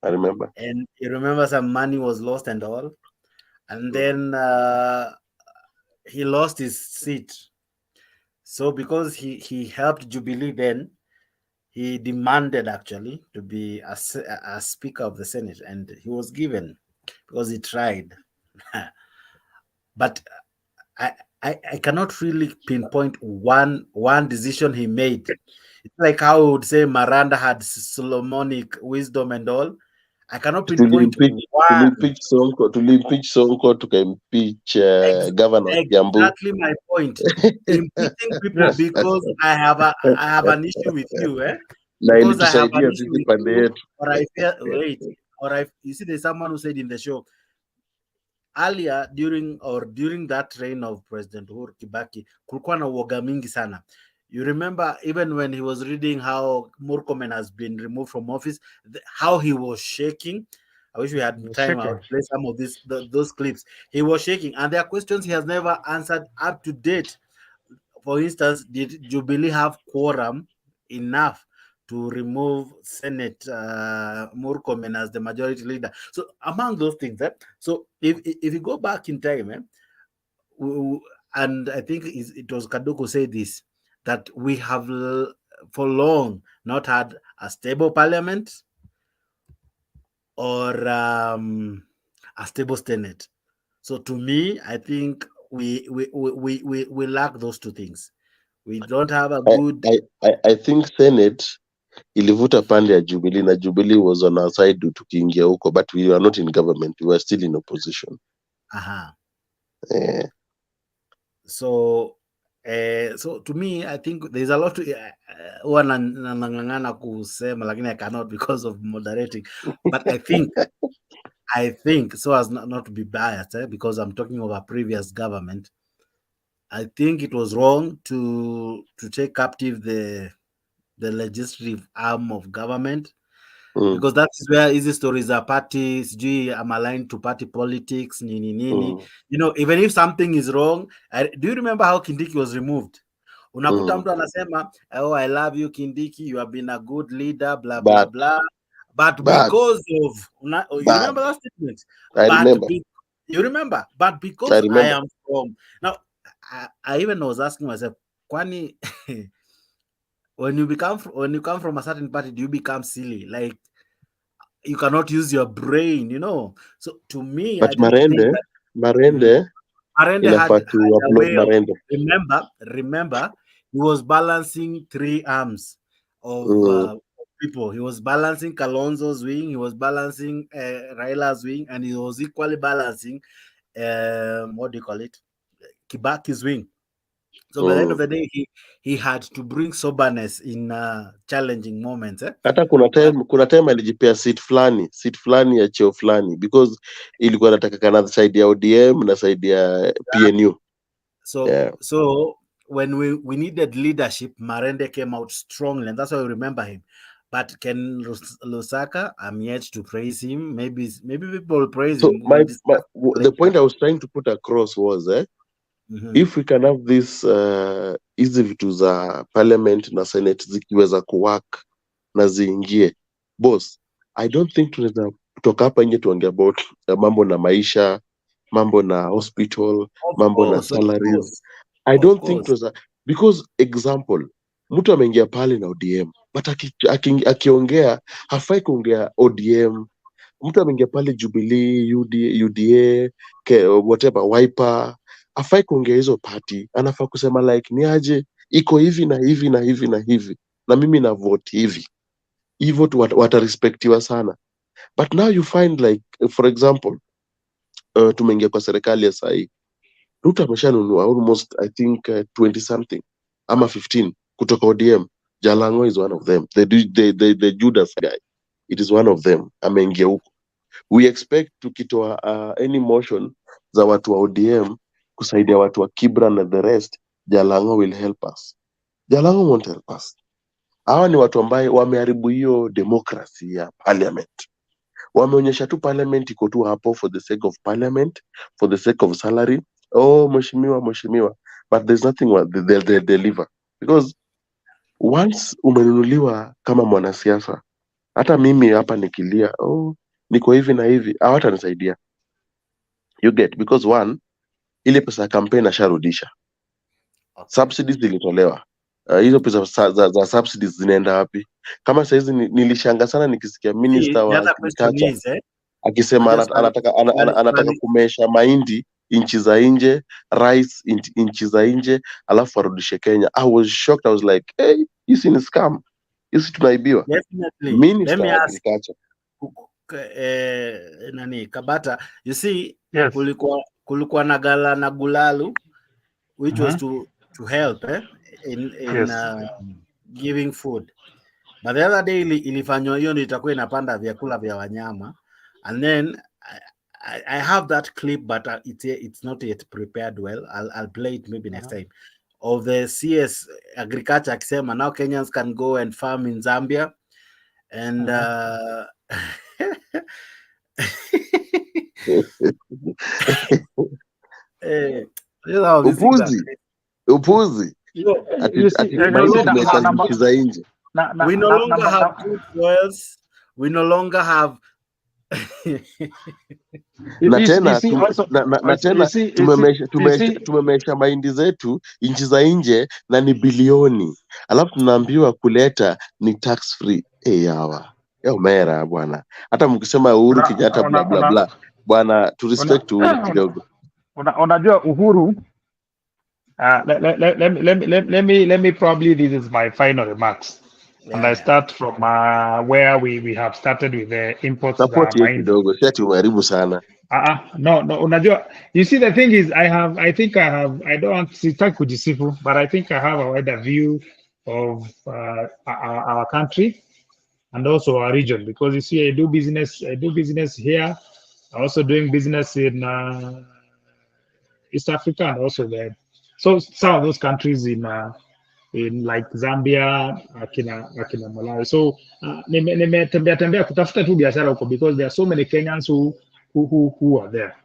I remember. And you remember some money was lost and all. And then he lost his seat. So because he helped Jubilee then, he demanded actually to be a Speaker of the Senate, and he was given because he tried. But I cannot really pinpoint one decision he made. It's like how I would say Maranda had Solomonic wisdom and all. I cannot pinpoint one. Tulimpeach Sonko, tukaimpeach governor Kiambu. Exactly my point. Impeaching people because I have an issue with you, because I have an issue with you, or I feel you see, there's someone who said in the show earlier during that reign of President Uhuru Kibaki, kulikuwa na uoga mingi sana. You remember even when he was reading how Murkomen has been removed from office, how he was shaking. I wish we had time. I would play some of those clips. He was shaking, and there are questions he has never answered up to date. For instance, did Jubilee have quorum enough to remove Senate Murkomen as the majority leader? So among those things, so if you go back in time, and I think it was Kaduku said this, that we have for long not had a stable parliament or a stable Senate. So to me, I think we lack those two things. We don't have a good. I think Senate ilivuta pande ya Jubilee, na Jubilee was on our side tukiingia huko, but we were not in government, we were still in opposition. So to me, I think there's a lot to nang'ang'ana kusema, lakini I cannot because of moderating. But I think so as not to be biased, because I'm talking of a previous government. I think it was wrong to take captive the legislative arm of government, because that is where easy stories are parties. I'm aligned to party politics. You know, even if something is wrong, do you remember how Kindiki was removed? Unakuta mtu anasema, oh, I love you Kindiki, you have been a good leader, blah blah blah. But because of you remember that statement? I remember. You remember? But because I am from now, I even was asking myself, kwani when you come from a certain party, do you become silly? Like you cannot use your brain, you know? So to me, but Marende had a way of, remember, he was balancing three arms of people. He was balancing Kalonzo's wing, he was balancing Raila's wing, and he was equally balancing what do you call it, Kibaki's wing. So by the end of the day, he had to bring soberness in challenging moments. Hata kuna time alijipea seat fulani ya cheo fulani because ilikuwa nataka na side ya ODM na side ya PNU. So when we needed leadership, Marende came out strongly, and that's why we remember him. But Ken Lusaka, I'm yet to praise him. Maybe people praise him. The point I was trying to put across was if we can have this hizi vitu za parliament na senate zikiweza kuwork na ziingie, boss, I don't think tunaweza kutoka hapa nje tuongea about mambo na maisha, mambo na hospital, mambo na salaries. I don't think tunaweza, because example, mtu ameingia pale na ODM but akiongea hafai kuongea ODM. Mtu ameingia pale Jubilee, UDA, whatever, Wiper, hafai kuongea hizo party. Anafaa kusema like ni aje iko hivi na hivi na hivi na hivi na mimi na vote hivi. Hivyo watarespektiwa sana. But now you find like for example tumeingia kwa serikali ya sahi, Ruto ameshanunua almost I think 20 something ama 15 kutoka ODM. Jalango is one of them. The Judas guy, it is one of them. Ameingia huko. We expect tukitoa any motion za watu wa ODM kusaidia watu wa Kibra na the rest, Jalango will help us. Jalango won't help us. Hawa ni watu ambaye wameharibu hiyo democracy ya parliament. Wameonyesha tu parliament iko tu hapo for the sake of parliament, for the sake of salary. Oh, mheshimiwa. But there's nothing they deliver. Because once umenunuliwa kama mwanasiasa, hata mimi hapa nikilia, niko hivi na hivi, hawatanisaidia. You get, because one, ile pesa ya campaign asharudisha. Subsidies zilitolewa. Hizo pesa za subsidies zinaenda wapi? Kama saizi nilishanga sana nikisikia minister wa agriculture akisema anataka kumesha mahindi inchi za nje, rice inchi za nje, alafu arudishe Kenya. I was shocked. I was like, hey, this is scam. Hisi tunaibiwa. Minister wa agriculture. Kabata, you see, yes. kulikuwa na Gulalu, which was to help in yes. Giving food. But the other day ilifanywa hiyo ndio itakuwa inapanda vyakula vya wanyama, and then I have that clip but it's not yet prepared well. I'll play it maybe next time, of the CS agriculture akisema now Kenyans can go and farm in Zambia and upuzi. We no longer have good soils. We no longer have na tena tumemesha mahindi zetu inchi za nje na ni bilioni, alafu tunaambiwa kuleta ni tax free. Yawa mera bwana, hata mkisema Uhuru Kenyatta bla bla bla bwana, to respect Uhuru kidogo. Unajua Uhuru, let me probably, this is my final remarks. And I start from where we have started with the imports. Support kidogo, sio uharibu sana. No, unajua, you see the thing is I don't want to kujisifu, but I think I have a wider view of our country and also our region, because you see I do business here. I'm also doing business in East Africa and also there. So some of those countries in like Zambia, akina Malawi. So nimetembea kutafuta tu biashara huko, because there are so many Kenyans who are there.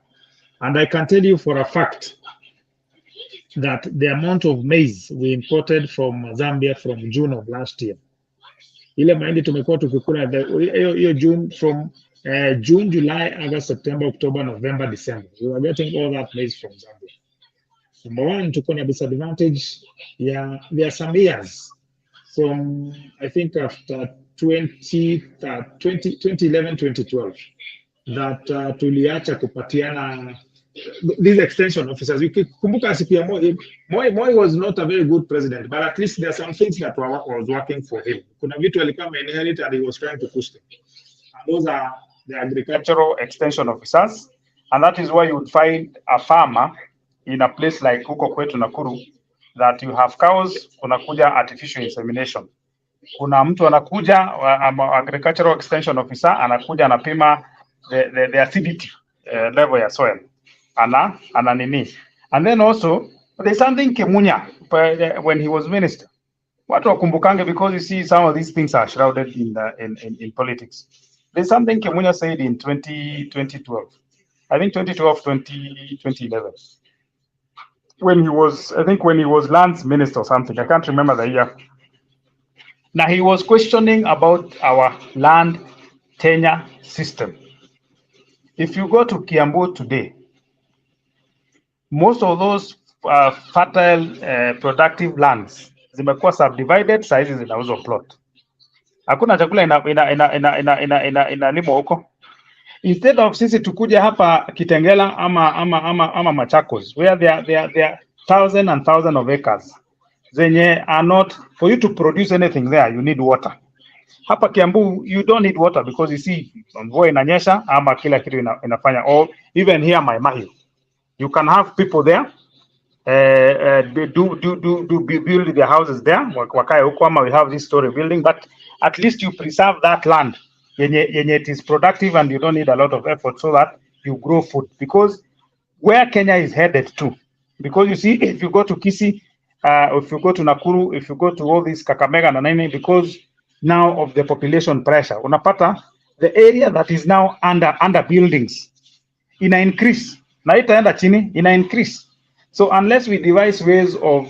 And I can tell you for a fact that the amount of maize we imported from Zambia from June of last year, ile mahindi tumekuwa tukikula hiyo June, from June, July, August, September, October, November, December, we were getting all that maize from Zambia. Number one, tuko na disadvantage. Yeah, there are some years from, I think after 2011, 2012, that tuliacha kupatiana these extension officers. Kumbuka siku ya Moi was not a very good president, but at least there are some things that was working for him. Kuna vitu alikuwa inherit and he was trying to push them. And those are the agricultural extension officers, and that is why you would find a farmer in a place like huko kwetu Nakuru that you have cows, kunakuja artificial insemination. Kuna mtu anakuja agricultural extension officer anakuja anapima the acidity level ya soil. Ana nini. And then also there's something Kemunya when he was minister. Watu wakumbukange, because you see some of these things are shrouded in politics. There's something Kemunya said in 2012. I think 2011. When he was, I think when he was lands minister or something, I can't remember the year. Now he was questioning about our land tenure system. If you go to Kiambu today, most of those fertile productive lands zimekuwa subdivided, size zinauzwa plot. Hakuna chakula inalimwa huko. Instead of sisi tukuja hapa Kitengela ama Machakos, where there are thousands and thousands of acres zenye are not, for you to produce anything there you need water. Hapa Kiambu you don't need water, because you see mvua inanyesha ama kila kitu inafanya. Or even here Mai Mahiu, you can have people there build their houses there, wakae huko ama we have this story building, but at least you preserve that land yenye it is productive and you don't need a lot of effort, so that you grow food. Because where Kenya is headed to, because you see, if you go to Kisii, if you go to Nakuru, if you go to all these Kakamega na nini, because now of the population pressure, unapata the area that is now under buildings ina increase, na itaenda chini ina increase. So unless we devise ways of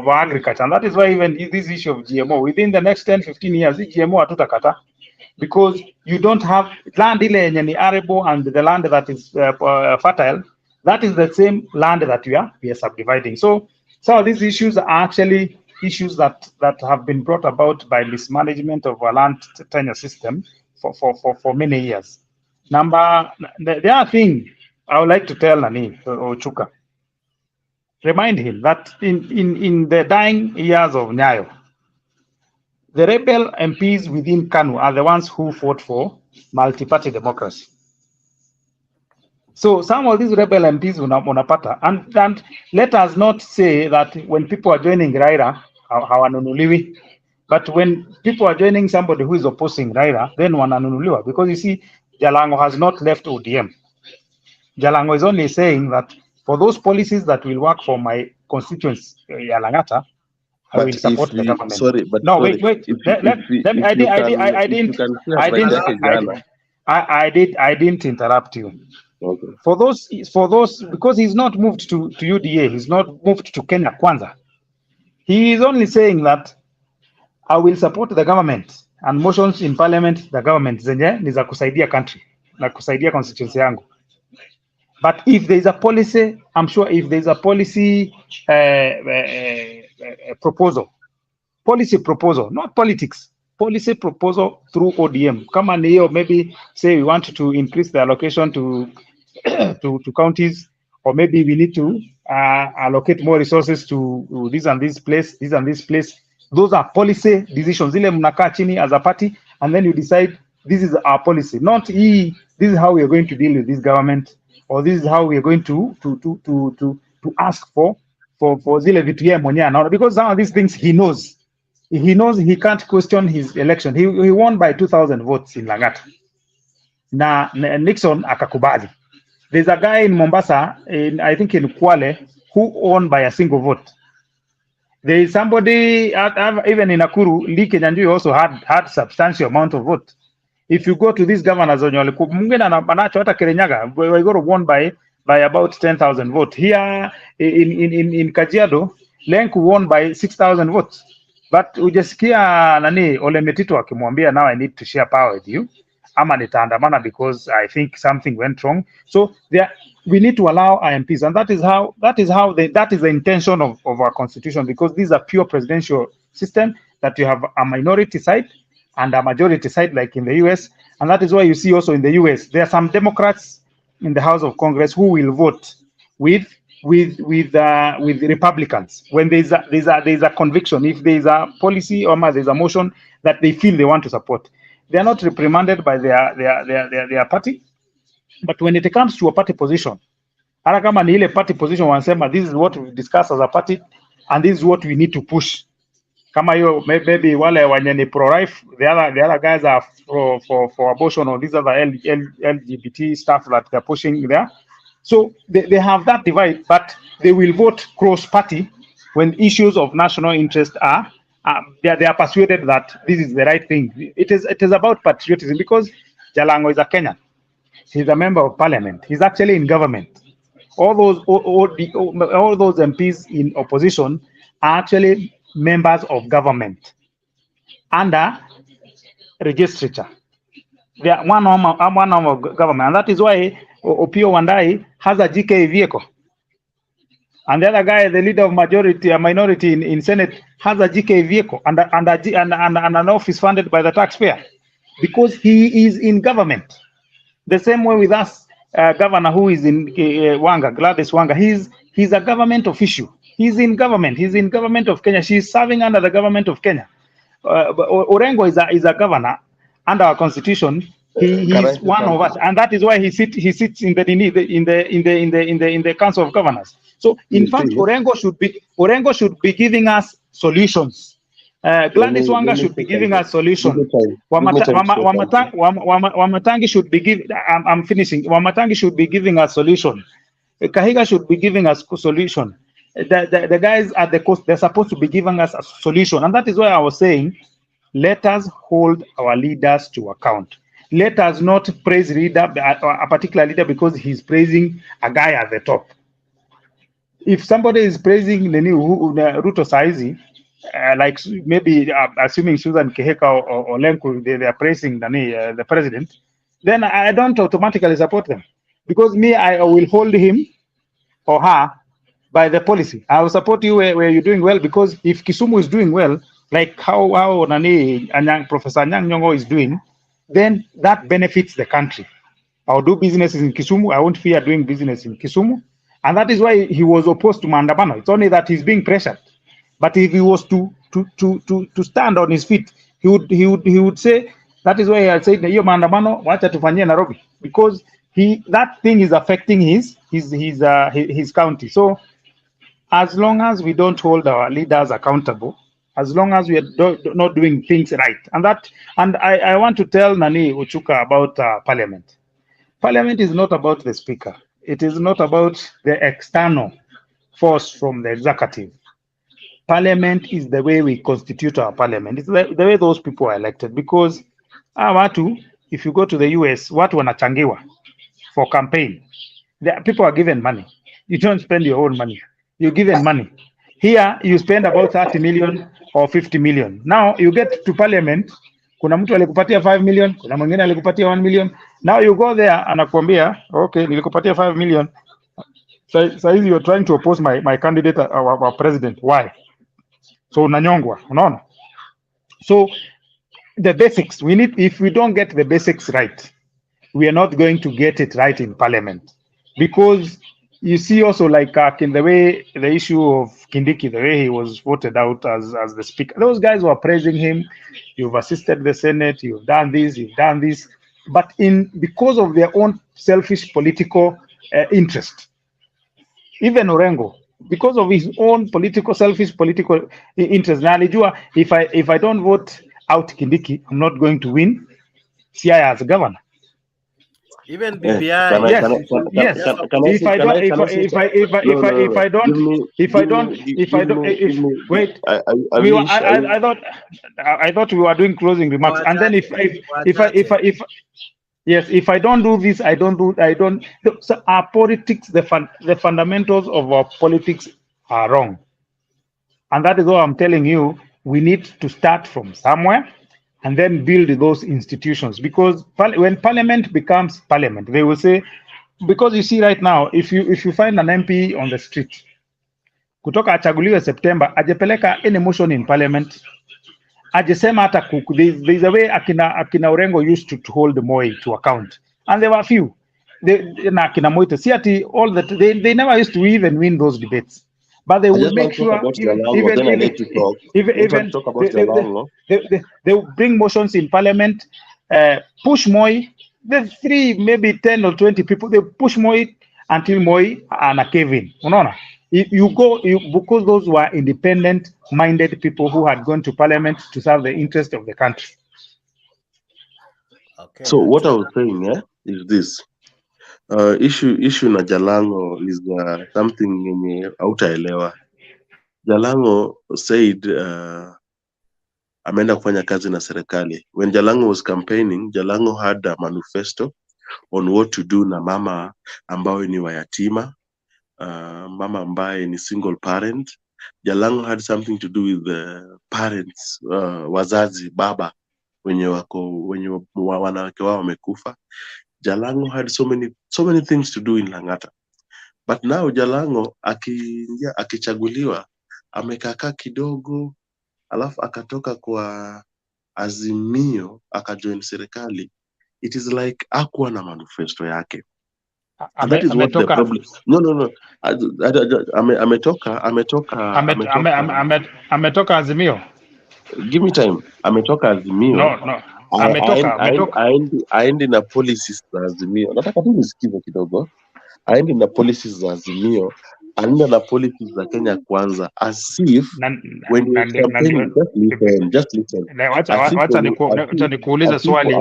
agriculture, and that is why even this issue of GMO, within the next 10-15 years, GMO hatutakata, because you don't have land ile yenye ni arable and the land that is fertile. That is the same land that we are subdividing. So some of these issues are actually issues that have been brought about by mismanagement of our land tenure system for many years. The other thing I would like to tell Nani Ochuka, remind him that in the dying years of Nyayo, the rebel MPs within KANU are the ones who fought for multi-party democracy. So some of these rebel MPs unapata, and let us not say that when people are joining Raila, hawanunuliwi, but when people are joining somebody who is opposing Raila, then wananunuliwa, because you see, Jalango has not left ODM. Jalango is only saying that for those policies that will work for my constituents, Yalangata, I will support the government. Sorry, but no, sorry. wait. I didn't interrupt you. Okay. For those, because he's not moved to UDA, he's not moved to Kenya Kwanza. He is only saying that I will support the government and motions in parliament, the government zenye ni za kusaidia country na kusaidia constituency yangu. But if there is a policy, I'm sure if there is a policy policy proposal, not politics, policy proposal through ODM. Come on here, maybe say we want to increase the allocation to counties, or maybe we need to allocate more resources to this and this place, this and this place. Those are policy decisions. Zile mnakaa chini as a party, and then you decide this is our policy. Not this is how we are going to deal with this government, or this is how we are going to ask for zile vitu yeye mwenyewe anaona, because some of these things he knows he can't question his election. He won by 2,000 votes in Langata. Na Nixon akakubali. There's a guy in Mombasa, I think in Kwale, who won by a single vote. There is somebody even in Nakuru, Lee Kenyanjui also had substantial amount of vote. If you go to these governors on your mwingine anacho hata Kirinyaga, we got won by about 10,000 votes. Here in Kajiado, Lenku won by 6,000 votes. But ujasikia nani Ole Metito akimwambia, now I need to share power with you, ama nitaandamana because I think something went wrong. So we need to allow our MPs, and that is the intention of our constitution, because these are pure presidential system that you have a minority side and a majority side, like in the US. And that is why you see also in the US there are some Democrats in the House of Congress who will vote with Republicans when there's a conviction. If there's a policy or there's a motion that they feel they want to support, they are not reprimanded by their party. But when it comes to a party position, Hata kama ni ile party position wanasema this is what we discuss as a party and this is what we need to push. Kama hiyo maybe wale wenye ni pro-life, the other guys are for abortion, or these are the LGBT stuff that they're pushing there. So they have that divide, but they will vote cross-party when issues of national interest are they are persuaded that this is the right thing. It is about patriotism, because Jalango is a Kenyan. He's a member of parliament. He's actually in government. All those MPs in opposition are actually members of government under registrature. They are one arm of government, and that is why Opio Wandai has a GK vehicle, and the other guy, the leader of minority in Senate, has a GK vehicle and an office funded by the taxpayer, because he is in government. The same way with us, governor who is in Wanga, Gladys Wanga, he's a government official. He's in government. He's in government of Kenya. She's serving under the government of Kenya. Orengo is a governor under our constitution. He's one of us, and that is why he sits in the Council of Governors. So in fact, Orengo should be giving us solutions. Gladys Wanga should be giving us solutions. Wamatangi should be giving. I'm finishing. Wamatangi should be giving us solution. Kahiga should be giving us solution. The guys at the coast, they're supposed to be giving us a solution, and that is why I was saying, let us hold our leaders to account. Let us not praise a particular leader because he's praising a guy at the top. If somebody is praising the new Ruto Saizi, like maybe assuming Susan Keheka or Lenku, they are praising the president, then I don't automatically support them, because me, I will hold him or her by the policy. I will support you where you're doing well, because if Kisumu is doing well, like how Professor Anyang' Nyong'o is doing, then that benefits the country. I'll do businesses in Kisumu. I won't fear doing business in Kisumu, and that is why he was opposed to maandamano. It's only that he's being pressured. But if he was to stand on his feet, he would say, that is why I said hiyo maandamano wacha tufanyie Nairobi, because that thing is affecting his county. So as long as we don't hold our leaders accountable, as long as we are not doing things right, and I want to tell Nani Uchuka about Parliament. Parliament is not about the speaker. It is not about the external force from the executive. Parliament is the way we constitute our parliament. It's the way those people are elected, because if you go to the US, watu wanachangiwa for campaign. People are given money. You don't spend your own money. You're given money. Here, you spend about 30 million or 50 million. Now, you get to parliament, kuna mtu alikupatia 5 million, kuna mwingine alikupatia 1 million. Now you go there, anakuambia, okay, nilikupatia 5 million. So you're trying to oppose my candidate, our president. Why? So unanyongwa, unaona? So the basics, if we don't get the basics right, we are not going to get it right in parliament. Because you see also, like in the way the issue of Kindiki, the way he was voted out as the speaker, those guys were praising him. You've assisted the Senate, you've done this, but because of their own selfish political interest. Even Orengo, because of his own selfish political interest. Now, if I don't vote out Kindiki, I'm not going to win CI as a governor. Even BBI. Yes. I thought we were doing closing remarks, and then if I don't do this, I don't. So our politics, the fundamentals of our politics are wrong, and that is what I'm telling you. We need to start from somewhere, and then build those institutions. Because when parliament becomes parliament, they will say, because you see right now, if you find an MP on the street, kutoka achaguliwe September, ajepeleka any motion in parliament, ajesema hata there's a way akina Orengo used to hold Moi to account, and there were a few. Na akina Moite, see all that they never used to even win those debates. But they will make sure they will bring motions in parliament, push Moi, the 3, maybe 10 or 20 people, they push Moi, until Moi and Kevin. Unaona? Because those were independent minded people who had gone to parliament to serve the interest of the country. Okay. So what I was saying is this. Issue na Jalango is something yenye hautaelewa. Jalango said ameenda kufanya kazi na serikali. When Jalango was campaigning, Jalango had a manifesto on what to do na mama ambao ni wayatima, mama ambaye ni single parent. Jalango had something to do with the parents, wazazi, baba wenye wanawake wao wamekufa. Jalango had so many things to do in Lang'ata. But now Jalango akichaguliwa amekaa kidogo, alafu akatoka kwa Azimio akajoin serikali. It is like hakuwa na manifesto yake. And that is what the problem. No. Ametoka Azimio. Give me time. Ametoka Azimio. No. Aendi na policies za Azimio. Nataka tu nisikize kidogo. Aendi na policies za Azimio. Aenda na policies za Kenya Kwanza. As if when you are campaigning, just listen. Wacha nikuulize swali.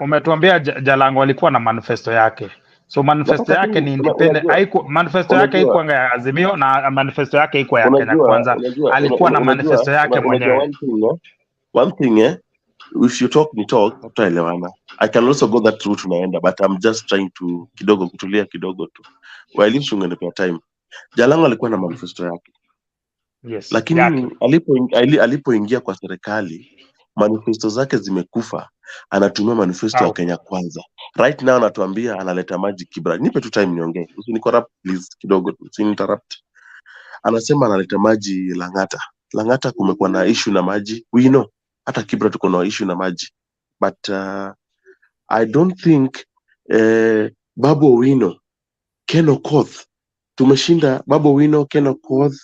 Umetuambia Jalango alikuwa na manifesto yake. So manifesto yake ni independent. Manifesto yake haikuwa ya Azimio na manifesto yake haikuwa ya Kenya Kwanza. Alikuwa na manifesto yake mwenyewe. One thing, if you talk, tutaelewana. I can also go that route tunaenda, but I'm just trying to kutulia kidogo tu. While if ungenipea time. Jalango alikuwa na manifesto yake. Yes. Lakini alipoingia kwa serikali, manifesto zake zimekufa. Anatumia manifesto ya Kenya Kwanza. Right now anatuambia analeta maji Kibra. Nipe tu time niongee. Usinicorrupt please kidogo, usininterrupt. Anasema analeta maji Lang'ata. Lang'ata kumekuwa na issue na maji. We know. Hata Kibra tuko na issue na maji. But I don't think Babu Owino, Ken Okoth, tumeshinda Babu Owino, Ken Okoth,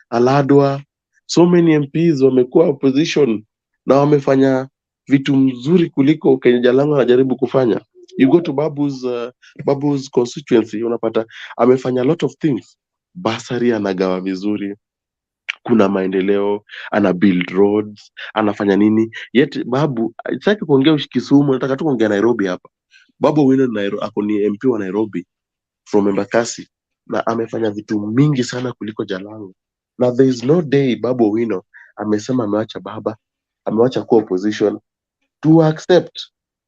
Aladwa, so many MPs wamekuwa opposition na wamefanya vitu mzuri kuliko Kenya Jalango anajaribu kufanya. You go to Babu's constituency, unapata amefanya a lot of things. Basari anagawa vizuri, kuna maendeleo, ana build roads, anafanya nini. Yet Babu, sitaki kuongea Kisumu, nataka tu kuongea Nairobi hapa. Babu Owino ako ni MP wa Nairobi from Embakasi na amefanya vitu mingi sana kuliko Jalango. Na there is no day Babu Owino amesema amewacha baba, amewacha kuwa opposition. To accept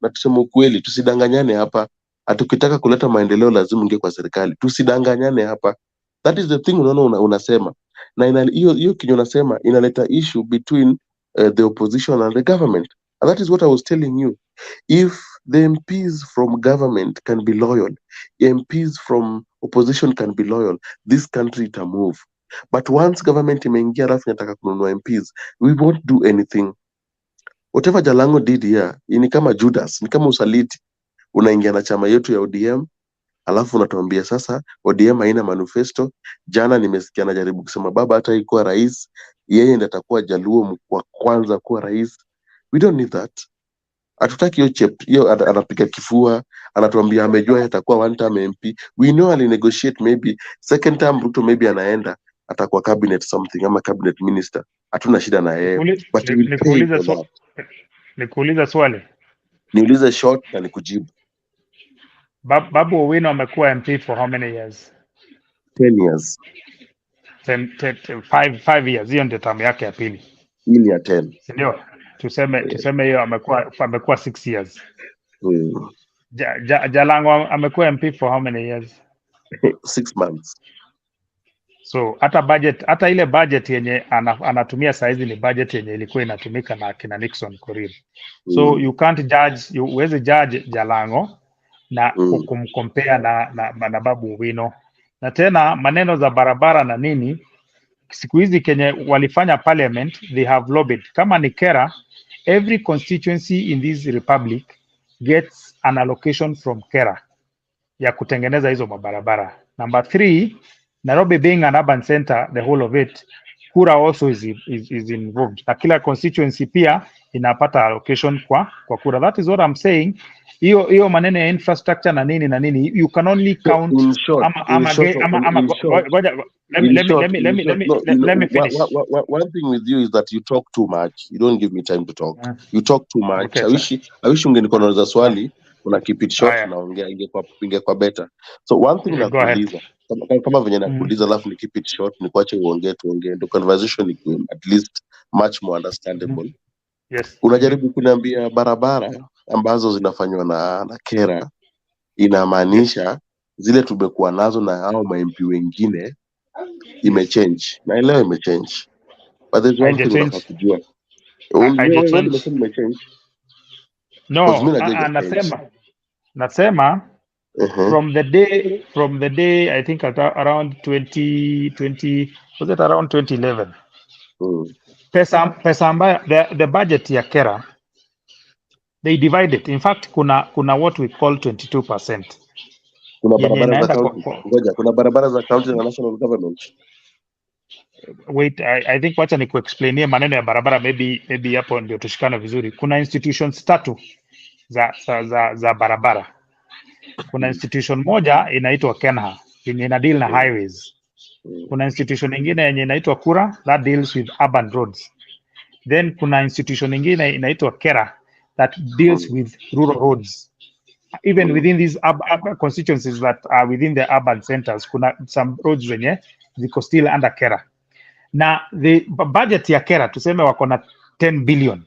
na tuseme ukweli, tusidanganyane hapa. Atukitaka kuleta maendeleo lazima unge kwa serikali. Tusidanganyane hapa. That is the thing unasema. Na hiyo kinyo unasema inaleta issue between the opposition and the government. And that is what I was telling you. If the MPs from government can be loyal, MPs from opposition can be loyal, this country ita move. But once government imeingia rafu inataka kununua MPs, we won't do anything. Whatever Jalango did here, ni kama Judas, ni kama usaliti. Unaingia na chama yetu ya ODM, alafu unatuambia sasa ODM haina manifesto. Jana nimesikia anajaribu kusema baba hata ikuwa rais, yeye ndiye atakuwa Jaluo wa kwanza kuwa rais. We don't need that. Hatutaki hiyo anapiga kifua, anatuambia amejua atakuwa one term MP. We know ali negotiate maybe second term Ruto maybe anaenda atakuwa cabinet something ama cabinet minister. Hatuna shida na yeye. But we will pay for that. Nikuuliza swali. Niulize short na nikujibu. Babu Owino amekuwa MP for how many years? 10 years. 5 years. Hiyo ndio term yake ya pili. Hii ni ya 10. Ndio. Tuseme hiyo amekuwa 6 years. Jalango amekuwa MP for how many years? 6 months. So hata ile budget yenye anatumia saizi ni budget yenye ilikuwa inatumika na kina Nixon Korir. So you can't judge, huwezi judge Jalango na kumcompare na Babu Owino. Na tena maneno za barabara na nini, siku hizi kenye walifanya parliament, they have lobbied. Kama ni Kera, every constituency in this republic gets an allocation from Kera ya kutengeneza hizo mabarabara. Number 3, Nairobi being an urban center, the whole of it, Kura also is involved. Na kila constituency pia inapata allocation kwa Kura. That is what I'm saying. hiyo maneno ya infrastructure na nini, you can only count. In short, let me finish. One thing with you is that you talk too much. You don't give me time to talk. You talk too much. Okay, I wish ungenikonoza swali una keep it short na ongea ingekuwa better. So one thing Go ahead. nakuuliza kama venye nakuuliza alafu ni keep it short ni kuache uongee the conversation is at least much more understandable. Yes. Unajaribu kuniambia barabara ambazo zinafanywa na kera inamaanisha zile tumekuwa nazo na hao ma-MP wengine imechange. Naelewa imechange. But there's one thing unafaa kujua. No, nasema from the day I think around 2020, was it around 2011? Pesa ambayo the budget ya kera they divided. In fact kuna what we call 22%. Kuna barabara za county. Ngoja, kuna barabara za county na national government. Wait, I think wacha ni kuexplainia maneno ya barabara, maybe hapo ndio tushikana vizuri. Kuna institutions tatu za barabara. Kuna institution moja inaitwa Kenha yenye ina deal na highways. Kuna institution nyingine yenye inaitwa Kura that deals with urban roads. Then kuna institution nyingine inaitwa Kera that deals with rural roads. Even within these urban constituencies that are within the urban centers, kuna some roads zenye ziko still under Kera. Na the budget ya Kera tuseme wako na 10 billion.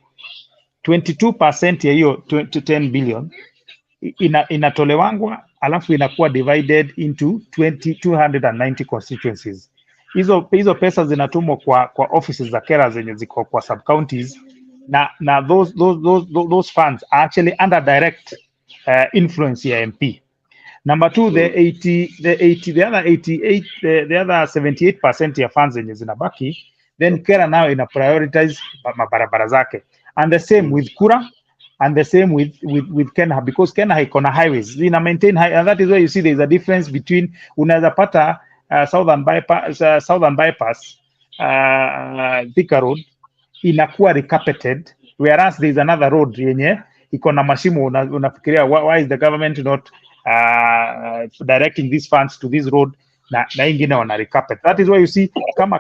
22% ya hiyo 10 billion inatolewangwa alafu inakuwa divided into 290 constituencies. Hizo pesa zinatumwa kwa offices za Kera zenye ziko kwa sub counties na those funds are actually under direct influence ya MP. Number two, the other 78% ya funds zenye zinabaki, then Kera now ina prioritize mabarabara zake. And the same with Kura and the same with Kenha, because Kenha iko na highways zina maintain and that is where you see there is a difference between unaweza pata southern bypass Thika Road inakuwa recarpeted, whereas there is another road yenye iko na mashimo. Unafikiria why is the government not directing these funds to this road na ingine wana recarpet. That is why you see kama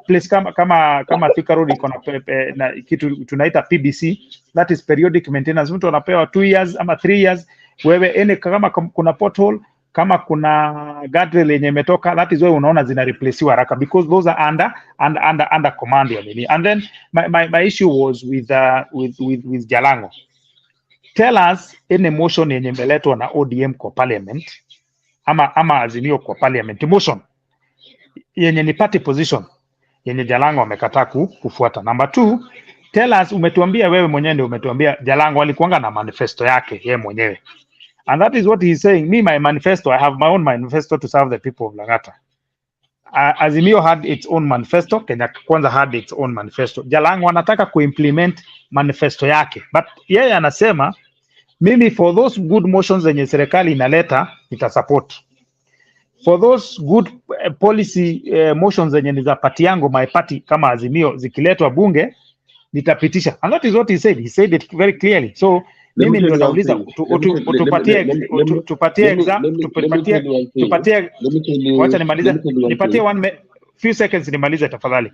place kama Thika Road iko na kitu tunaita PBC, that is periodic maintenance. Mtu anapewa 2 years ama 3 years. Wewe kama kuna pothole, kama kuna guardrail yenye imetoka, that is why unaona zina replacewa haraka, because those are under command ya nini. And then my issue was with Jalango. Tell us any motion yenye imeletwa na ODM kwa parliament ama Azimio kwa parliament, motion yenye ni party position yenye Jalango amekataa kufuata. Number 2, tell us, umetuambia wewe mwenyewe ndio umetuambia Jalango alikuanga na manifesto yake yeye mwenyewe, and that is what he is saying. Me, my manifesto, I have my own manifesto to serve the people of Lang'ata. Azimio had its own manifesto, Kenya Kwanza had its own manifesto. Jalango anataka kuimplement manifesto yake, but yeye anasema mimi for those good motions zenye serikali inaleta nita support. For those good policy motions zenye ni za party yangu, my party kama Azimio, zikiletwa bunge nitapitisha. And that is what he said. He said it very clearly. So mimi ndio nauliza tupatie example, wacha nimalize, nipatie few seconds nimalize tafadhali.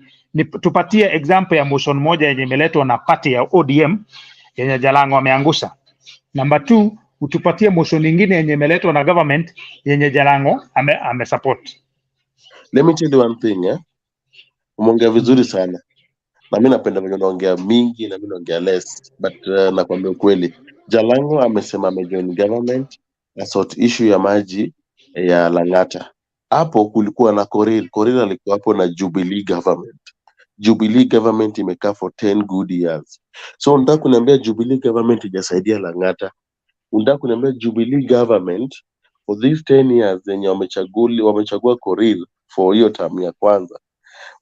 Tupatie example ya motion moja yenye imeletwa na party ya ODM yenye Jalango ameangusha. Number 2, utupatie motion nyingine yenye imeletwa na government yenye Jalango ame support. Let me tell you one thing, umeongea vizuri sana. Na mimi napenda venye unaongea mingi na mimi naongea less, but nakwambia ukweli. Jalango amesema amejoin government na sort issue ya maji ya Lang'ata. Hapo kulikuwa na Korir alikuwa hapo na Jubilee government. Jubilee government imekaa for 10 good years. So unataka kuniambia Jubilee government ijasaidia Lang'ata? Unataka kuniambia Jubilee government for these 10 years zenye wamechagua Korir for hiyo term ya kwanza,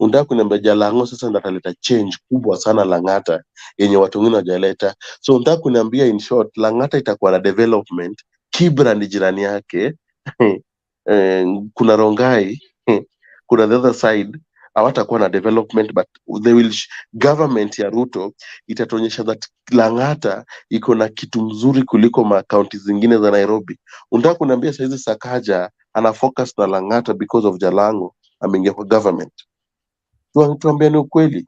unataka kuniambia Jalango sasa ndataleta change kubwa sana Lang'ata yenye watu wengine hawajaleta? So unataka kuniambia in short Lang'ata itakuwa na development, Kibra ni jirani yake kuna Rongai kuna the other side, hawatakuwa na development, but they will government ya Ruto itatuonyesha that Lang'ata iko na kitu mzuri kuliko makaunti zingine za Nairobi. Unataka kuniambia saizi Sakaja ana focus na Lang'ata because of Jalango ameingia kwa government? Tuambie ni ukweli.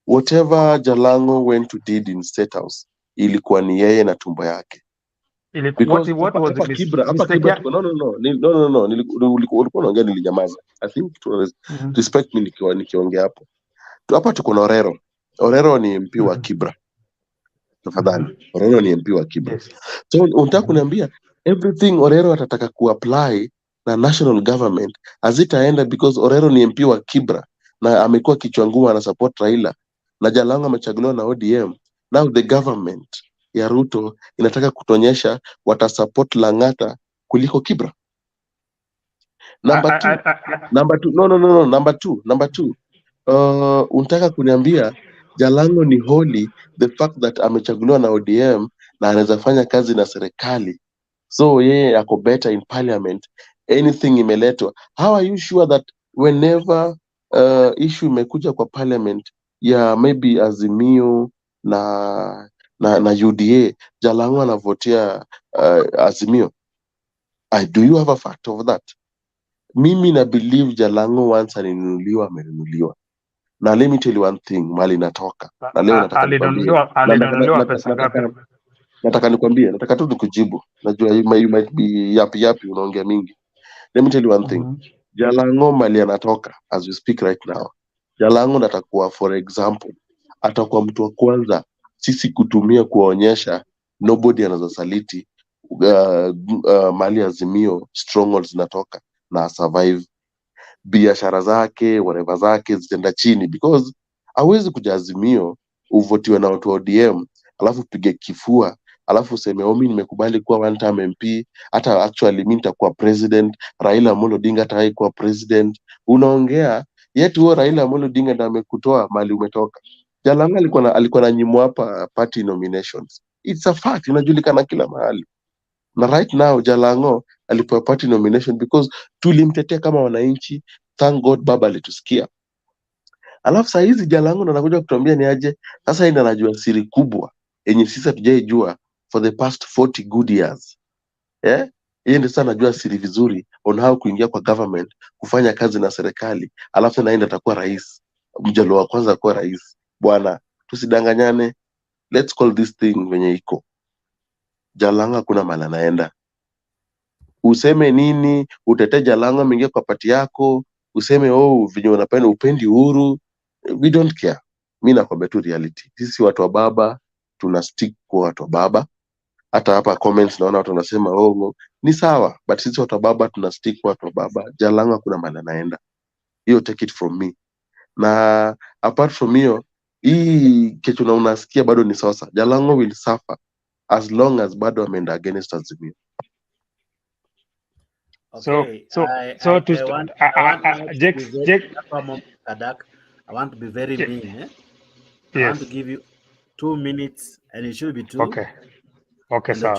Whatever Jalango went to did in State House ilikuwa ni yeye na tumbo yake. Because What was hapa Kibra tuko no, ulikuwa unaongea nilinyamaza. I think respect me nikiongea hapo. Hapa tuko na Orero. Orero ni MP wa Kibra. Tafadhali. Orero ni MP wa Kibra. So unataka kuniambia everything Orero atataka kuapply na national government hazitaenda because Orero ni MP wa Kibra na amekuwa kichwa ngumu ana support Raila na Jalango amechaguliwa na ODM. Now the government ya Ruto inataka kutuonyesha watasupport Lang'ata kuliko Kibra. Number two. Unataka kuniambia Jalango ni holy the fact that amechaguliwa na ODM na anaweza fanya kazi na serikali. So yeye ako better in parliament. Anything imeletwa. How are you sure that whenever issue imekuja kwa parliament ya maybe Azimio na UDA, Jalango anavotia Azimio? Do you have a fact of that? Mimi na believe Jalango once alinunuliwa amelinunuliwa. Na let me tell you one thing, mali natoka. Na leo alinunuliwa pesa ngapi? Nataka tu nikujibu. Najua you might be yapi unaongea mingi. Let me tell you one thing. Jalango mali anatoka as we speak right now. Jalango natakuwa for example, atakuwa mtu wa kwanza sisi kutumia kuonyesha nobody anaweza saliti mali Azimio strongholds zinatoka na survive. Biashara zake whatever zake zitaenda chini because hawezi kuja Azimio uvotiwe na watu wa ODM alafu pige kifua alafu useme mimi nimekubali kuwa one time MP, hata actually mimi nitakuwa president, Raila Amolo Odinga atawahi kuwa president. Unaongea yetu huo Raila Amolo Odinga ndiye amekutoa mali umetoka. Jalango alikuwa na nyimwa hapa party nominations. It's a fact, inajulikana kila mahali. Na right now Jalango alipewa party nomination because tulimtetea kama wananchi. Thank God baba alitusikia. Alafu saa hizi Jalango anakuja kutuambia ni aje sasa yeye anajua siri kubwa yenye sisi hatujaijua for the past 40 good years. Yeye ndiye sana anajua siri vizuri on how kuingia kwa government, kufanya kazi na serikali, alafu naenda atakuwa rais. Mjalo wa kwanza kuwa rais. Bwana, tusidanganyane. Let's call this thing venye iko. Jalango kuna mala naenda. Useme nini, utetee Jalango ameingia kwa pati yako, useme vinyo unapenda upendi Uhuru, we don't care. Mimi nakwambia tu reality. Sisi watu wa baba tuna stick kwa watu wa baba. Hata hapa comments naona watu wanasema ni sawa, but sisi watu wa baba tuna stick kwa watu wa baba. Jalango kuna mala naenda. Hiyo take it from me. Na apart from hiyo, hii kitu na unasikia bado ni sasa. Jalango will suffer as long as bado ameenda against Azimio. Okay. I want to be very mean. I want to give you 2 minutes, and it should be 2. Okay, and sir.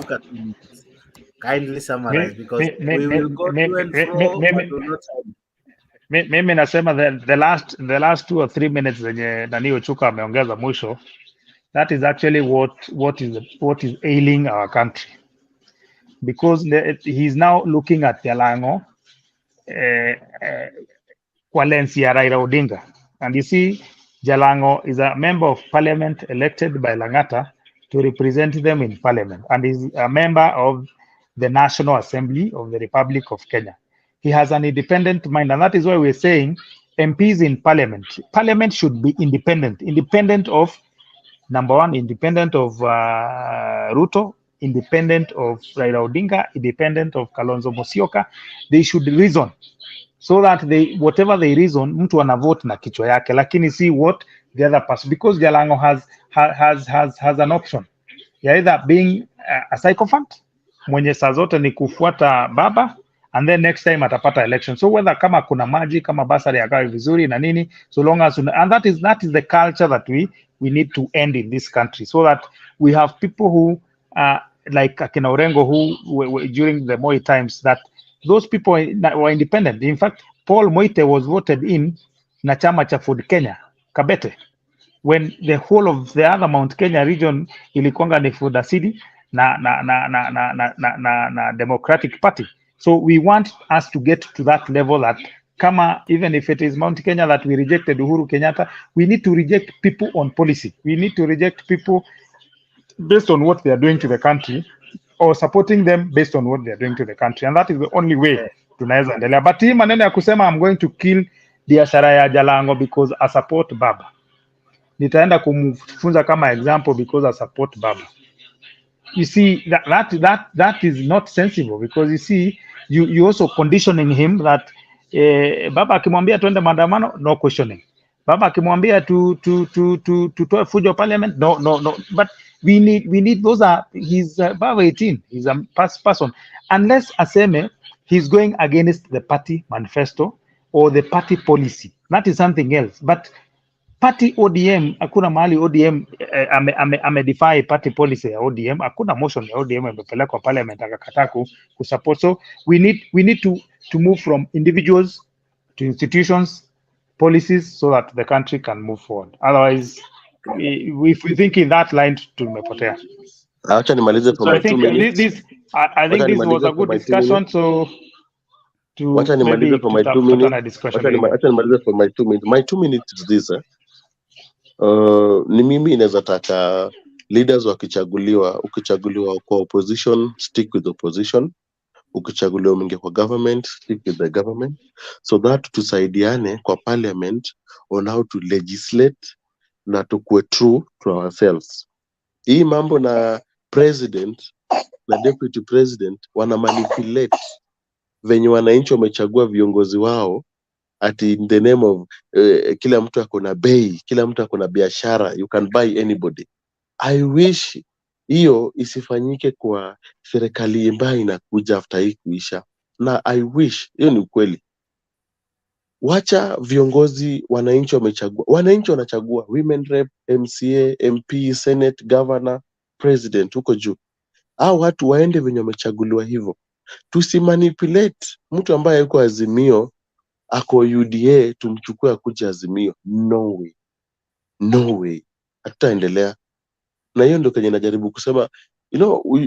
Kindly summarize because we will go to and fro. Mimi nasema the last 2 or 3 minutes zenye nani Ochuka ameongeza mwisho, that is actually what is ailing our country, because he's now looking at Jalango kwa lens ya Raila Odinga, and you see Jalango is a member of parliament elected by Lang'ata to represent them in parliament, and is a member of the National Assembly of the Republic of Kenya. He has an independent mind, and that is why we're saying MPs in parliament should be independent of, number one, independent of Ruto, independent of Raila Odinga, independent of Kalonzo Musyoka. They should reason so that whatever they reason, mtu ana vote na kichwa yake, lakini see what the other person, because Jalango has an option ya either being a sycophant mwenye saa zote ni kufuata baba, and then next time atapata election. So whether kama kuna maji, kama basari yakawe vizuri na nini, so long as, and that is the culture that we need to end in this country, so that we have people who like Akina Orengo, who during the Moi times, that those people were independent. In fact, Paul Moite was voted in na chama cha Ford Kenya Kabete, when the whole of the other Mount Kenya region ilikuanga ni Ford Asili na Democratic Party. So we want us to get to that level that kama, even if it is Mount Kenya that we rejected Uhuru Kenyatta, we need to reject people on policy. We need to reject people based on what they are doing to the country, or supporting them based on what they are doing to the country, and that is the only way tunaweza endelea. But hii maneno ya kusema I'm going to kill biashara ya Jalango because I support baba, nitaenda kumfunza kama example because I support baba. You see, that is not sensible, because you see, you also conditioning him that baba akimwambia tuende maandamano, no questioning. Baba akimwambia tutoe fujo parliament, no. But we need those are, he's above 18, he's a person. Unless aseme he's going against the party manifesto or the party policy, that is something else. But party ODM, hakuna mahali ODM defy party policy ya ODM. Hakuna motion ya ODM imepelekwa parliament akakataa kusupport. So we need to move from individuals to institutions, policies, so that the country can move forward. Otherwise, if we think in that line, tumepotea. Acha nimalize for my 2 minutes. I think this was a good discussion. So Acha nimalize for my 2 minutes. Acha nimalize for my 2 minutes. My 2 minutes is this. Ni mimi inaweza taka leaders wakichaguliwa, ukichaguliwa kwa opposition, stick with opposition. Ukichaguliwa mwingi kwa government, stick with the government, so that tusaidiane kwa parliament on how to legislate na tukue true to ourselves. Hii mambo na president na deputy president wana manipulate venye wananchi wamechagua viongozi wao, ati in the name of kila mtu akona bei, kila mtu akona biashara, you can buy anybody. I wish hiyo isifanyike kwa serikali ambayo inakuja after hii kuisha. Na I wish, hiyo ni ukweli. Wacha viongozi wananchi wamechagua. Wananchi wanachagua women rep, MCA, MP, Senate, governor, president huko juu. Hao watu waende venye wamechaguliwa hivyo. Tusimanipulate mtu ambaye yuko Azimio ako UDA tumchukue akuja Azimio. No way. No way. Hatutaendelea. Na hiyo ndio kenye najaribu kusema,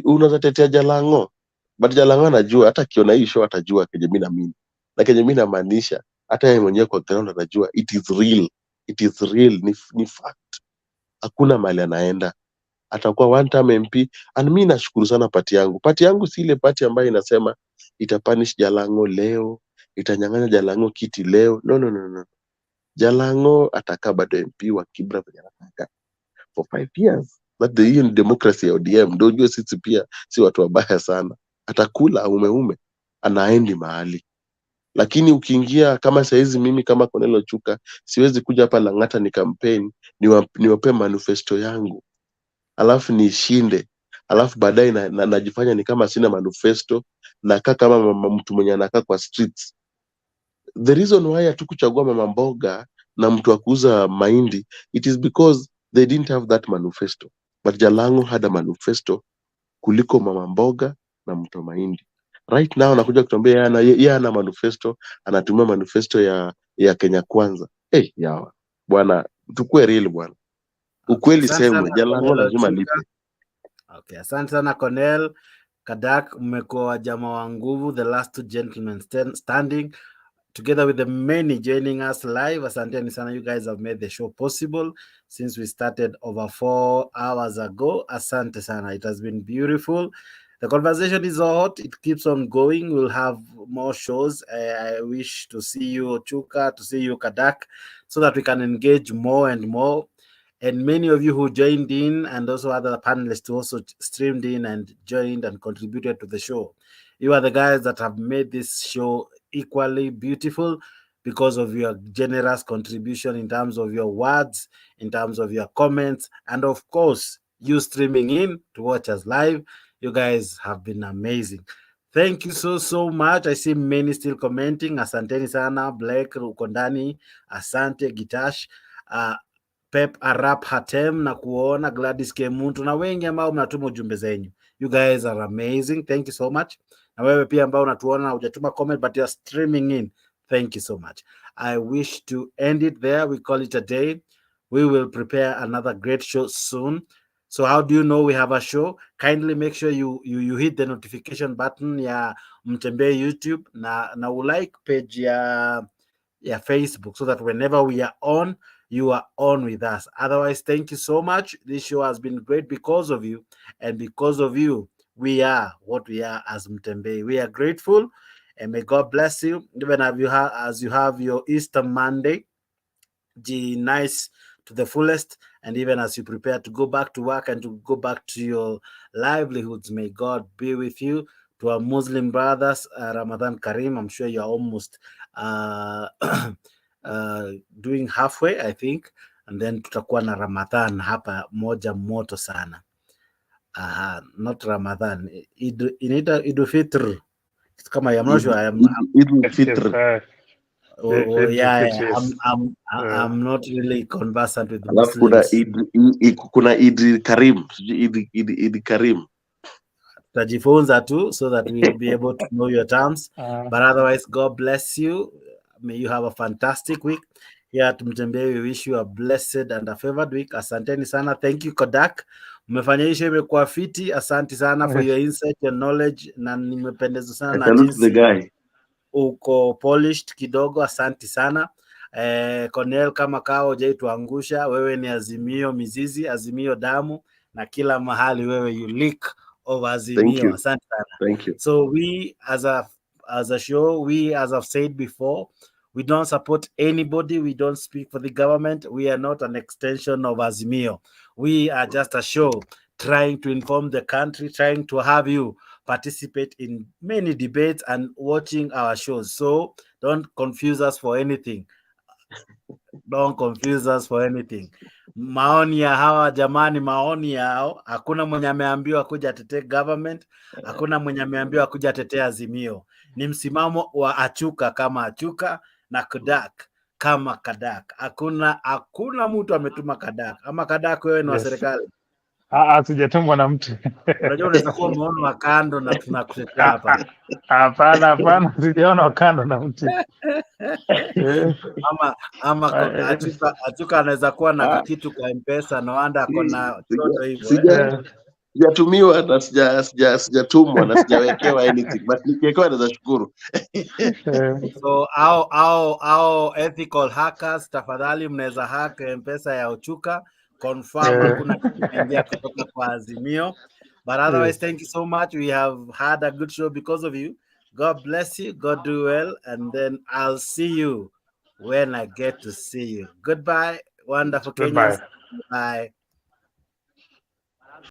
unaweza tetea Jalango, but Jalango anajua, hata kiona hii show atajua kenye mimi naamini. Na kenye mimi namaanisha, hata yeye mwenyewe kwa ground anajua it is real. It is real, ni fact. Hakuna mahali anaenda. Atakuwa one time MP, and mimi nashukuru sana pati yangu. Pati yangu si ile pati ambayo inasema itapunish Jalango leo, itanyang'anya Jalango kiti leo. No. Jalango atakaa bado MP wa Kibra venye anataka for 5 years. But hiyo ni democracy ya ODM. Ndio unajua sisi pia si watu wabaya sana. Atakula umeume, anaendi mahali. Lakini ukiingia kama saizi, mimi kama Cornelio Chuka siwezi kuja hapa Lang'ata ni campaign niwape manifesto yangu, alafu nishinde, alafu baadaye najifanya ni kama sina manifesto, nakaa kama mtu mwenye anakaa kwa streets. The reason why hatukuchagua mama mboga na mtu wa kuuza mahindi, it is because they didn't have that manifesto. But Jalango had a manifesto kuliko mama mboga na mtu wa mahindi. Right now nakuja kutuambia yeye ana manifesto, anatumia manifesto ya Kenya Kwanza. Yawa bwana, tukue real bwana. Ukweli semwe, Jalango lazima lipe. Okay, asante sana Cornel. Kadak, mmekuwa jamaa wa nguvu, the last two gentlemen standing together with the many joining us live. Asante sana, you guys have made the show possible since we started over 4 hours ago. Asante sana, it has been beautiful. The conversation is hot. It keeps on going. We'll have more shows. I wish to see you, Chuka, to see you, Kadak, so that we can engage more and more. And many of you who joined in, and also other panelists who also streamed in and joined and contributed to the show. You are the guys that have made this show equally beautiful because of your generous contribution in terms of your words, in terms of your comments, and of course, you streaming in to watch us live. You guys have been amazing. Thank you so much. I see many still commenting. Asanteni sana, Blake Ukondani, Asante Gitash, Pep Arap Hatem na kuona Gladys Kemuntu na wengi ambao mnatuma ujumbe zenyu. You guys are amazing. Thank you so much. Na wewe pia ambao unatuona hujatuma comment but you are streaming in. Thank you so much. I wish to end it there. We call it a day. We will prepare another great show soon. So how do you know we have a show? Kindly make sure you hit the notification button ya Mtembee YouTube na like page ya Facebook, so that whenever we are on, you are on with us. Otherwise, thank you so much. This show has been great because of you, and because of you, we are what we are as Mtembee. We are grateful, and may God bless you. Even as you have your Easter Monday, be nice to the fullest, and even as you prepare to go back to work and to go back to your livelihoods, may God be with you. To our Muslim brothers, Ramadan Kareem. I'm sure you're almost doing halfway, I think, and then tutakuwa na Ramadan hapa moja moto sana. Not Ramadan, inaita Idul Fitr. It's kama I'm not sure. Idul Fitr. I'm not really conversant with Alafu Muslims. kuna Idi Karim, Idi Karim. Tutajifunza too, so that we'll be able to know your terms. But otherwise, God bless you. May you have a fantastic week. Here at Mtembee, we wish you a blessed and a favored week. Asanteni sana. Thank you, Kodak. Mmefanya hii show imekuwa fiti. Asante sana for your insight and knowledge, na nimependezwa sana na jinsi uko polished kidogo. Asante sana. Cornel, kama kao hujaituangusha, wewe ni Azimio mizizi, Azimio damu, na kila mahali wewe you leak of Azimio. Asante sana. Thank you. So we as a show, we, as I've said before, we don't support anybody. We don't speak for the government. We are not an extension of Azimio. We are just a show trying to inform the country, trying to have you participate in many debates and watching our shows. So don't confuse us for anything. Don't confuse us for anything. Maoni ya hawa jamani, maoni yao, hakuna mwenye ameambiwa kuja tetee government, hakuna mwenye ameambiwa kuja tetee Azimio. Ni msimamo wa Achuka kama Achuka na Kadak kama Kadak. Hakuna mtu ametuma Kadak. Ama Kadak wewe ni wa serikali? Sijatumwa na mtu. Unajua unaweza kuwa umeona wa kando na tunakutetea hapa. Hapana, sijaona wa kando na mtu. Ama Achuka anaweza kuwa na kitu kwa M-Pesa, no wonder ako na choto hivyo. Sijatumiwa na sijatumwa na sijawekewa anything, but nikiwekewa naweza shukuru. So au ethical hackers, tafadhali mnaweza hack M-Pesa ya Achuka, confirm hakuna kitu kimeingia kutoka kwa Azimio. But otherwise, thank you so much. We have had a good show because of you. God bless you. God do well. And then I'll see you when I get to see you. Goodbye, wonderful Kenyans. Bye.